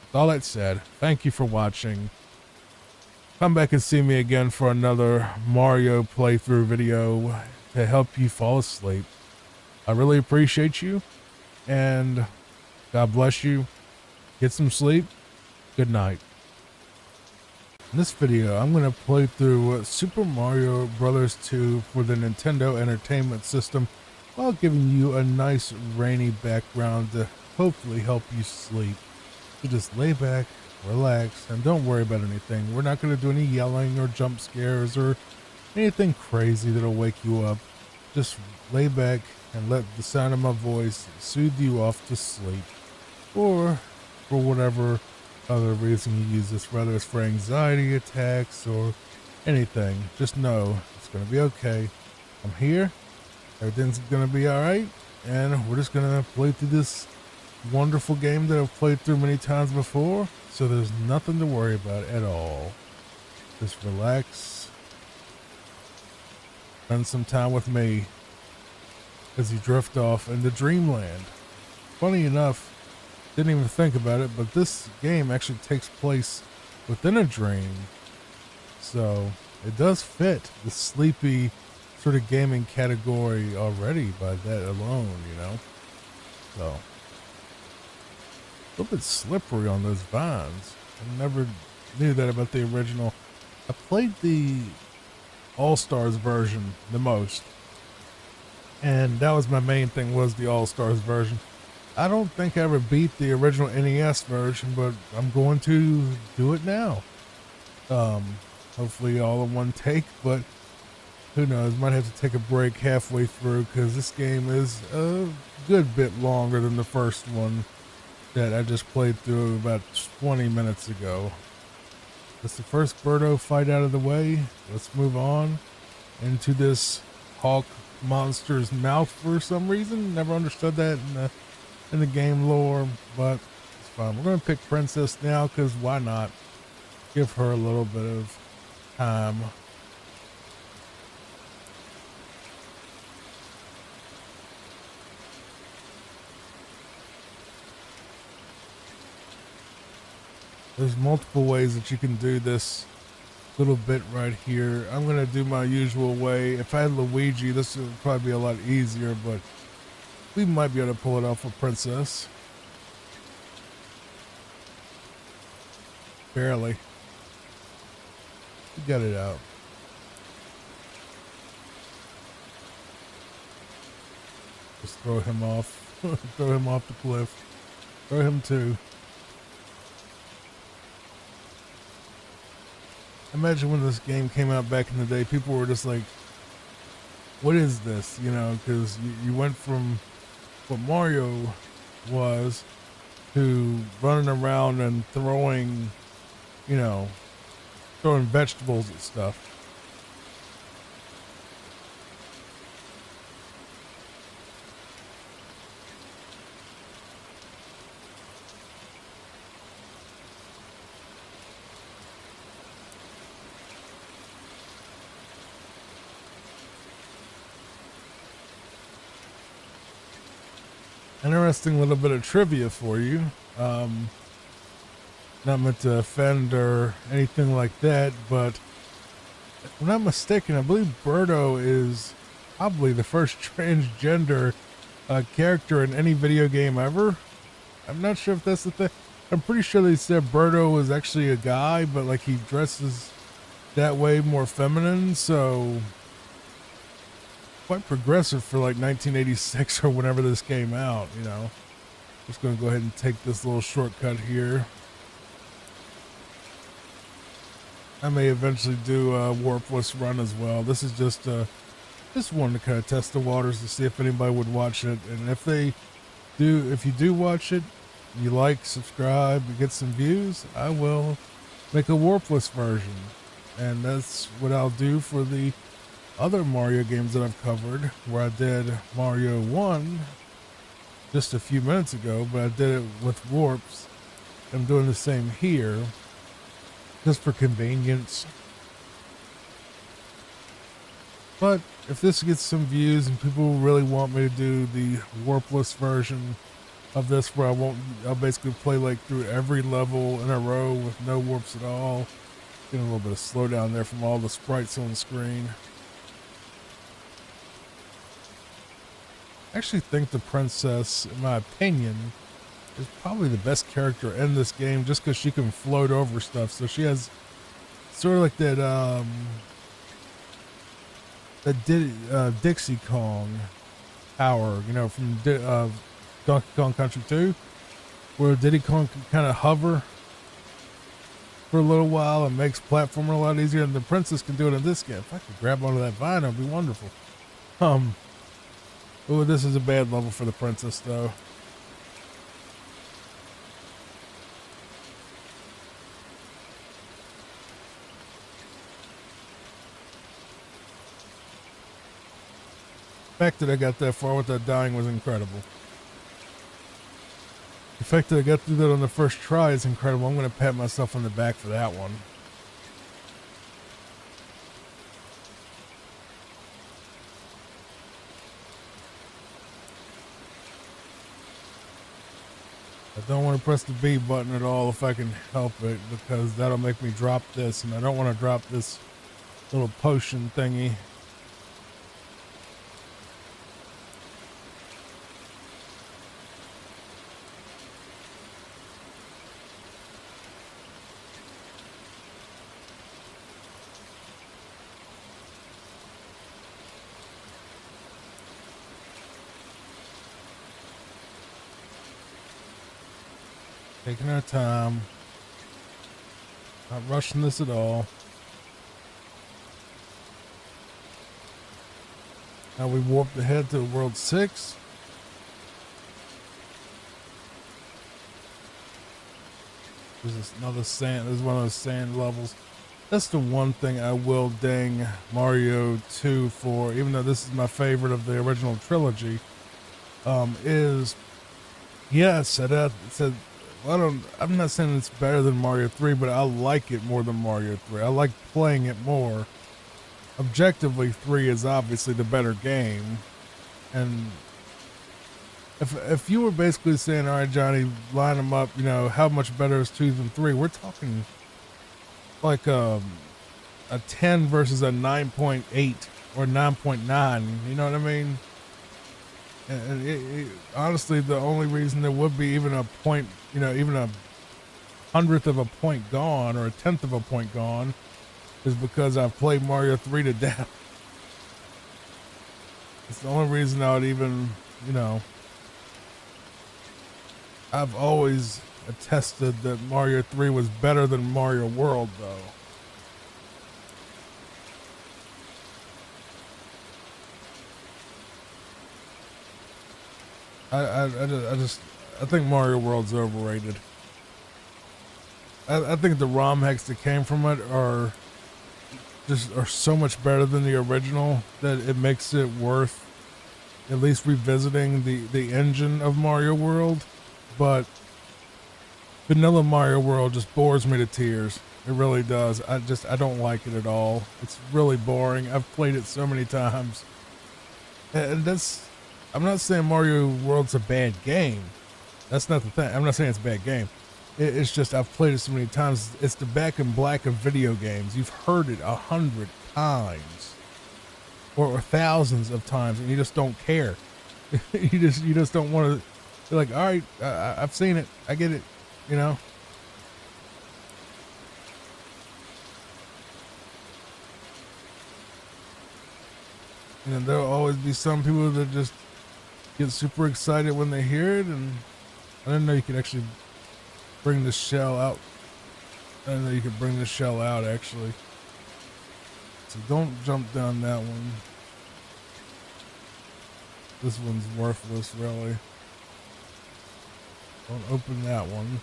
with all that said, thank you for watching. Come back and see me again for another Mario playthrough video to help you fall asleep. I really appreciate you, and God bless you. Get some sleep. Good night. In this video, I'm going to play through Super Mario Bros. 2 for the Nintendo Entertainment System while giving you a nice rainy background to hopefully help you sleep. So just lay back, relax, and don't worry about anything. We're not going to do any yelling or jump scares or anything crazy that'll wake you up. Just lay back and let the sound of my voice soothe you off to sleep, or for whatever other reason you use this, whether it's for anxiety attacks or anything. Just know it's going to be okay. I'm here. Everything's going to be all right. And we're just going to play through this wonderful game that I've played through many times before. So there's nothing to worry about at all. Just relax. Spend some time with me as you drift off into dreamland. Funny enough, didn't even think about it, but this game actually takes place within a dream. So it does fit the sleepy sort of gaming category already by that alone, So a little bit slippery on those vines. I never knew that about the original. I played the All-Stars version the most, and that was my main thing, was the All-Stars version. I don't think I ever beat the original NES version, but I'm going to do it now. Hopefully all in one take, but who knows, might have to take a break halfway through, because this game is a good bit longer than the first one that I just played through about 20 minutes ago. That's the first Birdo fight out of the way. Let's move on into this hawk monster's mouth for some reason. Never understood that in the game lore, but it's fine. We're going to pick Princess now, because why not? Give her a little bit of time. There's multiple ways that you can do this little bit right here. I'm going to do my usual way. If I had Luigi, this would probably be a lot easier, but we might be able to pull it off with Princess. Barely. We got it out. Just throw him off. Throw him off the cliff. Throw him too. Imagine when this game came out back in the day, people were just like, what is this? You know, because you went from what Mario was to running around and throwing, you know, throwing vegetables at stuff. Interesting little bit of trivia for you. Not meant to offend or anything like that, but if I'm not mistaken, I believe Birdo is probably the first transgender character in any video game ever. I'm not sure if that's the thing. I'm pretty sure they said Birdo was actually a guy, but like he dresses that way, more feminine, so quite progressive for like 1986 or whenever this came out, you know. Just gonna go ahead and take this little shortcut here. I may eventually do a warpless run as well. This is just one to kind of test the waters to see if anybody would watch it, and if you do watch it, you like, subscribe, and get some views, I will make a warpless version, and that's what I'll do for the other Mario games that I've covered, where I did Mario 1 just a few minutes ago, but I did it with warps. I'm doing the same here, just for convenience. But if this gets some views and people really want me to do the warpless version of this, where I'll basically play like through every level in a row with no warps at all. Getting a little bit of slowdown there from all the sprites on the screen. I actually think the princess, in my opinion, is probably the best character in this game, just because she can float over stuff. So she has sort of like that Dixie Kong power, you know, from Donkey Kong Country 2, where Diddy Kong can kind of hover for a little while and makes platforming a lot easier, and the princess can do it in this game. If I could grab onto that vine, it'd be wonderful. Oh, this is a bad level for the princess, though. The fact that I got that far without dying was incredible. The fact that I got through that on the first try is incredible. I'm going to pat myself on the back for that one. I don't want to press the B button at all if I can help it, because that'll make me drop this, and I don't want to drop this little potion thingy. Taking our time, not rushing this at all. Now we warped ahead to World 6. This is another sand. This is one of those sand levels. That's the one thing I will ding Mario 2 for, even though this is my favorite of the original trilogy. Is yes, I said. I'm not saying it's better than Mario 3, but I like it more than Mario 3. I like playing it more. Objectively, 3 is obviously the better game. And if you were basically saying, all right, Johnny, line them up, you know, how much better is 2 than 3? We're talking like a 10 versus a 9.8 or 9.9. You know what I mean? And honestly, the only reason there would be even a point, you know, even a hundredth of a point gone or a tenth of a point gone is because I've played Mario 3 to death. It's the only reason I would even, you know, I've always attested that Mario 3 was better than Mario World, though. I think Mario World's overrated. I think the ROM hacks that came from it are so much better than the original that it makes it worth at least revisiting the engine of Mario World. But vanilla Mario World just bores me to tears. It really does. I don't like it at all. It's really boring. I've played it so many times. And I'm not saying Mario World's a bad game. That's not the thing. I'm not saying it's a bad game. It's just I've played it so many times. It's the back in black of video games. You've heard it 100 times or thousands of times, and you just don't care. you just don't want to. You're like, all right, I've seen it. I get it. You know. And there'll always be some people that just get super excited when they hear it, and I didn't know you could actually bring the shell out. I didn't know you could bring the shell out, actually. So don't jump down that one. This one's worthless, really. Don't open that one.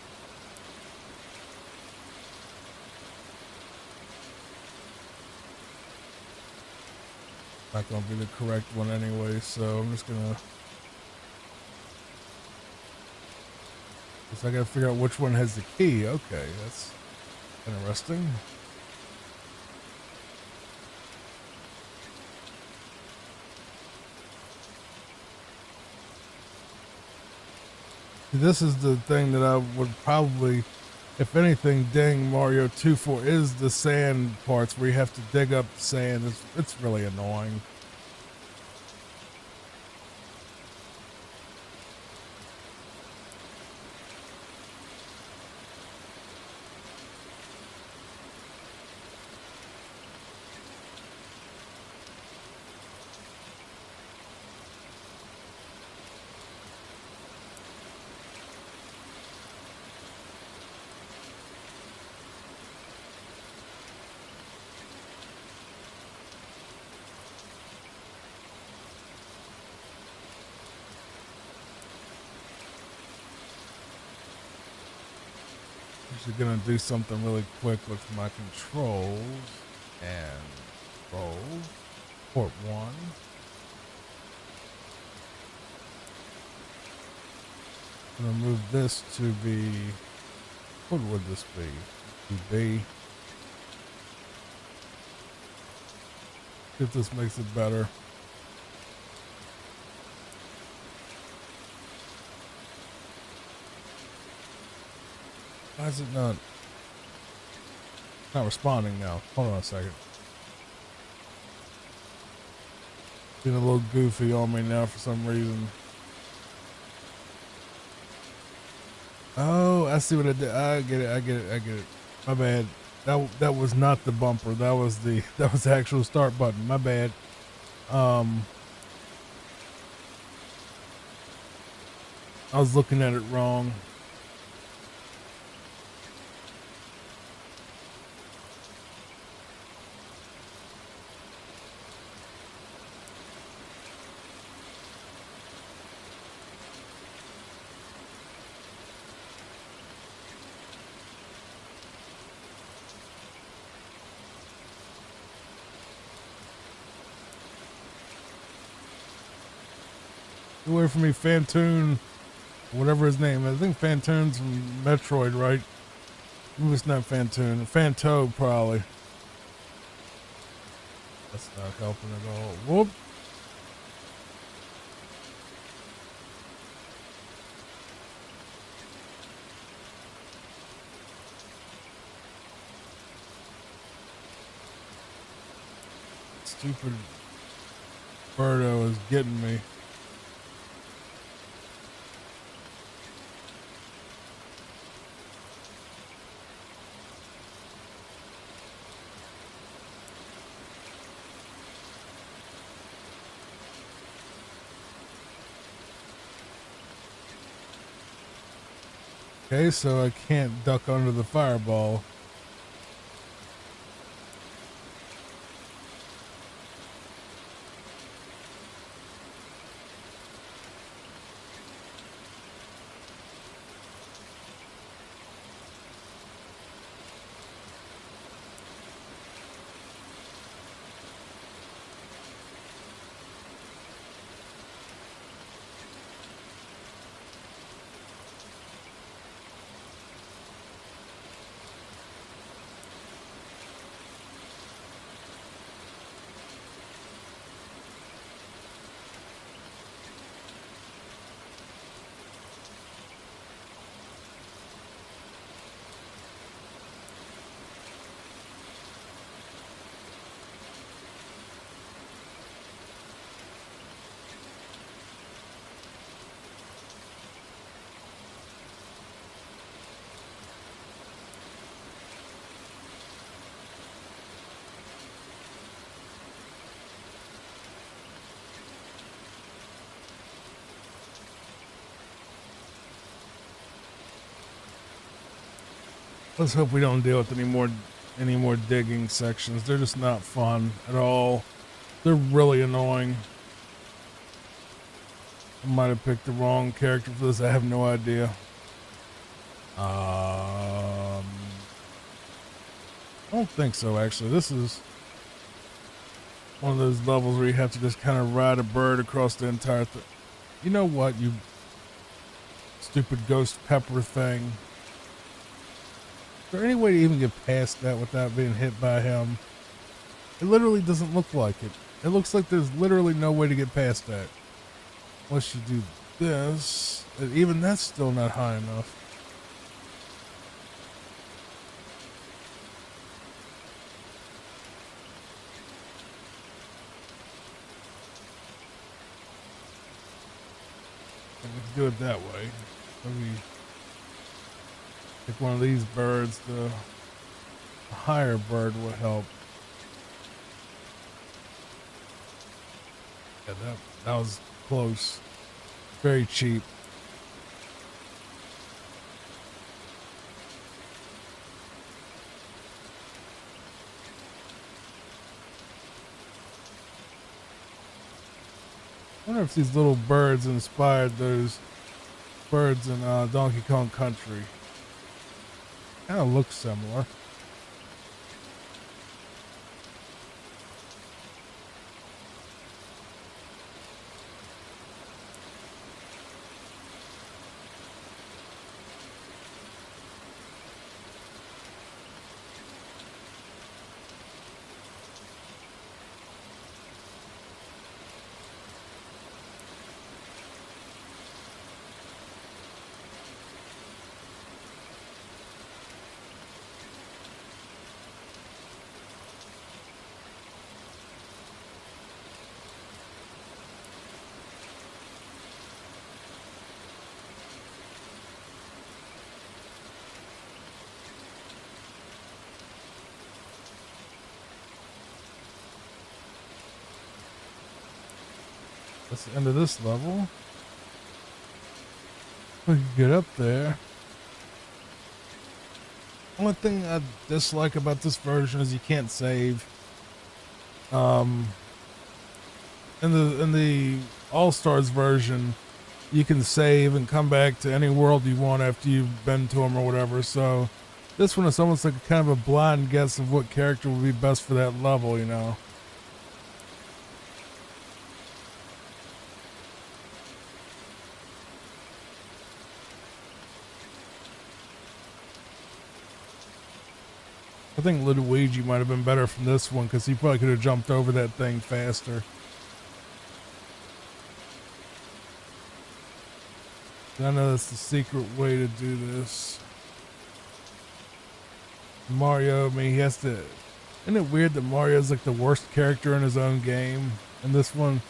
Not gonna be the correct one anyway, so I'm just gonna... Guess I gotta figure out which one has the key. Okay, that's interesting. This is the thing that I would probably, if anything, ding Mario 2 for, is the sand parts where you have to dig up sand. It's really annoying. Actually gonna do something really quick with my controls and roll port 1. I'm gonna move this to be, what would this be? To B. If this makes it better. Why is it not responding now? Hold on a second. Being a little goofy on me now for some reason. Oh, I see what I did. I get it. My bad. That was not the bumper. That was the actual start button. My bad. I was looking at it wrong. Get away from me, Phantoon. Whatever his name is. I think Phantoon's from Metroid, right? Maybe it's not Phantoon. Phantoad, probably. That's not helping at all. Whoop. Stupid Birdo is getting me. Okay, so I can't duck under the fireball. Let's hope we don't deal with any more digging sections. They're just not fun at all. They're really annoying. I might have picked the wrong character for this. I have no idea. I don't think so, actually. This is one of those levels where you have to just kind of ride a bird across the entire thing. You know what, you stupid ghost pepper thing. Is there any way to even get past that without being hit by him? It literally doesn't look like it. It looks like there's literally no way to get past that. Unless you do this. And even that's still not high enough. And we can do it that way. Maybe pick one of these birds. The higher bird will help. Yeah, that was close. Very cheap. I wonder if these little birds inspired those birds in Donkey Kong Country. Kind of looks similar. That's the end of this level. We can get up there. Only thing I dislike about this version is you can't save. In the All Stars version, you can save and come back to any world you want after you've been to them or whatever. So this one is almost like a kind of a blind guess of what character would be best for that level, you know. I think Luigi might have been better from this one because he probably could have jumped over that thing faster. I know that's the secret way to do this. Mario, I mean, he has to Isn't it weird that Mario's like the worst character in his own game? And this one,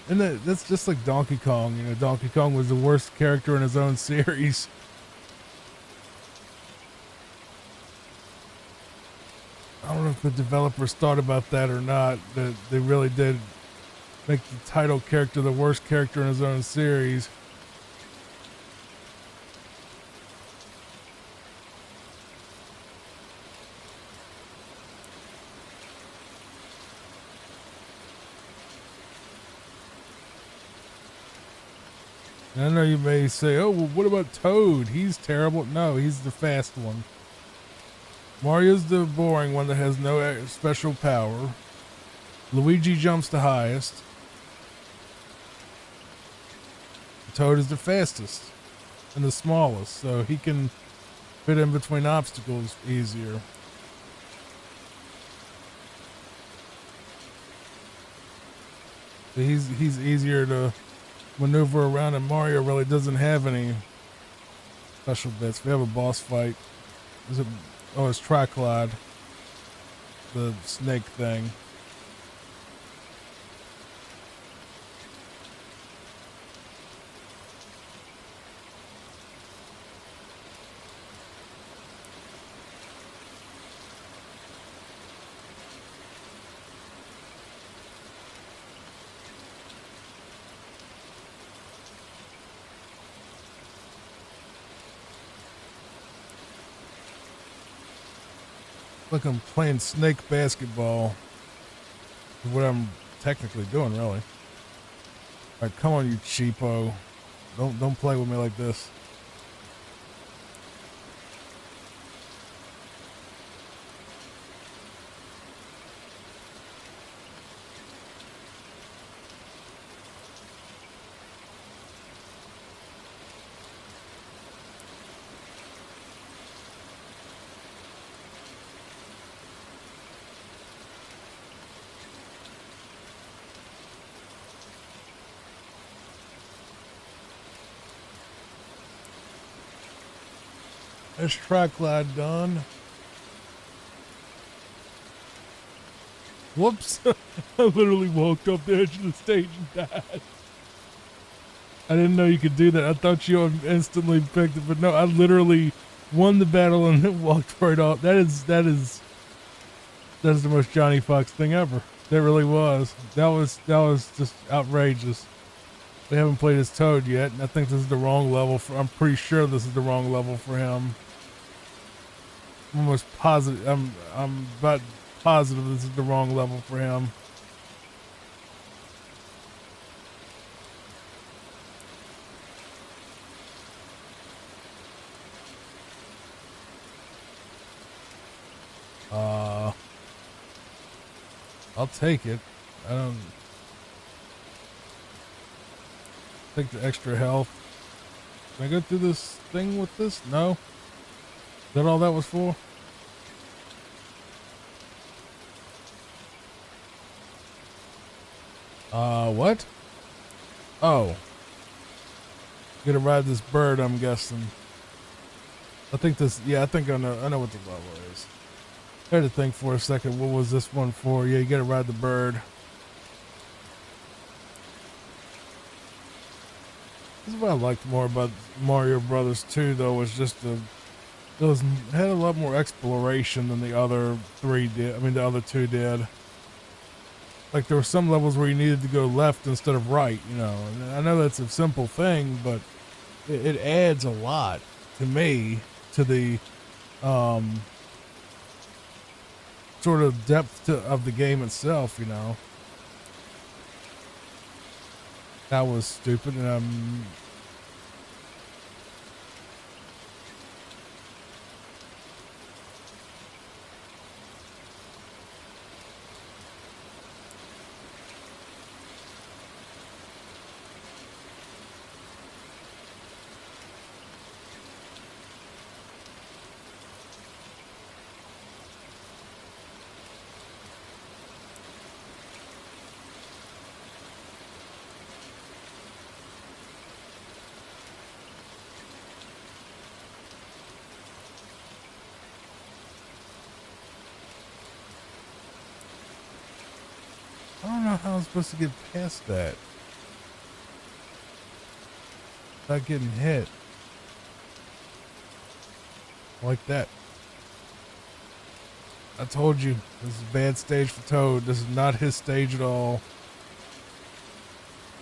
and that's just like Donkey Kong. You know, Donkey Kong was the worst character in his own series. I don't know if the developers thought about that or not, that they really did make the title character the worst character in his own series. And I know you may say, oh, well, what about Toad? He's terrible. No, he's the fast one. Mario's the boring one that has no special power. Luigi jumps the highest. Toad is the fastest and the smallest, so he can fit in between obstacles easier. So he's easier to maneuver around, and Mario really doesn't have any special bits. We have a boss fight. Is it? Oh, it's Triclad, the snake thing. Like I'm playing snake basketball. Is what I'm technically doing, really. All right, come on, you cheapo! Don't play with me like this. There's Triclad done. Whoops. I literally walked off the edge of the stage and died. I didn't know you could do that. I thought you instantly picked it, but no, I literally won the battle and then walked right off. That is the most Johnny Fox thing ever. That really was. That was just outrageous. We haven't played as Toad yet, and I think this is the wrong level for. I'm pretty sure this is the wrong level for him. I'm almost positive. I'm about positive this is the wrong level for him. I'll take it. I don't take the extra health. Can I go through this thing with this? No. Is that all that was for? What? Oh. Gonna ride this bird, I'm guessing. I think this, yeah, I think I know what the level is. I had to think for a second, what was this one for? Yeah, you gotta ride the bird. This is what I liked more about Mario Brothers 2, though, was just it had a lot more exploration than the other three did. I mean, the other two did. Like, there were some levels where you needed to go left instead of right, you know. And I know that's a simple thing, but it adds a lot to me to the sort of depth of the game itself, you know. That was stupid, and how am I supposed to get past that without getting hit like that? I told you, this is a bad stage for Toad. This is not his stage at all.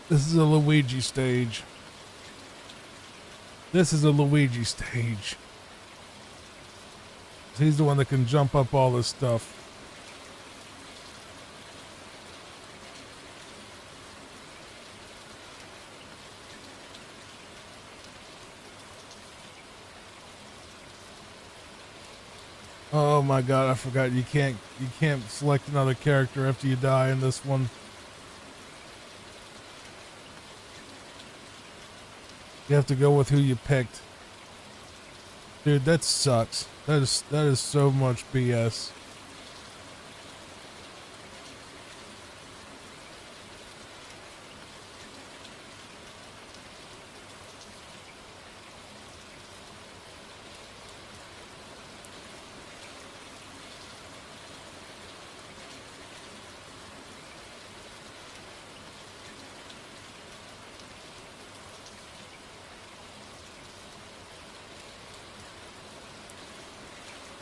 This is a Luigi stage. This is a Luigi stage. He's the one that can jump up all this stuff. Oh my god, I forgot you can't select another character after you die in this one. You have to go with who you picked. Dude, that sucks. That is so much BS.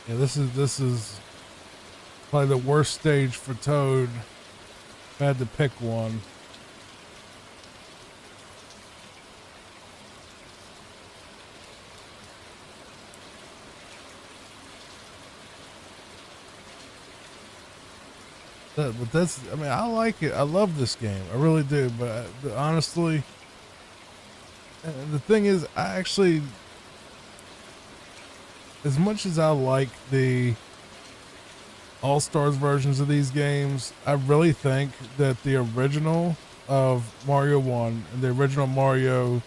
Yeah, this is probably the worst stage for Toad. If I had to pick one. But that's, I mean, I like it. I love this game. I really do. But honestly, the thing is, I actually, as much as I like the All-Stars versions of these games, I really think that the original of Mario 1 and the original Mario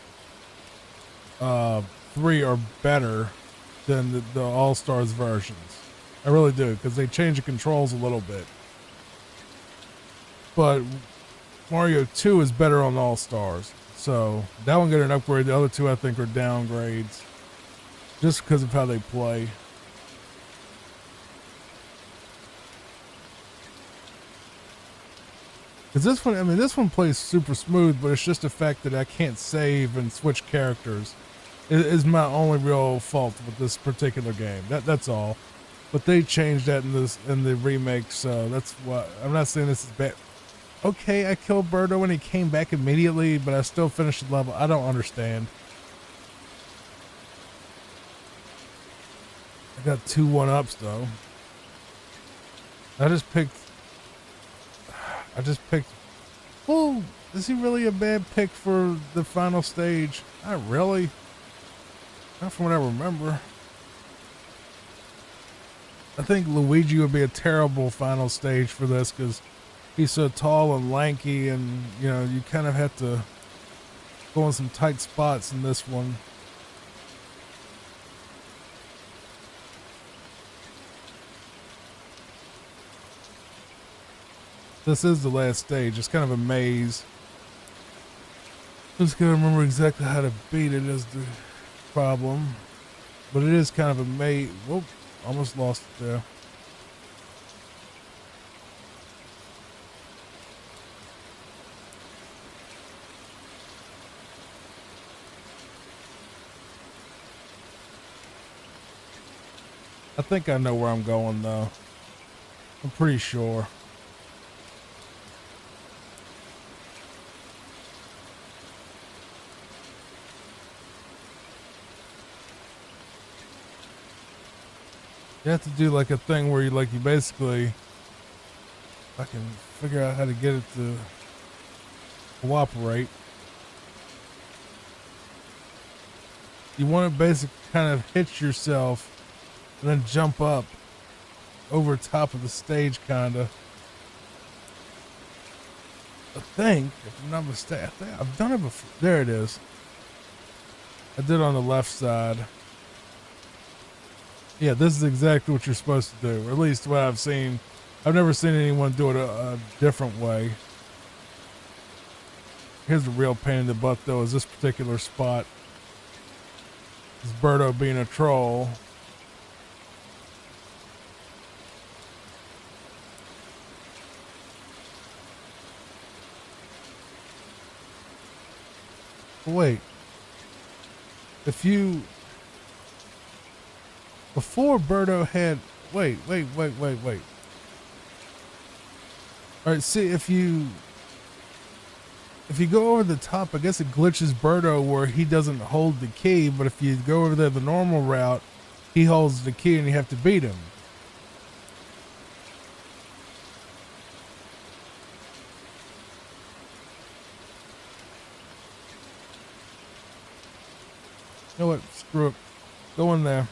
3 are better than the All-Stars versions. I really do, because they change the controls a little bit. But Mario 2 is better on All-Stars. So that one got an upgrade. The other two I think are downgrades. Just because of how they play. Because this one, I mean, this one plays super smooth, but it's just the fact that I can't save and switch characters is my only real fault with this particular game. That's all. But they changed that in the remake, so that's what I'm not saying this is bad. Okay, I killed Birdo and he came back immediately, but I still finished the level. I don't understand. I got 2 1-ups though. I just picked. Oh, is he really a bad pick for the final stage? Not really. Not from what I remember. I think Luigi would be a terrible final stage for this because he's so tall and lanky, and you know, you kind of have to go in some tight spots in this one. This is the last stage. It's kind of a maze. Just gotta remember exactly how to beat it is the problem. But it is kind of a maze. Whoop, almost lost it there. I think I know where I'm going though. I'm pretty sure. You have to do like a thing where you basically, I can figure out how to get it to cooperate. You want to basically kind of hit yourself and then jump up over top of the stage, kind of. I think, if I'm not mistaken, I think I've done it before. There it is. I did it on the left side. Yeah, this is exactly what you're supposed to do, or at least what I've seen. I've never seen anyone do it a different way. Here's the real pain in the butt, though, is this particular spot. This Birdo being a troll. Wait, if you before Birdo had wait. All right, see if you go over the top, I guess it glitches Birdo where he doesn't hold the key, but if you go over there the normal route, he holds the key and you have to beat him. You know what? Screw it. Go in there.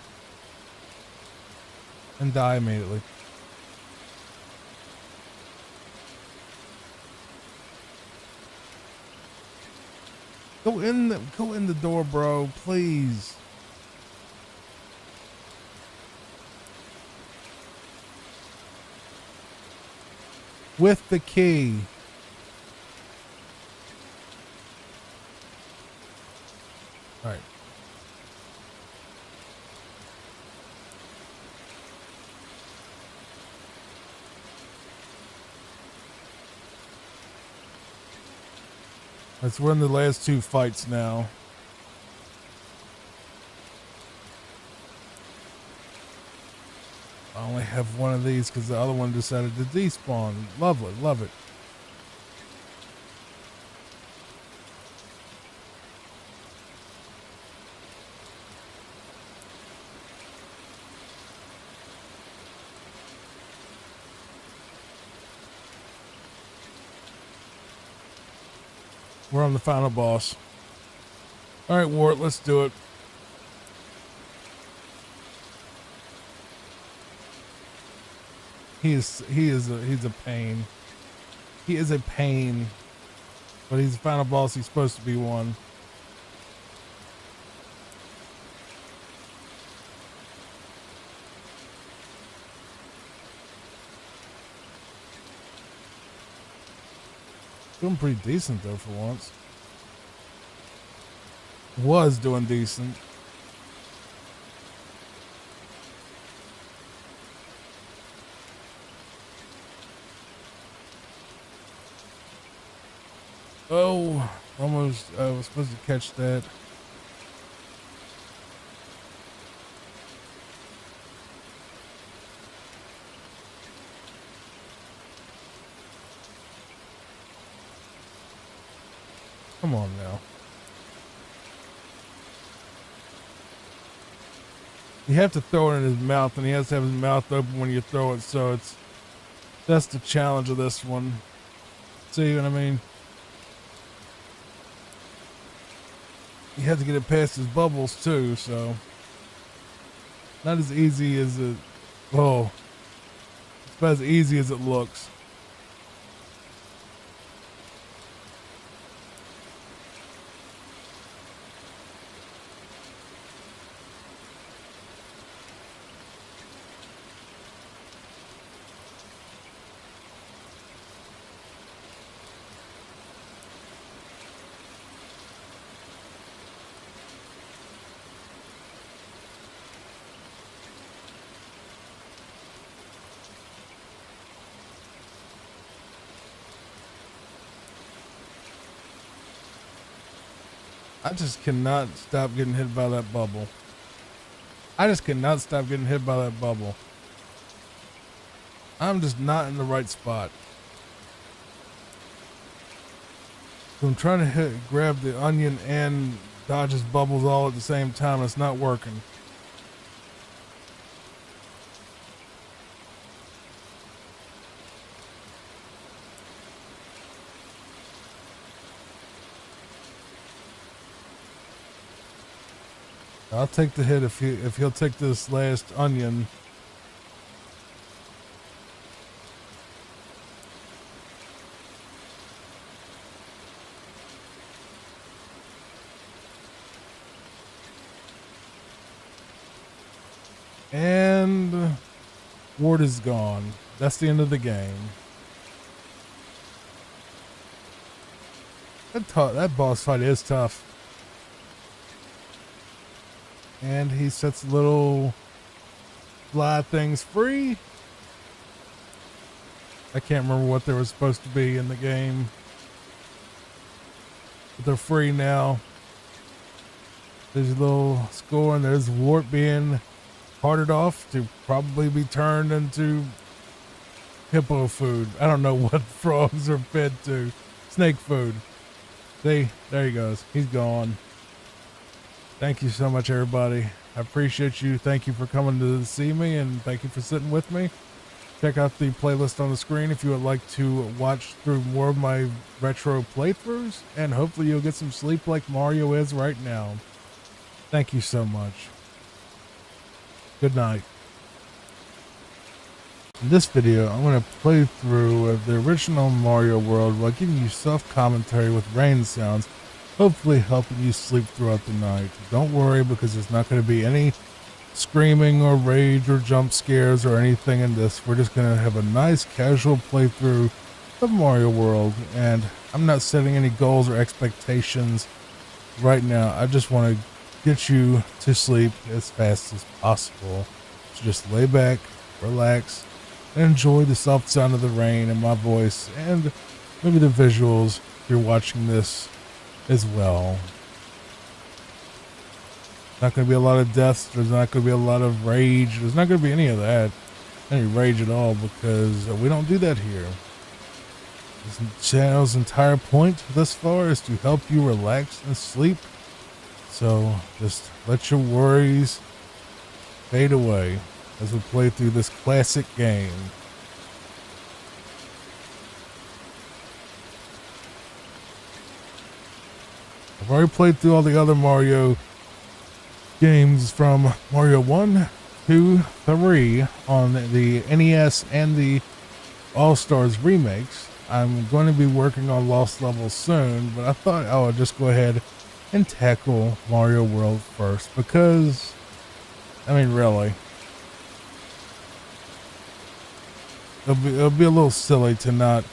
And die immediately. Go in the door, bro, please. With the key. All right. Let's run the last two fights now. I only have one of these because the other one decided to despawn. Lovely, love it. We're on the final boss. All right, Wart, let's do it. He's a pain. He is a pain, but he's the final boss. He's supposed to be one. Doing pretty decent though for once. Was doing decent. Oh, almost. I was supposed to catch that. Come on now. You have to throw it in his mouth, and he has to have his mouth open when you throw it, so that's the challenge of this one. See what I mean? You have to get it past his bubbles too, so not as easy as it. Oh, it's about as easy as it looks. I just cannot stop getting hit by that bubble. I just cannot stop getting hit by that bubble. I'm just not in the right spot. So I'm trying to grab the onion and dodge his bubbles all at the same time. It's not working. I'll take the hit if he'll take this last onion. And Ward is gone. That's the end of the game. That boss fight is tough. And he sets little fly things free. I can't remember what they were supposed to be in the game. But they're free now. There's a little score, and there's Wart being carted off to probably be turned into hippo food. I don't know what frogs are fed to. Snake food. See, there he goes. He's gone. Thank you so much, everybody. I appreciate you. Thank you for coming to see me, and thank you for sitting with me. Check out the playlist on the screen if you would like to watch through more of my retro playthroughs, and hopefully you'll get some sleep like Mario is right now. Thank you so much. Good night. In this video, I'm going to play through the original Mario World while giving you self-commentary with rain sounds, hopefully helping you sleep throughout the night. Don't worry, because there's not going to be any screaming or rage or jump scares or anything in this. We're just going to have a nice casual playthrough of Mario World, and I'm not setting any goals or expectations right now. I just want to get you to sleep as fast as possible. So just lay back, relax, and enjoy the soft sound of the rain and my voice, and maybe the visuals if you're watching this as well. Not going to be a lot of deaths. There's not going to be a lot of rage. There's not going to be any of that, any rage at all, because we don't do that here. This channel's entire point thus far is to help you relax and sleep. So just let your worries fade away as we play through this classic game. I've already played through all the other Mario games from Mario 1, 2, 3 on the NES and the All-Stars remakes. I'm going to be working on Lost Levels soon, but I thought I would just go ahead and tackle Mario World first, because, I mean, really, it'll be a little silly to not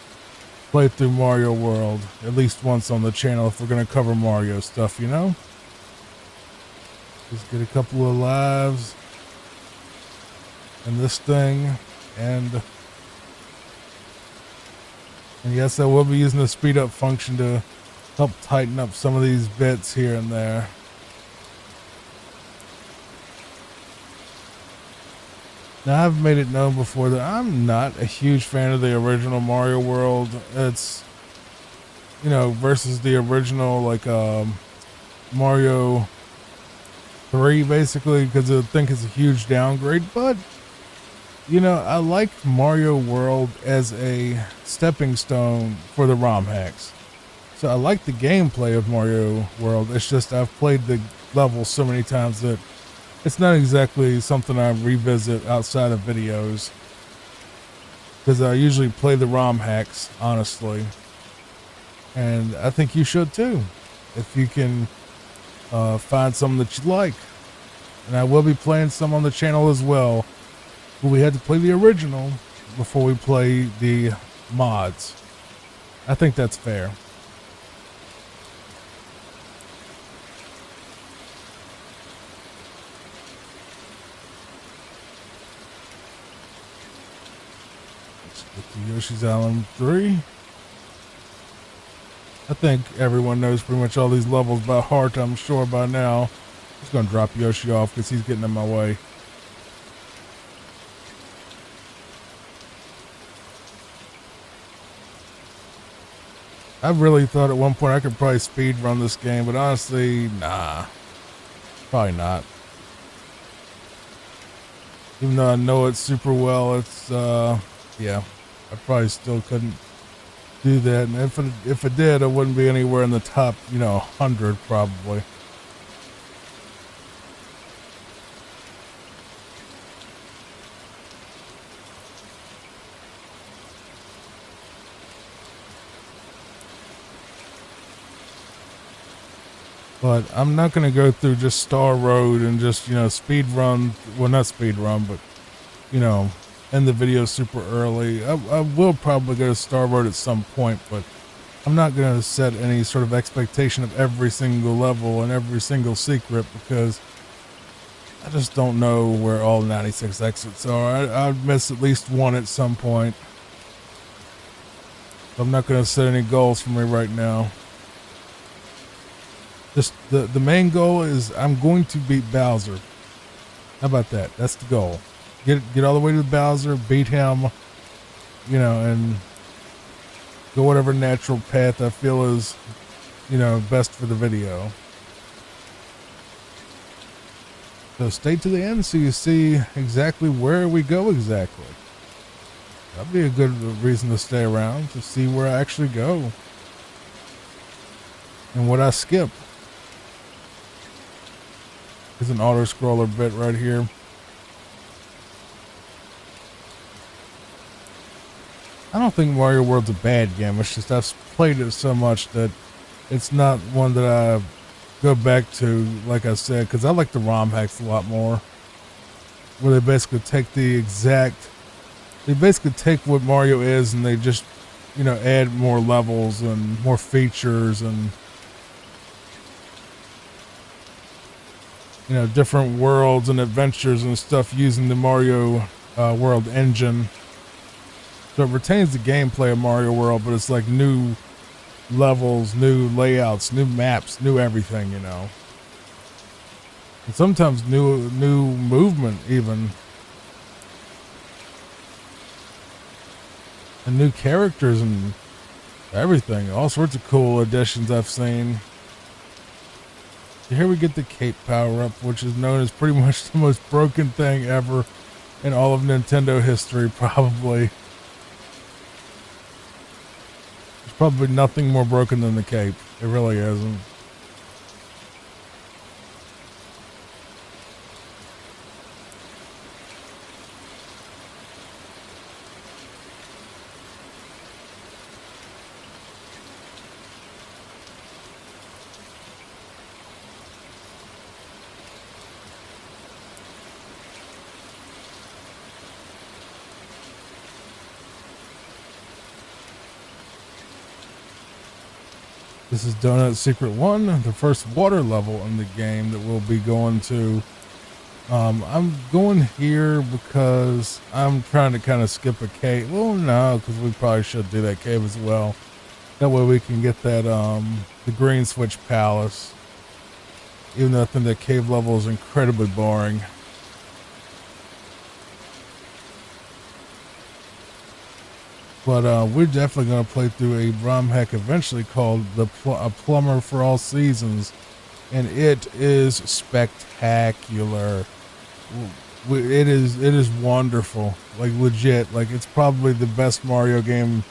play through Mario World at least once on the channel if we're going to cover Mario stuff, you know? Just get a couple of lives in this thing, and yes, I will be using the speed up function to help tighten up some of these bits here and there. Now, I've made it known before that I'm not a huge fan of the original Mario World. It's, you know, versus the original, like, Mario 3, basically, because I think it's a huge downgrade. But, you know, I like Mario World as a stepping stone for the ROM hacks. So I like the gameplay of Mario World. It's just I've played the level so many times that it's not exactly something I revisit outside of videos, because I usually play the ROM hacks, honestly. And I think you should too, if you can find some that you like. And I will be playing some on the channel as well, but we had to play the original before we play the mods. I think that's fair. Let's get to Yoshi's Island 3. I think everyone knows pretty much all these levels by heart, I'm sure by now. I'm just going to drop Yoshi off because he's getting in my way. I really thought at one point I could probably speed run this game, but honestly, nah. Probably not. Even though I know it super well, it's, yeah, I probably still couldn't do that. And if it did, I wouldn't be anywhere in the top, you know, 100 probably. But I'm not going to go through just Star Road and just, you know, speed run. Well, not speed run, but, you know, end the video super early. I will probably go to Star Road at some point, but I'm not going to set any sort of expectation of every single level and every single secret, because I just don't know where all 96 exits are. I'd miss at least one at some point. I'm not going to set any goals for me right now. Just the main goal is I'm going to beat Bowser. How about that? That's the goal. Get all the way to Bowser, beat him, and go whatever natural path I feel is, best for the video. So stay to the end so you see exactly where we go exactly. That'd be a good reason to stay around, to see where I actually go. And what I skip. There's an auto-scroller bit right here. I don't think Mario World's a bad game. It's just I've played it so much that it's not one that I go back to, like I said, because I like the ROM hacks a lot more. Where they basically take what Mario is and they just, add more levels and more features and, different worlds and adventures and stuff using the Mario World engine. So it retains the gameplay of Mario World, but it's like new levels, new layouts, new maps, new everything, And sometimes new movement even. And new characters and everything. All sorts of cool additions I've seen. So here we get the cape power-up, which is known as pretty much the most broken thing ever in all of Nintendo history, probably. There's probably nothing more broken than the cape. It really isn't. This is Donut Secret 1, the first water level in the game that we'll be going to. I'm going here because I'm trying to kind of skip a cave. Well, no, because we probably should do that cave as well. That way we can get that, the Green Switch Palace. Even though I think that cave level is incredibly boring. But we're definitely going to play through a ROM hack eventually called A Plumber for All Seasons. And it is spectacular. It is wonderful. Like, legit. Like, it's probably the best Mario game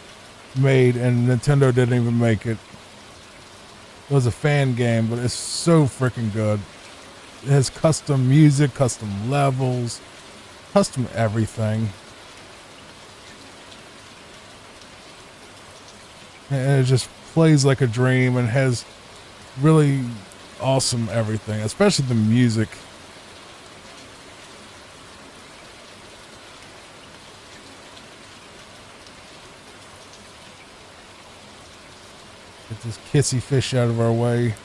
made, and Nintendo didn't even make it. It was a fan game, but it's so freaking good. It has custom music, custom levels, custom everything. And it just plays like a dream and has really awesome everything, especially the music. Get this kissy fish out of our way.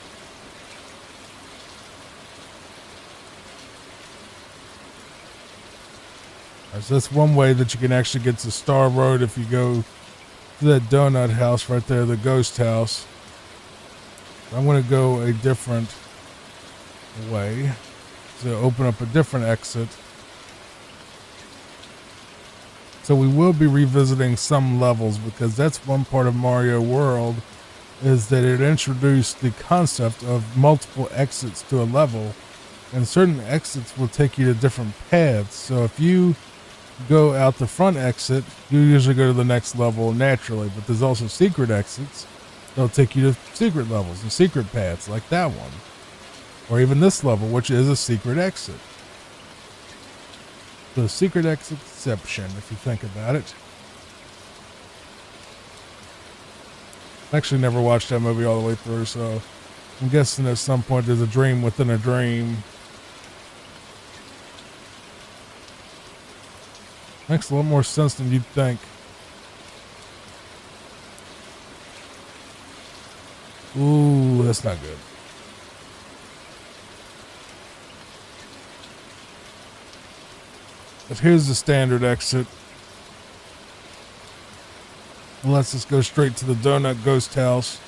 So that's one way that you can actually get to Star Road if you go to that donut house right there, the ghost house. I'm going to go a different way to open up a different exit. So we will be revisiting some levels because that's one part of Mario World, is that it introduced the concept of multiple exits to a level, and certain exits will take you to different paths. So if you go out the front exit, you usually go to the next level naturally, but there's also secret exits. They'll take you to secret levels and secret paths like that one, or even this level, which is a secret exit. So secret exitception, if you think about it. I actually never watched that movie all the way through, so I'm guessing at some point there's a dream within a dream. Makes a lot more sense than you'd think. Ooh, that's not good. But here's the standard exit. It lets us go straight to the donut ghost house.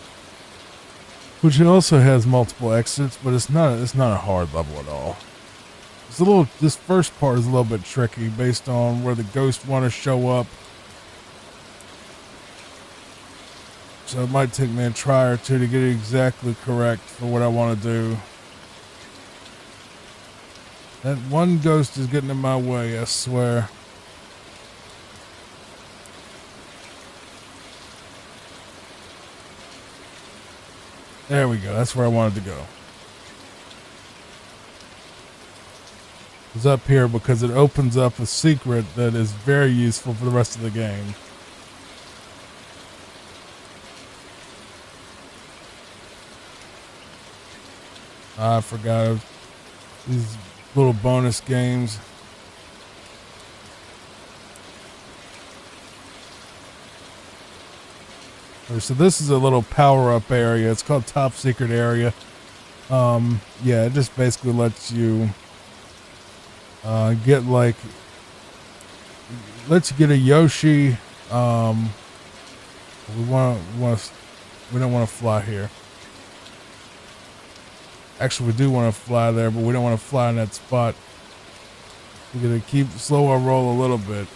which it also has multiple exits, but it's not a hard level at all. It's a little, this first part is a little bit tricky based on where the ghosts want to show up. So it might take me a try or two to get it exactly correct for what I want to do. That one ghost is getting in my way, I swear. There we go. That's where I wanted to go. It's up here because it opens up a secret that is very useful for the rest of the game. I forgot these little bonus games. So this is a little power-up area. It's called Top Secret Area. Yeah, it just basically lets you get get a Yoshi. We don't want to fly here. Actually, we do want to fly there, but we don't want to fly in that spot. We're gonna slow our roll a little bit.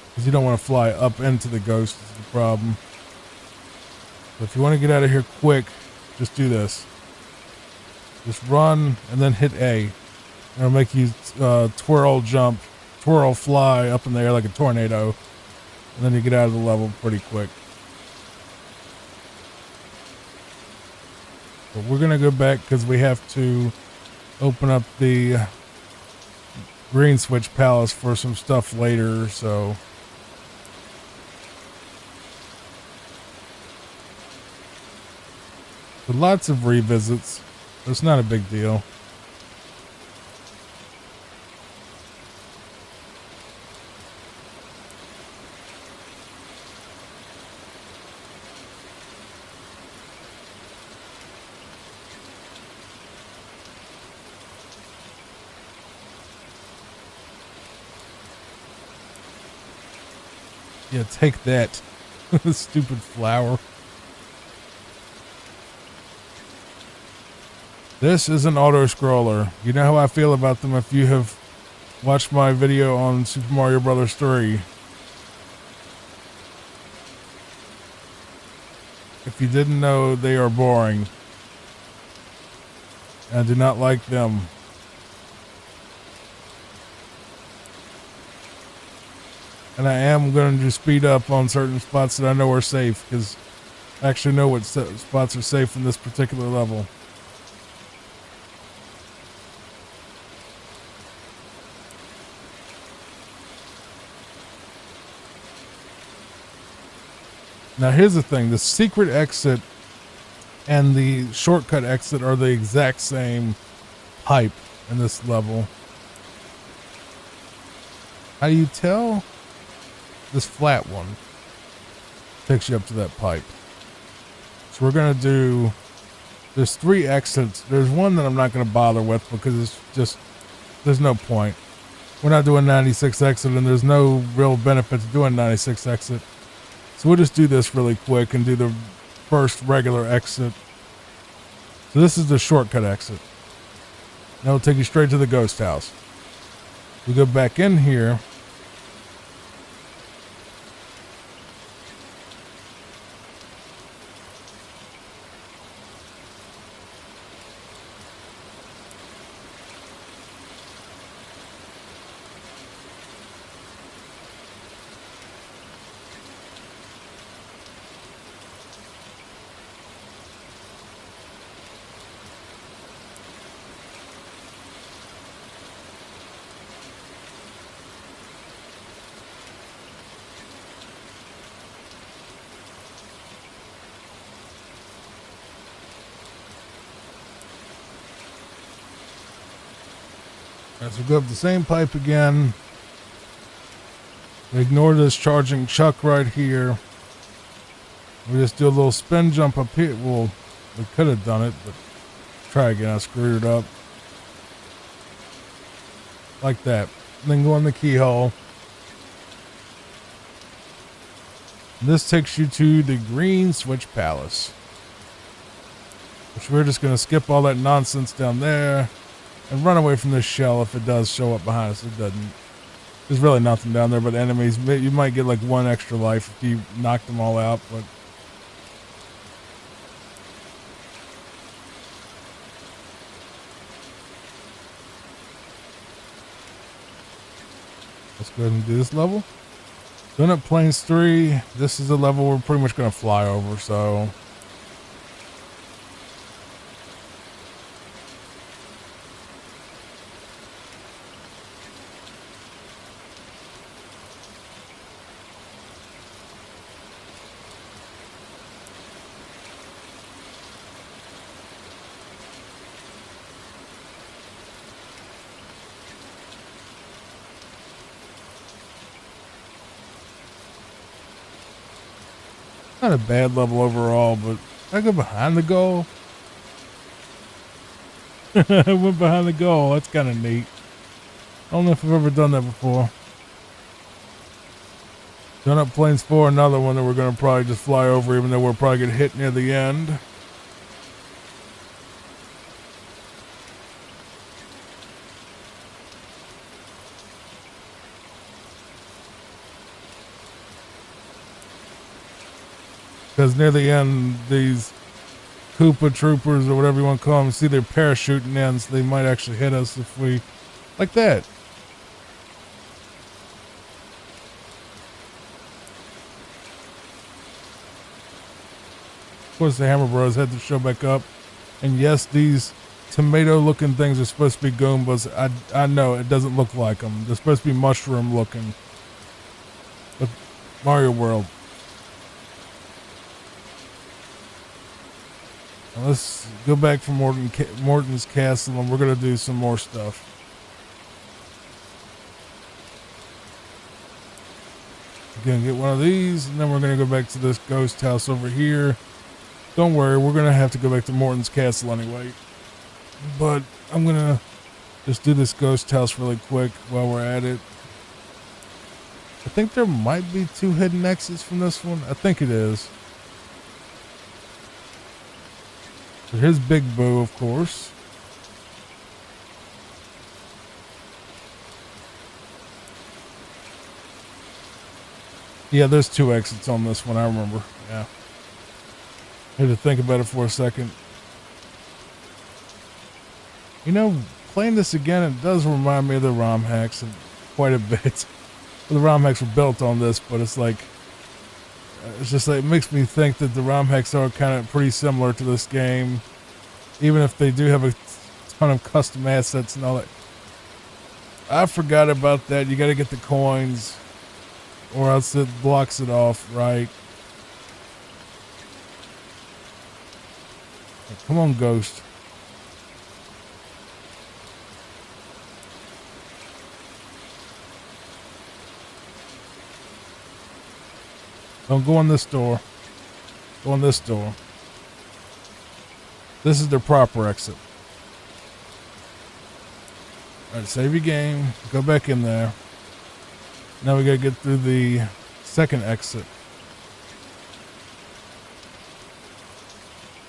Because you don't want to fly up into the ghost is the problem. So if you want to get out of here quick, just do this. Just run and then hit A. It'll make you twirl, fly up in the air like a tornado. And then you get out of the level pretty quick. But we're going to go back because we have to open up the Green Switch Palace for some stuff later, so... But lots of revisits. It's not a big deal. Yeah, take that. Stupid flower. This is an auto-scroller. You know how I feel about them if you have watched my video on Super Mario Bros. 3. If you didn't know, they are boring. I do not like them. And I am going to speed up on certain spots that I know are safe, because I actually know what spots are safe in this particular level. Now here's the thing, the secret exit and the shortcut exit are the exact same pipe in this level. How do you tell? This flat one takes you up to that pipe. So we're going to do, there's 3 exits. There's one that I'm not going to bother with because it's just, there's no point. We're not doing 96 exit and there's no real benefit to doing 96 exit. So we'll just do this really quick and do the first regular exit. So this is the shortcut exit. Now it'll take you straight to the ghost house. We go back in here. As we go up the same pipe again, we ignore this charging chuck right here. We just do a little spin jump up here. Well, we could have done it, but try again. I screwed it up. like that. And then go in the keyhole. This takes you to the Green Switch Palace, which we're just going to skip all that nonsense down there and run away from this shell if it does show up behind us. It doesn't. There's really nothing down there but enemies. You might get like one extra life if you knock them all out, but let's go ahead and do this level. Donut Plains 3. This is a level we're pretty much going to fly over, so not a bad level overall, but I go behind the goal. I went behind the goal. That's kind of neat. I don't know if I've ever done that before. Donut Plains 4, another one that we're going to probably just fly over, even though we'll probably get hit near the end. Because near the end, these Koopa troopers or whatever you want to call them, see they're parachuting in, so they might actually hit us if we, like that. Of course, the Hammer Bros had to show back up. And yes, these tomato-looking things are supposed to be Goombas. I know, it doesn't look like them. They're supposed to be mushroom-looking. But Mario World. Now let's go back from Morton's Castle, and we're going to do some more stuff. We're going to get one of these, and then we're going to go back to this ghost house over here. Don't worry, we're going to have to go back to Morton's Castle anyway. But I'm going to just do this ghost house really quick while we're at it. I think there might be 2 hidden exits from this one. I think it is. So here's Big Boo, of course. Yeah, there's 2 exits on this one, I remember. Yeah. I had to think about it for a second. You know, playing this again, it does remind me of the ROM hacks quite a bit. Well, the ROM hacks were built on this, but it's like, it's just like, it makes me think that the ROM hacks are kind of pretty similar to this game, even if they do have a ton of custom assets and all that. I forgot about that. You got to get the coins, or else it blocks it off, right? Come on, Ghost. Don't go in this door. Go in this door. This is their proper exit. Alright, save your game. Go back in there. Now we gotta get through the second exit.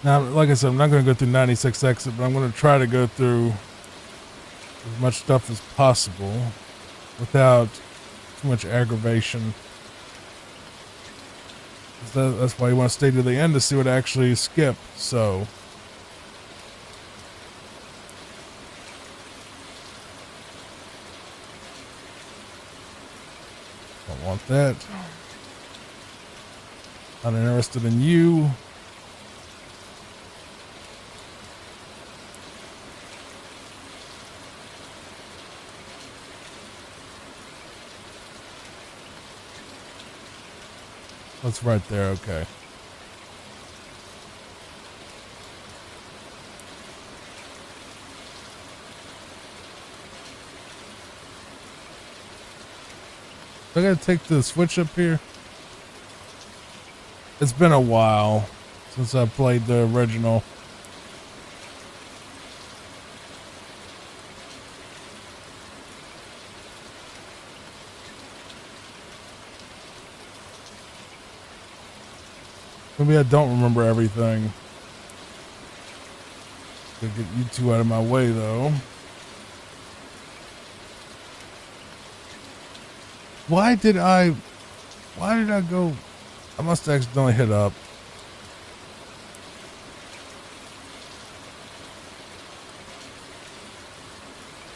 Now, like I said, I'm not going to go through 96 exit, but I'm going to try to go through as much stuff as possible without too much aggravation. That's why you want to stay to the end to see what I actually skip. So, don't want that. Not interested in you. That's right there, okay. I gotta take the switch up here. It's been a while since I played the original. Maybe I don't remember everything. Gotta get you two out of my way, though. Why did I go? I must accidentally hit up.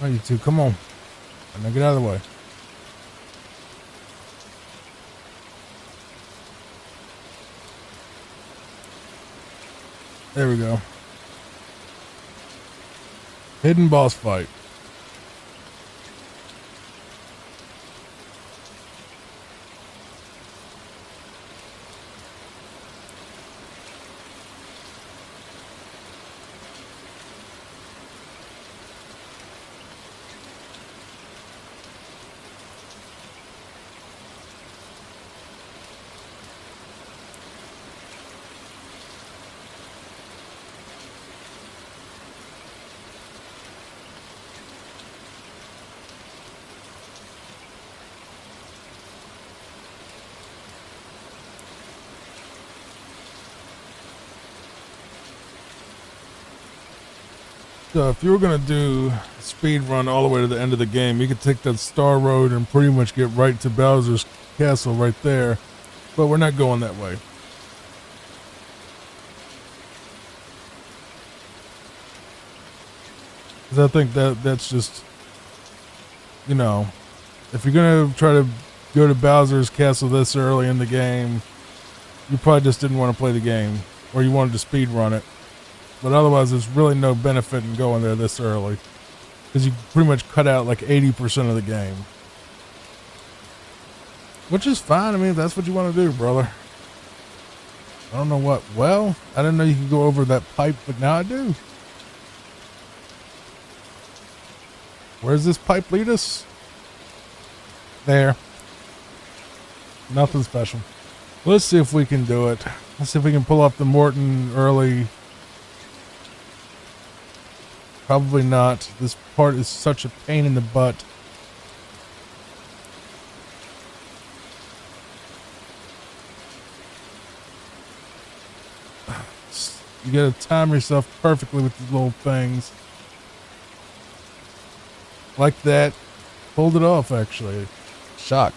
Oh, you two, come on. Now get out of the way. There we go. Hidden boss fight. So if you were gonna do a speed run all the way to the end of the game, you could take that Star Road and pretty much get right to Bowser's castle right there. But we're not going that way. Because I think that's just, you know, if you're gonna try to go to Bowser's castle this early in the game, you probably just didn't want to play the game, or you wanted to speed run it. But otherwise, there's really no benefit in going there this early, because you pretty much cut out like 80% of the game. Which is fine. I mean, if that's what you want to do, brother. I don't know what. Well, I didn't know you could go over that pipe, but now I do. Where does this pipe lead us? There. Nothing special. Let's see if we can do it. Let's see if we can pull off the Morton early. Probably not. This part is such a pain in the butt. You gotta time yourself perfectly with these little things. Like that. Pulled it off, actually. Shocked.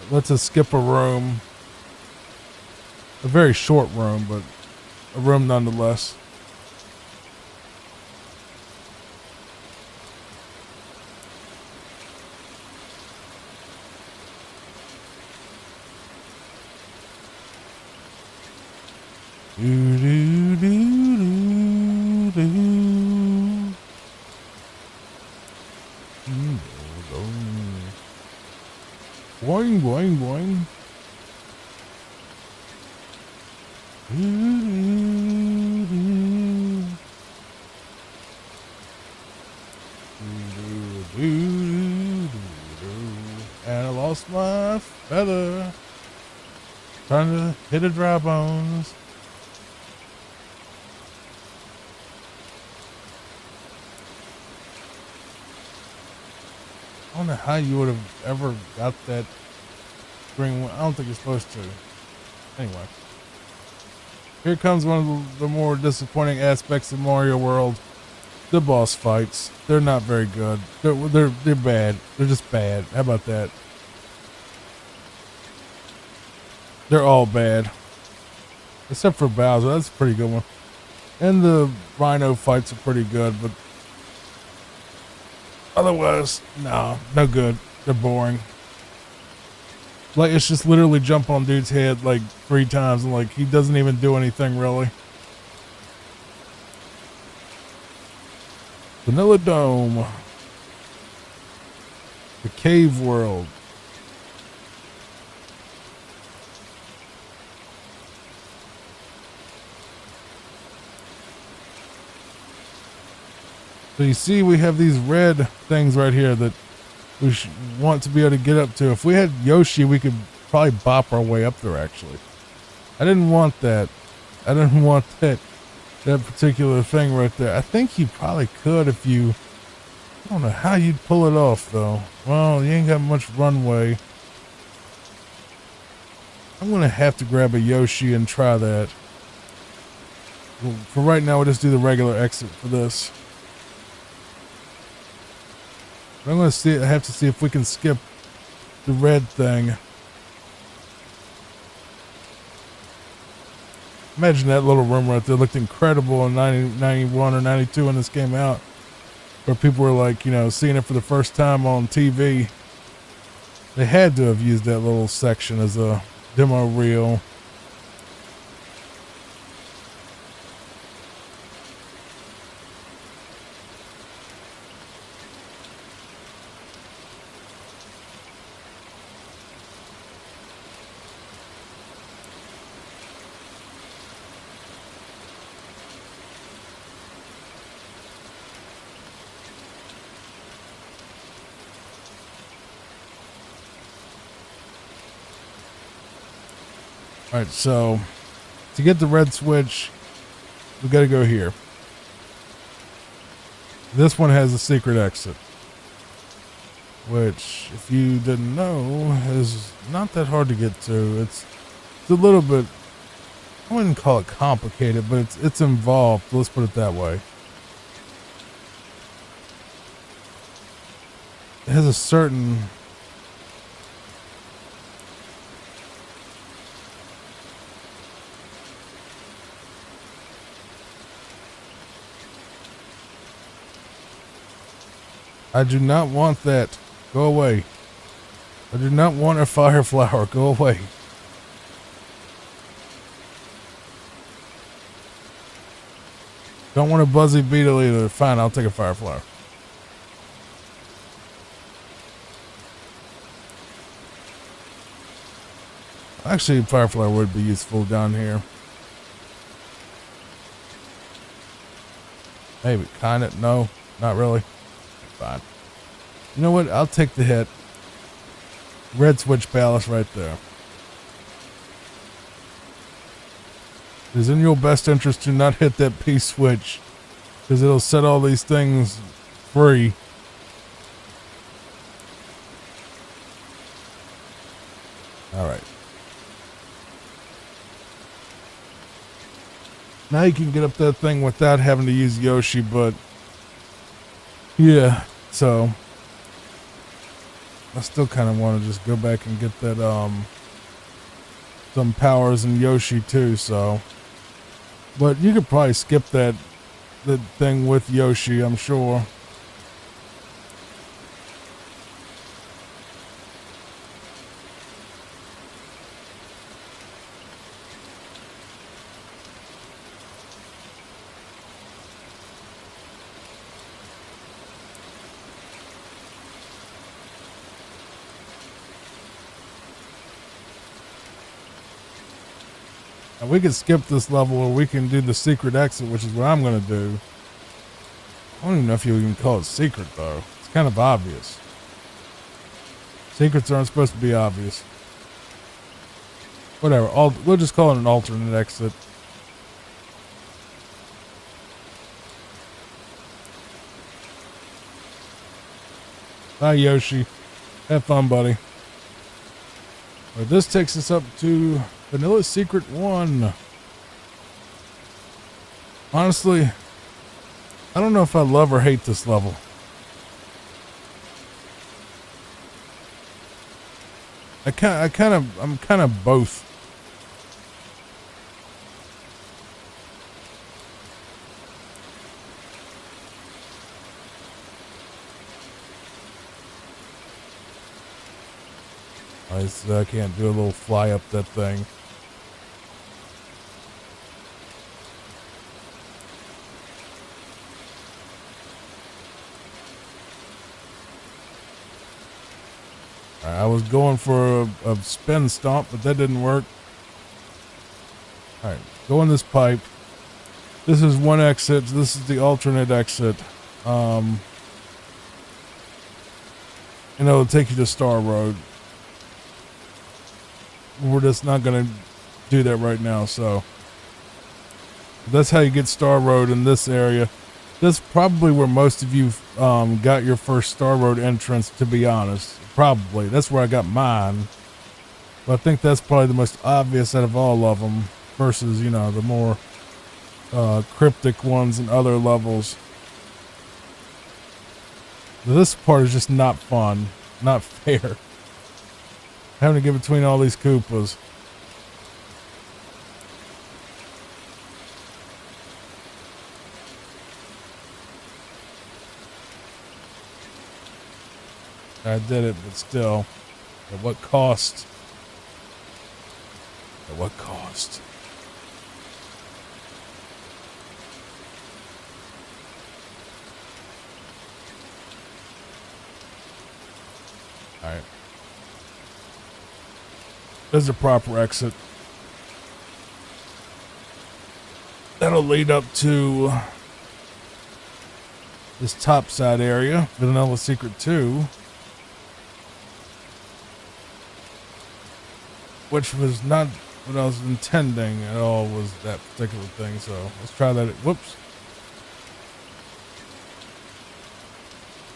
It lets us skip a room. A very short room, but a room nonetheless. Do do do do do. Boing boing boing. Do do do. Do do do do. And I lost my feather. Trying to hit a dry bones. I don't know how you would have ever got that green one. I don't think you're supposed to. Anyway. Here comes one of the more disappointing aspects of Mario World. The boss fights. They're not very good. They're bad. They're just bad. How about that? They're all bad. Except for Bowser. That's a pretty good one. And the Rhino fights are pretty good, but otherwise, no good. They're boring. Like, it's just literally jump on dude's head like 3 times and like he doesn't even do anything really. Vanilla Dome. The Cave World. So you see we have these red things right here that we want to be able to get up to. If we had Yoshi, we could probably bop our way up there, actually. I didn't want that. I didn't want that particular thing right there. I think you probably could if you... I don't know how you'd pull it off, though. Well, you ain't got much runway. I'm going to have to grab a Yoshi and try that. Well, for right now, we'll just do the regular exit for this. But I'm going to see. I have to see if we can skip the red thing. Imagine that little room right there looked incredible in 91 or 92 when this came out. Where people were like, you know, seeing it for the first time on TV. They had to have used that little section as a demo reel. Alright, so to get the red switch, we gotta go here. This one has a secret exit, which, if you didn't know, is not that hard to get to. It's a little bit, I wouldn't call it complicated, but it's involved. Let's put it that way. It has a certain I do not want that. Go away. I do not want a fire flower. Go away. Don't want a buzzy beetle either. Fine, I'll take a fire flower. Actually, fire flower would be useful down here. Maybe, kinda. No, not really. Fine. You know what? I'll take the hit. Red switch ballast right there. It is in your best interest to not hit that P switch, because it'll set all these things free. Alright. Now you can get up that thing without having to use Yoshi, but yeah, so I still kind of want to just go back and get that some powers in Yoshi too, so but you could probably skip that thing with Yoshi, I'm sure. And we can skip this level, or we can do the secret exit, which is what I'm going to do. I don't even know if you even call it secret, though. It's kind of obvious. Secrets aren't supposed to be obvious. Whatever. We'll just call it an alternate exit. Bye, Yoshi. Have fun, buddy. But this takes us up to Vanilla Secret 1. Honestly, I don't know if I love or hate this level. I'm kind of both. I can't do a little fly up that thing. I was going for a spin stomp, but that didn't work. Alright, go in this pipe. This is one exit. This is the alternate exit. And it'll take you to Star Road. We're just not going to do that right now, so that's how you get Star Road in this area. That's probably where most of you got your first Star Road entrance, to be honest. Probably. That's where I got mine. But I think that's probably the most obvious out of all of them versus, you know, the more cryptic ones and other levels. This part is just not fun, not fair. Having to get between all these Koopas. I did it, but still, at what cost? At what cost? All right. There's a proper exit. That'll lead up to this top side area, Vanilla Secret 2. Which was not what I was intending at all, was that particular thing. So let's try that. Whoops.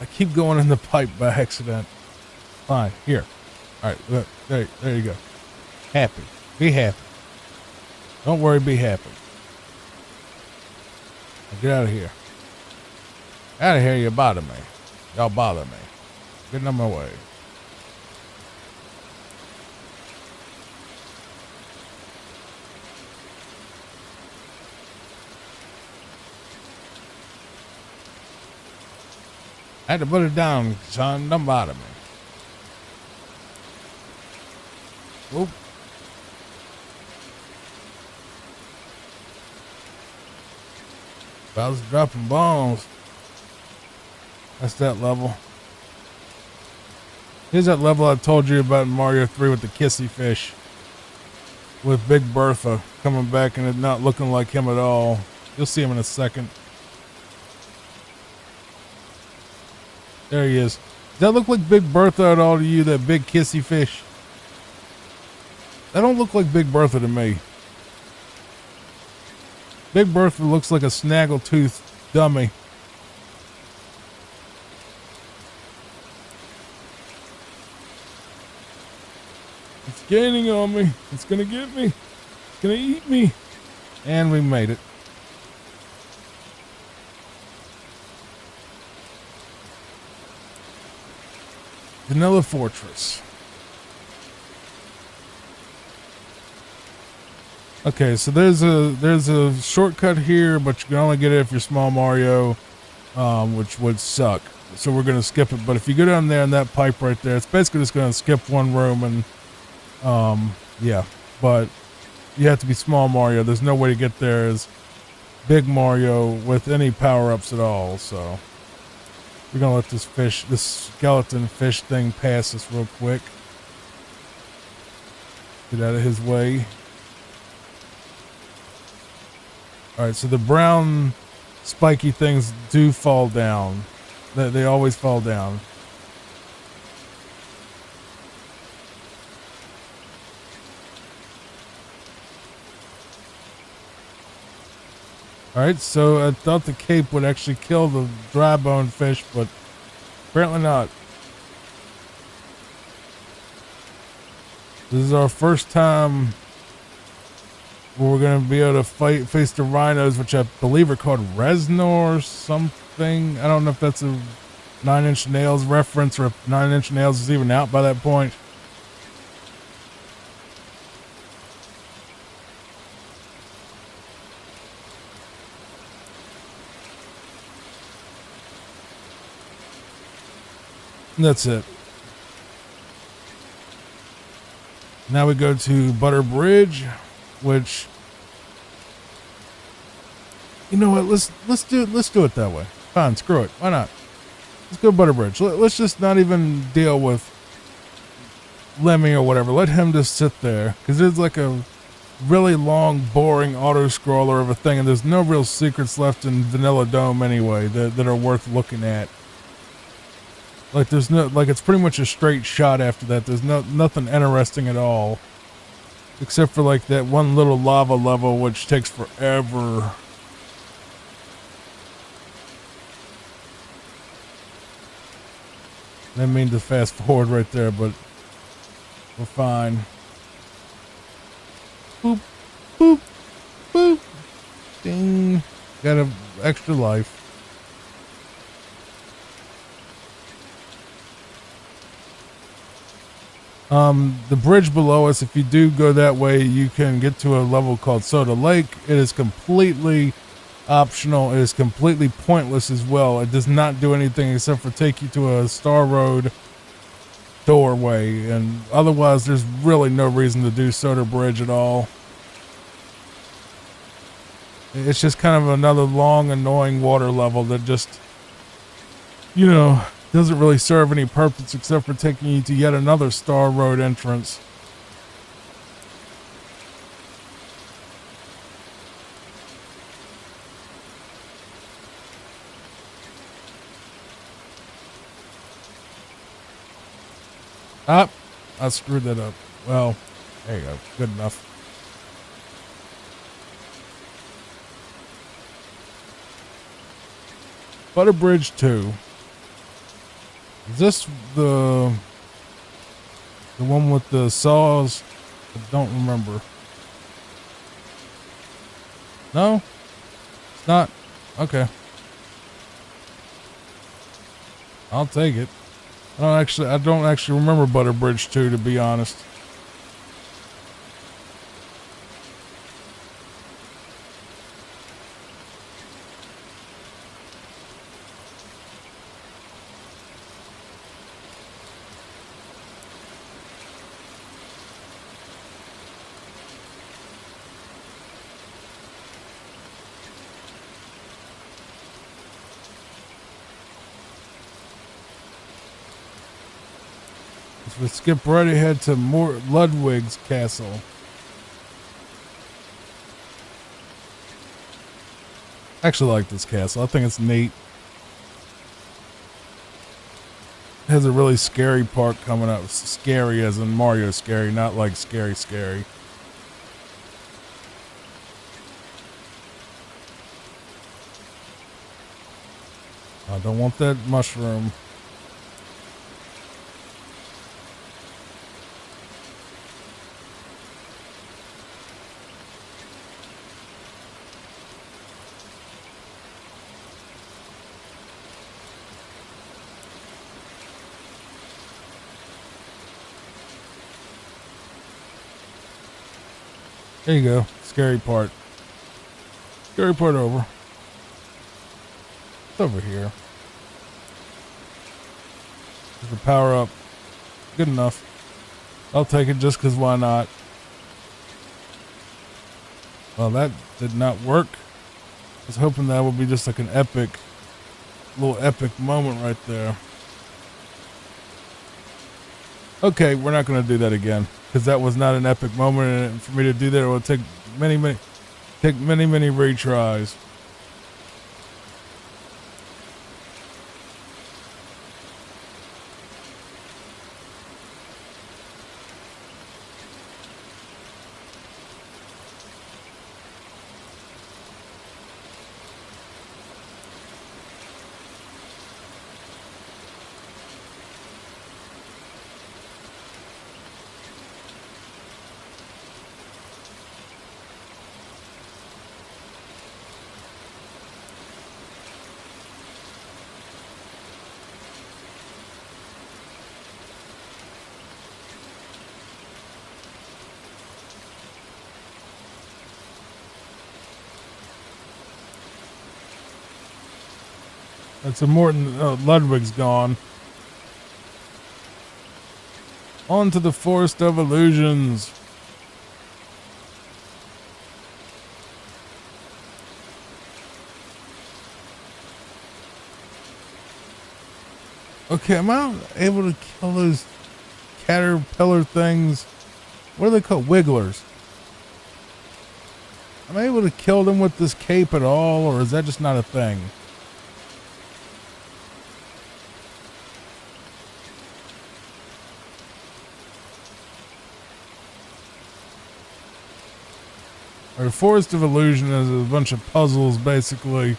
I keep going in the pipe by accident. Fine. Here. All right. Look, there you go. Happy. Be happy. Don't worry. Be happy. Now get out of here. Out of here. You bother me. Y'all bother me. Getting on my way. I had to put it down, son. Don't bother me. Whoop. Bowser's dropping bombs. That's that level. Here's that level I told you about in Mario 3 with the kissy fish. With Big Bertha coming back and it not looking like him at all. You'll see him in a second. There he is. Does that look like Big Bertha at all to you, that big kissy fish? That don't look like Big Bertha to me. Big Bertha looks like a snaggletooth dummy. It's gaining on me. It's gonna get me. It's gonna eat me. And we made it. Vanilla Fortress. Okay, so there's a shortcut here, but you can only get it if you're small Mario, which would suck. So we're gonna skip it. But if you go down there in that pipe right there, it's basically just gonna skip one room and yeah. But you have to be small Mario. There's no way to get there as big Mario with any power-ups at all. So we're gonna let this skeleton fish thing pass us real quick. Get out of his way. Alright, so the brown spiky things do fall down. They always fall down. Alright, so I thought the cape would actually kill the dry bone fish, but apparently not. This is our first time where we're going to be able to face the rhinos, which I believe are called Reznor or something. I don't know if that's a Nine Inch Nails reference or if Nine Inch Nails is even out by that point. And that's it. Now we go to Butter Bridge, which, you know what? Let's do it that way. Fine, screw it. Why not? Let's go Butter Bridge. Let's just not even deal with Lemmy or whatever. Let him just sit there, because there's like a really long, boring auto scroller of a thing, and there's no real secrets left in Vanilla Dome anyway that are worth looking at. Like there's no, like it's pretty much a straight shot after that. There's nothing interesting at all. Except for like that one little lava level which takes forever. Didn't mean to fast forward right there, but we're fine. Boop, boop, boop. Ding. Got a extra life. The bridge below us, if you do go that way, you can get to a level called Soda Lake. It is completely optional. It is completely pointless as well. It does not do anything except for take you to a Star Road doorway, and otherwise there's really no reason to do Soda Bridge at all. It's just kind of another long, annoying water level that just, doesn't really serve any purpose except for taking you to yet another Star Road entrance. Ah, I screwed that up. Well, there you go. Good enough. Butter Bridge 2. Is this the one with the saws? I don't remember. No? It's not? Okay. I'll take it. I don't actually remember Butter Bridge 2, to be honest. We skip right ahead to more Ludwig's castle. I actually like this castle. I think it's neat. It has a really scary part coming up. Scary as in Mario scary, not like scary scary. I don't want that mushroom. There you go. Scary part. Scary part over. It's over here. There's the power up. Good enough. I'll take it just because why not? Well, that did not work. I was hoping that would be just like an little epic moment right there. Okay, we're not going to do that again. Because that was not an epic moment, and for me to do that, it will take many retries. That's a Ludwig's gone. On to the Forest of Illusions. Okay, am I able to kill those caterpillar things? What are they called? Wigglers. Am I able to kill them with this cape at all, or is that just not a thing? Or Forest of Illusion is a bunch of puzzles, basically.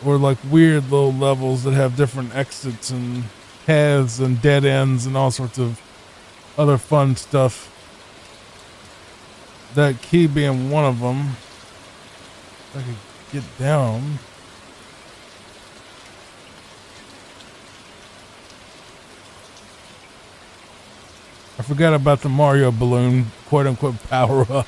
Or like weird little levels that have different exits and paths and dead ends and all sorts of other fun stuff. that key being one of them. If I could get down. I forgot about the Mario balloon, quote unquote, power up.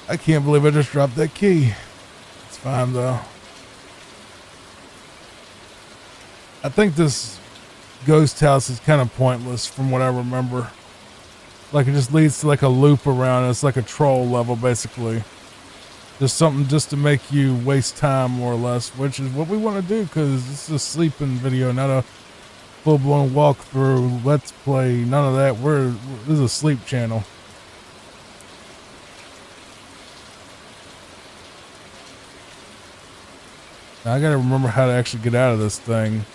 I can't believe I just dropped that key. It's fine though. I think this ghost house is kind of pointless from what I remember. Like it just leads to like a loop around. It's like a troll level basically. Just something just to make you waste time more or less, which is what we want to do because this is a sleeping video, not a full-blown walkthrough, let's play, none of that. This is a sleep channel. Now I gotta remember how to actually get out of this thing.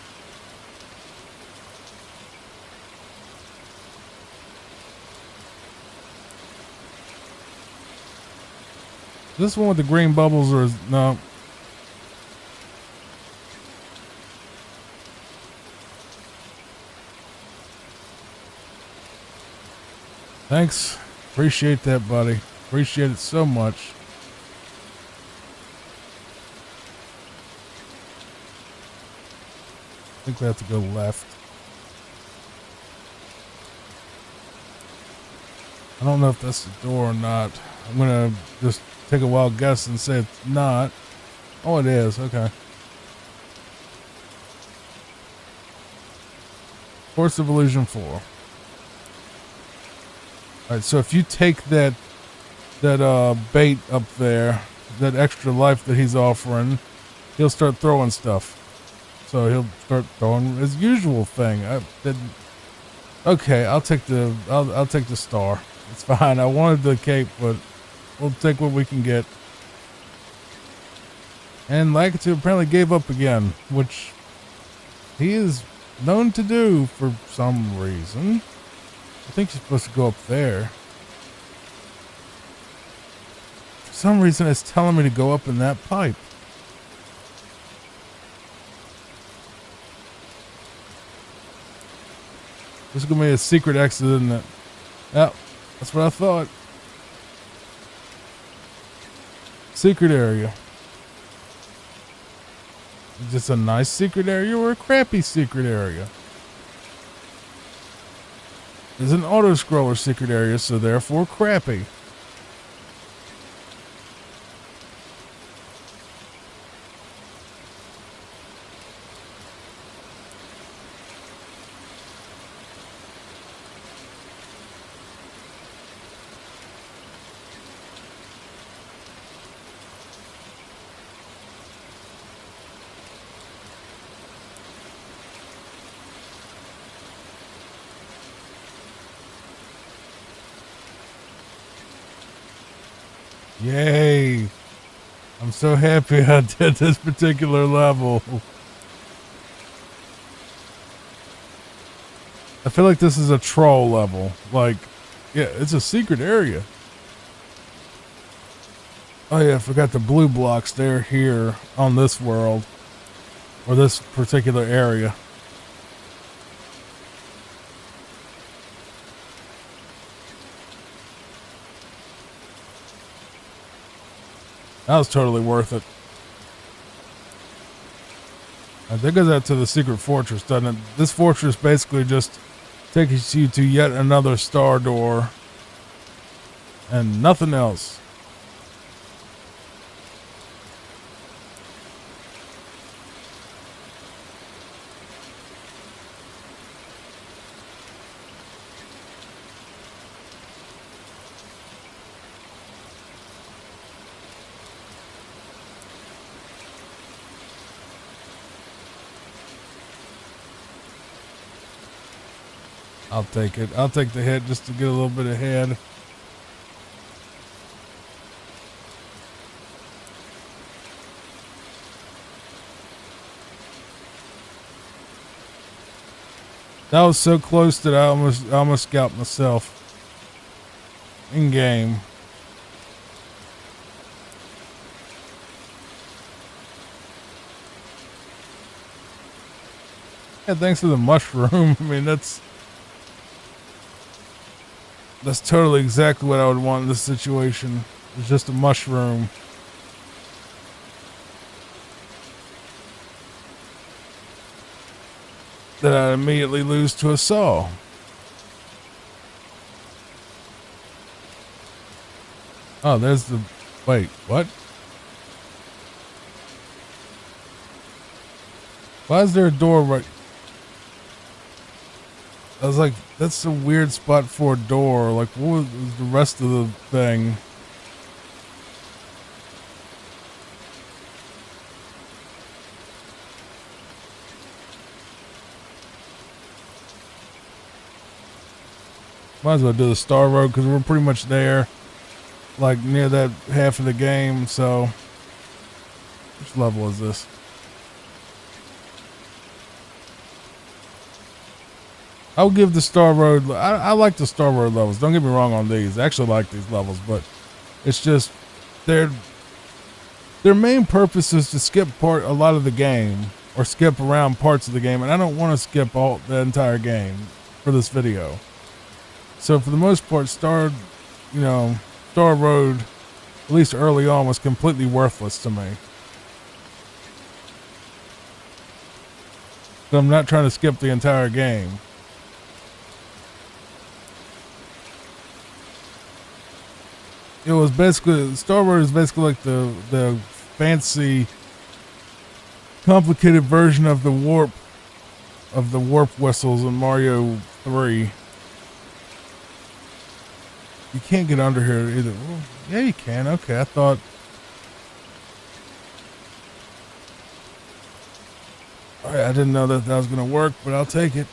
This one with the green bubbles or no? Thanks. Appreciate that, buddy. Appreciate it so much. I think we have to go left. I don't know if that's the door or not. I'm gonna just take a wild guess and say it's not. Oh, it is. Okay. Force of Illusion 4. Alright, so if you take that bait up there, that extra life that he's offering, he'll start throwing stuff. So he'll start throwing his usual thing. Okay, I'll take the star. It's fine. I wanted the cape, but we'll take what we can get. And Lakitu apparently gave up again, which he is known to do for some reason. I think you're supposed to go up there. For some reason, it's telling me to go up in that pipe. This is going to be a secret exit, isn't it? Yep, that's what I thought. Secret area. Is this a nice secret area or a crappy secret area? It's an auto-scroller secret area, so therefore crappy. Yay! I'm so happy I did this particular level. I feel like this is a troll level. Like, yeah, it's a secret area. Oh yeah, I forgot the blue blocks. They're here on this world. Or this particular area. That was totally worth it. I think goes out to the secret fortress, doesn't it? This fortress basically just takes you to yet another star door. And nothing else. I'll take it. I'll take the hit just to get a little bit ahead. That was so close that I almost scalped myself in game. Yeah, thanks for the mushroom. I mean, that's totally exactly what I would want in this situation. It's just a mushroom. That I immediately lose to a saw. Oh, there's the... Wait, what? Why is there a door right... I was like, that's a weird spot for a door. Like, what was the rest of the thing? Might as well do the Star Road because we're pretty much there. Like, near that half of the game, so... Which level is this? I'll give the Star Road... I like the Star Road levels. Don't get me wrong on these. I actually like these levels, but... It's just... Their main purpose is to skip a lot of the game. Or skip around parts of the game. And I don't want to skip the entire game for this video. So for the most part, Star Road, at least early on, was completely worthless to me. So I'm not trying to skip the entire game. It was basically, Star Road is basically like the fancy, complicated version of the warp whistles in Mario 3. You can't get under here either. Well, yeah, you can. Okay, I thought... Alright, I didn't know that was going to work, but I'll take it.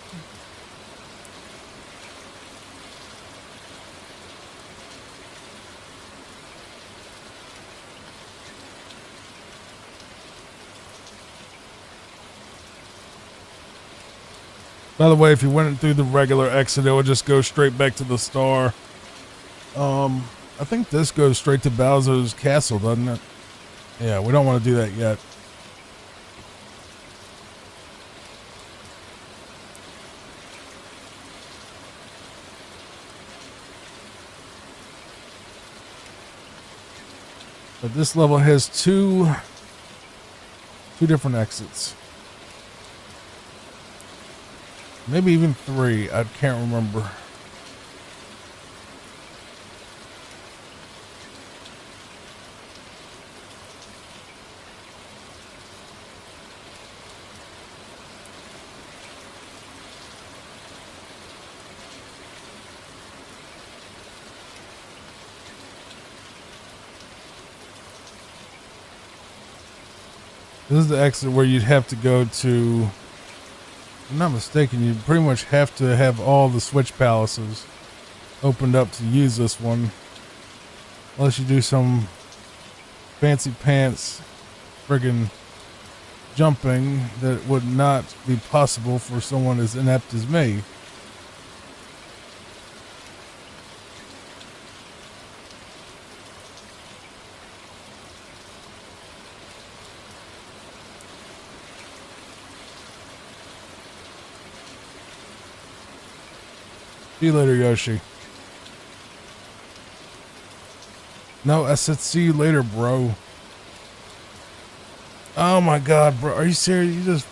By the way, if you went through the regular exit, it would just go straight back to the star. I think this goes straight to Bowser's castle, doesn't it? Yeah, we don't want to do that yet. But this level has two different exits. Maybe even three. I can't remember. This is the exit where you'd have to go to, if I'm not mistaken, you pretty much have to have all the switch palaces opened up to use this one. Unless you do some fancy pants friggin' jumping that would not be possible for someone as inept as me. See you later, Yoshi. No, I said see you later, bro. Oh my god, bro. Are you serious? You just...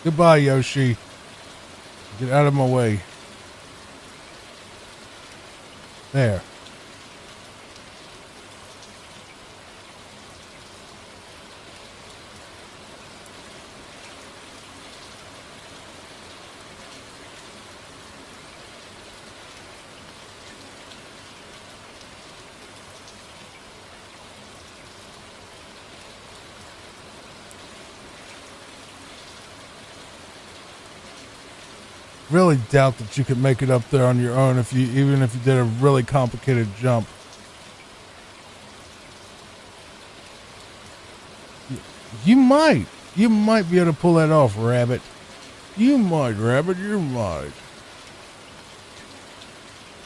Goodbye, Yoshi. Get out of my way. There. Really doubt that you could make it up there on your own even if you did a really complicated jump. You might be able to pull that off, Rabbit. You might, Rabbit, you might.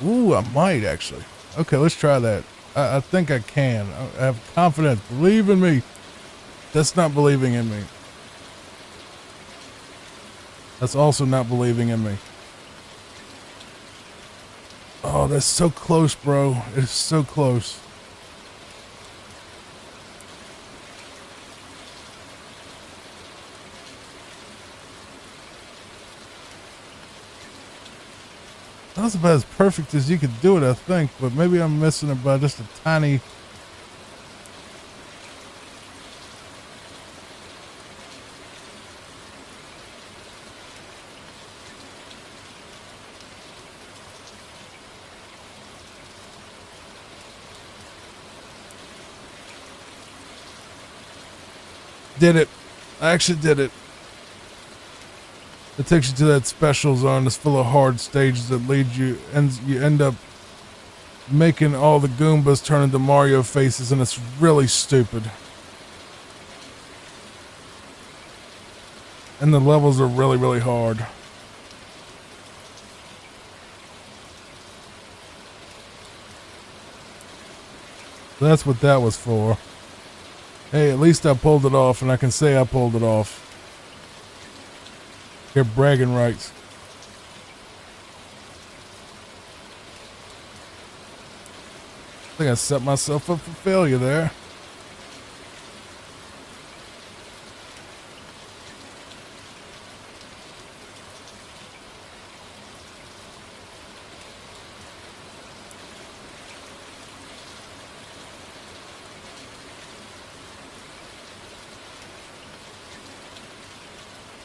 Ooh, I might actually. Okay, let's try that. I think I can. I have confidence. Believe in me. That's not believing in me. That's also not believing in me. Oh, that's so close, bro. It's so close. That was about as perfect as you could do it, I think, but maybe I'm missing it by just a tiny... Did it. I actually did it. It takes you to that special zone that's full of hard stages that lead you, and you end up making all the Goombas turn into Mario faces, and it's really stupid. And the levels are really, really hard. That's what that was for. Hey, at least I pulled it off, and I can say I pulled it off. You're bragging rights. I think I set myself up for failure there.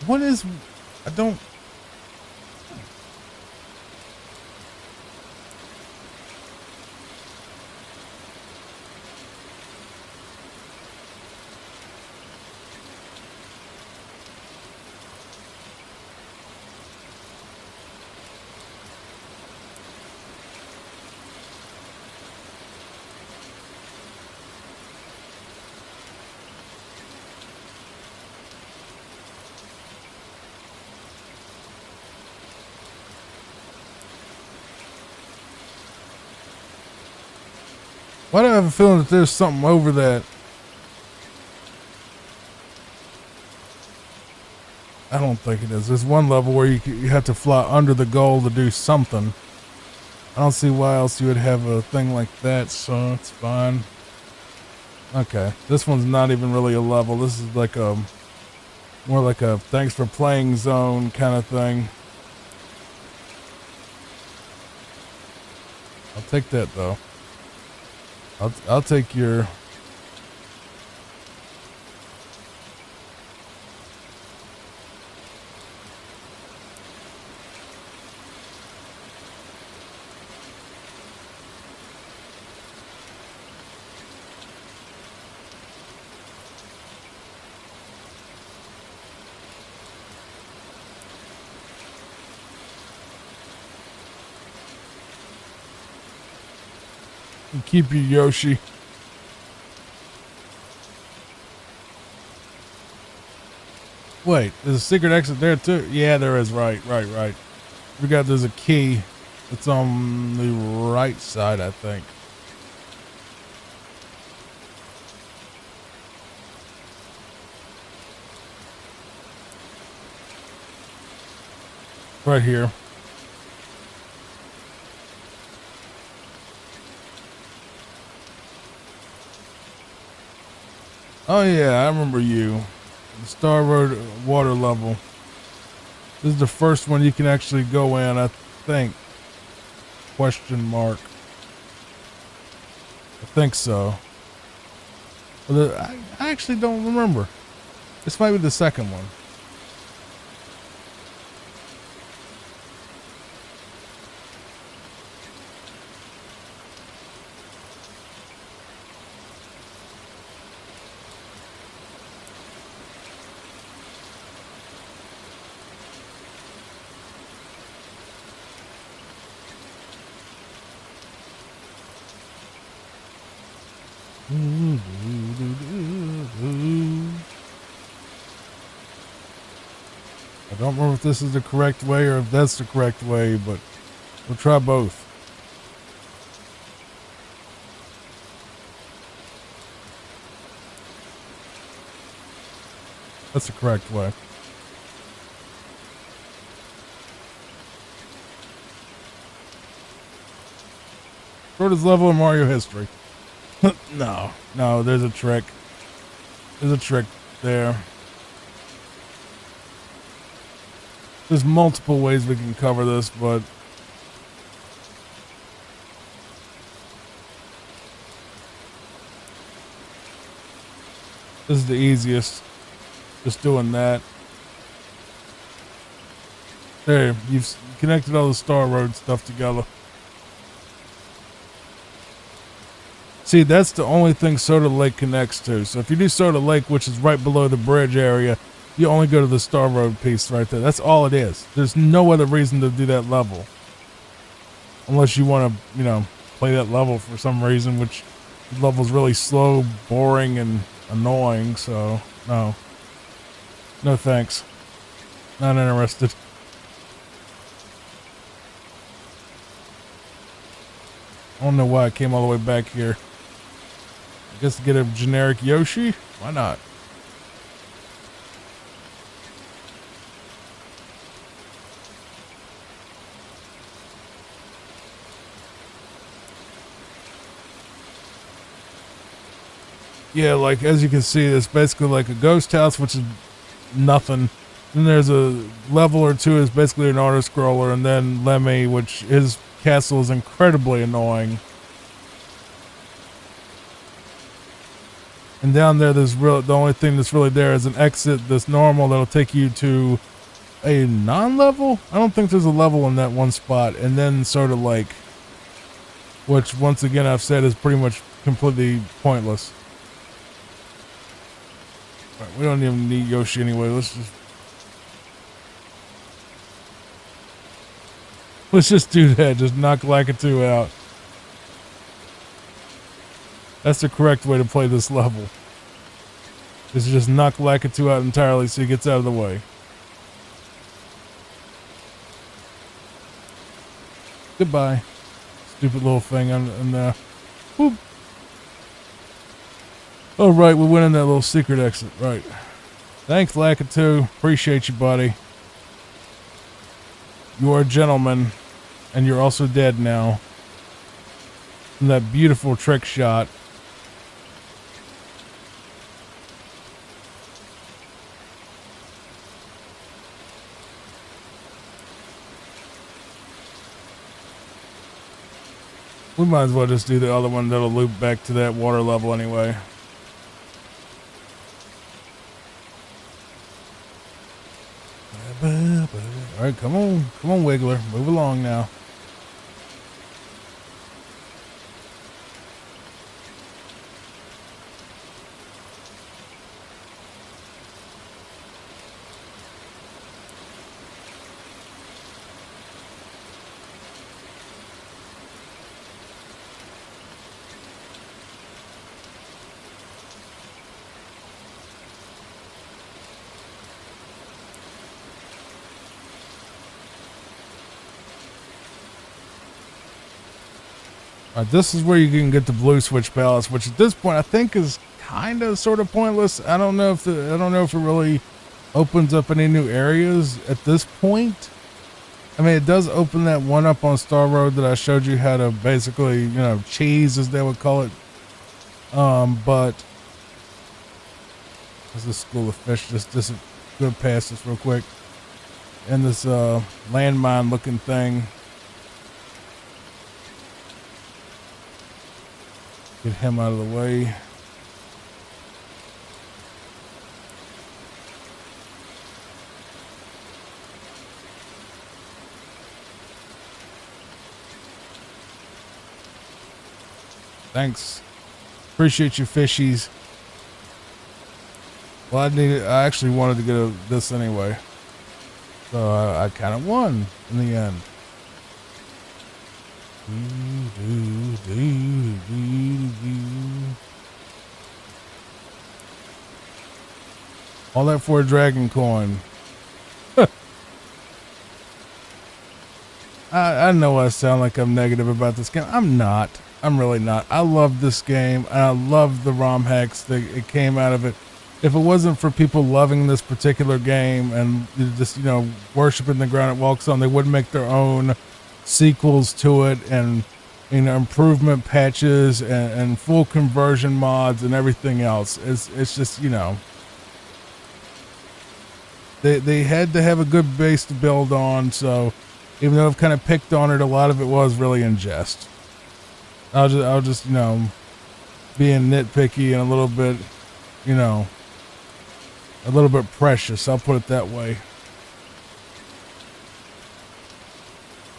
What is... I don't... Why do I have a feeling that there's something over that? I don't think it is. There's one level where you have to fly under the goal to do something. I don't see why else you would have a thing like that, so it's fine. Okay, this one's not even really a level. This is like a more like a thanks for playing zone kind of thing. I'll take that though. I'll take your... Keep you, Yoshi. Wait, there's a secret exit there too? Yeah, there is. Right. Forgot there's a key. It's on the right side, I think. Right here. Oh yeah, I remember you. The Star Road water level. This is the first one you can actually go in, I think. Question mark. I think so. But I actually don't remember. This might be the second one. I don't remember if this is the correct way or if that's the correct way, but we'll try both. That's the correct way. Shortest level in Mario history. No, there's a trick. There's a trick there. There's multiple ways we can cover this, but this is the easiest. Just doing that. There, you've connected all the Star Road stuff together. See, that's the only thing Soda Lake connects to. So if you do Soda Lake, which is right below the bridge area, you only go to the Star Road piece right there. That's all it is. There's no other reason to do that level. Unless you want to, play that level for some reason, which the level's really slow, boring, and annoying. So, no. No thanks. Not interested. I don't know why I came all the way back here. I guess to get a generic Yoshi? Why not? Yeah, like as you can see, it's basically like a ghost house, which is nothing. Then there's a level or two is basically an auto scroller, and then Lemmy, which his castle is incredibly annoying. And down there, the only thing that's really there is an exit that's normal that'll take you to a non-level. I don't think there's a level in that one spot, and then Soda Lake, which once again I've said is pretty much completely pointless. All right, we don't even need Yoshi anyway. Let's just do that. Just knock Lakitu out. That's the correct way to play this level. Is to just knock Lakitu out entirely so he gets out of the way. Goodbye. Stupid little thing whoop. Oh, right, we went in that little secret exit. Right. Thanks, Lakitu. Appreciate you, buddy. You are a gentleman, and you're also dead now. From that beautiful trick shot. We might as well just do the other one that'll loop back to that water level anyway. Alright, come on, Wiggler. Move along now. Alright, this is where you can get the Blue Switch Palace, which at this point I think is kind of sort of pointless. I don't know if it really opens up any new areas at this point. I mean, it does open that one up on Star Road that I showed you how to basically, cheese as they would call it. But there's this school of fish just go past this real quick. And this landmine looking thing. Get him out of the way. Thanks. Appreciate you, fishies. Well, I actually wanted to get this anyway. So I kind of won in the end. All that for a dragon coin. I know I sound like I'm negative about this game. I'm not. I'm really not. I love this game, and I love the ROM hacks that it came out of it. if it wasn't for people loving this particular game and just, worshiping the ground it walks on, they would make their own sequels to it and, improvement patches and full conversion mods and everything else. It's just, they had to have a good base to build on. So even though I've kind of picked on it, a lot of it was really in jest. I'll just, being nitpicky and a little bit, a little bit precious. I'll put it that way.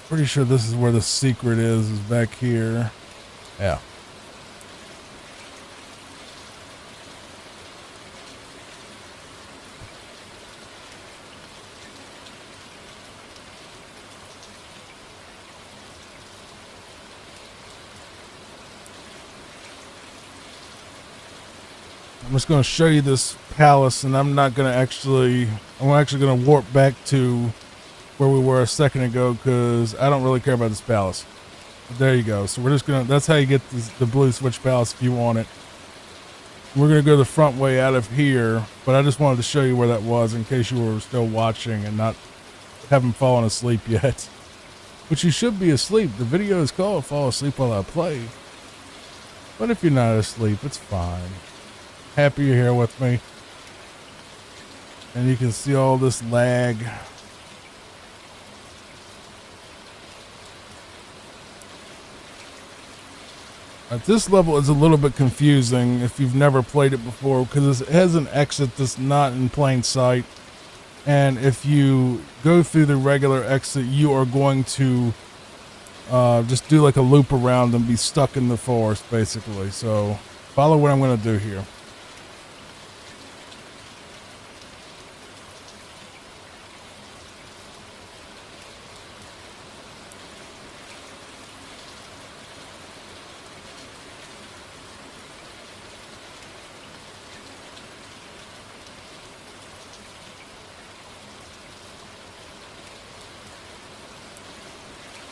Pretty sure this is where the secret is back here. Yeah. I'm just going to show you this palace, and I'm actually going to warp back to where we were a second ago because I don't really care about this palace. But there you go. So we're just going to, that's how you get the blue switch palace if you want it. We're going to go the front way out of here, but I just wanted to show you where that was in case you were still watching and not haven't fallen asleep yet. But you should be asleep. The video is called Fall Asleep While I Play. But if you're not asleep, it's fine. Happy you're here with me. And you can see all this lag. At this level is a little bit confusing if you've never played it before because it has an exit that's not in plain sight. And if you go through the regular exit, you are going to just do like a loop around and be stuck in the forest basically. So follow what I'm going to do here.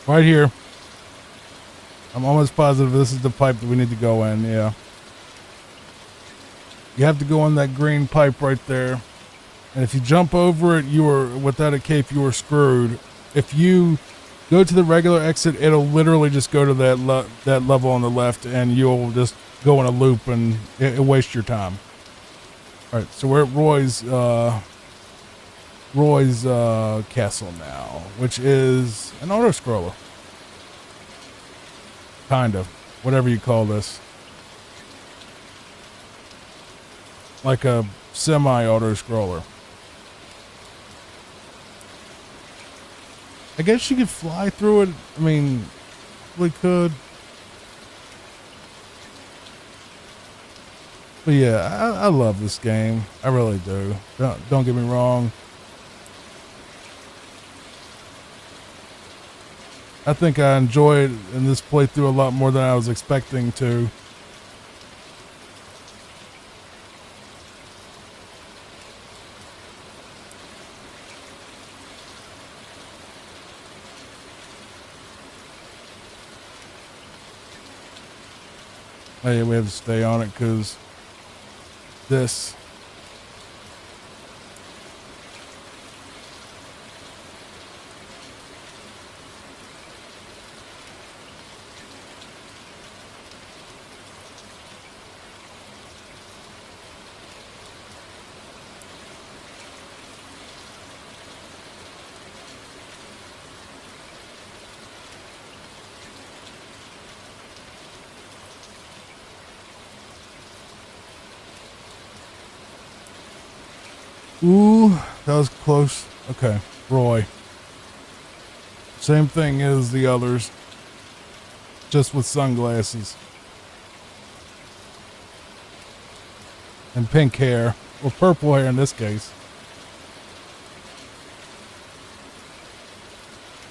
Right here. I'm almost positive this is the pipe that we need to go in, yeah. You have to go in that green pipe right there. And if you jump over it, without a cape, you are screwed. If you go to the regular exit, it'll literally just go to that level on the left, and you'll just go in a loop, and it'll waste your time. All right, so we're at Roy's castle now, which is an auto-scroller. Kind of. Whatever you call this. Like a semi-auto-scroller. I guess you could fly through it. I mean, we could. But yeah, I love this game. I really do. Don't get me wrong. I think I enjoyed in this playthrough a lot more than I was expecting to. Hey, we have to stay on it because this. Ooh, that was close. Okay, Roy. Same thing as the others, just with sunglasses. And pink hair, or purple hair in this case.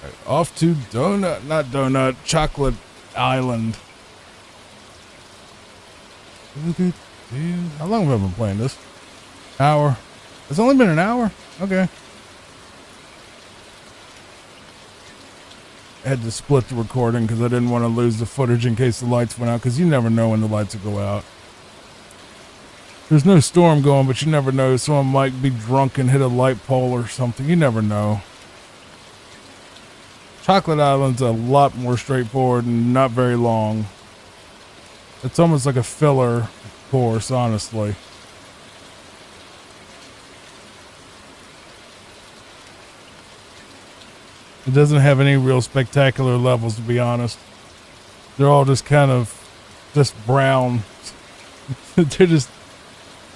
Right, off to Chocolate Island. How long have I been playing this? Hour. It's only been an hour? Okay. I had to split the recording because I didn't want to lose the footage in case the lights went out, because you never know when the lights will go out. There's no storm going, but you never know. Someone might be drunk and hit a light pole or something. You never know. Chocolate Island's a lot more straightforward and not very long. It's almost like a filler course, honestly. It doesn't have any real spectacular levels, to be honest. They're all just kind of just brown. They're just...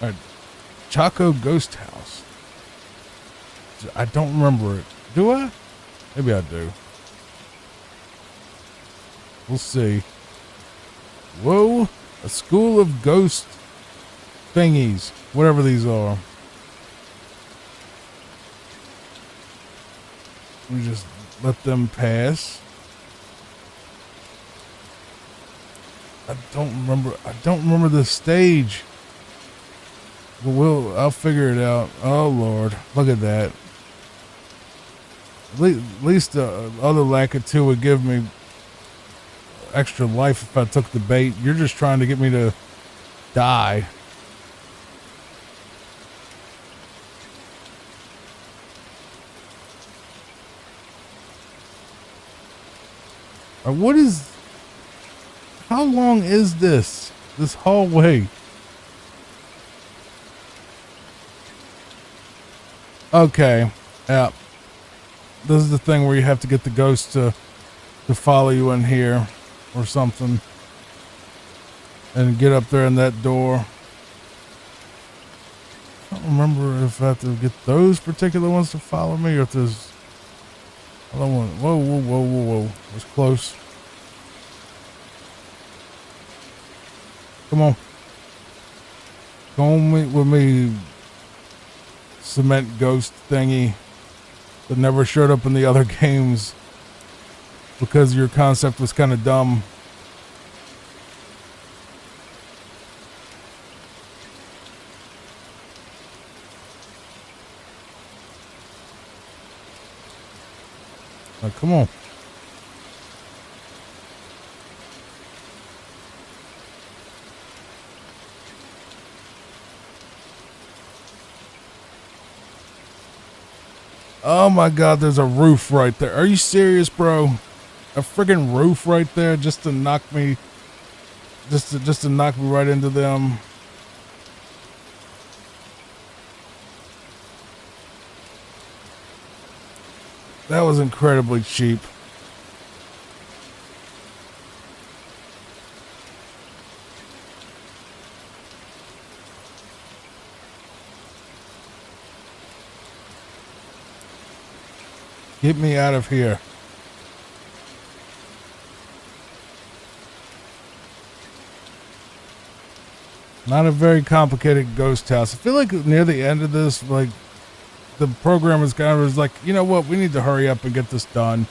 All right. Choco Ghost House. I don't remember it. Do I? Maybe I do. We'll see. Whoa. A school of ghost thingies. Whatever these are. We just let them pass. I don't remember the stage. But I'll figure it out. Oh Lord, look at that. At least the other Lakitu would give me extra life if I took the bait. You're just trying to get me to die. How long is this hallway? Okay. Yeah. This is the thing where you have to get the ghost to follow you in here or something. And get up there in that door. I don't remember if I have to get those particular ones to follow me or if there's other one. Whoa. That's close. Come on. Come with me, cement ghost thingy that never showed up in the other games because your concept was kind of dumb. Now, come on. Oh my God, there's a roof right there. Are you serious, bro? A friggin' roof right there just to knock me, just to knock me right into them. That was incredibly cheap. Get me out of here. Not a very complicated ghost house. I feel like near the end of this, like, the programmer's kind of was like, you know what, we need to hurry up and get this done.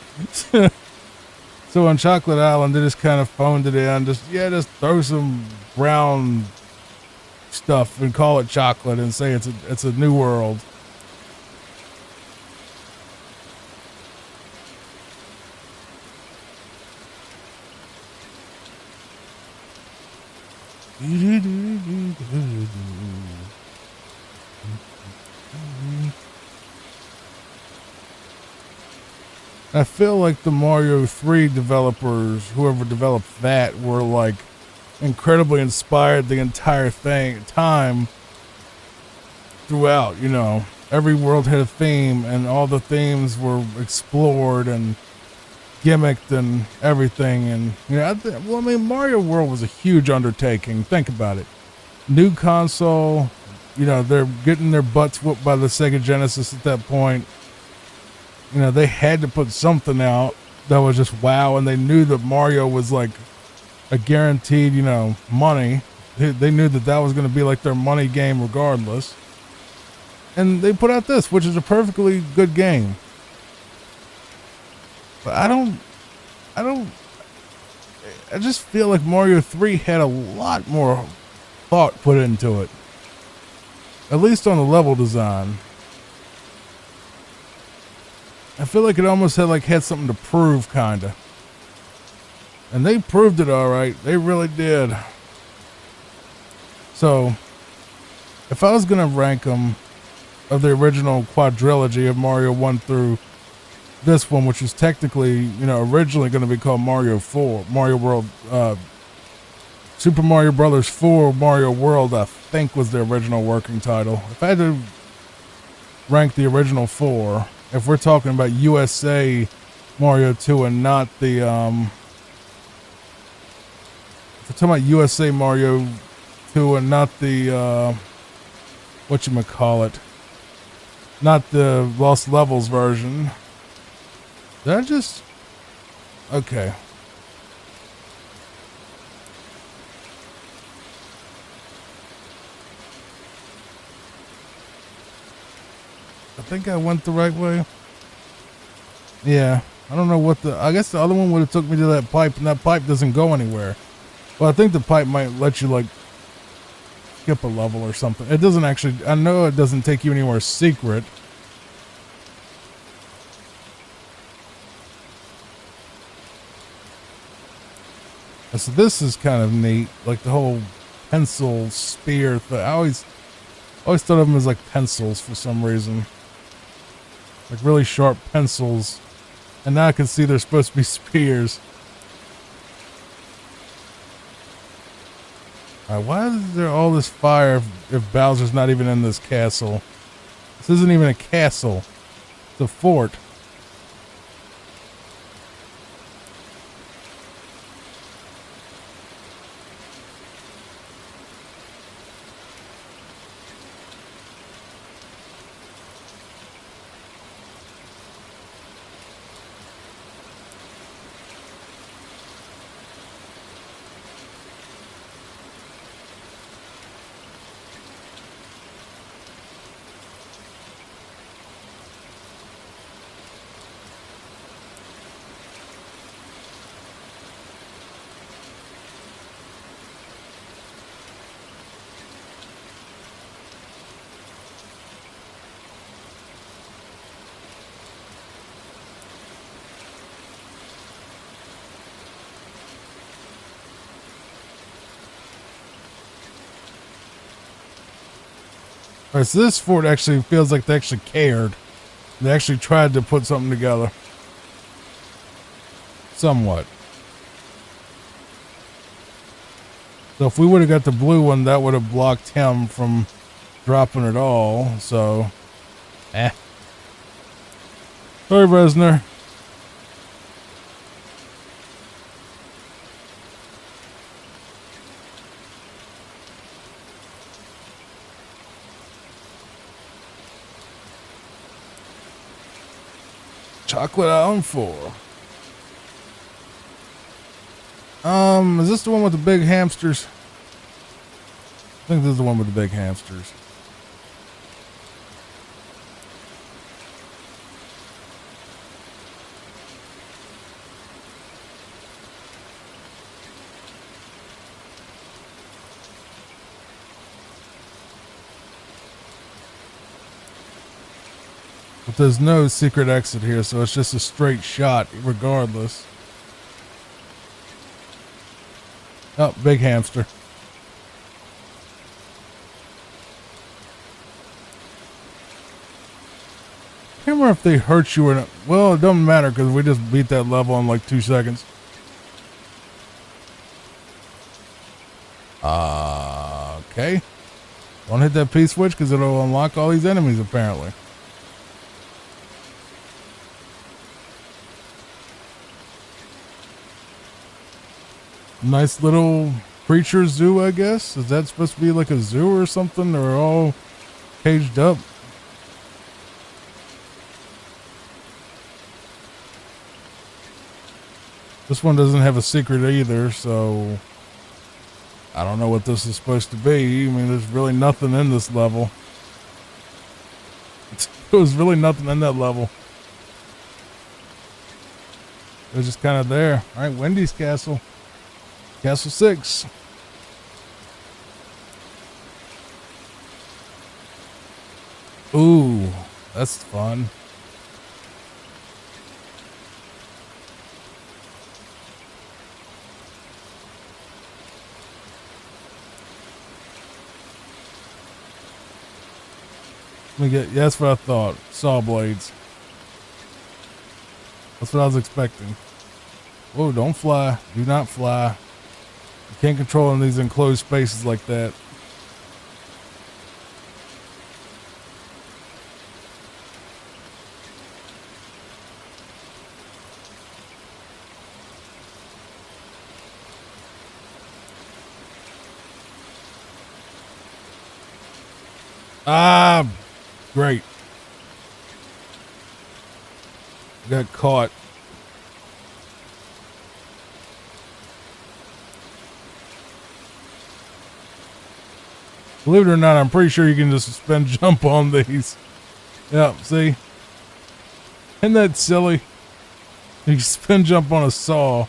So on Chocolate Island, they just kind of phoned it in. Just throw some brown stuff and call it chocolate and say it's a new world. I feel like the Mario 3 developers, whoever developed that, were like incredibly inspired the entire time throughout, you know. Every world had a theme and all the themes were explored and gimmicked and everything. And, you know, Mario World was a huge undertaking. Think about it. New console, you know, they're getting their butts whooped by the Sega Genesis at that point. You know, they had to put something out that was just wow, and they knew that Mario was like a guaranteed, you know, money. They knew that was going to be like their money game regardless. And they put out this, which is a perfectly good game. But I just feel like Mario 3 had a lot more thought put into it. At least on the level design. I feel like it almost had something to prove, kinda. And they proved it all right. They really did. So, if I was gonna rank them of the original quadrilogy of Mario 1 through this one, which was technically, originally going to be called Mario 4, Mario World, Super Mario Brothers 4 Mario World, I think was the original working title. If I had to rank the original four, if we're talking about USA Mario 2 and not the, if we're talking about USA Mario 2 and not the, whatchamacallit, not the Lost Levels version. Did I just... Okay. I think I went the right way. Yeah. I don't know what the... I guess the other one would have took me to that pipe, and that pipe doesn't go anywhere. Well, I think the pipe might let you, like, skip a level or something. It doesn't actually... I know it doesn't take you anywhere secret. So this is kind of neat, like the whole pencil spear thing. I always thought of them as like pencils for some reason, like really sharp pencils, and now I can see they're supposed to be spears. Why is there all this fire if Bowser's not even in this castle? This isn't even a castle, it's a fort. Alright, so this fort actually feels like they actually cared. They actually tried to put something together. Somewhat. So if we would have got the blue one, that would have blocked him from dropping it all, so... Sorry, Reznor. Chocolate Island 4. Is this the one with the big hamsters? I think this is the one with the big hamsters. But there's no secret exit here, so it's just a straight shot regardless. Oh, big hamster. I can't remember if they hurt you or not. Well, it doesn't matter because we just beat that level in like 2 seconds. Okay. Don't hit that P switch because it'll unlock all these enemies apparently. Nice little creature zoo, I guess. Is that supposed to be like a zoo or something? They're all caged up. This one doesn't have a secret either, so I don't know what this is supposed to be. I mean, there's really nothing in this level. There was really nothing in that level. It was just kind of there. All right, Wendy's Castle. Castle 6. Ooh, that's fun. Let me get. Yeah, that's what I thought. Saw blades. That's what I was expecting. Whoa! Don't fly. Do not fly. You can't control in these enclosed spaces like that. Ah, great. Got caught. Believe it or not, I'm pretty sure you can just spin jump on these. Yeah, see? Isn't that silly? You can spin jump on a saw.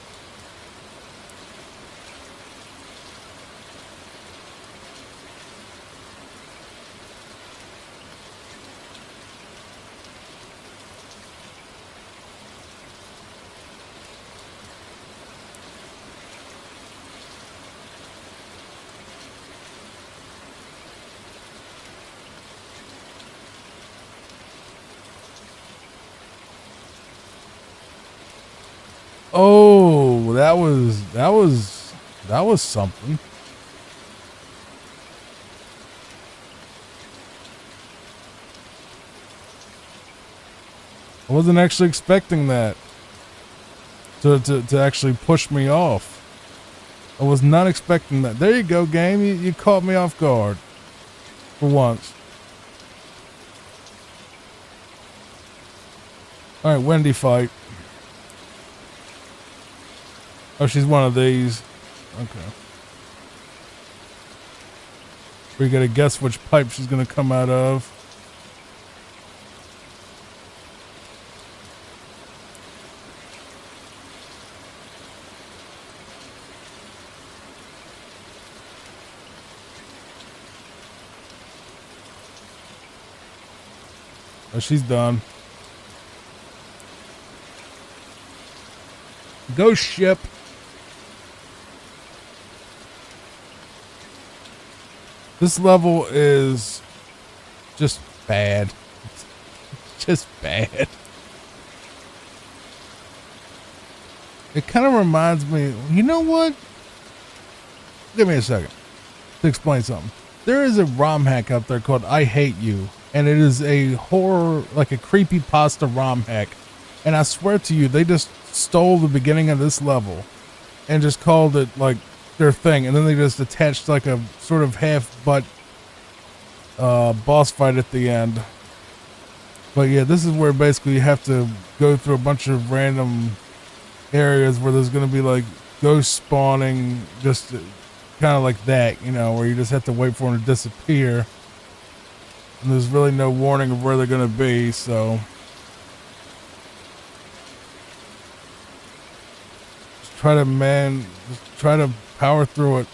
Oh, that was something. I wasn't actually expecting that to actually push me off. I was not expecting that. There you go, game. You caught me off guard for once. All right, Wendy fight. Oh, she's one of these. Okay. We gotta guess which pipe she's gonna come out of. Oh, she's done. Ghost ship. This level is just bad. Just bad. It kind of reminds me, you know what? Give me a second to explain something. There is a ROM hack out there called I Hate You, and it is a horror, like a creepypasta ROM hack. And I swear to you, they just stole the beginning of this level and just called it like their thing, and then they just attached like a sort of half-butt boss fight at the end. But yeah, this is where basically you have to go through a bunch of random areas where there's going to be like ghosts spawning, just kind of like that, you know, where you just have to wait for them to disappear, and there's really no warning of where they're going to be. So just try to power through it.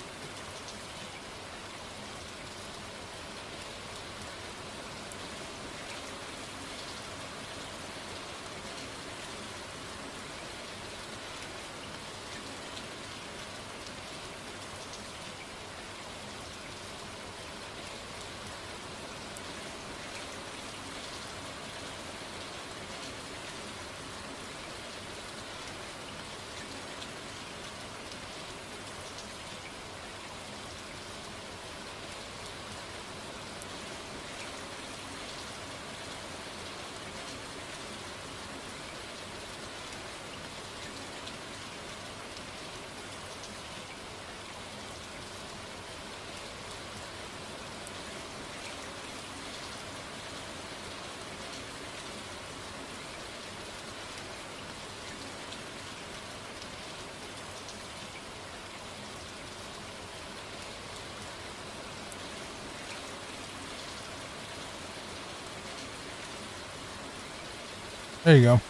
There you go.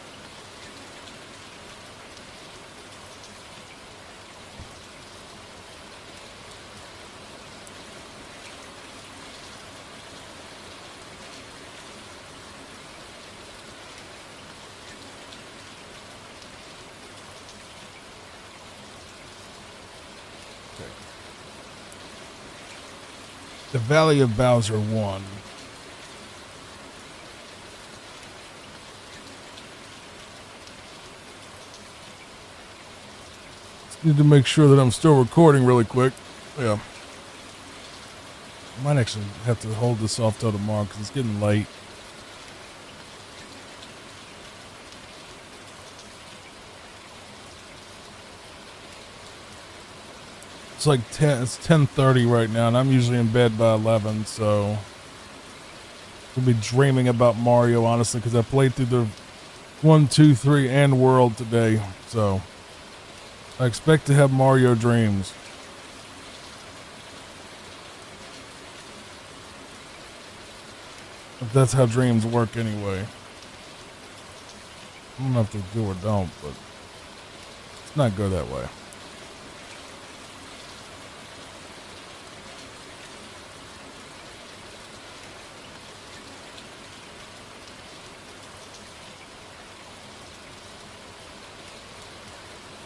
The Valley of Bowser 1. Need to make sure that I'm still recording really quick. Yeah. I might actually have to hold this off till tomorrow because it's getting late. It's like 10:30 right now, and I'm usually in bed by 11, so I'll be dreaming about Mario, honestly, because I played through the 1, 2, 3, and World today, so I expect to have Mario dreams. If that's how dreams work anyway. I don't know if they do or don't, but let's not go that way.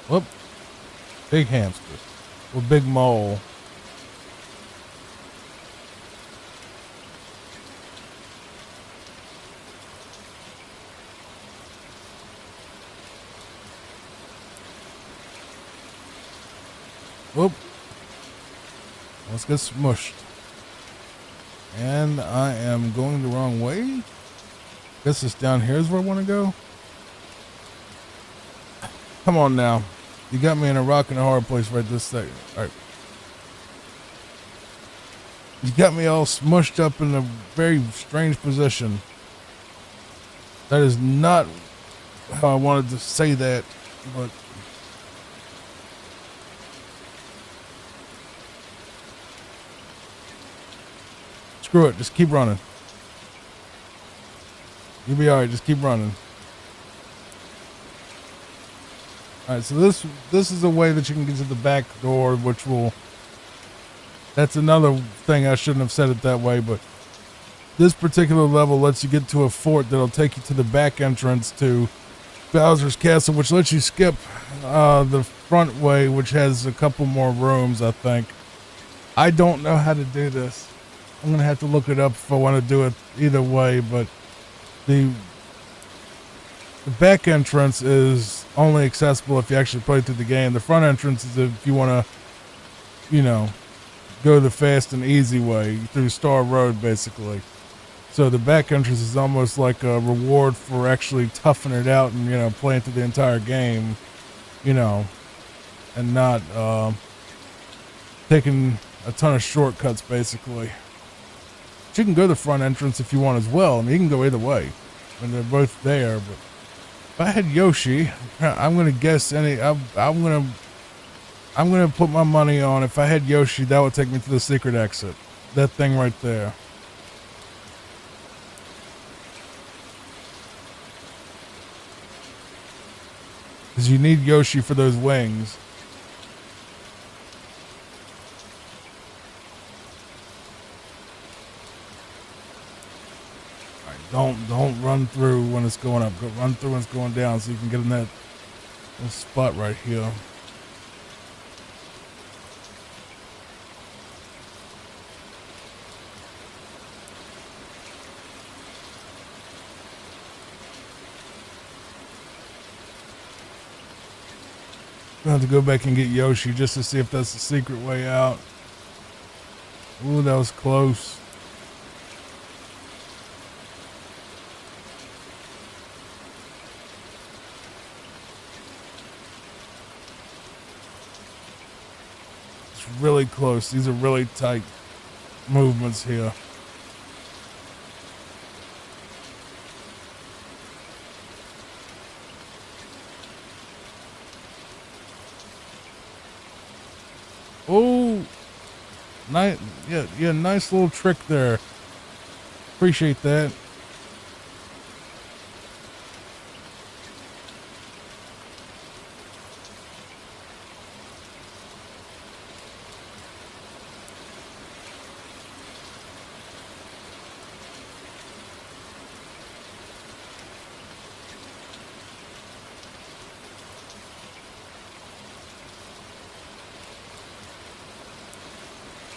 Whoop. Big hamster. Or big mole. Whoop. Let's get smushed. And I am going the wrong way. Guess this down here is where I want to go. Come on now. You got me in a rock and a hard place right this second. Alright. You got me all smushed up in a very strange position. That is not how I wanted to say that, but screw it, just keep running. You'll be alright, just keep running. Alright, so this is a way that you can get to the back door, which will... That's another thing, I shouldn't have said it that way, but this particular level lets you get to a fort that'll take you to the back entrance to Bowser's Castle, which lets you skip the front way, which has a couple more rooms, I think. I don't know how to do this. I'm going to have to look it up if I want to do it either way, but the back entrance is only accessible if you actually play through the game. The front entrance is if you want to, you know, go the fast and easy way through Star Road, basically. So the back entrance is almost like a reward for actually toughing it out and, you know, playing through the entire game, you know, and not taking a ton of shortcuts, basically. But you can go the front entrance if you want as well. I mean, you can go either way. I mean, they're both there, but if I had Yoshi, I'm going to guess I'm going to put my money on if I had Yoshi, that would take me to the secret exit. That thing right there. Because you need Yoshi for those wings. Alright, don't run through when it's going up. Go run through when it's going down so you can get in that spot right here. I have to go back and get Yoshi just to see if that's the secret way out. Ooh, that was close. It's really close. These are really tight movements here. Oh, nice, yeah, nice little trick there. Appreciate that.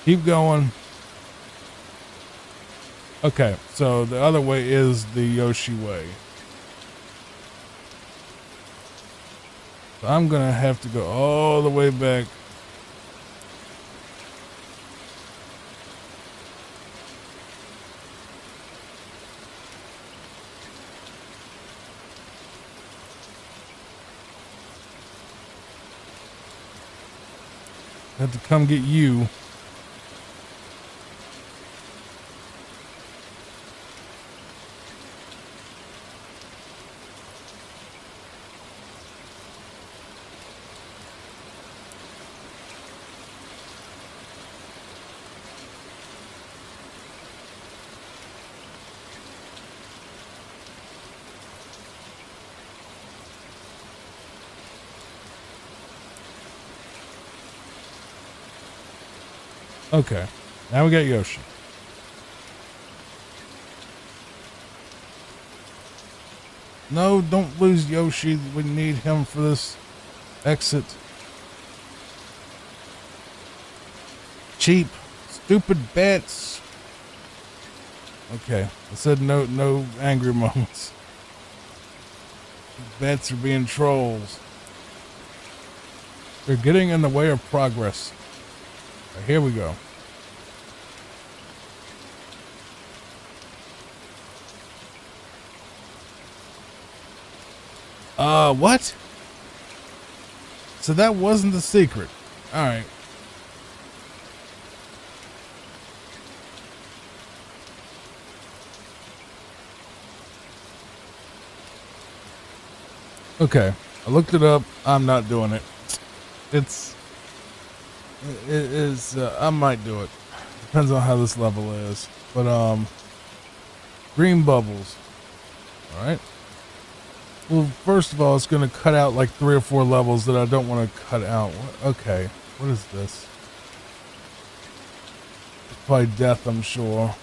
Keep going. Okay, so the other way is the Yoshi way. So I'm gonna have to go all the way back. I have to come get you. Okay, now we got Yoshi. No, don't lose Yoshi. We need him for this exit. Cheap, stupid bets. Okay, I said no angry moments. Bets are being trolls. They're getting in the way of progress. Right, here we go. What? So that wasn't the secret. All right. Okay, I looked it up. I'm not doing it. It is. I might do it. Depends on how this level is. But green bubbles. All right. Well, first of all, it's going to cut out like 3 or 4 levels that I don't want to cut out. Okay, what is this? It's probably death, I'm sure.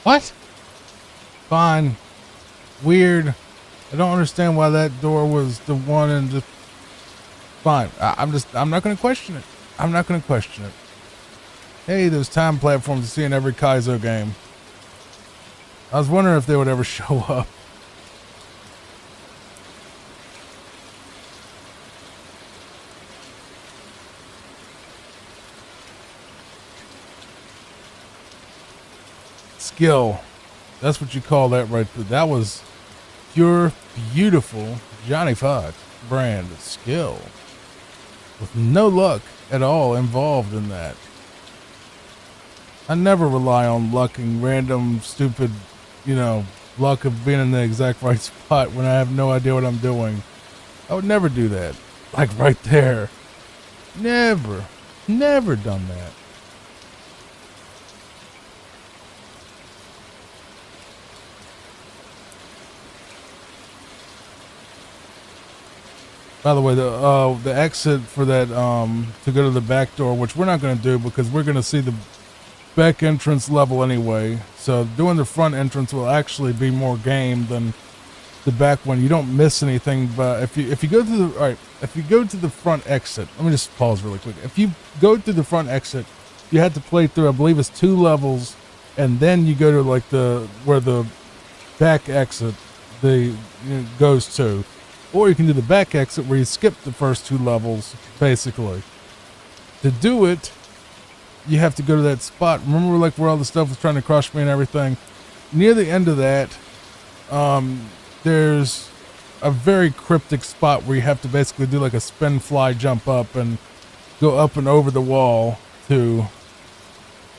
What? Fine. Weird. I don't understand why that door was the one and just fine. I'm not going to question it. I'm not going to question it. Hey, there's time platforms you see in every Kaizo game. I was wondering if they would ever show up. Skill. That's what you call that right there. That was pure, beautiful Johnny Fox brand skill. With no luck at all involved in that. I never rely on luck and random, stupid, luck of being in the exact right spot when I have no idea what I'm doing. I would never do that. Like right there. Never done that. By the way, the exit for that to go to the back door, which we're not going to do because we're going to see the back entrance level anyway. So doing the front entrance will actually be more game than the back one. You don't miss anything. But if you go to the if you go to the front exit, let me just pause really quick. If you go to the front exit, you have to play through, I believe it's 2 levels, and then you go to like where the back exit goes to. Or you can do the back exit where you skip the first 2 levels, basically. To do it, you have to go to that spot. Remember like where all the stuff was trying to crush me and everything? Near the end of that, there's a very cryptic spot where you have to basically do like a spin fly jump up and go up and over the wall to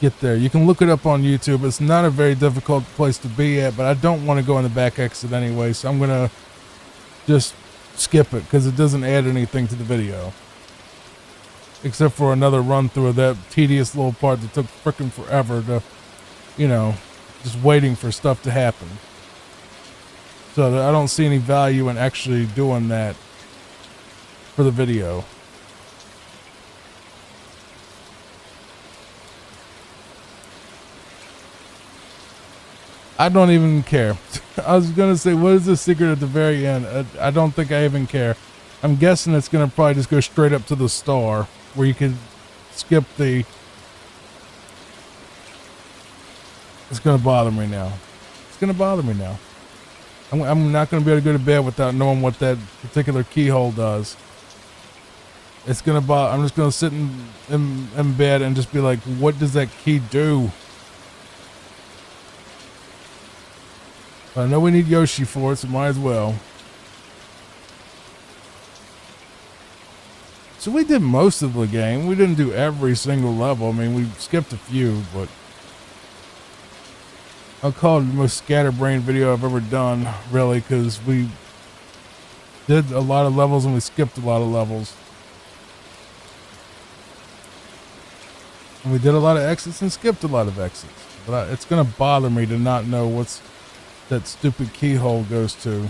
get there. You can look it up on YouTube. It's not a very difficult place to be at, but I don't want to go in the back exit anyway, so I'm going to just skip it because it doesn't add anything to the video. except for another run through of that tedious little part that took frickin' forever to, you know, just waiting for stuff to happen. So I don't see any value in actually doing that for the video. I don't even care. I was going to say, what is the secret at the very end? I don't think I even care. I'm guessing it's going to probably just go straight up to the star where you could skip the... It's going to bother me now. It's going to bother me now. I'm not going to be able to go to bed without knowing what that particular keyhole does. It's going to bother... I'm just going to sit in bed and just be like, what does that key do? I know we need Yoshi for it, so might as well. So we did most of the game. We didn't do every single level. I mean, we skipped a few, but I'll call it the most scatterbrained video I've ever done, really, because we did a lot of levels and we skipped a lot of levels. And we did a lot of exits and skipped a lot of exits. But it's going to bother me to not know what's that stupid keyhole goes to.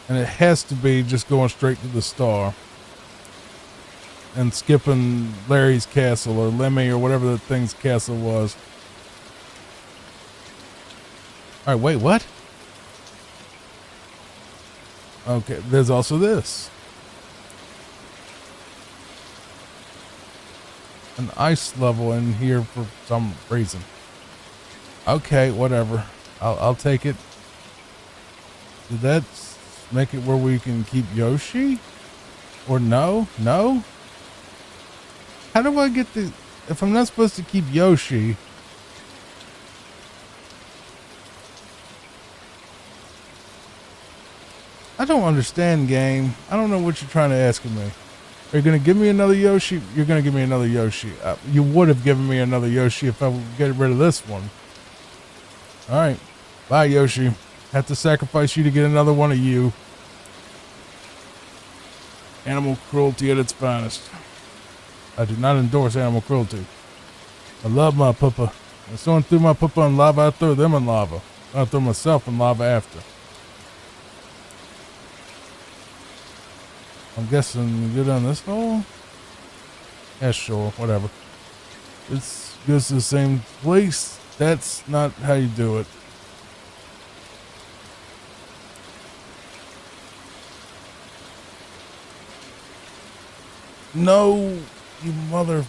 And it has to be just going straight to the star and skipping Larry's castle or Lemmy or whatever the thing's castle was. All right, wait, what? Okay, there's also this. An ice level in here for some reason. Okay, whatever. I'll take it. Did that make it where we can keep Yoshi? Or no? No? How do I get the... If I'm not supposed to keep Yoshi... I don't understand, game. I don't know what you're trying to ask of me. Are you going to give me another Yoshi? You're going to give me another Yoshi. You would have given me another Yoshi if I would get rid of this one. Alright. Bye, Yoshi. Have to sacrifice you to get another one of you. Animal cruelty at its finest. I do not endorse animal cruelty. I love my puppa. When someone threw my puppa in lava, I throw them in lava. I throw myself in lava after. I'm guessing you go down this hole? Yeah, sure. Whatever. It's goes to the same place. That's not how you do it. No, you mother...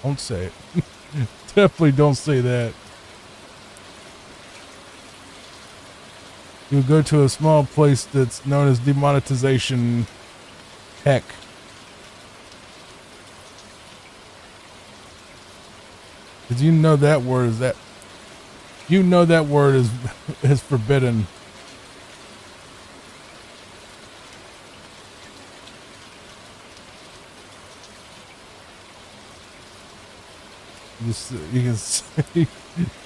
Don't say it. Definitely don't say that. You go to a small place that's known as demonetization heck. Did you know that word is that? You know that word is forbidden. You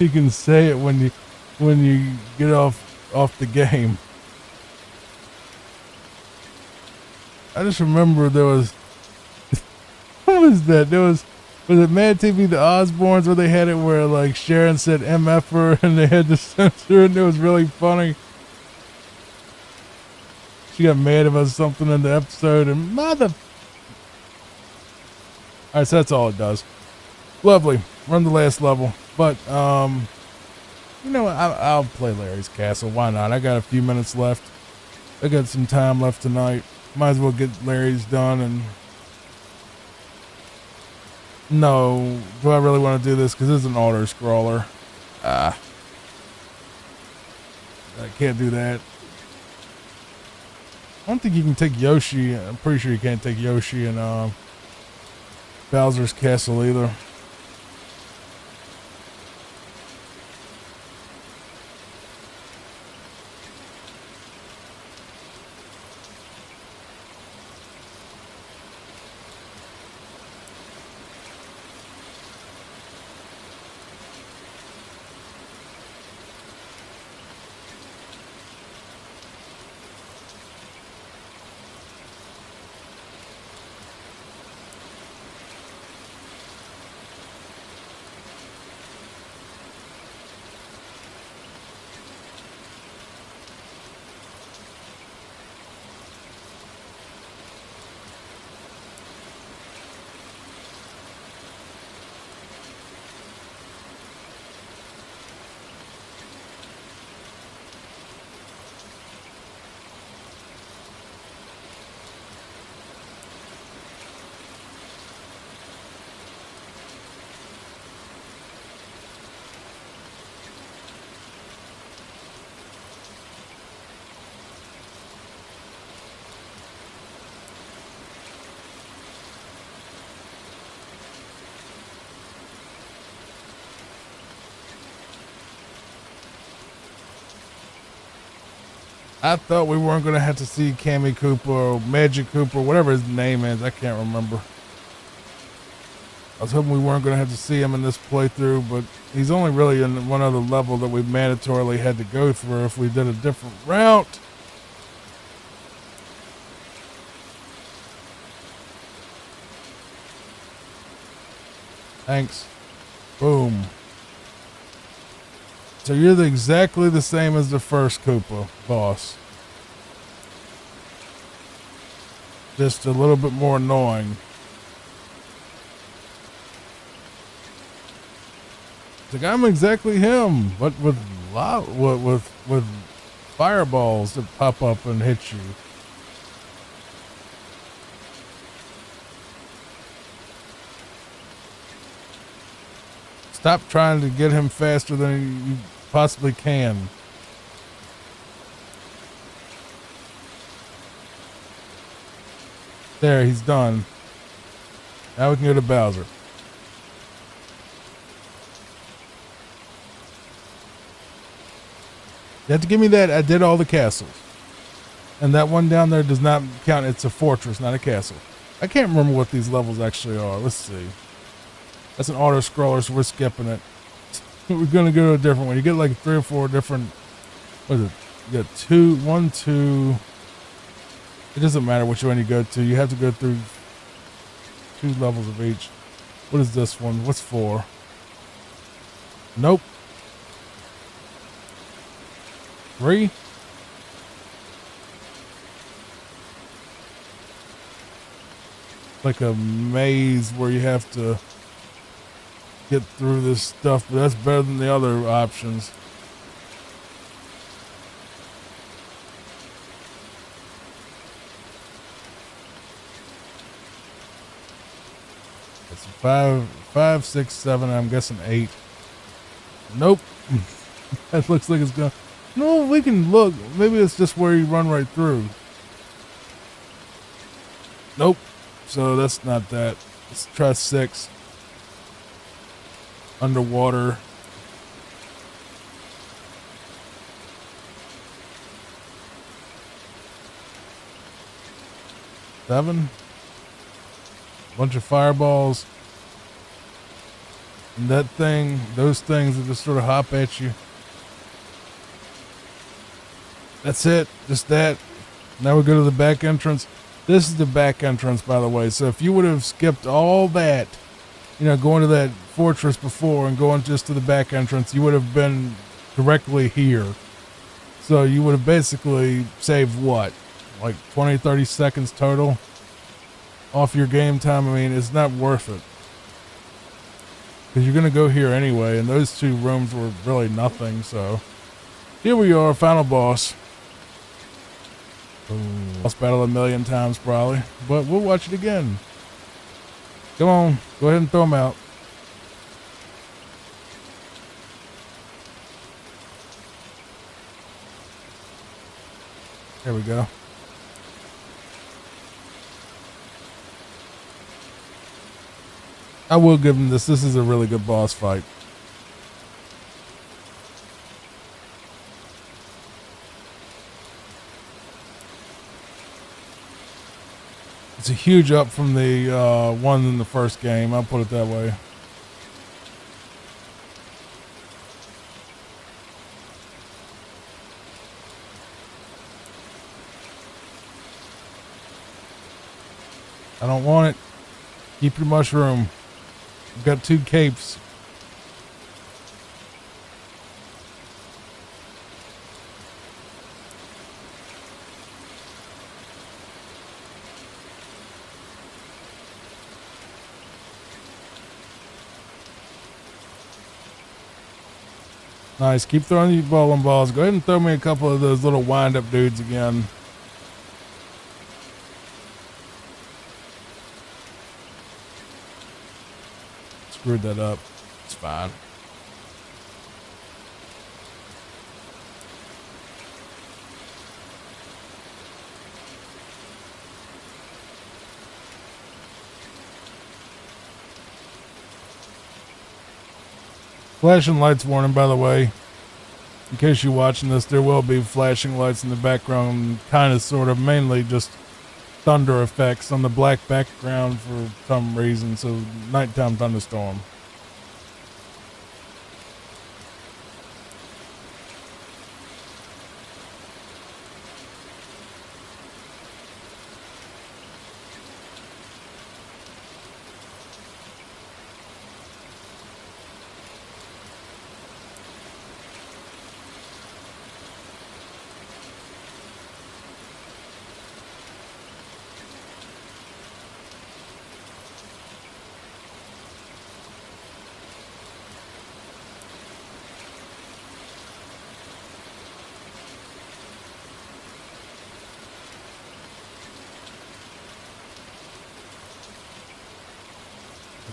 can say it when you get off the game. I just remember there was what was that? Was it Mad TV The Osbournes where they had it where like Sharon said MFer and they had to censor it and it was really funny. She got mad about something in the episode and mother... Alright, so that's all it does. Lovely. Run the last level. But, you know what? I'll play Larry's Castle. Why not? I got a few minutes left. I got some time left tonight. Might as well get Larry's done and... No. Do I really want to do this? Because this is an auto-scroller. I can't do that. I don't think you can take Yoshi. I'm pretty sure you can't take Yoshi in Bowser's Castle either. I thought we weren't going to have to see Cammy Cooper or Magic Cooper, whatever his name is. I can't remember. I was hoping we weren't going to have to see him in this playthrough, but he's only really in one other level that we mandatorily had to go through if we did a different route. Thanks. Boom. So you're exactly the same as the first Koopa boss. Just a little bit more annoying. Like, I'm exactly him, but with fireballs that pop up and hit you. Stop trying to get him faster than you possibly can. There, he's done. Now we can go to Bowser. You have to give me that. I did all the castles. And that one down there does not count. It's a fortress, not a castle. I can't remember what these levels actually are. Let's see. That's an auto scroller, so we're skipping it. We're going to go to a different one. You get like 3 or 4 different. What is it? You got 1, 2. It doesn't matter which one you go to. You have to go through 2 levels of each. What is this one? What's 4? Nope. 3? Like a maze where you have to get through this stuff, but that's better than the other options. It's 5, 6, 7. I'm guessing 8. Nope. That looks like it's going. No, we can look. Maybe it's just where you run right through. Nope. So that's not that. Let's try 6. Underwater. Seven. Bunch of fireballs. And that thing, those things that just sort of hop at you. That's it. Just that. Now we go to the back entrance. This is the back entrance, by the way. So if you would have skipped all that, going to that fortress before and going just to the back entrance, you would have been directly here. So you would have basically saved what? Like 20, 30 seconds total off your game time. I mean, it's not worth it. Because you're going to go here anyway, and those 2 rooms were really nothing, so. Here we are, final boss. Boss battle 1,000,000 times probably, but we'll watch it again. Come on, go ahead and throw him out. There we go. I will give him this. This is a really good boss fight. It's a huge up from the one in the first game. I'll put it that way. I don't want it. Keep your mushroom. I've got 2 capes. Nice. Keep throwing these bowling balls. Go ahead and throw me a couple of those little wind-up dudes again. Screwed that up. It's fine. Flashing lights warning, by the way. In case you're watching this, there will be flashing lights in the background, kind of, sort of, mainly just thunder effects on the black background for some reason, so nighttime thunderstorm.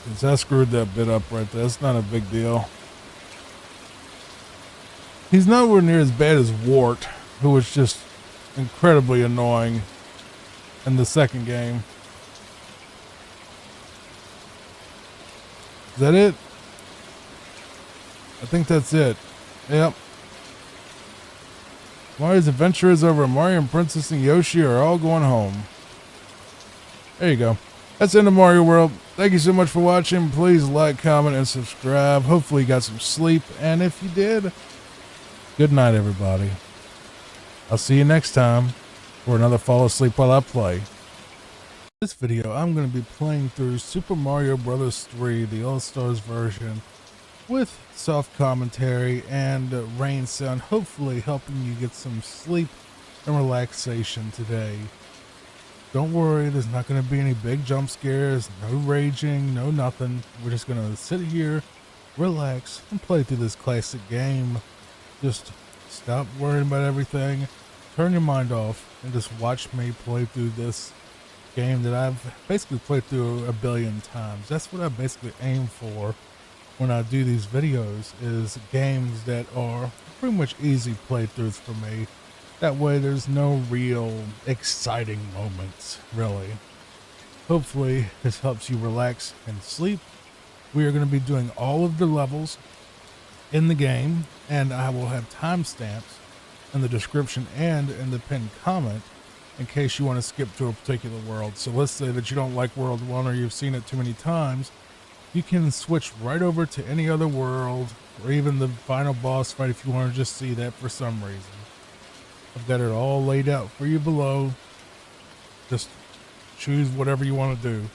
Because I screwed that bit up right there. That's not a big deal. He's nowhere near as bad as Wart, who was just incredibly annoying in the second game. Is that it? I think that's it. Yep. Mario's adventure is over. Mario and Princess and Yoshi are all going home. There you go. That's the end of Mario World. Thank you so much for watching. Please like, comment, and subscribe. Hopefully you got some sleep. And if you did, good night, everybody. I'll see you next time for another Fall Asleep While I Play. In this video, I'm going to be playing through Super Mario Bros. 3, the All-Stars version, with soft commentary and rain sound, hopefully helping you get some sleep and relaxation today. Don't worry, there's not going to be any big jump scares, no raging, no nothing. We're just going to sit here, relax, and play through this classic game. Just stop worrying about everything, turn your mind off, and just watch me play through this game that I've basically played through a billion times. That's what I basically aim for when I do these videos, is games that are pretty much easy playthroughs for me. That way there's no real exciting moments, really. Hopefully this helps you relax and sleep. We are going to be doing all of the levels in the game, and I will have timestamps in the description and in the pinned comment in case you want to skip to a particular world. So let's say that you don't like World 1 or you've seen it too many times. You can switch right over to any other world, or even the final boss fight if you want to just see that for some reason. I've got it all laid out for you below. Just choose whatever you want to do.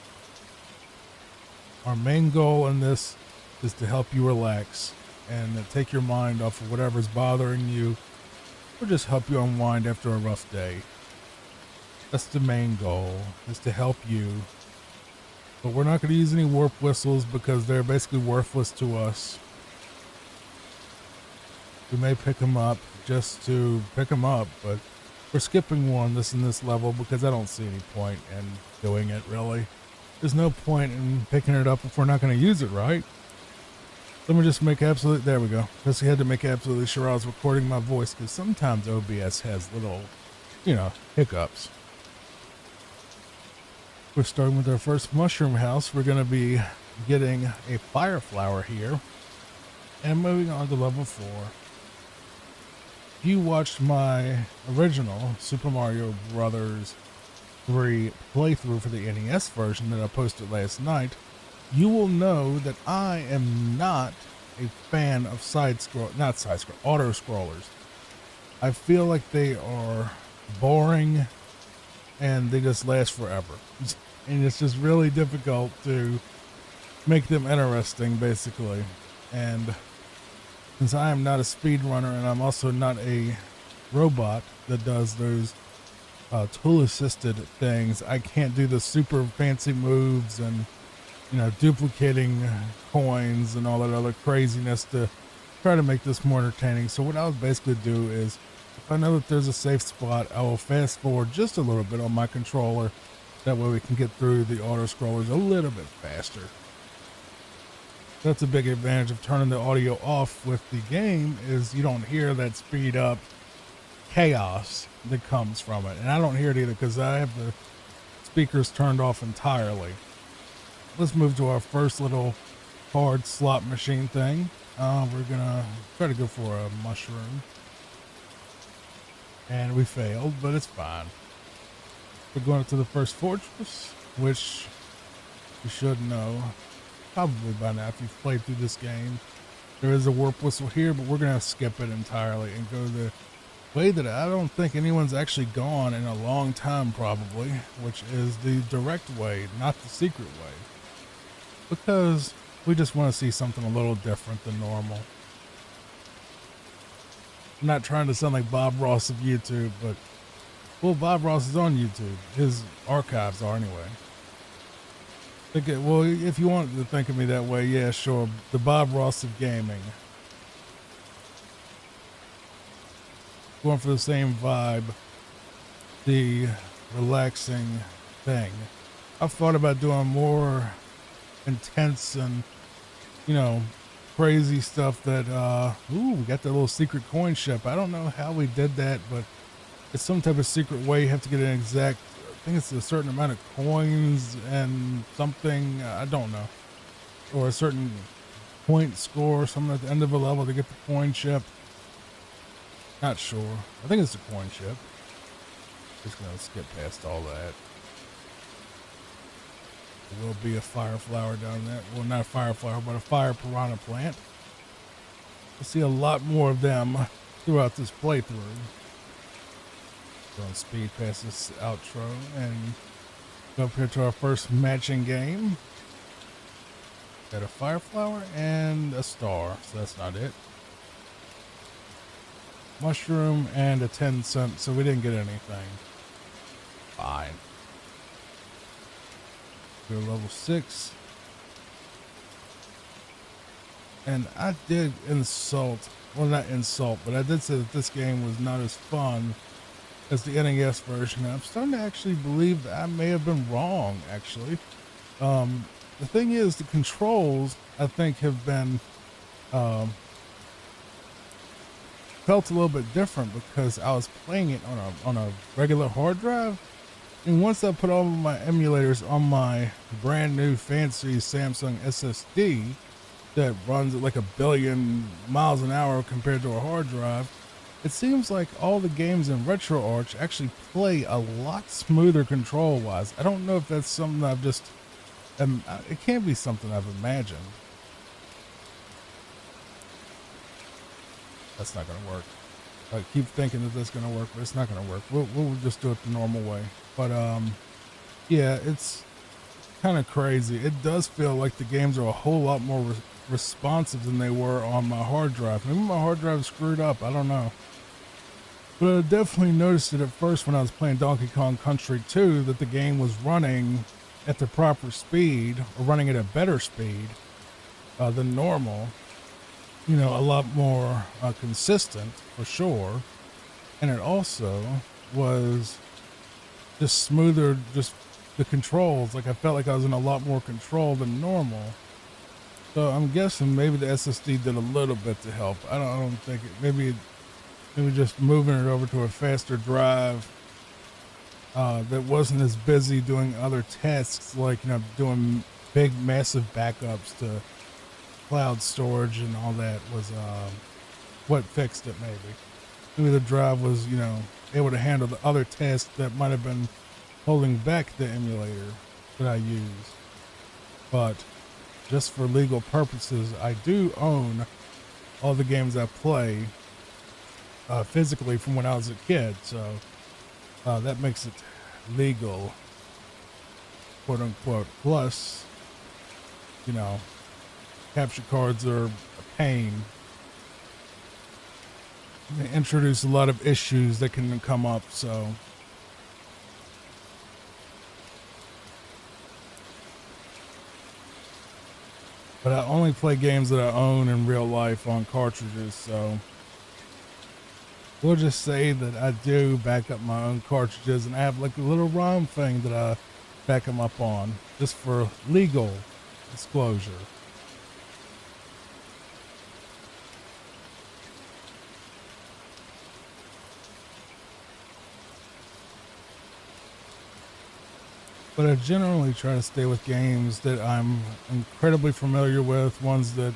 Our main goal in this is to help you relax and take your mind off of whatever's bothering you, or just help you unwind after a rough day. That's the main goal, is to help you. But we're not going to use any warp whistles because they're basically worthless to us. We may pick them up just to pick them up, but we're skipping one in this level because I don't see any point in doing it, really. There's no point in picking it up if we're not going to use it, right? Let me just make absolute, there we go. Just had to make absolutely sure I was recording my voice, because sometimes OBS has little, hiccups. We're starting with our first mushroom house. We're going to be getting a fire flower here, and moving on to level 4. If you watched my original Super Mario Bros. 3 playthrough for the NES version that I posted last night, you will know that I am not a fan of auto scrollers. I feel like they are boring and they just last forever. And it's just really difficult to make them interesting, basically. And since I am not a speedrunner, and I'm also not a robot that does those tool-assisted things, I can't do the super fancy moves and, duplicating coins and all that other craziness to try to make this more entertaining. So what I'll basically do is, if I know that there's a safe spot, I will fast forward just a little bit on my controller. That way we can get through the auto scrollers a little bit faster. That's a big advantage of turning the audio off with the game, is you don't hear that speed up chaos that comes from it. And I don't hear it either because I have the speakers turned off entirely. Let's move to our first little card slot machine thing. We're gonna try to go for a mushroom. And we failed, but it's fine. We're going up to the first fortress, which you should know probably by now if you've played through this game. There is a warp whistle here, but we're going to skip it entirely and go the way that I don't think anyone's actually gone in a long time probably, which is the direct way, not the secret way. Because we just want to see something a little different than normal. I'm not trying to sound like Bob Ross of YouTube, but well, Bob Ross is on YouTube. His archives are anyway. Well, if you want to think of me that way, yeah, sure. The Bob Ross of gaming. Going for the same vibe. The relaxing thing. I've thought about doing more intense and, you know, crazy stuff that, ooh, we got that little secret coin ship. I don't know how we did that, but it's some type of secret way. You have to get an exact, I think it's a certain amount of coins and something, I don't know. Or a certain point score or something at the end of a level to get the coin ship. Not sure. I think it's the coin ship. Just gonna skip past all that. There will be a fire flower down there. Well, not a fire flower, but a fire piranha plant. We'll see a lot more of them throughout this playthrough. Going speed past this outro and go up here to our first matching game. Got a fire flower and a star, so that's not it. Mushroom and a 10 cent, so we didn't get anything. Fine. We're level 6. And I did insult, well, not insult, but I did say that this game was not as fun as the NES version. I'm starting to actually believe that I may have been wrong, actually. The thing is, the controls, I think, have been felt a little bit different because I was playing it on a regular hard drive. And once I put all of my emulators on my brand new fancy Samsung SSD that runs at like 1 billion miles an hour compared to a hard drive, it seems like all the games in RetroArch actually play a lot smoother control-wise. I don't know if that's something I've just, it can't be something I've imagined. That's not going to work. I keep thinking that that's going to work, but it's not going to work. We'll just do it the normal way. But, yeah, it's kind of crazy. It does feel like the games are a whole lot more responsive than they were on my hard drive. Maybe my hard drive is screwed up. I don't know. But I definitely noticed it at first when I was playing Donkey Kong Country 2 that the game was running at the proper speed, or running at a better speed than normal. You know, a lot more consistent for sure. And it also was just smoother, just the controls. Like I felt like I was in a lot more control than normal. So I'm guessing maybe the SSD did a little bit to help. I don't think it, maybe just moving it over to a faster drive that wasn't as busy doing other tasks, like, you know, doing big massive backups to cloud storage and all that was what fixed it. Maybe the drive was, you know, able to handle the other tasks that might have been holding back the emulator that I use. But just for legal purposes, I do own all the games I play physically from when I was a kid, so that makes it legal, quote unquote. Plus, you know, capture cards are a pain. They introduce a lot of issues that can come up, so but I only play games that I own in real life on cartridges, so we'll just say that I do back up my own cartridges, and I have like a little ROM thing that I back them up on, just for legal disclosure. but I generally try to stay with games that I'm incredibly familiar with, ones that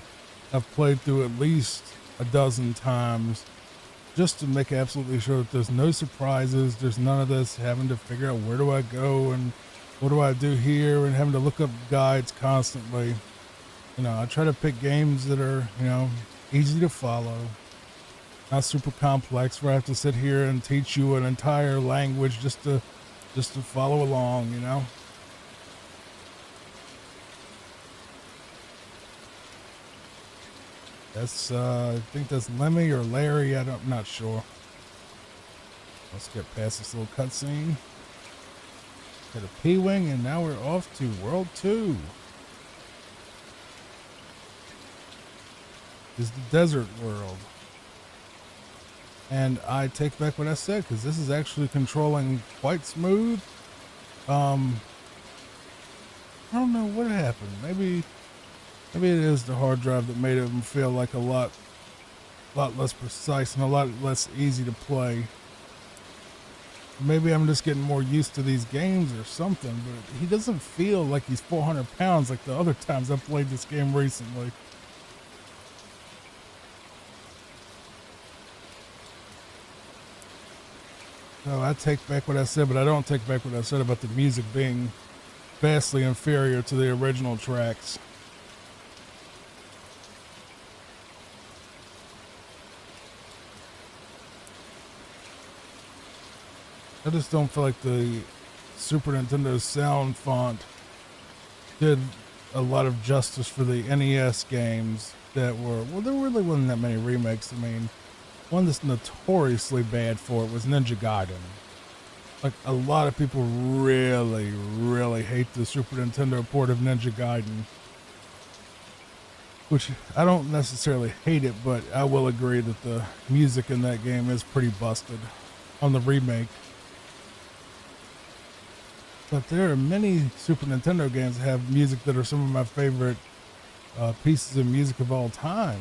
I've played through at least a dozen times, just to make absolutely sure that there's no surprises. There's none of this having to figure out where do I go and what do I do here and having to look up guides constantly. I try to pick games that are, easy to follow, not super complex where I have to sit here and teach you an entire language just to follow along. That's I think that's Lemmy or Larry. I'm not sure. Let's get past this little cutscene. Get a P-Wing, and now we're off to World 2. Is the desert world. And I take back what I said, because this is actually controlling quite smooth. I don't know what happened. Maybe it is the hard drive that made it feel like a lot less precise and a lot less easy to play. Maybe I'm just getting more used to these games or something, but he doesn't feel like he's 400 pounds like the other times I've played this game recently. No, I take back what I said, but I don't take back what I said about the music being vastly inferior to the original tracks. I just don't feel like the Super Nintendo sound font did a lot of justice for the NES games that were, well, there really wasn't that many remakes. I mean, one that's notoriously bad for it was Ninja Gaiden. Like, a lot of people really, really hate the Super Nintendo port of Ninja Gaiden. Which, I don't necessarily hate it, but I will agree that the music in that game is pretty busted on the remake. But there are many Super Nintendo games that have music that are some of my favorite pieces of music of all time.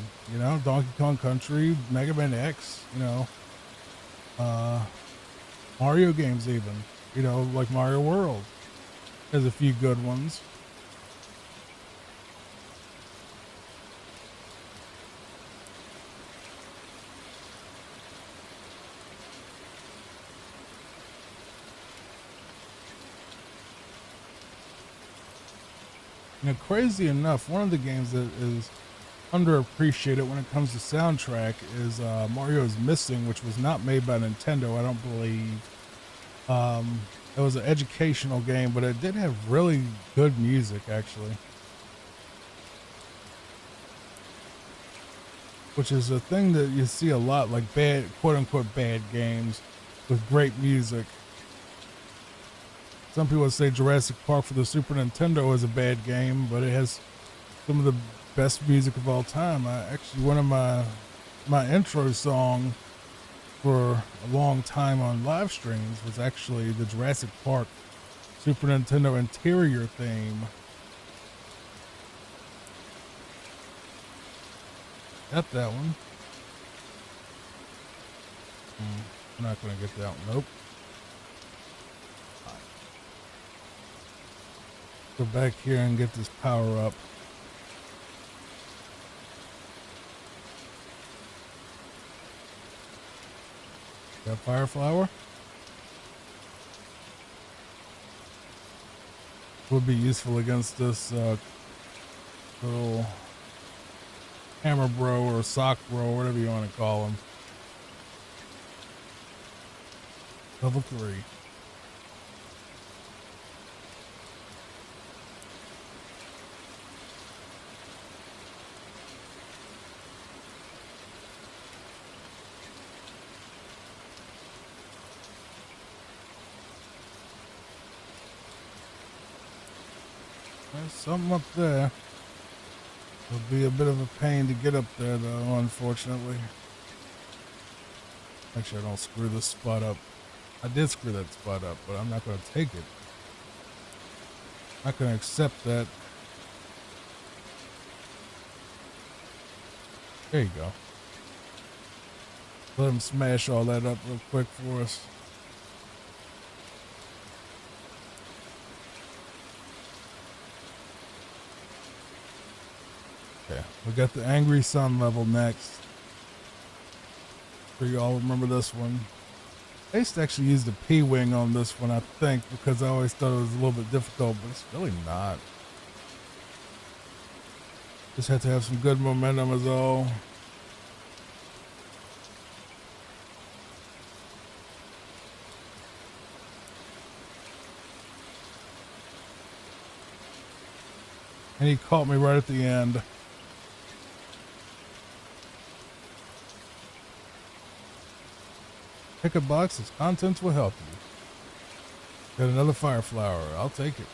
Donkey Kong Country, Mega Man X, Mario games even, like Mario World has a few good ones. Crazy enough, one of the games that is underappreciated when it comes to soundtrack is Mario's Missing, which was not made by Nintendo, I don't believe. It was an educational game, but it did have really good music, actually. Which is a thing that you see a lot, like bad, quote-unquote bad games with great music. Some people would say Jurassic Park for the Super Nintendo is a bad game, but it has some of the best music of all time. One of my intro song for a long time on live streams was actually the Jurassic Park Super Nintendo interior theme. Got that one. I'm not gonna get that one. Nope. Go back here and get this power up. Got fire flower. Would be useful against this little hammer bro or sock bro, whatever you want to call him. Level 3. There's something up there. It'll be a bit of a pain to get up there, though, unfortunately. Make sure I don't screw this spot up. I did screw that spot up, but I'm not going to take it. I'm not going to accept that. There you go. Let him smash all that up real quick for us. Okay, we got the Angry Sun level next. Sure you all remember this one. I used to actually use the P-Wing on this one, I think, because I always thought it was a little bit difficult, but it's really not. Just have to have some good momentum is all. And he caught me right at the end. Pick a box, its contents will help you. Got another fire flower. I'll take it.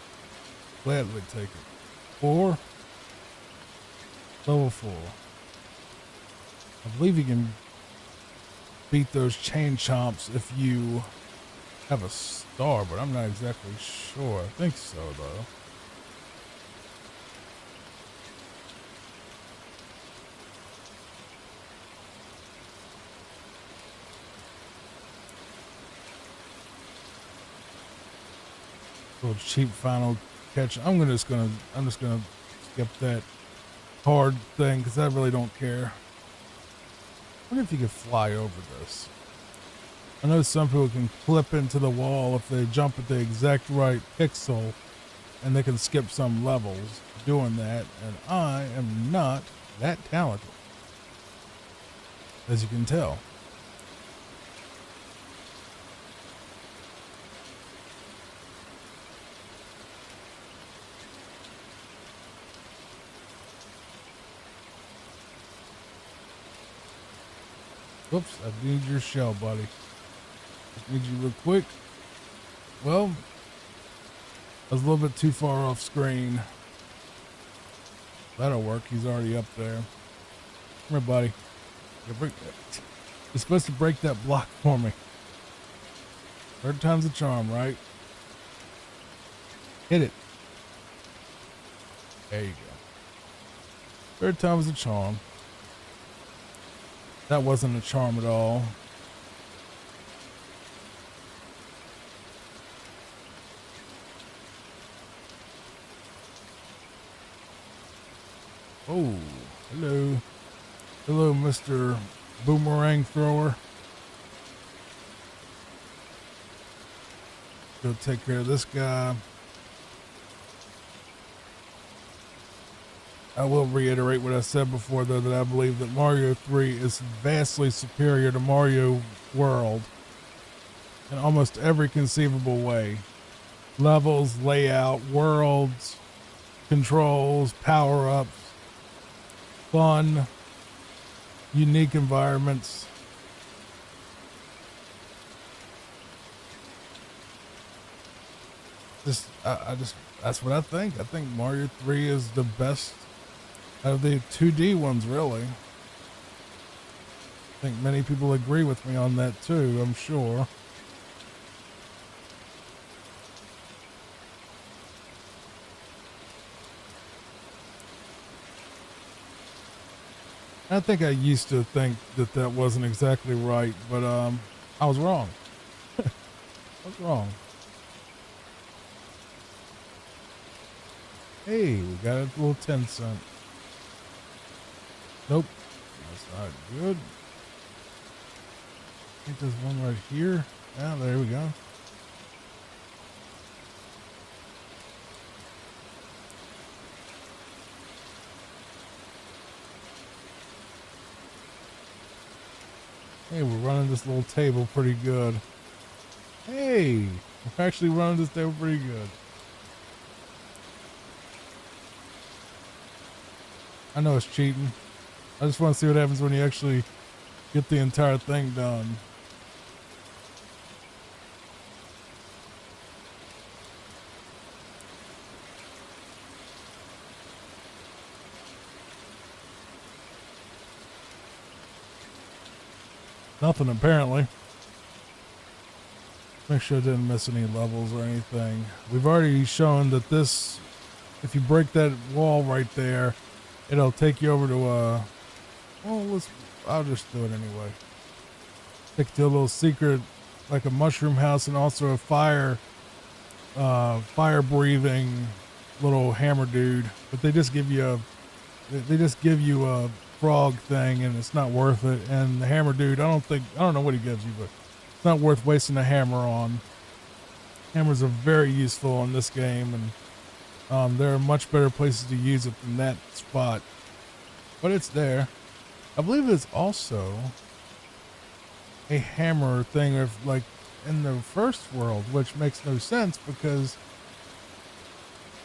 Gladly take it. 4. Level 4. I believe you can beat those chain chomps if you have a star, but I'm not exactly sure. I think so, though. Little cheap final catch. I'm just gonna skip that hard thing because I really don't care. I wonder if you could fly over this. I know some people can clip into the wall if they jump at the exact right pixel, and they can skip some levels doing that. And I am not that talented, as you can tell. Whoops, I need your shell, buddy. I need you real quick. Well, I was a little bit too far off screen. That'll work. He's already up there. Come here, buddy. You're supposed to break that block for me. Third time's a charm, right? Hit it. There you go. Third time's a charm. That wasn't a charm at all. Oh, hello. Hello, Mr. Boomerang Thrower. Go take care of this guy. I will reiterate what I said before, though, that I believe that Mario 3 is vastly superior to Mario World in almost every conceivable way. Levels, layout, worlds, controls, power-ups, fun, unique environments. That's what I think. I think Mario 3 is the best out of the 2D ones, really. I think many people agree with me on that too, I'm sure. I think I used to think that that wasn't exactly right, but I was wrong. I was wrong. Hey, we got a little 10 cent. Nope, that's not good. I think there's one right here. Yeah, there we go. Hey, we're running this little table pretty good. Hey, we're actually running this table pretty good. I know it's cheating. I just want to see what happens when you actually get the entire thing done. Nothing, apparently. Make sure I didn't miss any levels or anything. We've already shown that this, if you break that wall right there, it'll take you over to I'll just do it anyway. Take you to a little secret, like a mushroom house, and also a fire breathing little hammer dude. But they just give you They just give you a frog thing, and it's not worth it. And the hammer dude, I don't know what he gives you, but it's not worth wasting a hammer on. Hammers are very useful in this game, and there are much better places to use it than that spot. But it's there. I believe it's also a hammer thing of like in the first world, which makes no sense because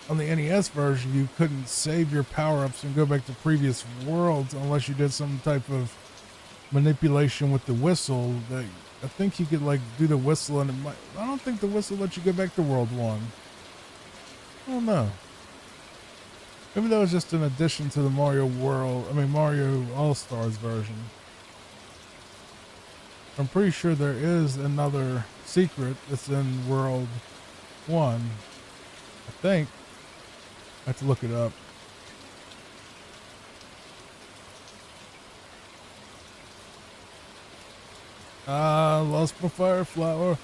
on the NES version you couldn't save your power-ups and go back to previous worlds unless you did some type of manipulation with the whistle. That I think you could like do the whistle, and I don't think the whistle lets you go back to World 1. I don't know. Maybe that was just an addition to the Mario All-Stars version. I'm pretty sure there is another secret that's in World 1. I think. I have to look it up. Lost my fire flower.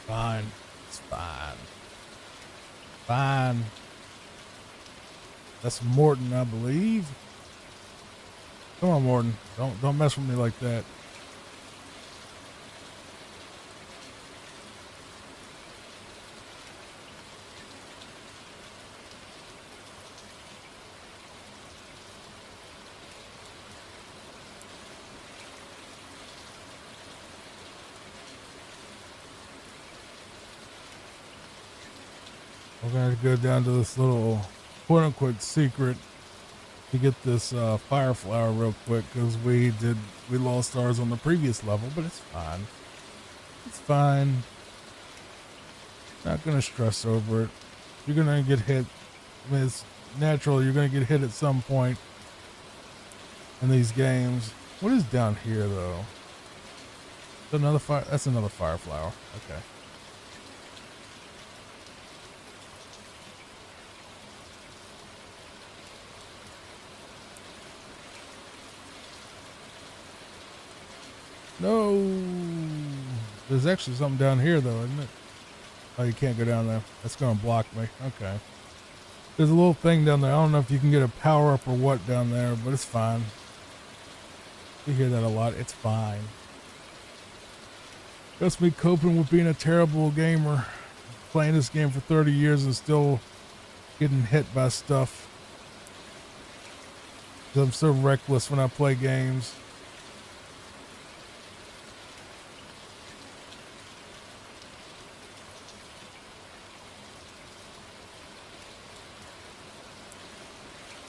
Fine. It's fine. Fine. That's Morton, I believe. Come on, Morton. Don't mess with me like that. We're going to go down to this little quote-unquote secret to get this fire flower real quick, because we lost ours on the previous level, but it's fine. It's fine. Not going to stress over it. You're going to get hit. I mean, it's natural. You're going to get hit at some point in these games. What is down here, though? Another fire? That's another fire flower. Okay. No, there's actually something down here though, isn't it? Oh, you can't go down there. That's going to block me. Okay. There's a little thing down there. I don't know if you can get a power up or what down there, but it's fine. You hear that a lot. It's fine. That's me coping with being a terrible gamer. Playing this game for 30 years and still getting hit by stuff. 'Cause I'm so reckless when I play games.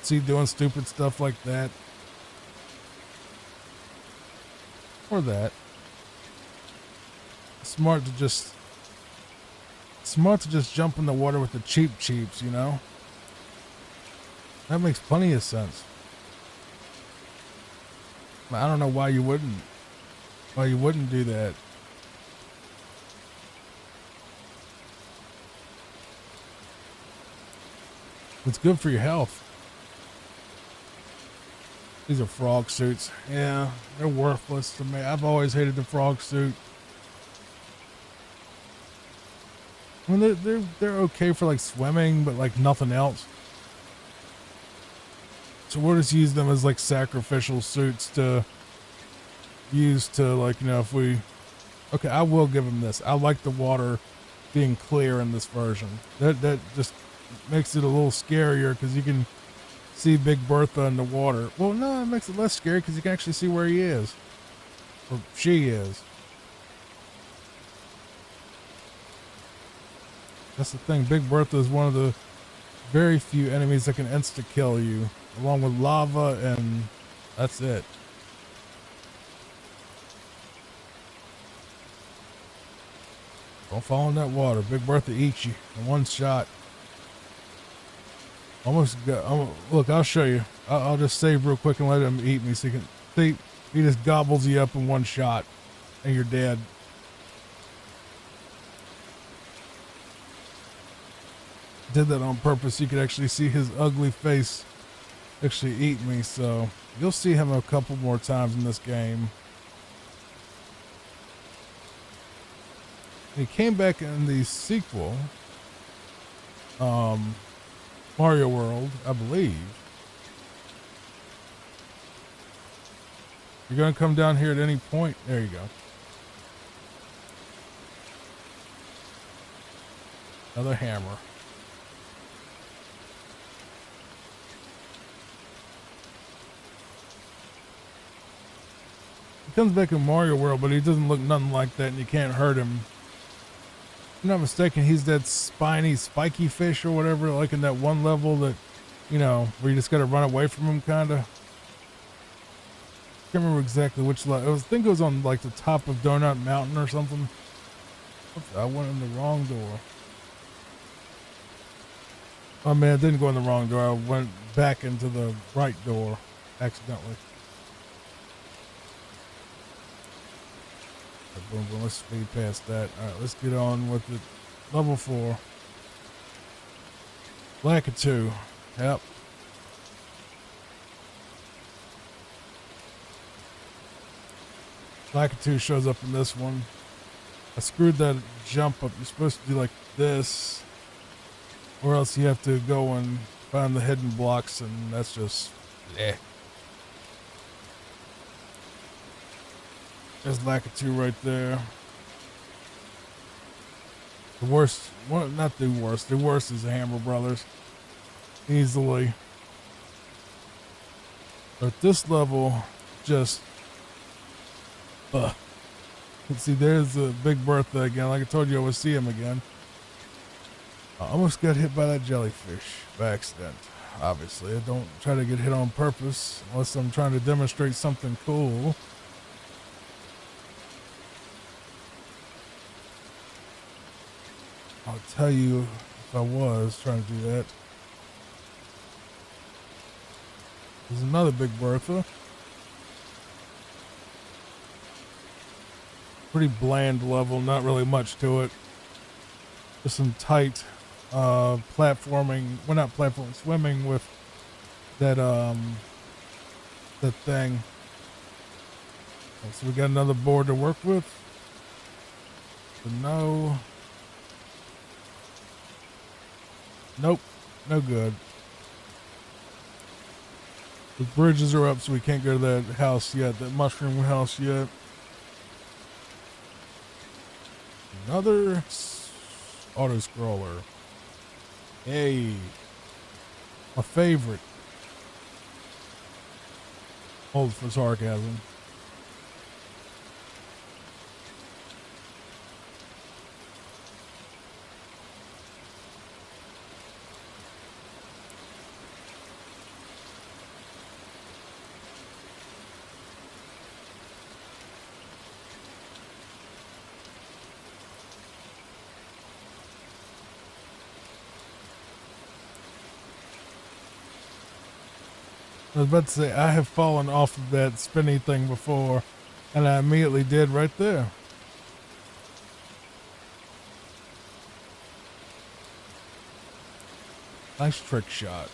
See, doing stupid stuff like that. Or that. Smart to just jump in the water with the cheaps, you know? That makes plenty of sense. I don't know why you wouldn't. Why you wouldn't do that. It's good for your health. These are frog suits. Yeah, they're worthless to me. I've always hated the frog suit. I mean, they're okay for like swimming, but like nothing else. So we'll just use them as like sacrificial suits to use to like, you know, if we... Okay, I will give them this. I like the water being clear in this version. That just makes it a little scarier because you can see Big Bertha in the water. Well, no, it makes it less scary because you can actually see where he is. Or she is. That's the thing. Big Bertha is one of the very few enemies that can insta-kill you. Along with lava, and that's it. Don't fall in that water. Big Bertha eats you in one shot. Almost got. Look, I'll show you. I'll just save real quick and let him eat me, so you can see. He just gobbles you up in one shot, and you're dead. Did that on purpose. You could actually see his ugly face actually eat me. So you'll see him a couple more times in this game. He came back in the sequel. Mario World, I believe. You're going to come down here at any point. There you go. Another hammer. He comes back in Mario World, but he doesn't look nothing like that, and you can't hurt him. If I'm not mistaken, he's that spiny, spiky fish or whatever, like in that one level that, you know, where you just got to run away from him, kind of. Can't remember exactly which level. I think it was on like the top of Donut Mountain or something. Oops, I went in the wrong door. Oh man, I didn't go in the wrong door. I went back into the right door accidentally. Right, boom, boom. Let's speed past that. All right, let's get on with it. Level 4. Lakitu. Yep. Lakitu shows up in this one. I screwed that jump up. You're supposed to do like this, or else you have to go and find the hidden blocks, and that's just eh. There's Lakitu right there. The worst, well, not the worst. The worst is the Hammer Brothers, easily. But this level, just see, there's a Big Bertha again. Like I told you, I would see him again. I almost got hit by that jellyfish by accident. Obviously, I don't try to get hit on purpose unless I'm trying to demonstrate something cool. I'll tell you if I was trying to do that. There's another Big Bertha. Pretty bland level, not really much to it. Just some tight platforming, well, not platforming, swimming with that that thing. So we got another board to work with. So no. Nope, no good. The bridges are up, so we can't go to that house yet, that mushroom house yet. Another auto-scroller. Hey, my favorite. Hold for sarcasm. I was about to say, I have fallen off of that spinny thing before, and I immediately did right there. Nice trick shot.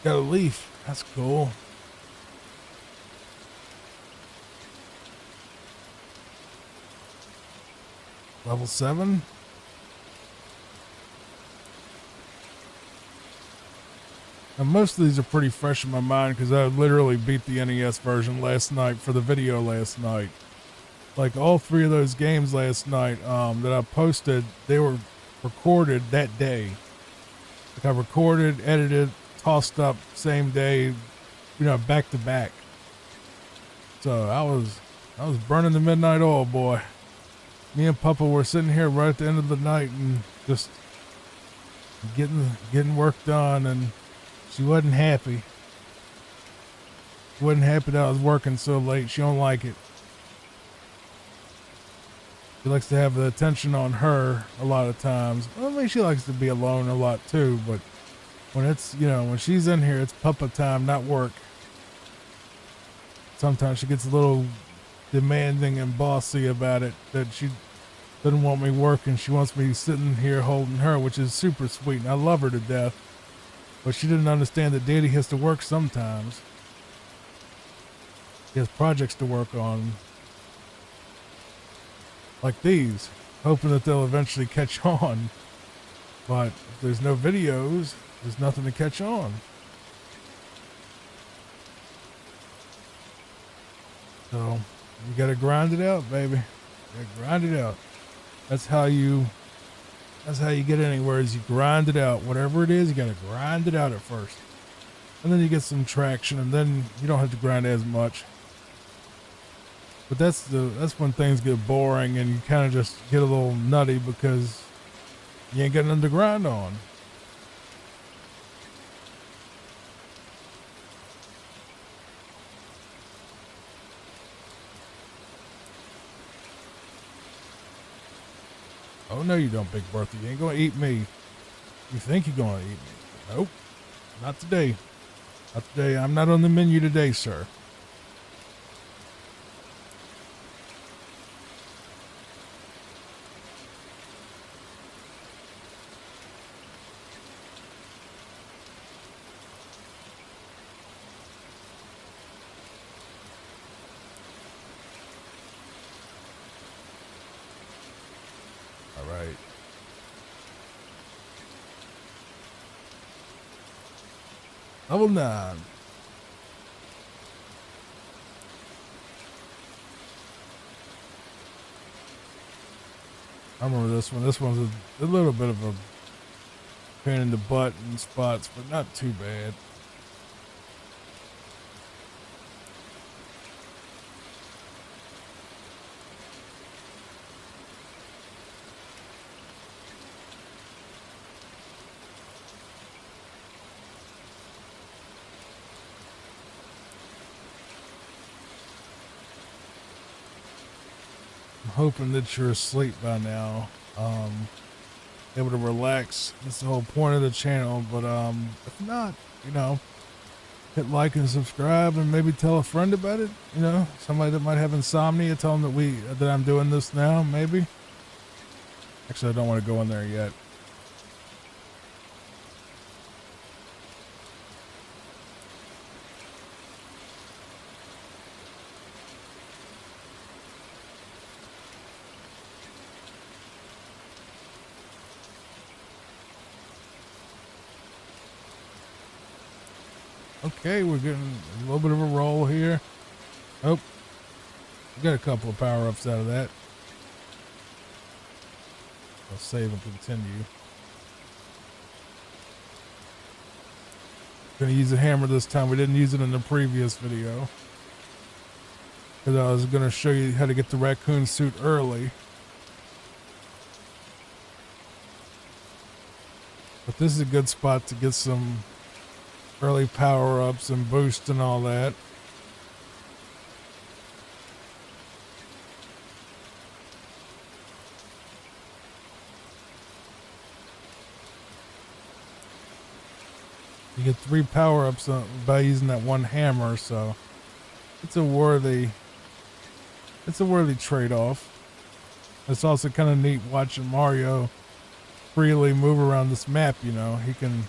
Got a leaf. That's cool. Level 7. Now most of these are pretty fresh in my mind because I literally beat the NES version last night for the video last night. Like all 3 of those games last night that I posted, they were recorded that day. Like I recorded, edited, tossed up same day, you know, back to back. So I was burning the midnight oil, boy. Me and Papa were sitting here right at the end of the night and just getting work done, and she wasn't happy. She wasn't happy that I was working so late. She don't like it. She likes to have the attention on her a lot of times. Well, I mean, she likes to be alone a lot too, but when it's, you know, when she's in here, it's Papa time, not work. Sometimes she gets a little demanding and bossy about it, that she doesn't want me working. She wants me sitting here holding her, which is super sweet, and I love her to death. But she didn't understand that Daddy has to work sometimes. He has projects to work on, like these, hoping that they'll eventually catch on. But if there's no videos, there's nothing to catch on. So you gotta grind it out, baby. You gotta grind it out. That's how you get anywhere, is you grind it out. Whatever it is, you gotta grind it out at first. And then you get some traction, and then you don't have to grind as much. But that's when things get boring and you kind of just get a little nutty because you ain't got nothing to grind on. Oh, no, you don't, Big Bertha. You ain't going to eat me. You think you're going to eat me. Nope. Not today. Not today. I'm not on the menu today, sir. All right. Level 9. I remember this one. This one's a little bit of a pain in the butt in spots, but not too bad. Hoping that you're asleep by now, able to relax. That's the whole point of the channel. But if not, hit like and subscribe, and maybe tell a friend about it. Somebody that might have insomnia, tell them that I'm doing this now. Maybe. Actually, I don't want to go in there yet. Okay, we're getting a little bit of a roll here. Oh, we got a couple of power-ups out of that. I'll save and continue. Gonna use a hammer this time. We didn't use it in the previous video, because I was gonna show you how to get the raccoon suit early. But this is a good spot to get some early power-ups and boost and all that. You get 3 power-ups by using that one hammer, so it's a worthy trade-off. It's also kind of neat watching Mario freely move around this map. He can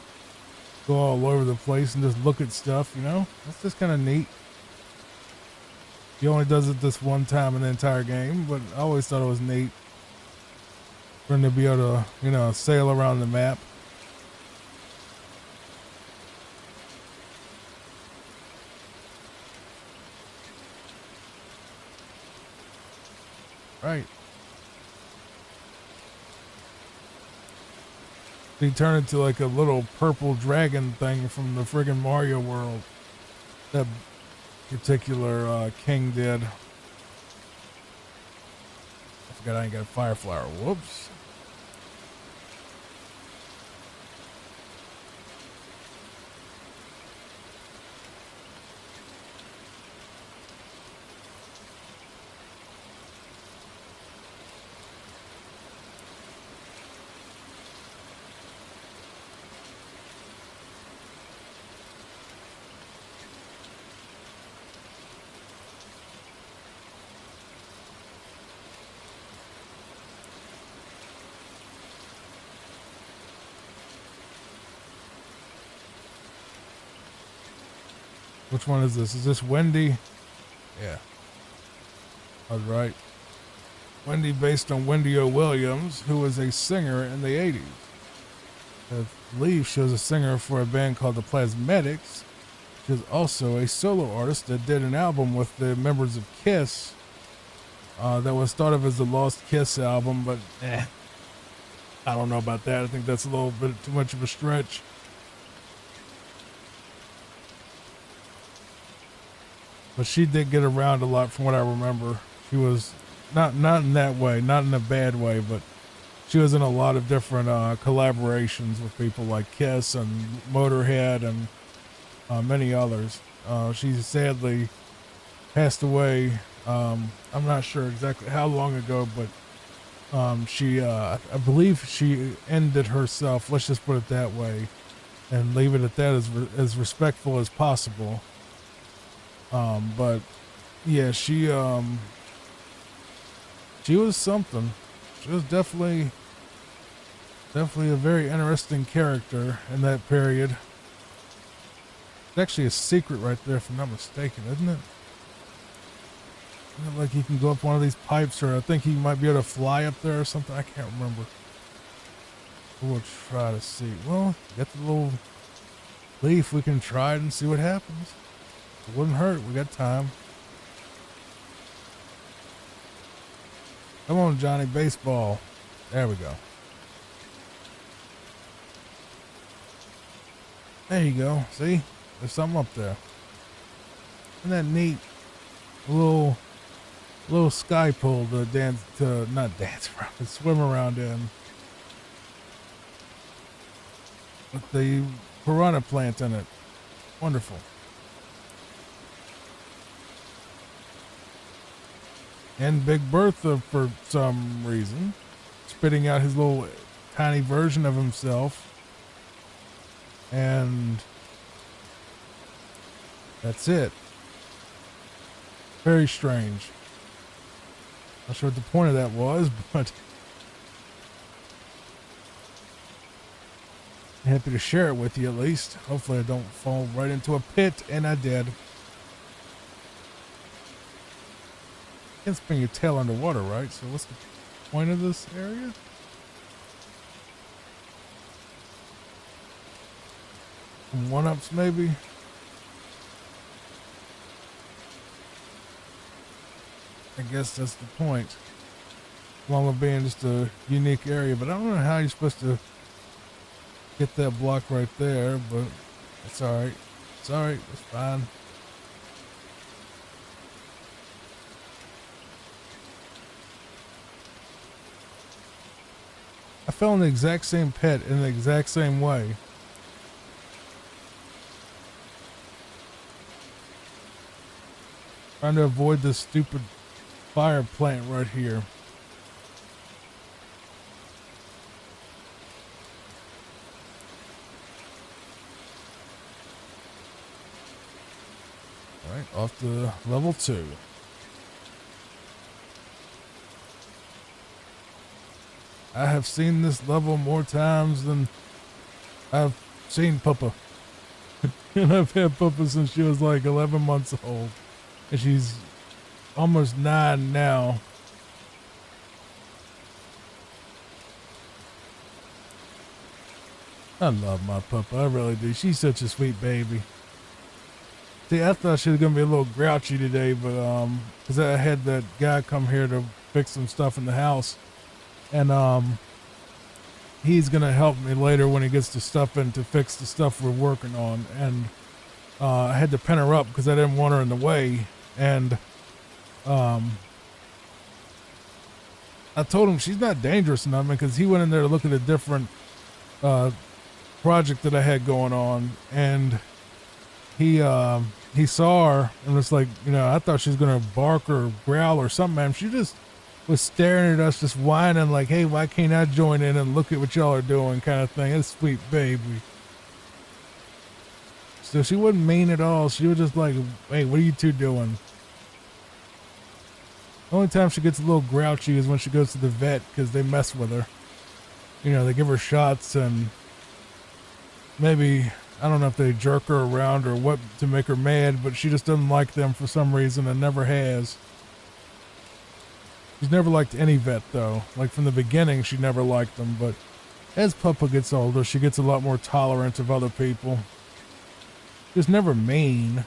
go all over the place and just look at stuff. That's just kind of neat. He only does it this one time in the entire game, but I always thought it was neat for him to be able to sail around the map. Right. He turned into like a little purple dragon thing from the friggin' Mario world. That particular king did. I forgot I ain't got a fire flower. Whoops. Which one is this? Is this Wendy? Yeah. All right. Wendy, based on Wendy O. Williams, who was a singer in the 80s. I believe she was a singer for a band called the Plasmatics. She was also a solo artist that did an album with the members of Kiss that was thought of as the Lost Kiss album, but I don't know about that. I think that's a little bit too much of a stretch. But she did get around a lot from what I remember. She was not in that way, not in a bad way, but she was in a lot of different collaborations with people like Kiss and Motorhead and many others. She sadly passed away. I'm not sure exactly how long ago, but I believe she ended herself. Let's just put it that way, and leave it at that as respectful as possible. But yeah, she was something. She was definitely a very interesting character in that period. It's actually a secret right there, if I'm not mistaken, isn't it? Isn't it like you can go up one of these pipes, or I think you might be able to fly up there or something. I can't remember. We'll try to see. Well, get the little leaf. We can try it and see what happens. It wouldn't hurt. We got time. Come on, Johnny Baseball. There we go. There you go. See? There's something up there. Isn't that neat? A little sky pool to not dance around, to swim around in. With the piranha plant in it. Wonderful. And Big Bertha, for some reason, spitting out his little tiny version of himself. And that's it. Very strange. Not sure what the point of that was, but I'm happy to share it with you at least. Hopefully I don't fall right into a pit, and I did. You can't spin your tail underwater, right? So what's the point of this area? Some one-ups maybe? I guess that's the point. Along with being just a unique area, but I don't know how you're supposed to get that block right there, but it's alright. It's alright, it's fine. I fell in the exact same pit in the exact same way. Trying to avoid this stupid fire plant right here. Alright, off to level 2. I have seen this level more times than I've seen Puppa. And I've had Puppa since she was like 11 months old. And she's almost 9 now. I love my Puppa. I really do. She's such a sweet baby. See, I thought she was going to be a little grouchy today, but, because I had that guy come here to fix some stuff in the house. And, he's going to help me later when he gets the stuff in to fix the stuff we're working on. And, I had to pin her up because I didn't want her in the way. And, I told him she's not dangerous enough because he went in there to look at a different, project that I had going on. And he saw her and was like, you know, I thought she was going to bark or growl or something, man. She just was staring at us, just whining like, hey, why can't I join in and look at what y'all are doing kind of thing. It's sweet baby. So she wasn't mean at all. She was just like, hey, what are you two doing? The only time she gets a little grouchy is when she goes to the vet because they mess with her. You know, they give her shots and maybe, I don't know if they jerk her around or what to make her mad, but she just doesn't like them for some reason and never has. She's never liked any vet though. Like from the beginning, she never liked them, but as Puppa gets older, she gets a lot more tolerant of other people. She was never mean.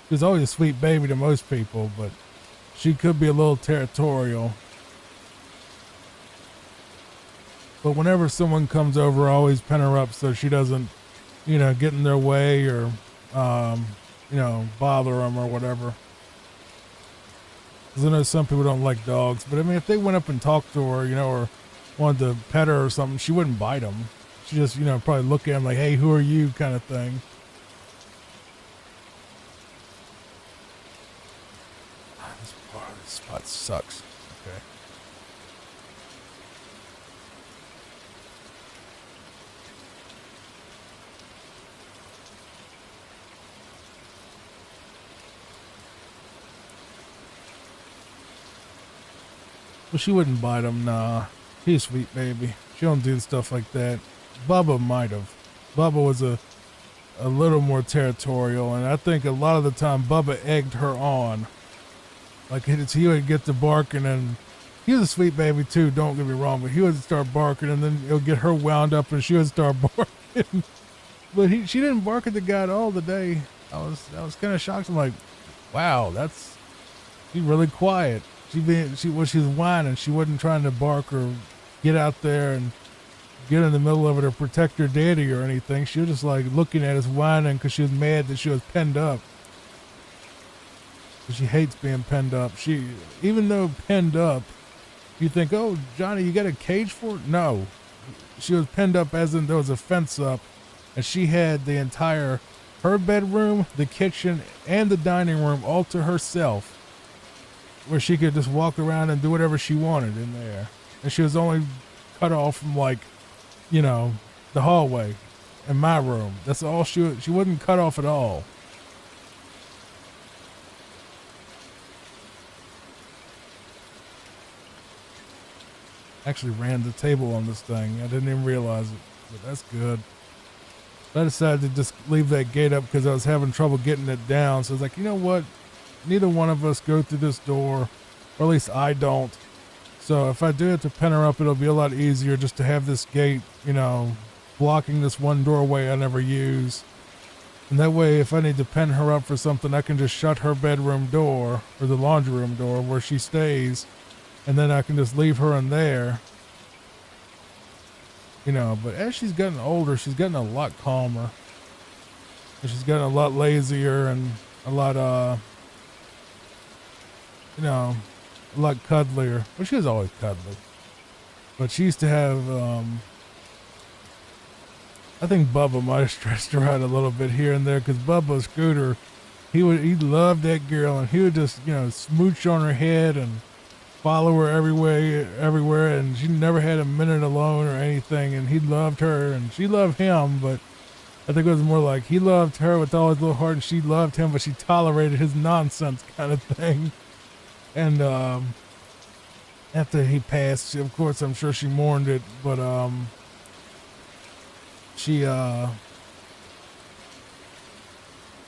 She was always a sweet baby to most people, but she could be a little territorial. But whenever someone comes over, I always pen her up so she doesn't, get in their way or, bother them or whatever. Because I know some people don't like dogs, but I mean, if they went up and talked to her, or wanted to pet her or something, she wouldn't bite them. She just, probably look at them like, hey, who are you kind of thing. This spot sucks. Okay. Well, she wouldn't bite him, nah. She's a sweet baby. She don't do stuff like that. Bubba might have. Bubba was a little more territorial, and I think a lot of the time Bubba egged her on. Like he would get to barking, and he was a sweet baby too, don't get me wrong, but he would start barking, and then it'll get her wound up, and she would start barking. But she didn't bark at the guy at all today. I was kind of shocked. I'm like, wow, she's really quiet. She was whining. She wasn't trying to bark or get out there and get in the middle of it or protect her daddy or anything. She was just like looking at us whining because she was mad that she was penned up. She hates being penned up. Even though penned up, you think, oh, Johnny, you got a cage for it? No. She was penned up as in there was a fence up, and she had her bedroom, the kitchen, and the dining room all to herself, where she could just walk around and do whatever she wanted in there. And she was only cut off from the hallway and my room. That's all she wasn't cut off at all. Actually ran the table on this thing. I didn't even realize it, but that's good. I decided to just leave that gate up because I was having trouble getting it down. So I was like, you know what? Neither one of us go through this door, or at least I don't. So if I do have to pen her up, it'll be a lot easier just to have this gate, blocking this one doorway I never use. And that way, if I need to pen her up for something, I can just shut her bedroom door or the laundry room door where she stays, and then I can just leave her in there. But as she's gotten older, she's gotten a lot calmer. And she's gotten a lot lazier and a lot, a lot cuddlier. Well, she was always cuddly. But she used to have, I think Bubba might have stressed her out a little bit here and there, because Bubba Scooter, he loved that girl, and he would just, smooch on her head and follow her everywhere, and she never had a minute alone or anything, and he loved her, and she loved him, but I think it was more like he loved her with all his little heart, and she loved him, but she tolerated his nonsense kind of thing. And after he passed, of course, I'm sure she mourned it, but she, and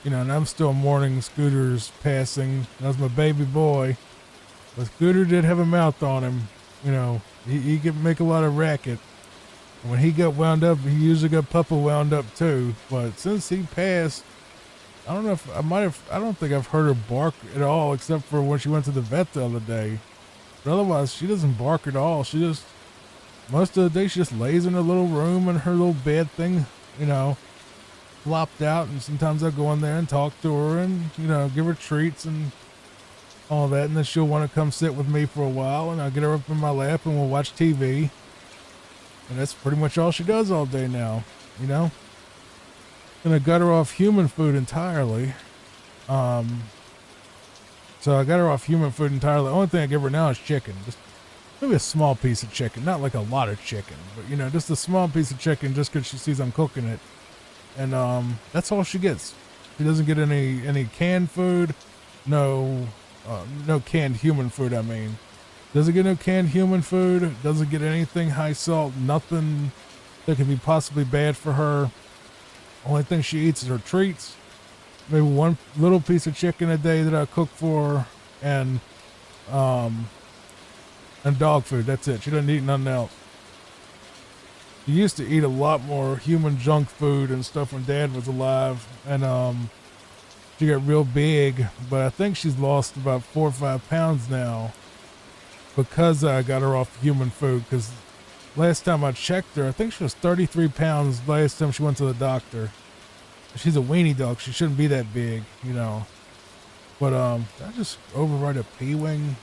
I'm still mourning Scooter's passing. That was my baby boy. But Scooter did have a mouth on him. He could make a lot of racket. And when he got wound up, he usually got Puppa wound up too. But since he passed, I don't know if I don't think I've heard her bark at all, except for when she went to the vet the other day. But otherwise, she doesn't bark at all. She just, most of the day, she just lays in her little room and her little bed thing, flopped out. And sometimes I'll go in there and talk to her and, give her treats and all that, and then she'll want to come sit with me for a while, and I'll get her up in my lap and we'll watch TV. And that's pretty much all she does all day now, Gonna gut her off human food entirely. So I got her off human food entirely. The only thing I give her now is chicken. Just maybe a small piece of chicken, not like a lot of chicken, but just a small piece of chicken just because she sees I'm cooking it. And that's all she gets. She doesn't get any canned food, no canned human food, I mean. Doesn't get no canned human food. Doesn't get anything high salt. Nothing that could be possibly bad for her. Only thing she eats is her treats. Maybe one little piece of chicken a day that I cook for her, and dog food. That's it. She doesn't eat nothing else. She used to eat a lot more human junk food and stuff when Dad was alive, and she got real big. But I think she's lost about 4 or 5 pounds now because I got her off human food. Because last time I checked her, I think she was 33 pounds last time she went to the doctor. She's a weenie dog. She shouldn't be that big, you know. But did I just override a P-Wing?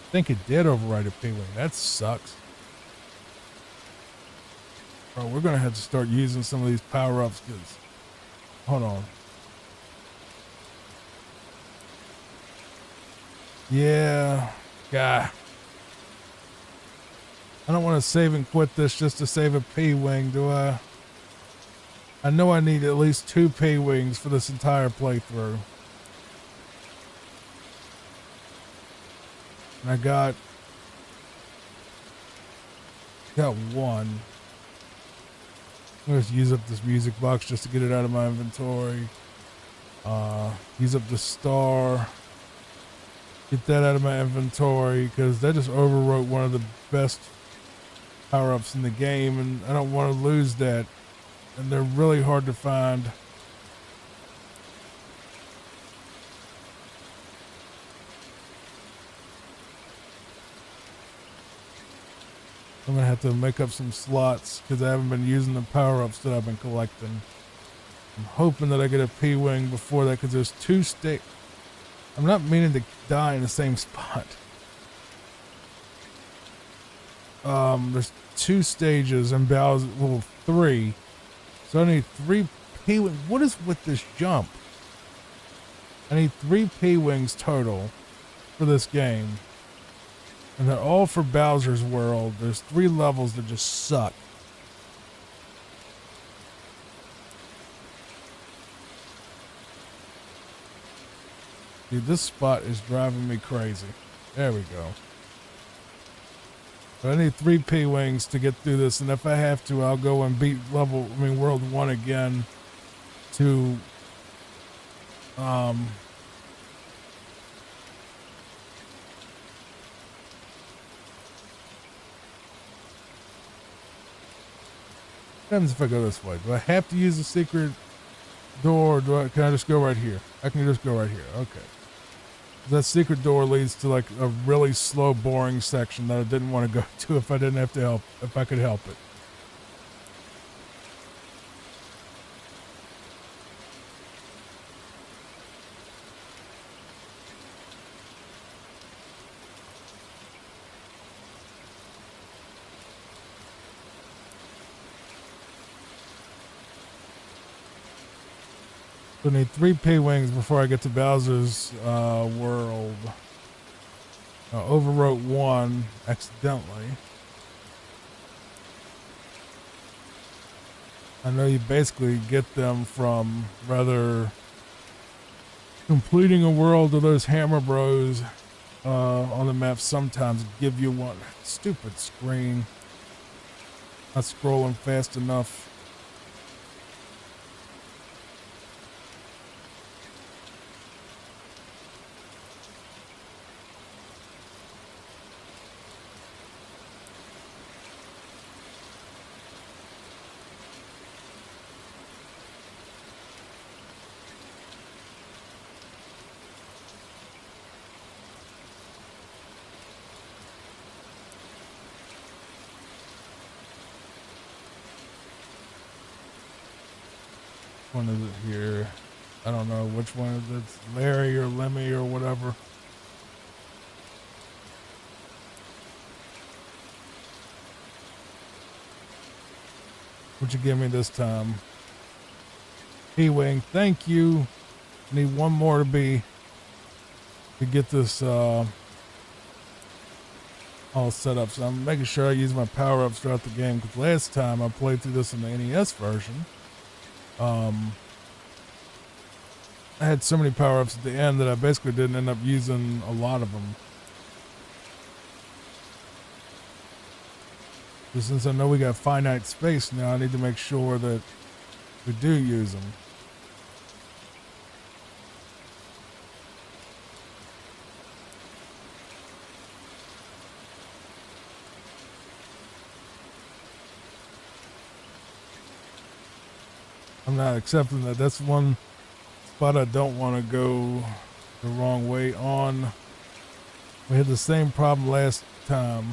I think it did override a P-Wing. That sucks. Bro, we're gonna have to start using some of these power-ups, because hold on. Yeah, God. I don't want to save and quit this just to save a P-Wing, do I? I know I need at least 2 P-Wings for this entire playthrough. And I got one. I'm gonna use up this music box just to get it out of my inventory. Use up the star. Get that out of my inventory, because that just overwrote one of the best power-ups in the game, and I don't want to lose that. And they're really hard to find. I'm gonna have to make up some slots because I haven't been using the power-ups that I've been collecting. I'm hoping that I get a P-Wing before that, because there's 2 I'm not meaning to die in the same spot. There's 2 stages in Bowser, well, 3. So I need 3 P-Wings. What is with this jump? I need 3 P-Wings total for this game. And they're all for Bowser's World. There's 3 levels that just suck. Dude, this spot is driving me crazy. There we go. But I need 3 P-Wings to get through this, and if I have to, I'll go and beat World 1 again to, depends if I go this way. Do I have to use the secret door, or can I just go right here? I can just go right here. Okay. That secret door leads to like a really slow, boring section that I didn't want to go to if I didn't have to help, if I could help it. So I need 3 P-Wings before I get to Bowser's World. I overwrote 1 accidentally. I know you basically get them from rather completing a world of those Hammer Bros on the map sometimes give you one. Stupid screen. Not scrolling fast enough. One is it here? I don't know which one is it. Larry or Lemmy or whatever. What you give me this time? P-Wing, thank you. I need 1 more to get this all set up. So I'm making sure I use my power-ups throughout the game, because last time I played through this in the NES version, I had so many power-ups at the end that I basically didn't end up using a lot of them. But since I know we got finite space now, I need to make sure that we do use them. I'm not accepting that. That's one spot I don't want to go the wrong way on. We had the same problem last time.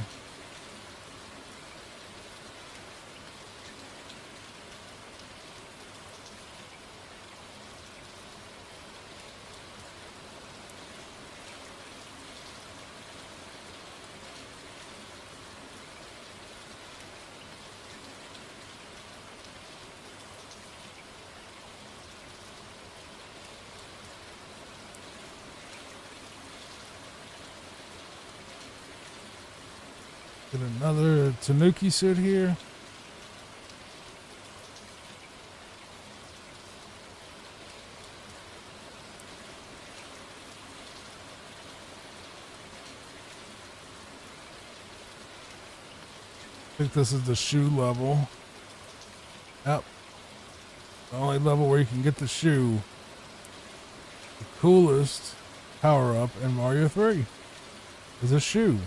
Get another Tanuki suit here. I think this is the shoe level. Yep. The only level where you can get the shoe. The coolest power up in Mario 3 is a shoe.